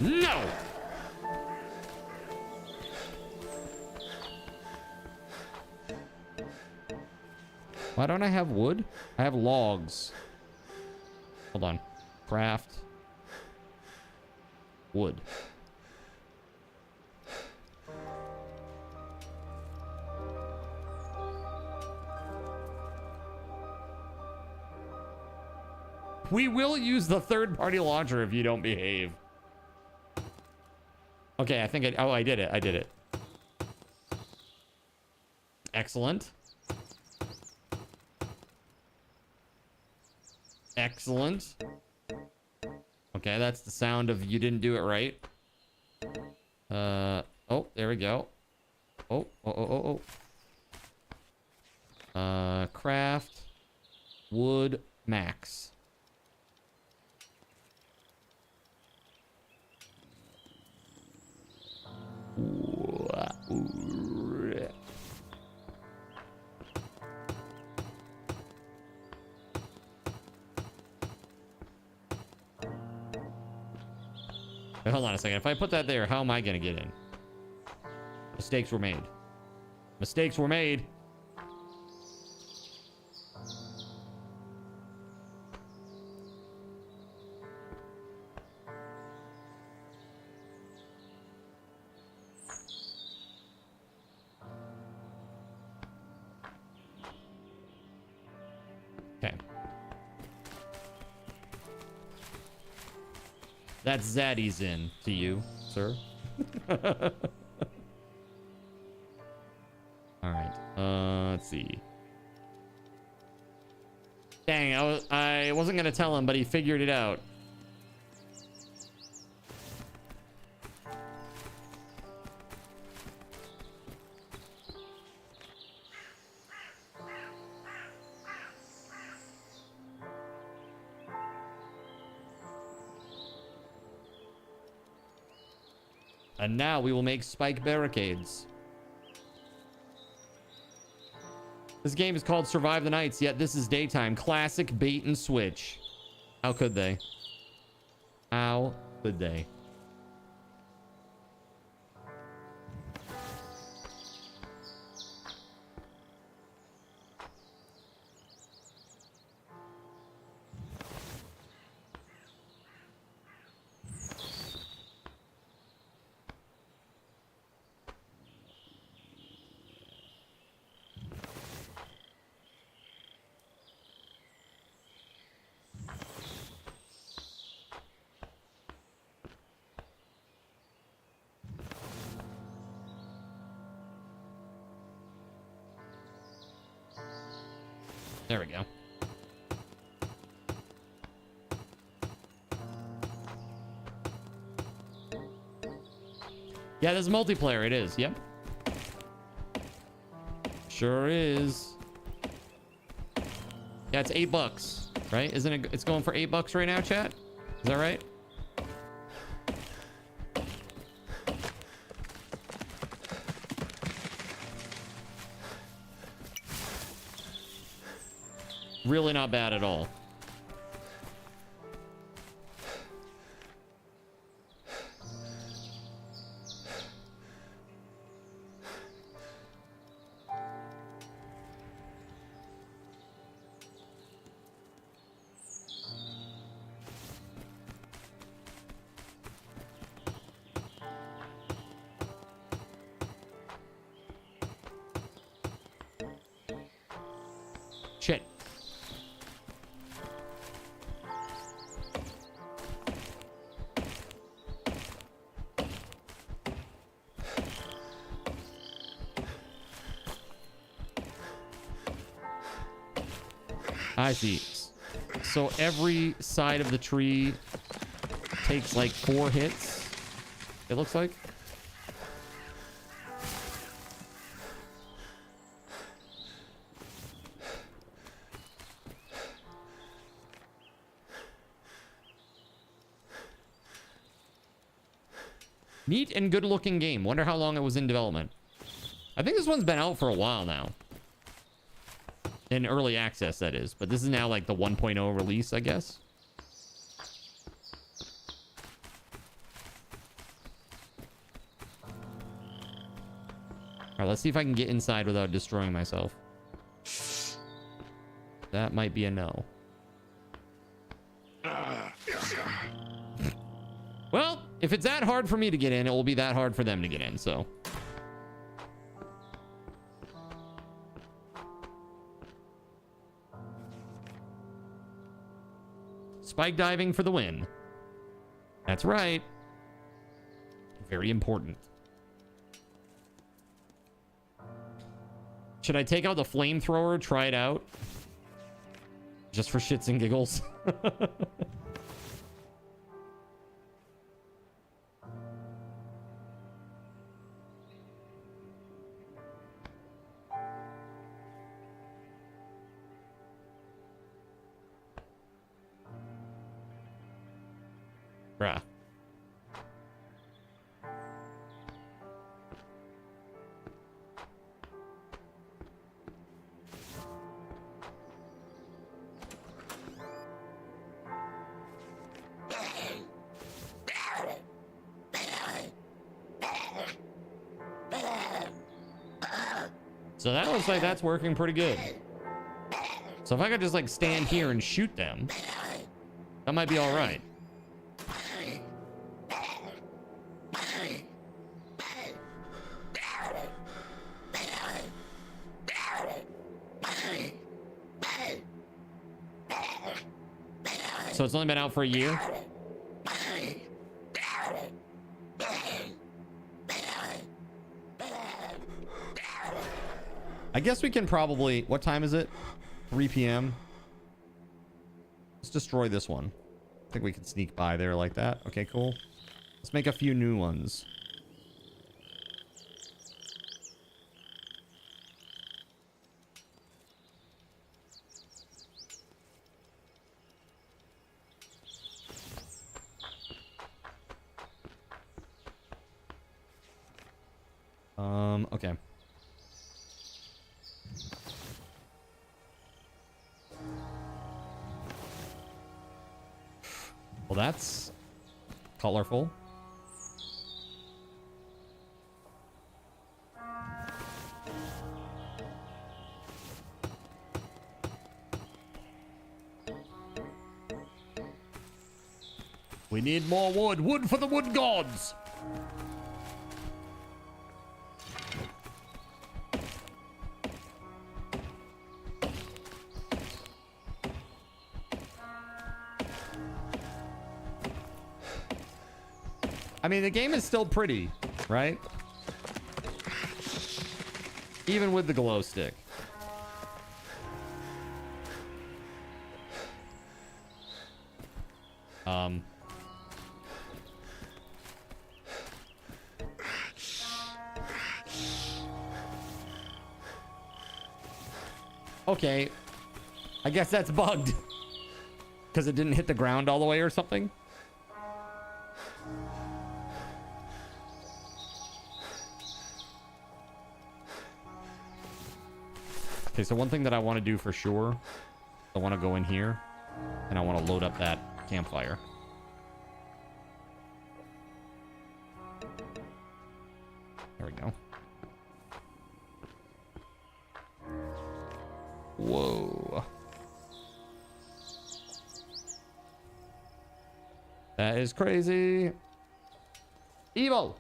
No! Why don't I have wood? I have logs. Hold on. Craft. Wood. We will use the third-party launcher if you don't behave. Okay, I think I did it. I did it. Excellent. Excellent. Okay, that's the sound of you didn't do it right. Oh, there we go. Craft. Wood max. Wait, hold on a second. If I put that there, how am I gonna get in? Mistakes were made. Mistakes were made. Okay. That's Zaddy's in to you, sir. All right. Let's see. Dang, I wasn't gonna tell him, but he figured it out. And now we will make spike barricades. This game is called Survive the Nights, yet this is daytime. Classic bait and switch. How could they? How could they? There we go. Yeah, this is multiplayer. It is. Yep. Sure is. Yeah, it's $8, right? Isn't it? It's going for $8 right now, chat. Is that right? Really not bad at all. I see. So every side of the tree takes like 4 hits, it looks like. Neat and good looking game. Wonder how long it was in development. I think this one's been out for a while now. In early access, that is. But this is now like the 1.0 release, I guess. Alright, let's see if I can get inside without destroying myself. That might be a no. Well, if it's that hard for me to get in, it will be that hard for them to get in, so. Spike diving for the win. That's right. Very important. Should I take out the flamethrower, try it out? Just for shits and giggles. Bruh. So that looks like that's working pretty good. So if I could just like stand here and shoot them, that might be all right. So it's only been out for a year? I guess we can probably... What time is it? 3 p.m. Let's destroy this one. I think we can sneak by there like that. Okay, cool. Let's make a few new ones. Okay. Well, that's colorful. We need more wood. Wood for the wood gods. I mean, the game is still pretty, right? Even with the glow stick. Okay. I guess that's bugged. Because it didn't hit the ground all the way or something. Okay, so one thing that I want to do for sure, I want to go in here and I want to load up that campfire. There we go. Whoa. That is crazy. Evil.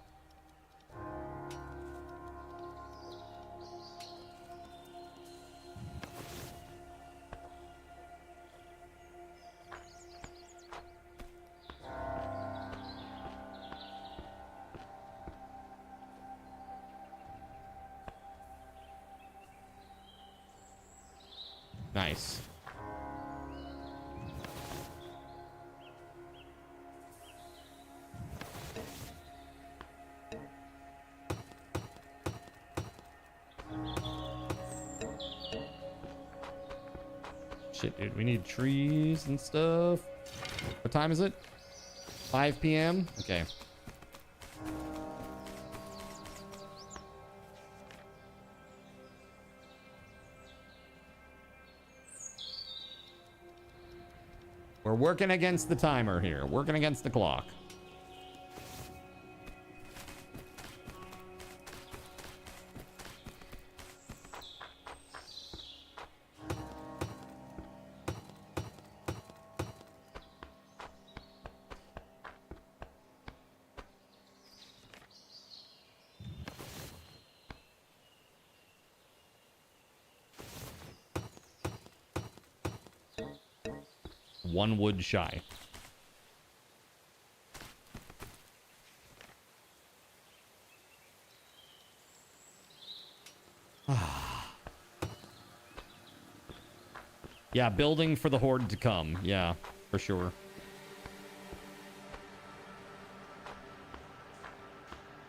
Nice. Shit, dude. We need trees and stuff. What time is it? 5 p.m.? Okay. We're working against the timer here. Working against the clock. One wood shy. Yeah, building for the horde to come. Yeah, for sure.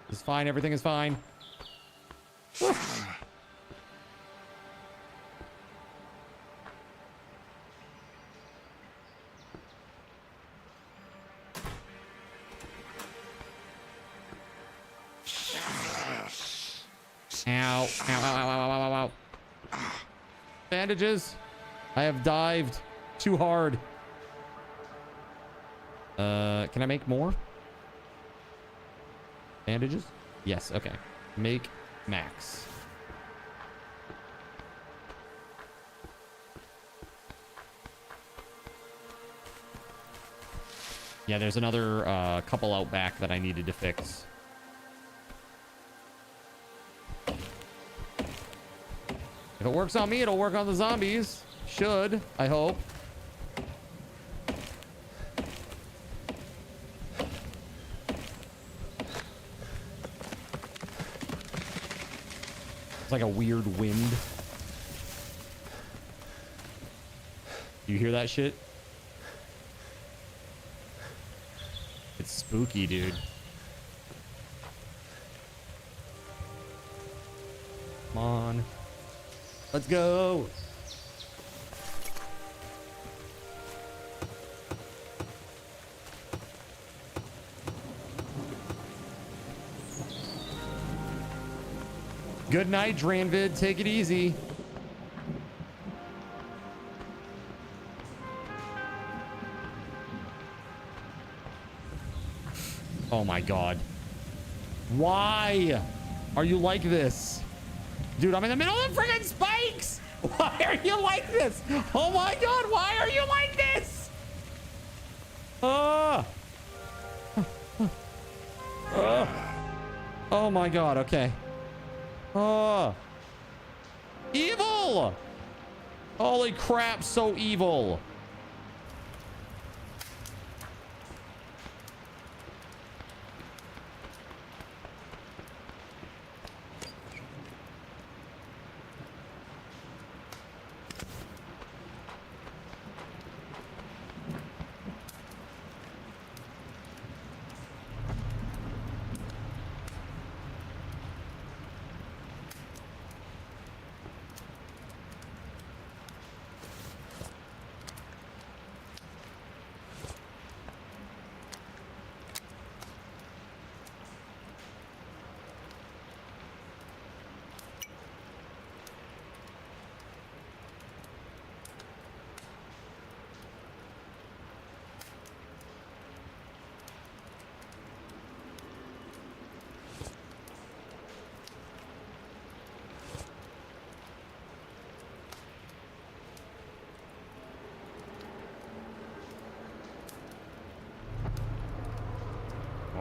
It's fine. Everything is fine. Ow. Ow, ow, ow, ow, ow, ow, ow. Bandages. I have dived too hard. Can I make more? Bandages? Yes, okay. Make max. Yeah, there's another couple out back that I needed to fix. If it works on me, it'll work on the zombies. Should, I hope. It's like a weird wind. You hear that shit? It's spooky, dude. Come on. Let's go. Good night, Dranvid. Take it easy. Oh my god. Why are you like this? Dude, I'm in the middle of the friggin' spikes! Why are you like this? Oh my god, why are you like this? Oh my god, okay. Evil! Holy crap, so evil.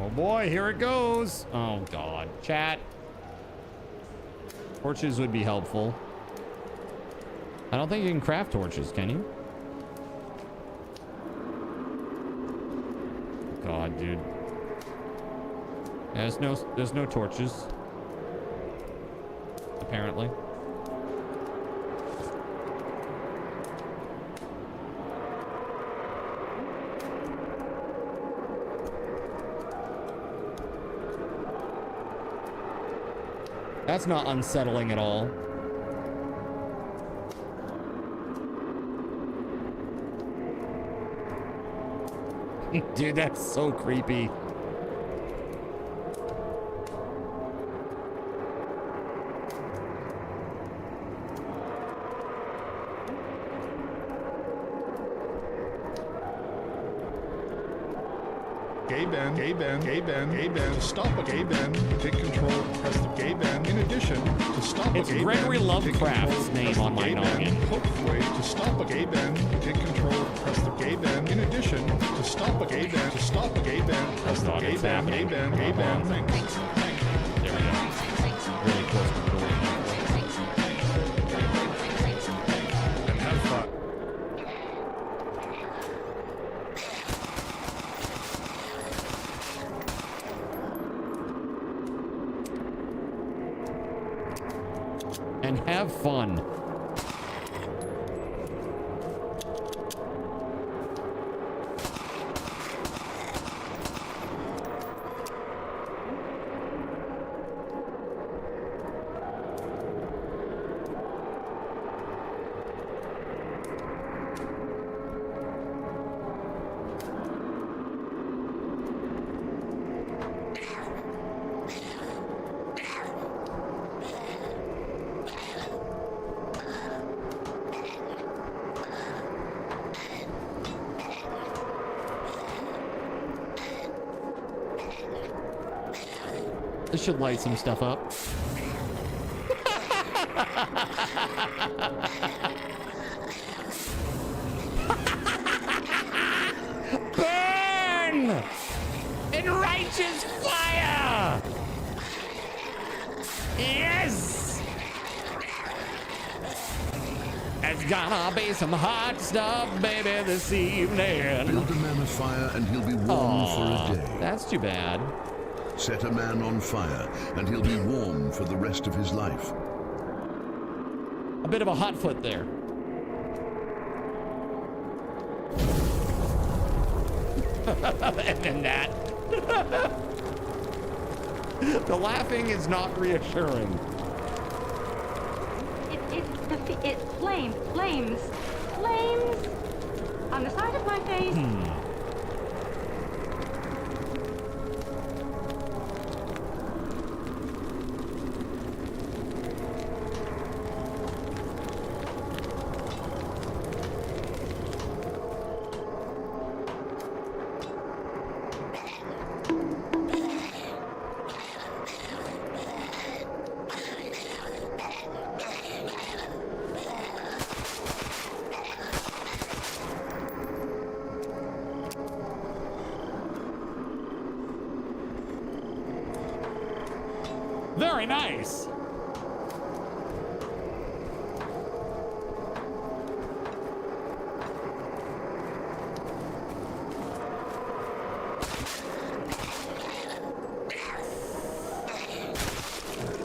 Oh boy, here it goes. Oh god. Chat. Torches would be helpful. I don't think you can craft torches, can you? God, dude. Yeah, there's no torches. Apparently. That's not unsettling at all. Dude, that's so creepy. Gay band, gay band, gay band, gay band. To stop a gay band, take control, press the gay band. In addition, to stop It's a gay Gregory band, take Lovecraft's control, name press on the my gay band. noggin. Hopefully, to stop a gay band, take control, press the gay band. In addition, to stop a gay band, press the gay band, gay band, gay band. Thanks. There we go. Really close to the door. And have fun. And have fun. This should light some stuff up. Burn! In righteous fire! Yes! It's gonna be some hot stuff, baby, this evening. Build a man a fire and he'll be warm for a day. That's too bad. Set a man on fire and he'll be warm for the rest of his life. A bit of a hot foot there. And then that. The laughing is not reassuring. It's flames on the side of my face. Very nice.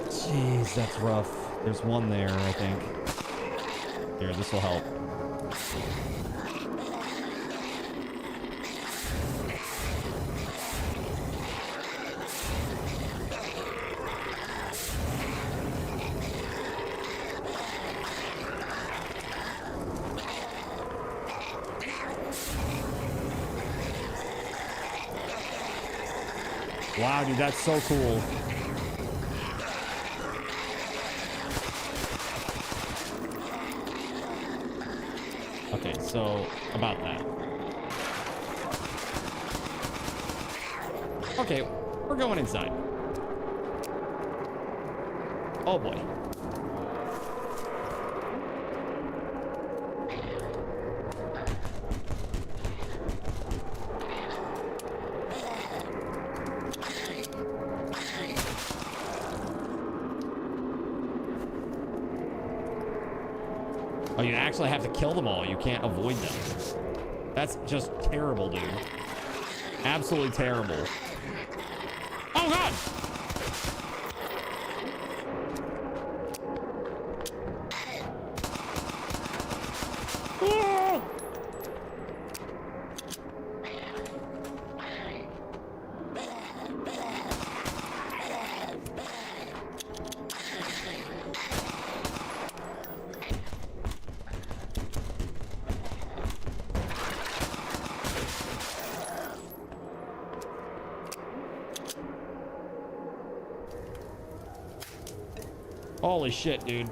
Jeez, that's rough. There's one there, I think. Here, this will help. Wow, dude, that's so cool. Okay, so about that. Okay, we're going inside. Oh boy. Oh, you actually have to kill them all. You can't avoid them. That's just terrible, dude. Absolutely terrible. Oh, God! Ah! Holy shit, dude.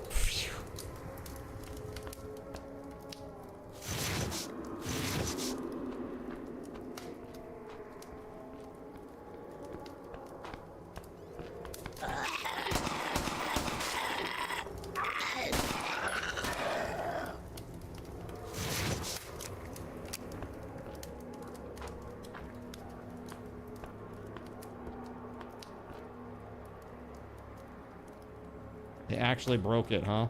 Phew. They actually broke it, huh?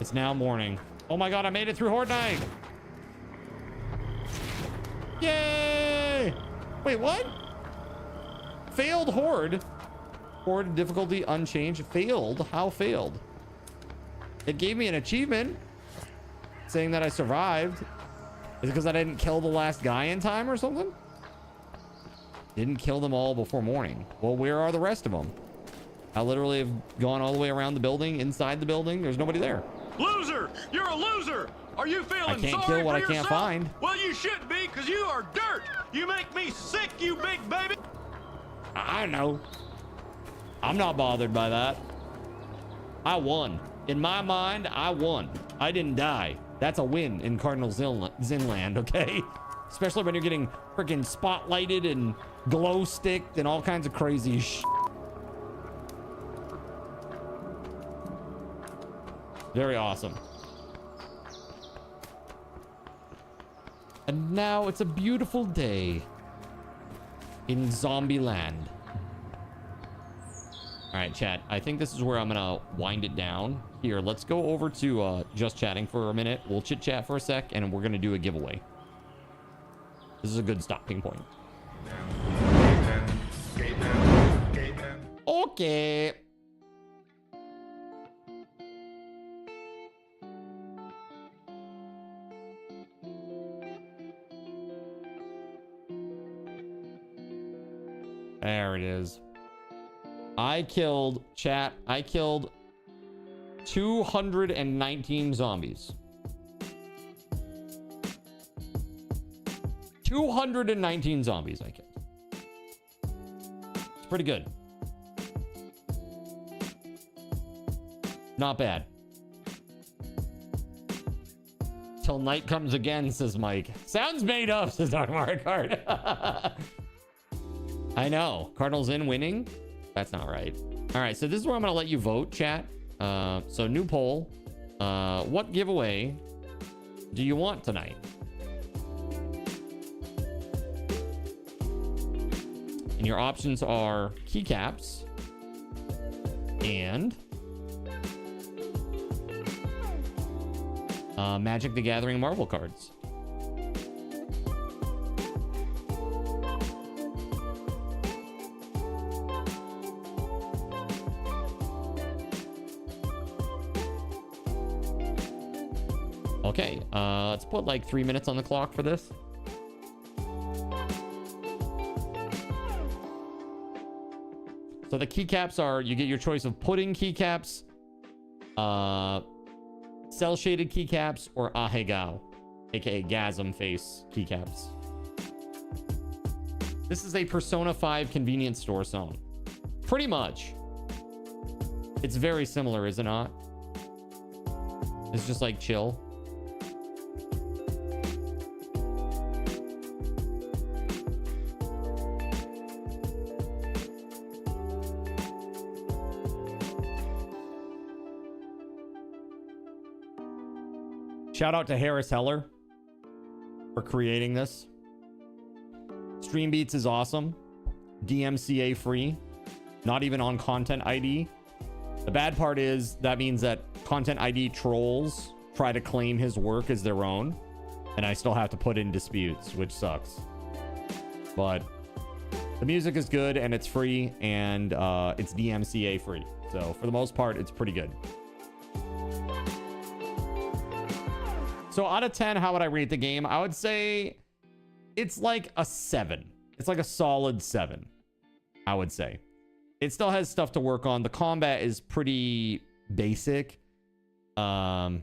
It's now morning. Oh my god, I made it through Horde Night! Yay! Wait, what? Failed Horde? Horde difficulty unchanged. Failed? How failed? It gave me an achievement saying that I survived. Is it because I didn't kill the last guy in time or something? Didn't kill them all before morning. Well, where are the rest of them? I literally have gone all the way around the building, inside the building. There's nobody there. Loser! You're a loser! Are you feeling I can't sorry kill what for I can't yourself? find. Well, you shouldn't be, because you are dirt! You make me sick, you big baby! I know. I'm not bothered by that. I won. In my mind, I won. I didn't die. That's a win in Cardinal Zinland, okay? Especially when you're getting freaking spotlighted and glow sticked and all kinds of crazy shit. Very awesome. And now it's a beautiful day in Zombie Land. All right, chat. I think this is where I'm gonna wind it down. Here, let's go over to just chatting for a minute. We'll chit chat for a sec, and we're gonna do a giveaway. This is a good stopping point. Okay. There it is. I killed 219 zombies. 219 zombies I killed. It's pretty good. Not bad. Till night comes again, says Mike. Sounds made up, says Dark Mario Kart. I know. Cardinals in winning? That's not right. All right, so this is where I'm going to let you vote, chat. So new poll. What giveaway do you want tonight? And your options are keycaps and Magic the Gathering Marvel cards. Okay, let's put like 3 minutes on the clock for this. So the keycaps are, you get your choice of pudding keycaps, cell shaded keycaps, or ahegao, aka gasm face keycaps. This is a Persona 5 convenience store song. Pretty much. It's very similar, is it not? It's just like chill. Shout out to Harris Heller for creating this. Streambeats is awesome. DMCA free. Not even on Content ID. The bad part is that means that Content ID trolls try to claim his work as their own. And I still have to put in disputes, which sucks. But the music is good and it's free and it's DMCA free. So for the most part, it's pretty good. So out of 10, how would I rate the game? I would say it's like a 7. It's like a solid 7, I would say. it still has stuff to work on. The combat is pretty basic. I'm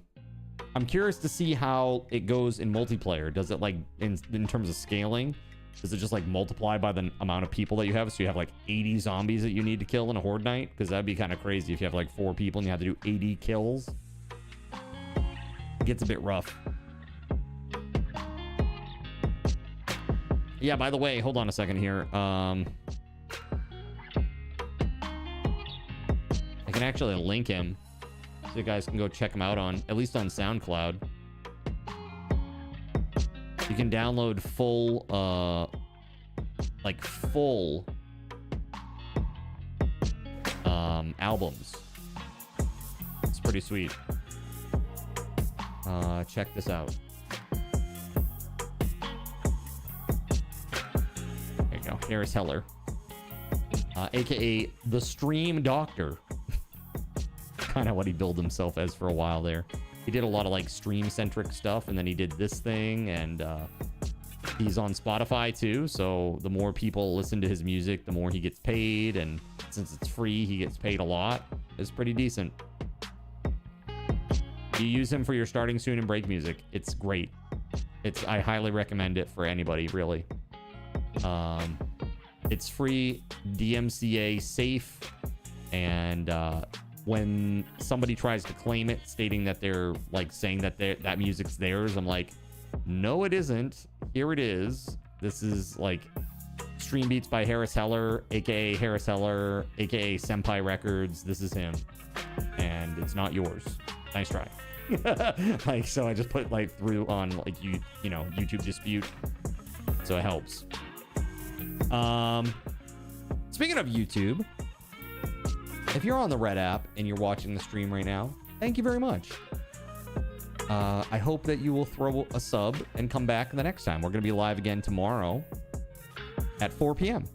curious to see how it goes in multiplayer. Does it like in terms of scaling? Does it just like multiply by the amount of people that you have? So you have like 80 zombies that you need to kill in a horde night? Because that'd be kind of crazy if you have like 4 people and you have to do 80 kills. It gets a bit rough. Yeah, by the way, hold on a second here. I can actually link him so you guys can go check him out on, at least on SoundCloud. You can download full, albums. It's pretty sweet. Check this out. There you go. Harris Heller. AKA the Stream Doctor. Kind of what he billed himself as for a while there. He did a lot of like stream-centric stuff, and then he did this thing, and he's on Spotify too, so the more people listen to his music, the more he gets paid, and since it's free, he gets paid a lot. It's pretty decent. You use him for your starting soon and break music. It's great. I highly recommend it for anybody, really. It's free, DMCA safe, and when somebody tries to claim it, stating that they're like saying that that music's theirs, I'm like, no, it isn't. Here it is. This is like Stream Beats by Harris Heller, aka Harris Heller, aka Senpai Records. This is him, and it's not yours. Nice try. Like, so I just put like through on like you know, YouTube dispute, so it helps. Speaking of YouTube, if you're on the Red app and you're watching the stream right now, thank you very much. I hope that you will throw a sub and come back the next time. We're going to be live again tomorrow at 4 p.m.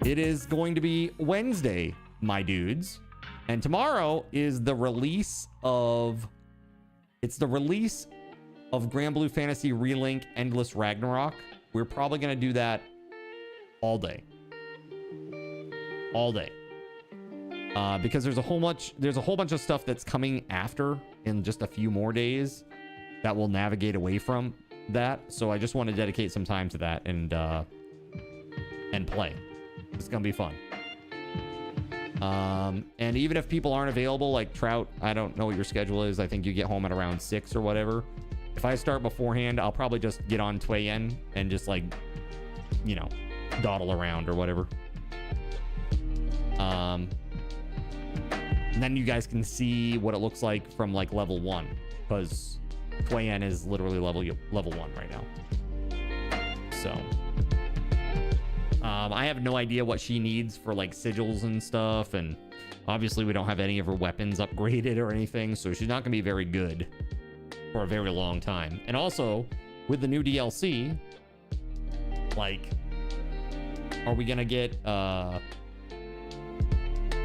It is going to be Wednesday, my dudes. And tomorrow is the release of... It's the release of Grand Blue Fantasy Relink Endless Ragnarok. We're probably going to do that all day. All day. Because there's a whole bunch of stuff that's coming after in just a few more days that will navigate away from that. So I just want to dedicate some time to that and play. It's gonna be fun. And even if people aren't available, like Trout, I don't know what your schedule is. I think you get home at around 6 or whatever. If I start beforehand, I'll probably just get on Twayen and just like, you know, dawdle around or whatever. And then you guys can see what it looks like from like level 1, because Twayen is literally level 1 right now. So I have no idea what she needs for like sigils and stuff, and obviously we don't have any of her weapons upgraded or anything, so she's not gonna be very good for a very long time. And also with the new DLC, like, are we gonna get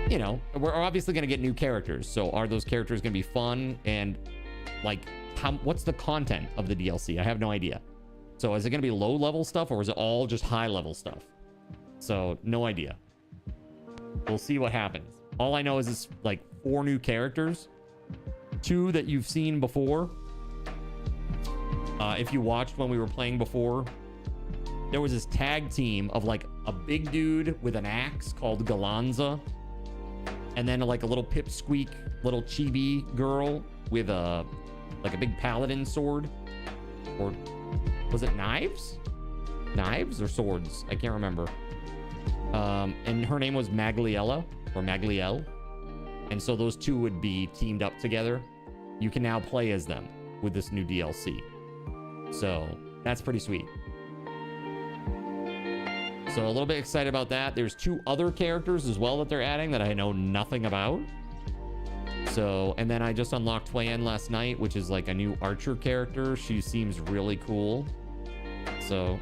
you know, we're obviously going to get new characters. So are those characters going to be fun? And like, what's the content of the DLC? I have no idea. So is it going to be low level stuff, or is it all just high level stuff? So no idea. We'll see what happens. All I know is it's like 4 new characters, 2 that you've seen before. If you watched when we were playing before, there was this tag team of like a big dude with an axe called Galanza, and then like a little pipsqueak little chibi girl with a like a big paladin sword, or was it knives or swords? I can't remember. And her name was Magliella or Magliel, and so those 2 would be teamed up together. You can now play as them with this new DLC, so that's pretty sweet. So a little bit excited about that. There's 2 other characters as well that they're adding that I know nothing about. So, and then I just unlocked Twayen last night, which is like a new archer character. She seems really cool. So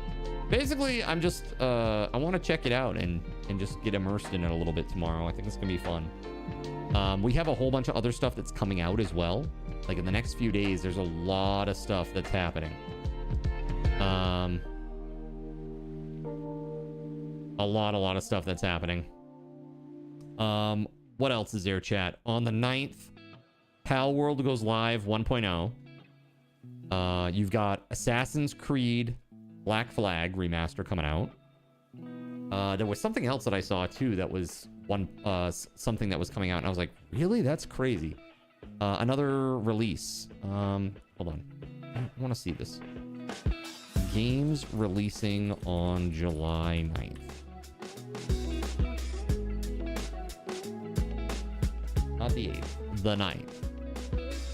basically I'm just, I want to check it out and just get immersed in it a little bit tomorrow. I think it's gonna be fun. We have a whole bunch of other stuff that's coming out as well. Like in the next few days, there's a lot of stuff that's A lot of stuff that's happening. What else is there, chat? On the 9th, Pal World goes live 1.0. You've got Assassin's Creed Black Flag remaster coming out. There was something else that I saw too that was something that was coming out, and I was like, really? That's crazy. Another release. Hold on. I want to see this. Games releasing on July 9th. Not the 8th, the 9th.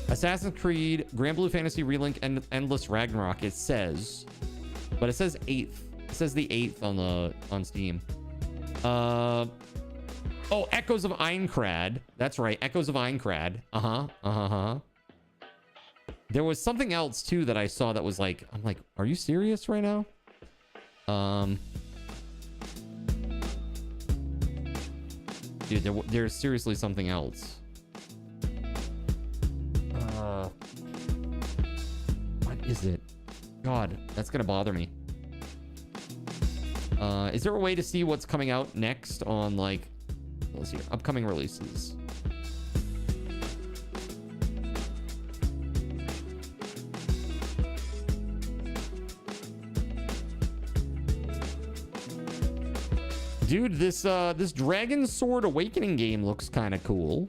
Assassin's Creed, Grand Blue Fantasy Relink, and Endless Ragnarok, it says. But it says 8th. It says the 8th on Steam. Oh, Echoes of Aincrad. That's right, Echoes of Aincrad. There was something else too that I saw that was like, I'm like, are you serious right now? Dude, there's seriously something else. What is it? God, that's gonna bother me. Is there a way to see what's coming out next on, like, let's see, upcoming releases? Dude, this Dragon Sword Awakening game looks kind of cool.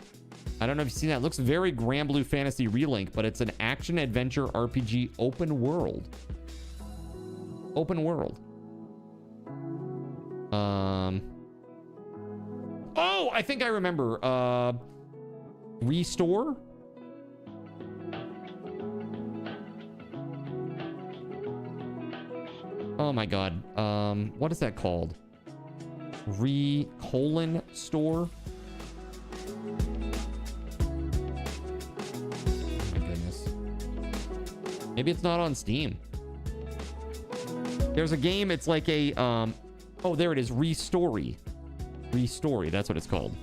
I don't know if you've seen that. It looks very Grand Blue Fantasy Relink, but it's an action adventure RPG open world. Open world. Oh, I think I remember. Restore? Oh my god. What is that called? Store? Oh my goodness. Maybe it's not on Steam. There's a game, it's like a, oh, there it is, Restory, that's what it's called.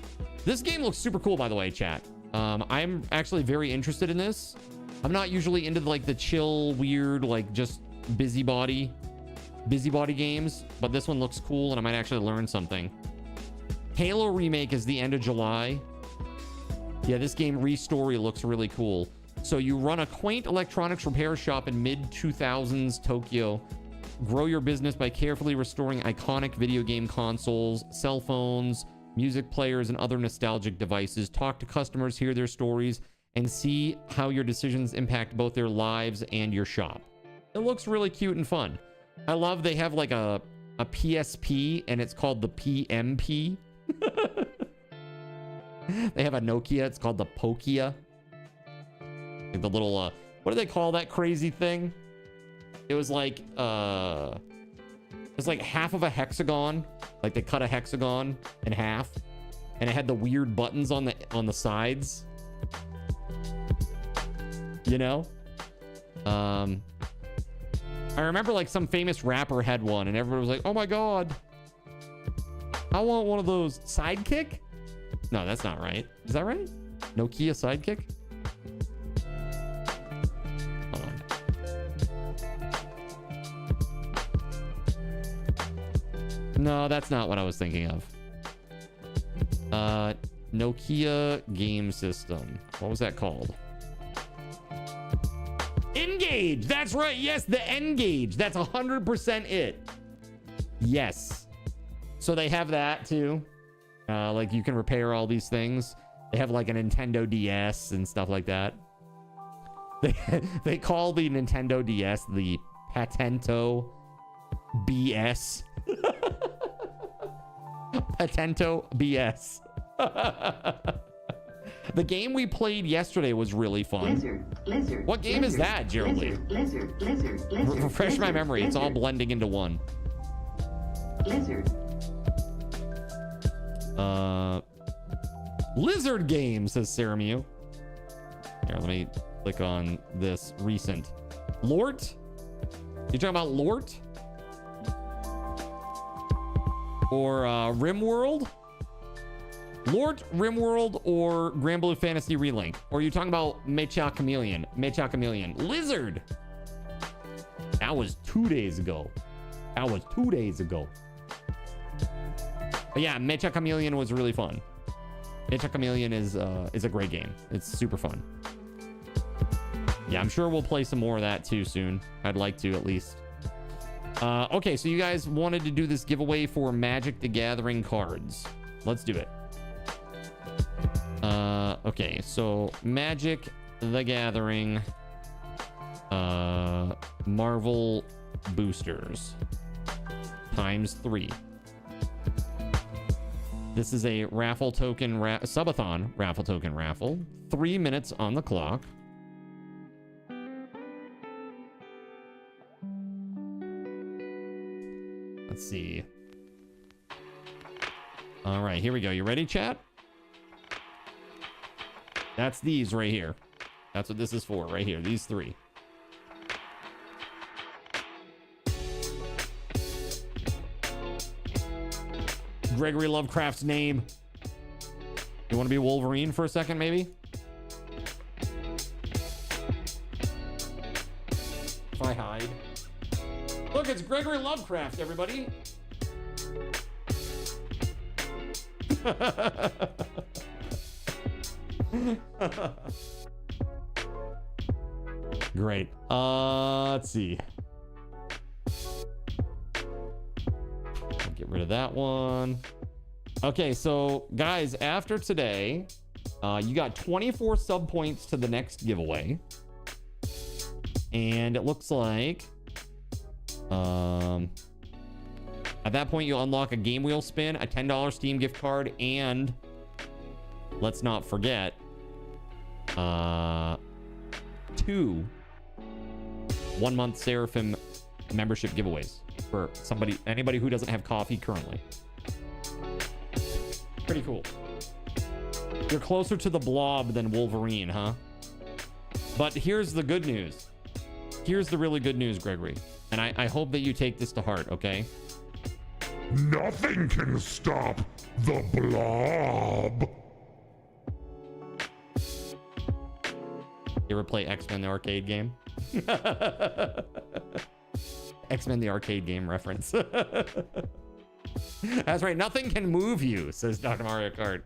This game looks super cool, by the way, chat. I'm actually very interested in this. I'm not usually into, like, the chill, weird, like, just busybody games, but this one looks cool, and I might actually learn something. Halo remake is the end of July. Yeah, this game, Restory, looks really cool. So you run a quaint electronics repair shop in mid-2000s Tokyo. Grow your business by carefully restoring iconic video game consoles, cell phones, music players, and other nostalgic devices. Talk to customers, hear their stories, and see how your decisions impact both their lives and your shop. It looks really cute and fun. I love they have like a PSP, and it's called the PMP. They have a Nokia, it's called the Pokia. Like the little, what do they call that crazy thing? It was like half of a hexagon. Like they cut a hexagon in half, and it had the weird buttons on the sides. You know? I remember like some famous rapper had one, and everybody was like, "Oh my god, I want one of those." Sidekick? No, that's not right. Is that right? Nokia Sidekick? Hold on. No, that's not what I was thinking of. Nokia game system. What was that called? Engage. That's right. Yes, the Engage. That's 100% it. Yes. So they have that too. Like you can repair all these things. They have like a Nintendo DS and stuff like that. They call the Nintendo DS the Patento BS. Patento BS. The game we played yesterday was really fun. Lizard. What game is that, Geraldine? Lizard. Refresh my memory. It's all blending into one. Lizard. Lizard game, says Saramew. Here, let me click on this recent. Lort? You talking about Lort? Or RimWorld? Lort, RimWorld, or Grand Blue Fantasy Relink? Or are you talking about Mecha Chameleon? Lizard! That was 2 days ago. But yeah, Mecha Chameleon was really fun. Mecha Chameleon is a great game. It's super fun. Yeah, I'm sure we'll play some more of that too soon. I'd like to at least. Okay, so you guys wanted to do this giveaway for Magic the Gathering cards. Let's do it. Okay, so Magic the Gathering Marvel boosters times 3. This is a raffle token, subathon raffle token raffle. 3 minutes on the clock. Let's see. All right, here we go. You ready, chat? That's these right here. That's what this is for, right here. These 3. Gregory Lovecraft's name. You want to be Wolverine for a second, maybe? If I hide. Look, it's Gregory Lovecraft, everybody. Great. Let's see. I'll get rid of that one. Okay, so guys, after today, you got 24 sub points to the next giveaway. And it looks like at that point you'll unlock a game wheel spin, a $10 Steam gift card, and let's not forget 2 1-month Seraphim membership giveaways for anybody who doesn't have coffee currently. Pretty cool. You're closer to the Blob than Wolverine, huh? But here's the good news. Here's the really good news, Gregory. And I hope that you take this to heart, okay? Nothing can stop the Blob. You ever play X-Men the arcade game? X-Men the arcade game reference. That's right. Nothing can move you, says Dr. Mario Kart.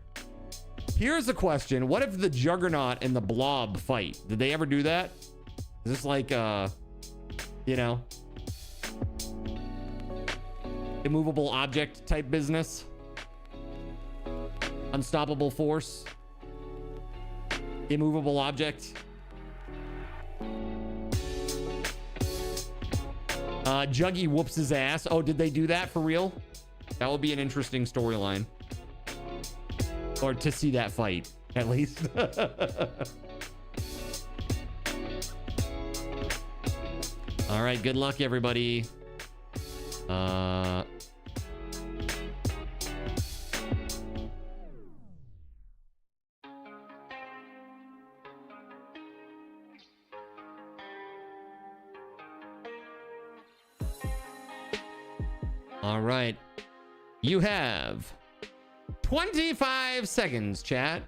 Here's a question. What if the Juggernaut and the Blob fight? Did they ever do that? Is this like, you know, immovable object type business? Unstoppable force? Immovable object? Juggy whoops his ass. Oh, did they do that for real? That would be an interesting storyline. Or to see that fight, at least. All right, good luck, everybody. All right. You have 25 seconds, chat.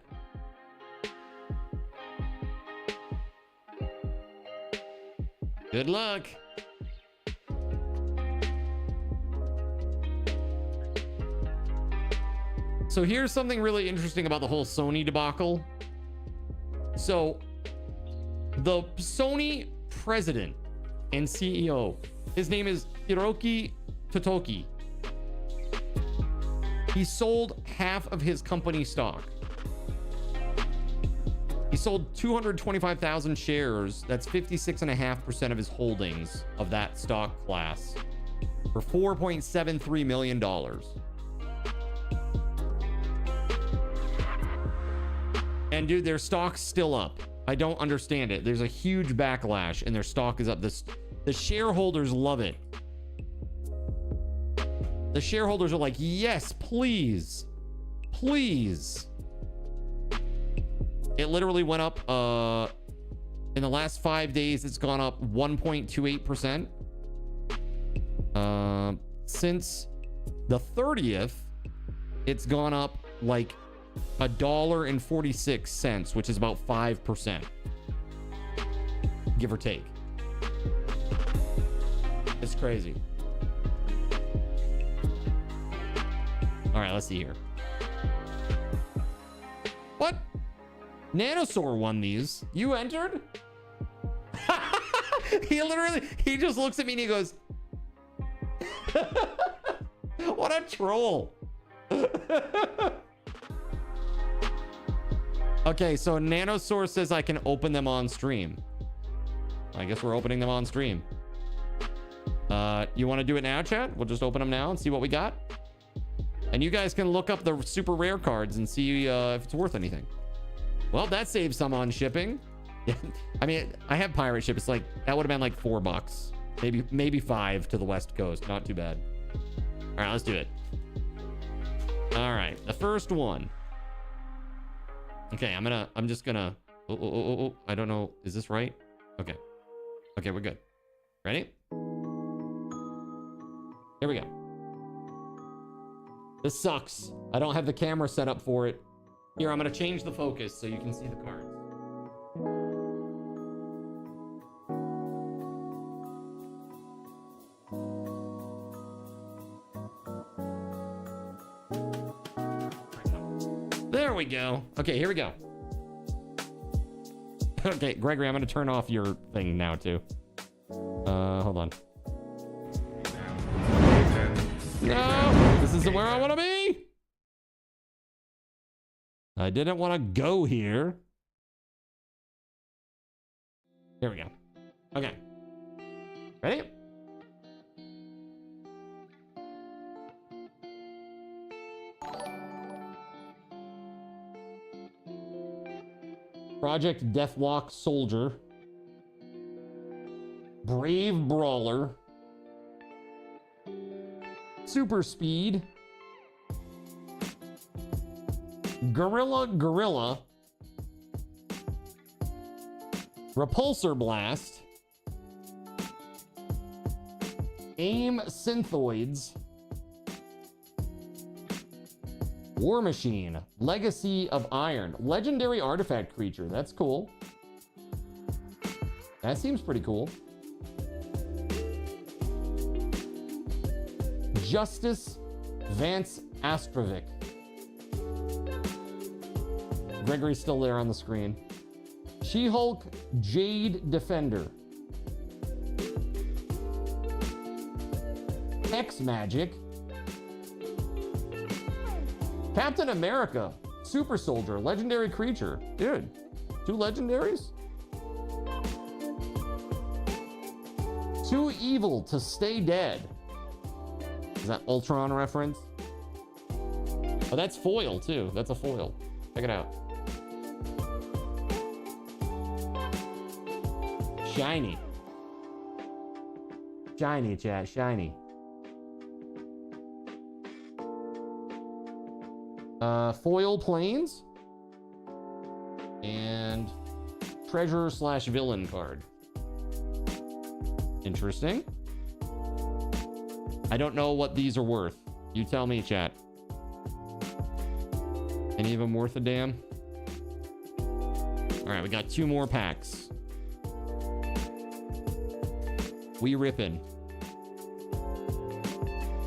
Good luck. So here's something really interesting about the whole Sony debacle. So the Sony president and CEO, his name is Hiroki Totoki. He sold half of his company stock. He sold 225,000 shares. That's 56.5% of his holdings of that stock class for $4.73 million. And dude, their stock's still up. I don't understand it. There's a huge backlash and their stock is up. The shareholders love it. The shareholders are like, yes, please, please. It literally went up, in the last 5 days, it's gone up 1.28%. Since the 30th, it's gone up like $1.46, which is about 5%. Give or take. It's crazy. All right, let's see here. What? Nanosaur won these. You entered? He just looks at me and he goes, what a troll. Okay, so Nanosaur says I can open them on stream. I guess we're opening them on stream. You want to do it now, chat? We'll just open them now and see what we got. And you guys can look up the super rare cards and see if it's worth anything. Well, that saves some on shipping. I mean, I have pirate ship. It's like, that would have been like $4. Maybe 5 to the West Coast. Not too bad. All right, let's do it. All right, the first one. Okay, I'm just gonna, I don't know. Is this right? Okay. Okay, we're good. Ready? Here we go. This sucks. I don't have the camera set up for it. Here, I'm gonna change the focus so you can see the cards. There we go. Okay, here we go. Okay, Gregory, I'm gonna turn off your thing now too. Hold on. No, this isn't where I want to be. I didn't want to go here. Here we go. Okay. Ready? Project Deathlock Soldier. Brave Brawler. Super Speed. Gorilla. Repulsor Blast. AIM Synthoids. War Machine. Legacy of Iron. Legendary Artifact Creature. That's cool. That seems pretty cool. Justice Vance Astrovic. Gregory's still there on the screen. She-Hulk Jade Defender. X-Magic. Captain America Super Soldier. Legendary creature. Dude, 2 legendaries? Too evil to stay dead. Is that Ultron reference? Oh, that's foil too. That's a foil. Check it out. Shiny. Shiny, chat. Shiny. Foil planes. And treasure/villain card. Interesting. I don't know what these are worth. You tell me, chat. Any of them worth a damn? All right, we got 2 more packs. We rippin'.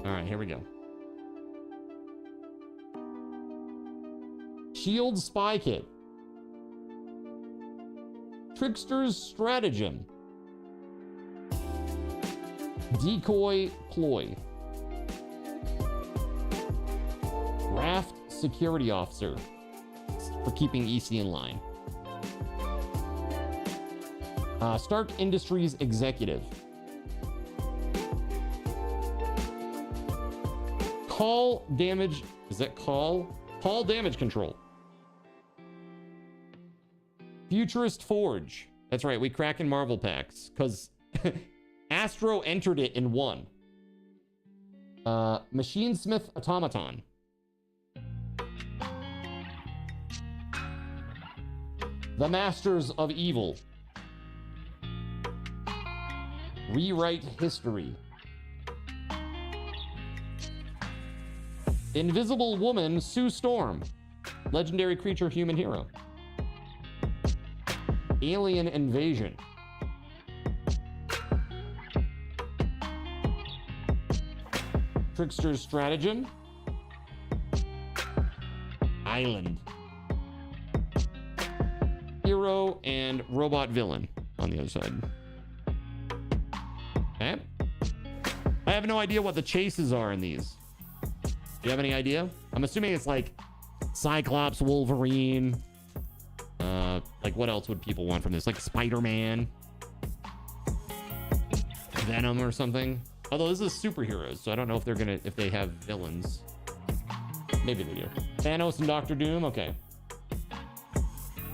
All right, here we go. Shield Spy Kit. Trickster's Stratagem. Decoy Ploy. Raft Security Officer for keeping EC in line. Stark Industries Executive. Call damage. Is that call? Call damage control. Futurist Forge. That's right. We crack in Marvel packs because Astro entered it in 1. Machinesmith Automaton. The Masters of Evil. Rewrite History. Invisible Woman Sue Storm. Legendary creature, human hero. Alien Invasion. Trickster's Stratagem. Island. Hero and robot villain on the other side. Okay. I have no idea what the chases are in these. Do you have any idea? I'm assuming it's like Cyclops, Wolverine. Like what else would people want from this? Like Spider-Man, Venom or something. Although this is superheroes, so I don't know if if they have villains. Maybe they do. Thanos and Doctor Doom. Okay.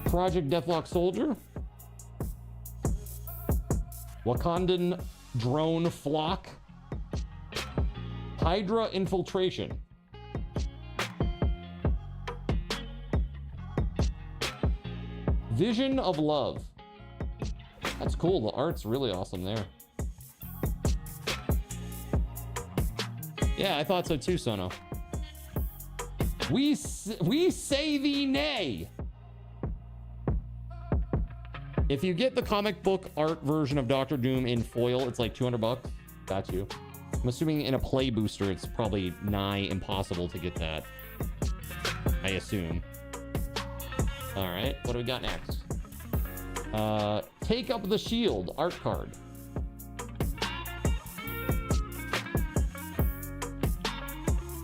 Project Deathlock Soldier. Wakandan Drone Flock. Hydra Infiltration. Vision of Love. That's cool. The art's really awesome there. Yeah, I thought so too, Sono. We say thee nay. If you get the comic book art version of Doctor Doom in foil, it's like $200. Got you. I'm assuming in a play booster, it's probably nigh impossible to get that. I assume. All right, what do we got next? Take Up the Shield art card.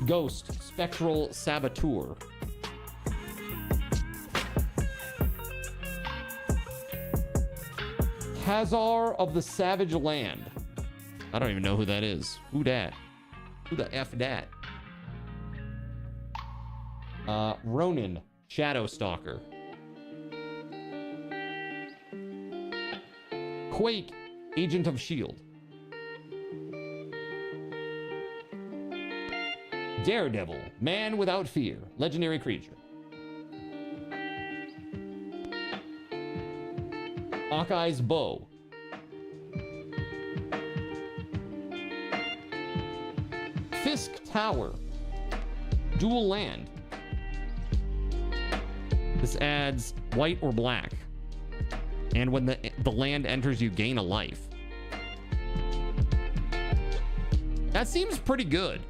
Ghost Spectral Saboteur. Khazar of the Savage Land. I don't even know who that is. Who dat? Who the F dat? Ronin Shadow Stalker. Quake Agent of S.H.I.E.L.D. Daredevil, Man Without Fear, legendary creature. Hawkeye's Bow. Fisk Tower, dual land. This adds white or black. And when the land enters, you gain a life. That seems pretty good.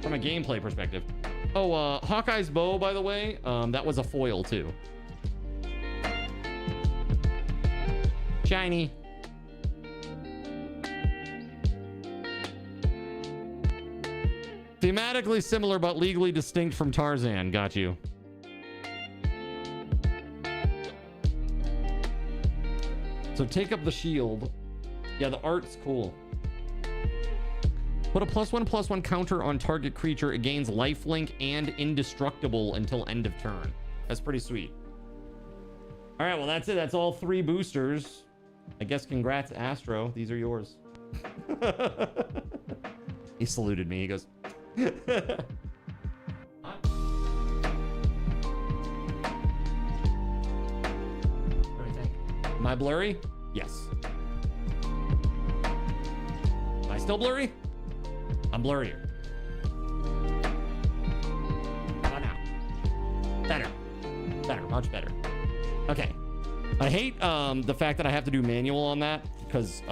From a gameplay perspective. Oh, Hawkeye's Bow, by the way, that was a foil too. Shiny. Thematically similar, but legally distinct from Tarzan. Got you. So take up the shield. Yeah, the art's cool. Put a +1/+1 counter on target creature. It gains lifelink and indestructible until end of turn. That's pretty sweet. All right, well, that's it. That's all 3 boosters. I guess congrats, Astro. These are yours. He saluted me. He goes... Am I blurry? Yes. Am I still blurry? I'm blurrier. How about now? Better. Better. Much better. Okay. I hate the fact that I have to do manual on that because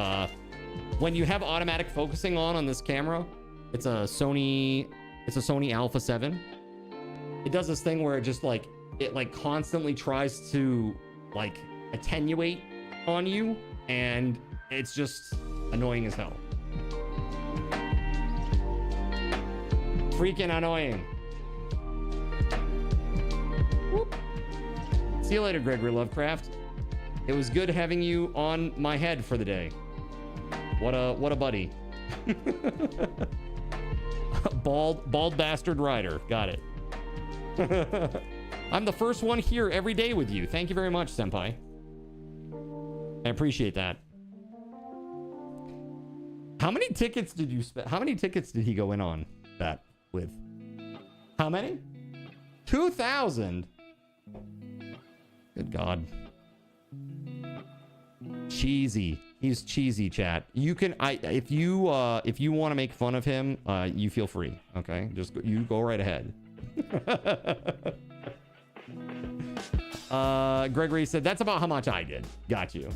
when you have automatic focusing on this camera, it's a Sony Alpha 7. It does this thing where it just like constantly tries to like attenuate on you, and it's just annoying as hell. Freaking annoying. Whoop. See you later, Gregory Lovecraft. It was good having you on my head for the day. What a buddy. Bald bastard rider. Got it. I'm the first one here every day with you. Thank you very much, Senpai. I appreciate that. How many tickets did you spend? How many tickets did he go in on that with? How many? 2,000. Good God. Cheesy. He's cheesy, chat. You can if you want to make fun of him, you feel free. Okay, you go right ahead. Gregory said that's about how much I did. Got you.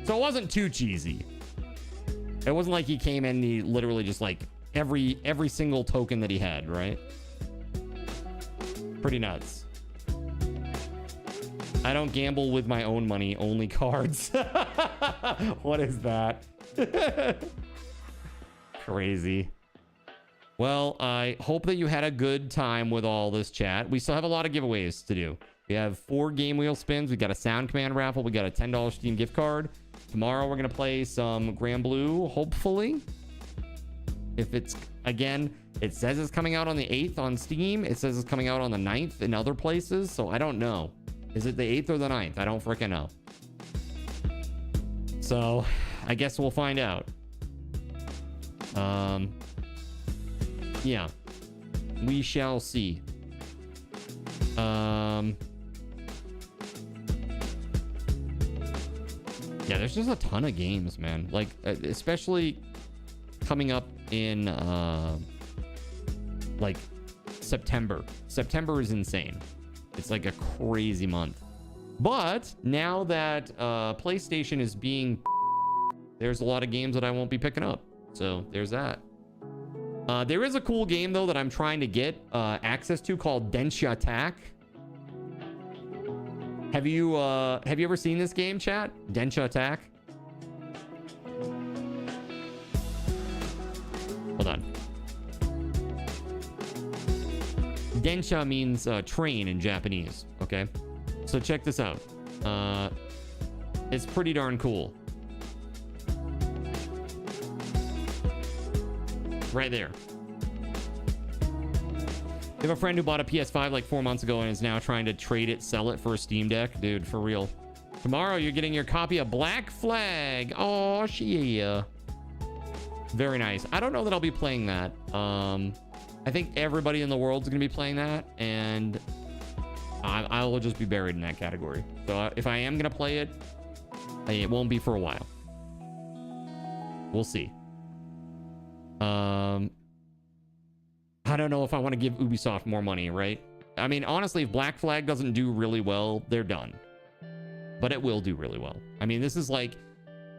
So it wasn't too cheesy. It wasn't like he came in and he literally just like every single token that he had, right? Pretty nuts. I don't gamble with my own money, only cards. What is that? Crazy. Well, I hope that you had a good time with all this chat. We still have a lot of giveaways to do. We have 4 game wheel spins. We got a sound command raffle. We got a $10 Steam gift card. Tomorrow we're going to play some Grand Blue, hopefully. If it's, again, it says it's coming out on the 8th on Steam. It says it's coming out on the 9th in other places. So I don't know. Is it the 8th or the 9th? I don't freaking know. So I guess we'll find out. Yeah. We shall see. Yeah, there's just a ton of games, man. Like, especially coming up in, like, September. September is insane. It's like a crazy month. But now that PlayStation is being... There's a lot of games that I won't be picking up. So, there's that. There is a cool game, though, that I'm trying to get access to called Densha Attack. Have you ever seen this game, chat? Densha Attack? Hold on. Densha means train in Japanese, okay? So check this out. It's pretty darn cool. Right there. I have a friend who bought a PS5 like 4 months ago and is now trying to trade it, sell it for a Steam Deck. Dude, for real. Tomorrow, you're getting your copy of Black Flag. Oh, yeah. Very nice. I don't know that I'll be playing that. I think everybody in the world's going to be playing that, and I will just be buried in that category. So if I am going to play it, it won't be for a while. We'll see. I don't know if I want to give Ubisoft more money, right? I mean, honestly, if Black Flag doesn't do really well, they're done. But it will do really well. I mean, this is like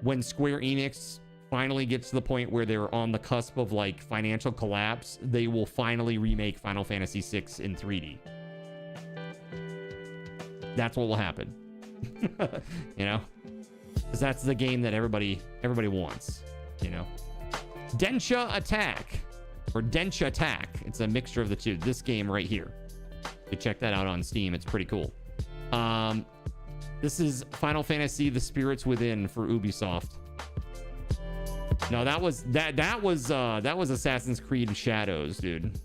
when Square Enix finally gets to the point where they're on the cusp of like financial collapse, they will finally remake Final Fantasy VI in 3D. That's what will happen. You know? Because that's the game that everybody wants, you know? Densha Attack. Or Densha Attack. It's a mixture of the two. This game right here. You check that out on Steam. It's pretty cool. This is Final Fantasy: The Spirits Within for Ubisoft. No, that was Assassin's Creed Shadows, dude.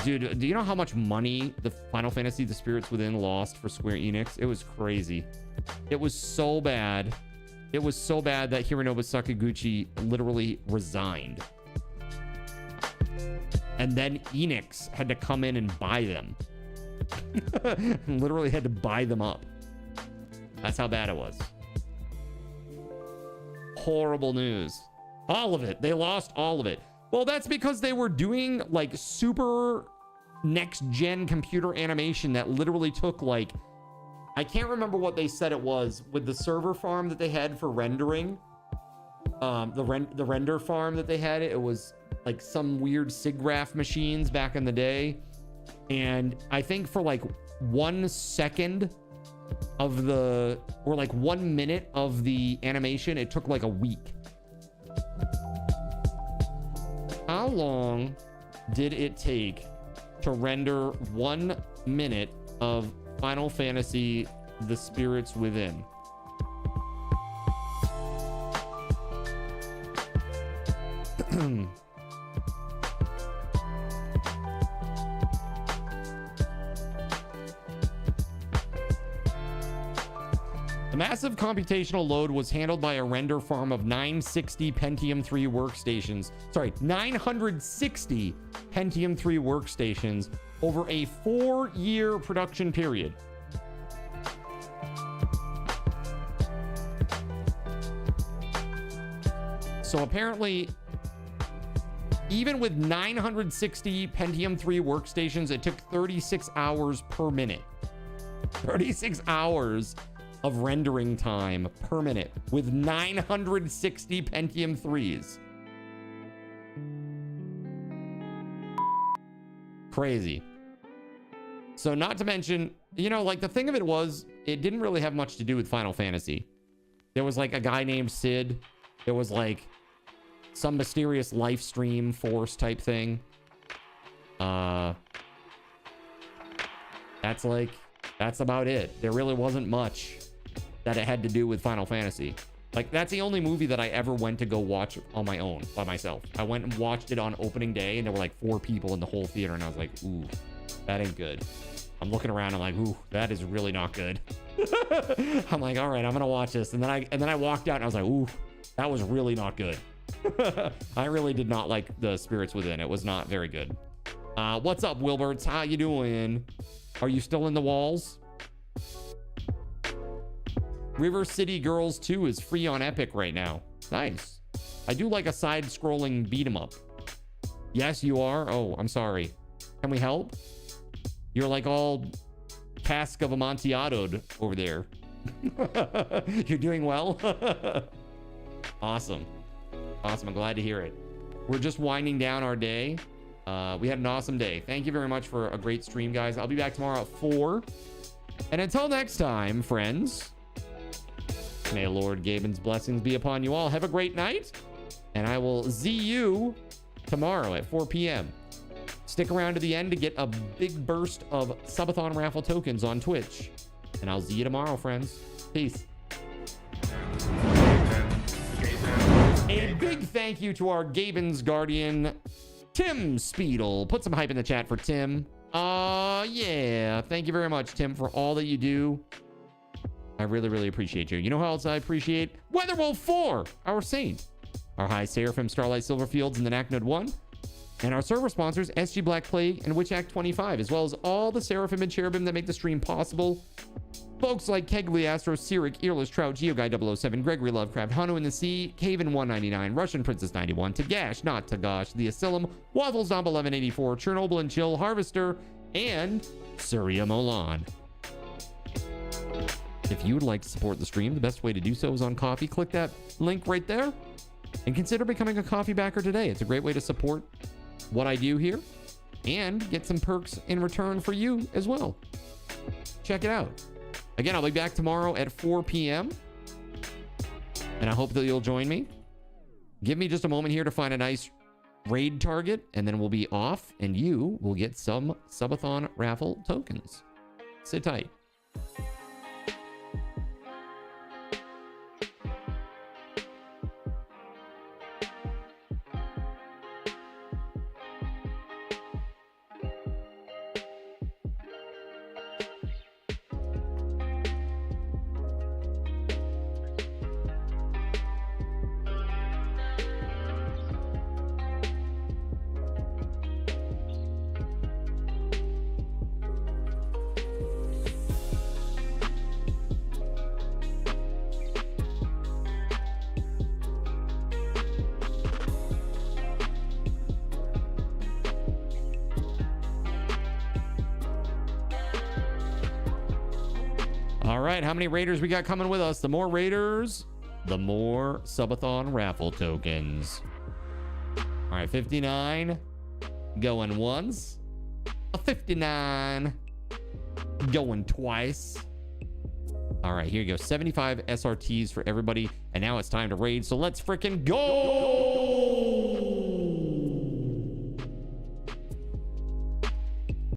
Dude, do you know how much money the Final Fantasy: The Spirits Within lost for Square Enix? It was crazy. It was so bad. It was so bad that Hironobu Sakaguchi literally resigned. And then Enix had to come in and buy them. Literally had to buy them up. That's how bad it was. Horrible news. All of it. They lost all of it. Well, that's because they were doing like super next-gen computer animation that literally took like... I can't remember what they said it was with the server farm that they had for rendering. The render farm that they had, it was like some weird SIGGRAPH machines back in the day. And I think for like 1 second of the, or like 1 minute of the animation, it took like a week. How long did it take to render 1 minute of Final Fantasy: The Spirits Within? The massive computational load was handled by a render farm of 960 Pentium 3 workstations. Sorry, 960 Pentium 3 workstations over a 4-year production period. So apparently, even with 960 Pentium 3 workstations, it took 36 hours per minute. 36 hours of rendering time per minute with 960 Pentium 3s. Crazy. So not to mention, you know, like the thing of it was, it didn't really have much to do with Final Fantasy. There was like a guy named Sid. There was like some mysterious live stream force type thing. That's about it. There really wasn't much that it had to do with Final Fantasy. Like, that's the only movie that I ever went to go watch on my own, by myself. I went and watched it on opening day, and there were like 4 people in the whole theater, and I was like, ooh, that ain't good. I'm looking around, I'm like, ooh, that is really not good. I'm like, all right, I'm gonna watch this. And then I walked out, and I was like, ooh, that was really not good. I really did not like the Spirits Within. It was not very good. What's up, Wilberts? How you doing? Are you still in the walls? River City Girls 2 is free on Epic right now. Nice. I do like a side-scrolling beat-em-up. Yes, you are? Oh, I'm sorry. Can we help? You're like all cask of Amontillado over there. You're doing well? Awesome. Awesome. I'm glad to hear it. We're just winding down our day. We had an awesome day. Thank you very much for a great stream, guys. I'll be back tomorrow at 4. And until next time, friends, may Lord Gaben's blessings be upon you all. Have a great night. And I will see you tomorrow at 4 p.m. Stick around to the end to get a big burst of Subathon raffle tokens on Twitch. And I'll see you tomorrow, friends. Peace. A big thank you to our Gaben's guardian, TimSpeedle. Put some hype in the chat for Tim. Yeah. Thank you very much, Tim, for all that you do. I really, really appreciate you. You know how else I appreciate? WeatherWolf4, our saint. Our High Seraphim, Starlight Silverfields, and the Knacknode 1. And our server sponsors, SG Black Plague and Witch Act 25, as well as all the Seraphim and Cherubim that make the stream possible. Folks like Kegley, Astro, Cyric, Earless Trout, GeoGuy 007, Gregory Lovecraft, Hanu in the Sea, Caven 199, Russian Princess 91, Tagash, not Tagash, The Asylum, Waffles Zomb 1184, Chernobyl and Chill, Harvester, and Surya Molan. If you would like to support the stream, the best way to do so is on Coffee. Click that link right there and consider becoming a Coffee backer today. It's a great way to support what I do here and get some perks in return for you as well. Check it out. Again, I'll be back tomorrow at 4 p.m. and I hope that you'll join me. Give me just a moment here to find a nice raid target, and then we'll be off, and you will get some Subathon raffle tokens. Sit tight. All right, how many raiders we got coming with us? The more raiders, the more Subathon raffle tokens. All right, 59 going once. A 59 going twice. All right, here you go. 75 SRTs for everybody. And now it's time to raid. So let's freaking go!